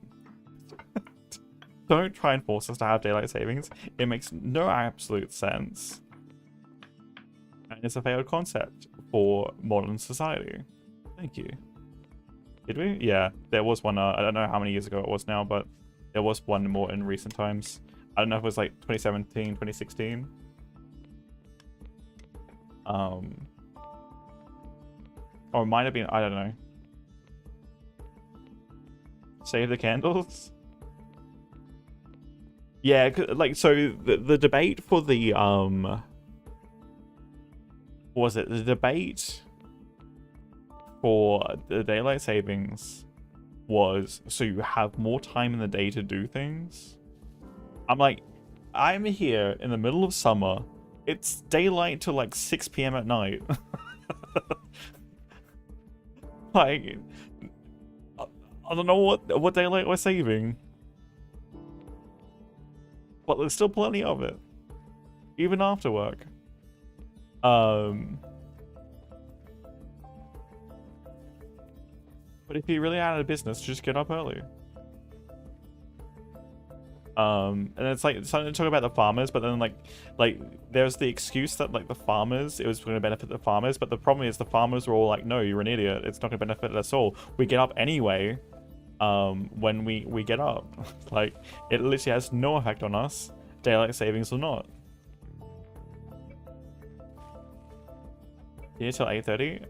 Don't try and force us to have daylight savings. It makes no absolute sense. And it's a failed concept for modern society. Thank you. Did we? Yeah, there was one. I don't know how many years ago it was now, but there was one more in recent times. I don't know if it was like 2017, 2016. Or it might have been, I don't know. Save the candles? Yeah, like, so the debate for the, what was it? The debate for the daylight savings was so you have more time in the day to do things. I'm like, I'm here in the middle of summer. It's daylight till like 6 p.m. at night. Like, I don't know what daylight we're saving. But there's still plenty of it. Even after work. But if you're really out of business, just get up early. And it's like something to talk about the farmers, but then like there's the excuse that like the farmers, it was going to benefit the farmers, but the problem is the farmers were all like, no, you're an idiot, it's not going to benefit us all. We get up anyway. When we get up, like, it literally has no effect on us, daylight savings or not. Here till 8:30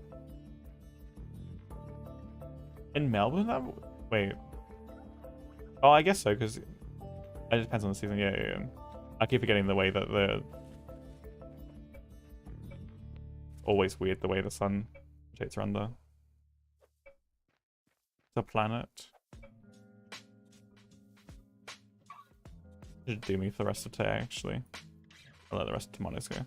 in Melbourne. Wait, oh, I guess so, because it depends on the season. Yeah. I keep forgetting the way that the always weird the way the sun rotates around the planet. Should do me for the rest of today, actually. I'll let the rest of tomatoes go.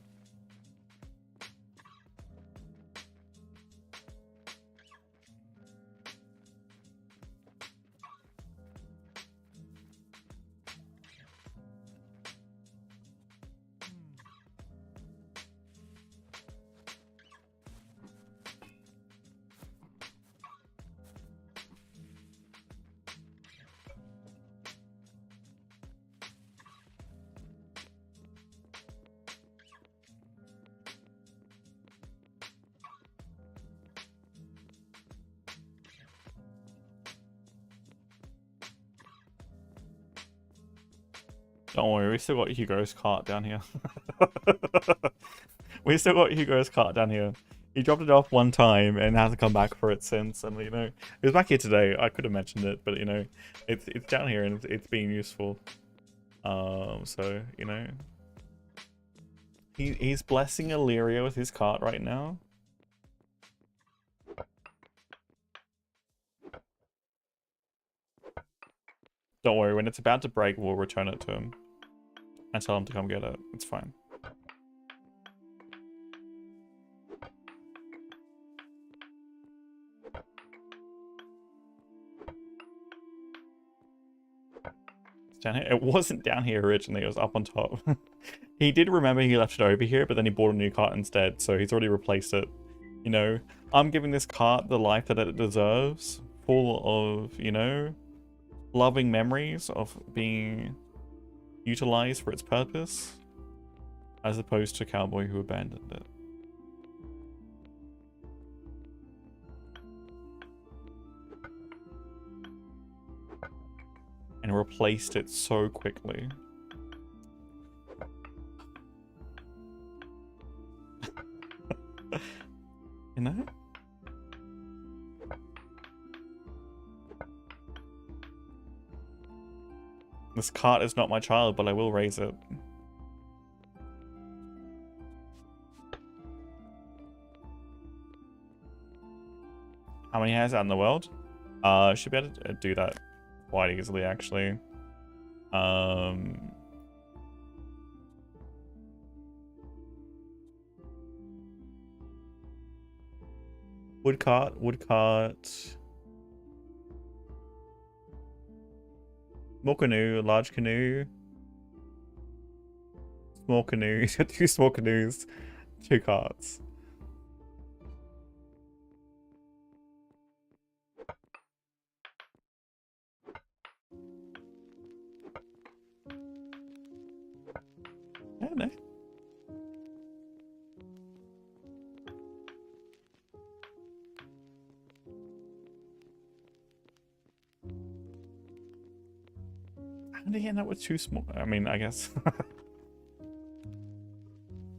Don't worry, we still got Hugo's cart down here. We still got Hugo's cart down here. He dropped it off one time and hasn't come back for it since. And you know, it was back here today. I could have mentioned it, but you know, it's down here and it's being useful. So you know, he's blessing Illyria with his cart right now. Don't worry, when it's about to break, we'll return it to him and tell him to come get it. It's fine. It's down here. It wasn't down here originally, it was up on top. He did remember he left it over here, but then he bought a new cart instead, so he's already replaced it. You know, I'm giving this cart the life that it deserves, full of, you know, loving memories of being utilized for its purpose, as opposed to Cowboy who abandoned it. And replaced it so quickly. You know? This cart is not my child, but I will raise it. How many has out in the world? Should be able to do that quite easily, actually. Woodcart. Small canoe, large canoe. Small canoe. He's got 2 small canoes, 2 carts. I don't know. How did he end up with 2 small? I mean, I guess.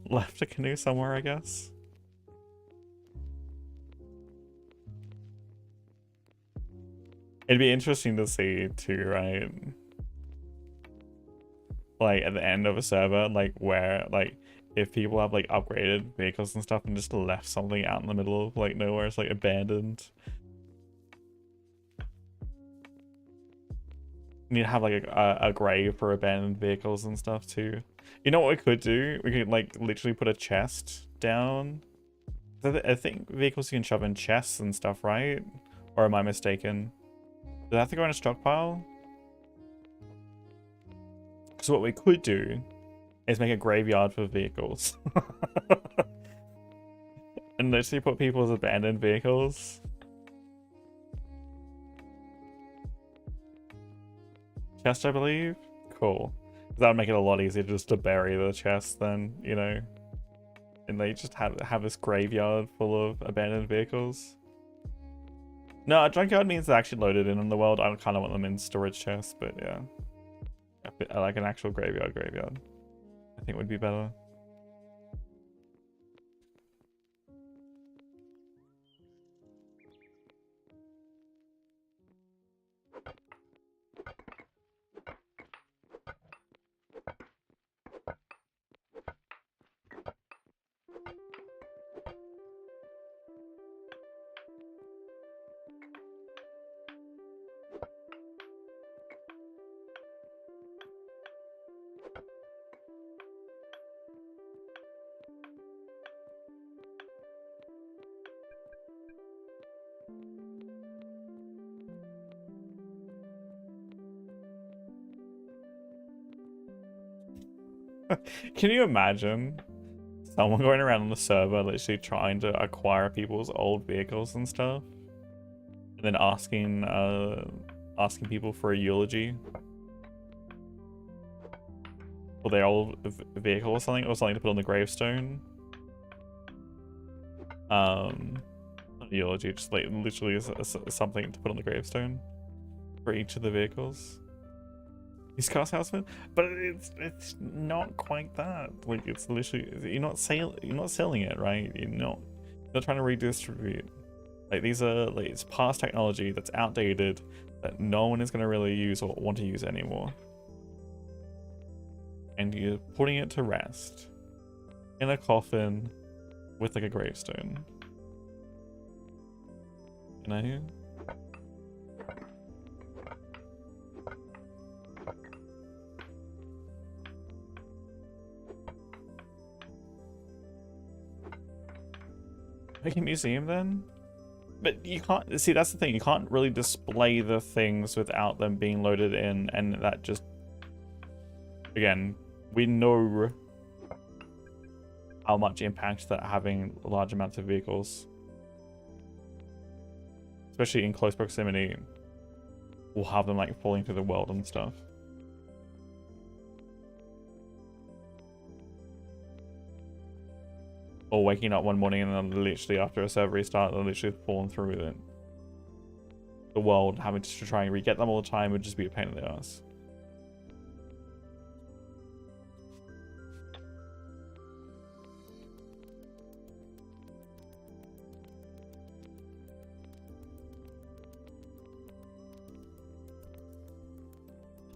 Left a canoe somewhere, I guess. It'd be interesting to see too, right? Like at the end of a server, like where, like if people have like upgraded vehicles and stuff and just left something out in the middle of like nowhere, it's like abandoned. You need to have like a grave for abandoned vehicles and stuff too. You know what we could do? We could like literally put a chest down. I think vehicles you can shove in chests and stuff, right? Or am I mistaken? Does that have to go in a stockpile? So what we could do is make a graveyard for vehicles. And literally put people's abandoned vehicles. Chest, I believe? Cool. That would make it a lot easier just to bury the chest then, you know. And they just have this graveyard full of abandoned vehicles. No, a junkyard means they're actually loaded in the world. I kind of want them in storage chests, but yeah. I like an actual graveyard. I think would be better. Can you imagine someone going around on the server literally trying to acquire people's old vehicles and stuff, and then asking people for a eulogy for their old vehicle or something to put on the gravestone? Not a eulogy, just like literally something to put on the gravestone for each of the vehicles. Used car salesman, but it's not quite that. Like it's literally you're not selling it, right? You're not trying to redistribute. Like these are like it's past technology that's outdated that no one is gonna really use or want to use anymore. And you're putting it to rest in a coffin with like a gravestone. You know? Make a museum then? But you can't see, that's the thing, you can't really display the things without them being loaded in, and that just again, we know how much impact that having large amounts of vehicles, especially in close proximity, will have them like falling through the world and stuff. Or waking up one morning and then literally after a server restart, they're literally falling through the world, having to try and re-get them all the time would just be a pain in the ass.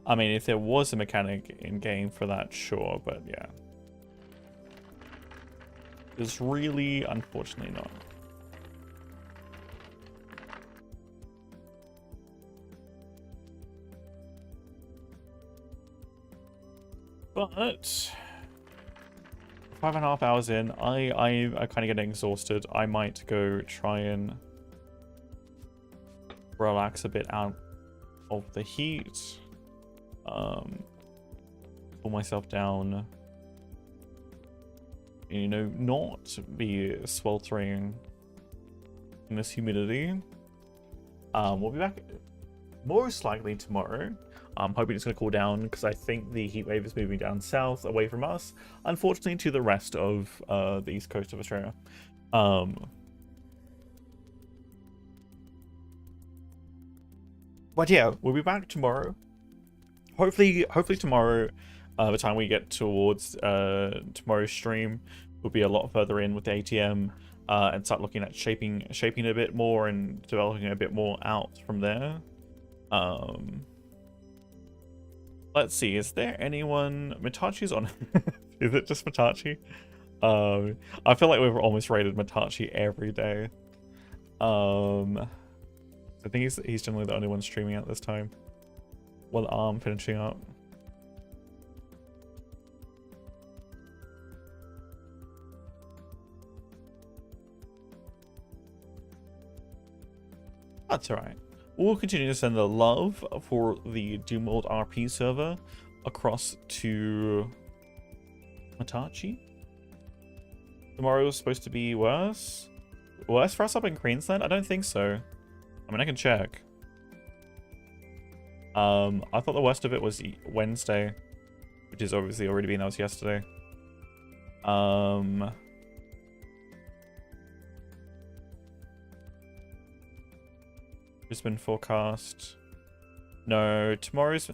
I mean, if there was a mechanic in game for that, sure, but yeah. There's really, unfortunately, not. But 5.5 hours in, I'm kind of getting exhausted. I might go try and relax a bit out of the heat. Pull myself down. You know, not be sweltering in this humidity. We'll be back most likely tomorrow. I'm hoping it's going to cool down because I think the heat wave is moving down south away from us, unfortunately to the rest of the east coast of Australia. But yeah, we'll be back tomorrow. Hopefully tomorrow, by the time we get towards tomorrow's stream, we'll be a lot further in with the ATM and start looking at shaping it a bit more and developing a bit more out from there. Let's see, is there anyone? Mitachi's on. Is it just Mitachi? I feel like we've almost rated Mitachi every day. I think he's generally the only one streaming at this time while I'm finishing up. That's alright. We'll continue to send the love for the Doom World RP server across to Mitachi. Tomorrow is supposed to be worse? Worse for us up in Queensland? I don't think so. I mean, I can check. I thought the worst of it was Wednesday, which is obviously already been, that was yesterday. Brisbane forecast. No, tomorrow's...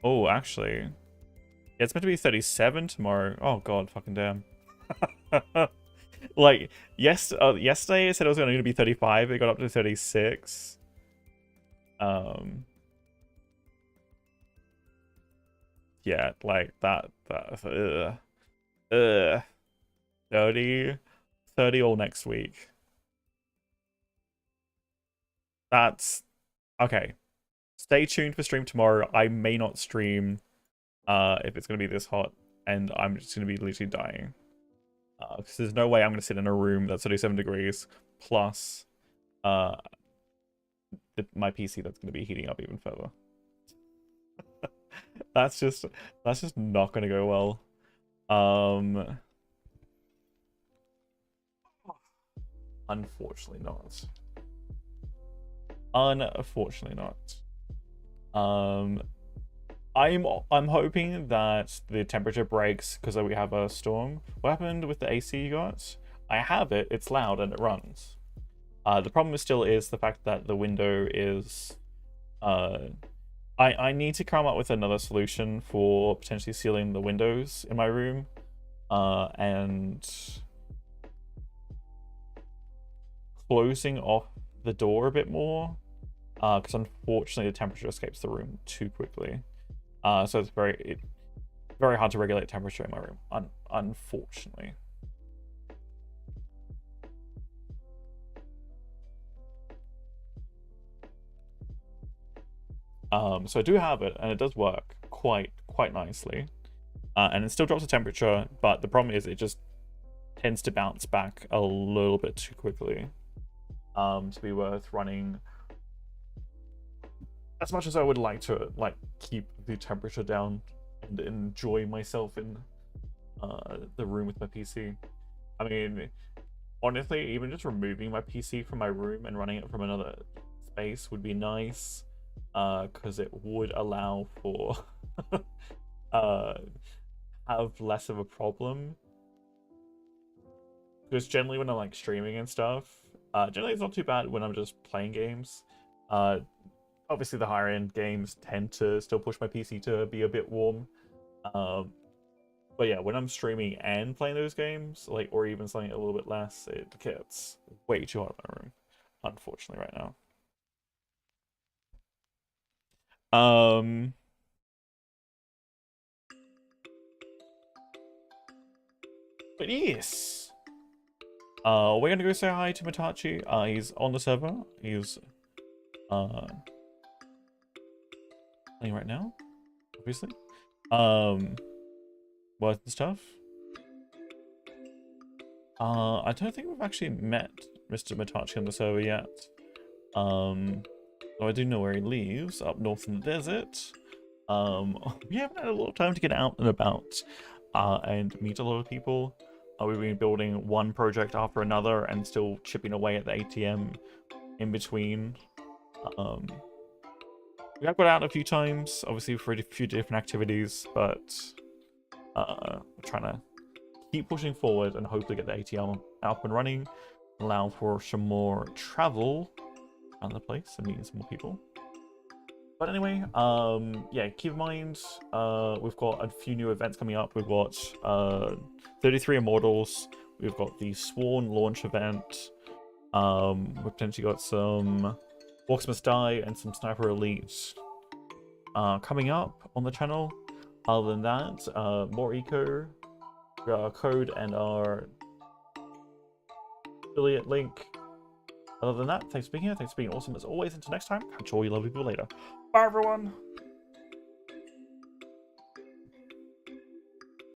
Oh, actually. Yeah, it's meant to be 37 tomorrow. Oh god, fucking damn. Like, yesterday it said it was going to be 35. It got up to 36. Yeah, like that 30 all next week. That's okay. Stay tuned for stream tomorrow. I may not stream if it's going to be this hot, and I'm just going to be literally dying. Because there's no way I'm going to sit in a room that's 37 degrees plus my PC that's going to be heating up even further. That's just not going to go well. Unfortunately not. Unfortunately not. I'm hoping that the temperature breaks because we have a storm. What happened with the AC you got? I have it, it's loud and it runs. The problem still is the fact that the window is I need to come up with another solution for potentially sealing the windows in my room, and closing off the door a bit more, because unfortunately the temperature escapes the room too quickly. So it's very hard to regulate temperature in my room, unfortunately. So I do have it, and it does work quite nicely. And it still drops the temperature, but the problem is it just tends to bounce back a little bit too quickly to be worth running. As much as I would like to keep the temperature down and enjoy myself in the room with my PC. I mean, honestly, even just removing my PC from my room and running it from another space would be nice, because it would allow for have less of a problem. Because generally when I'm like streaming and stuff, generally it's not too bad when I'm just playing games. Obviously the higher end games tend to still push my PC to be a bit warm. But yeah, when I'm streaming and playing those games, or even something a little bit less, it gets way too hot in my room, unfortunately, right now. But yes. We're gonna go say hi to Mitachi. He's on the server. He's playing right now, obviously. Worth and stuff. I don't think we've actually met Mr. Mitachi on the server yet. Though I do know where he lives, up north in the desert. We haven't had a lot of time to get out and about and meet a lot of people. We've been building one project after another and still chipping away at the ATM in between. We have got out a few times, obviously for a few different activities, but we're trying to keep pushing forward and hopefully get the ATM up and running, allow for some more travel around the place and meeting some more people. But anyway, yeah, keep in mind, we've got a few new events coming up. We've got 33 Immortals, we've got the Sworn launch event, we've potentially got some Orcs Must Die and some Sniper Elite coming up on the channel. Other than that, more eco, our code and our affiliate link. Other than that, thanks for being here, thanks for being awesome as always. Until next time, catch all you lovely people later. Bye everyone!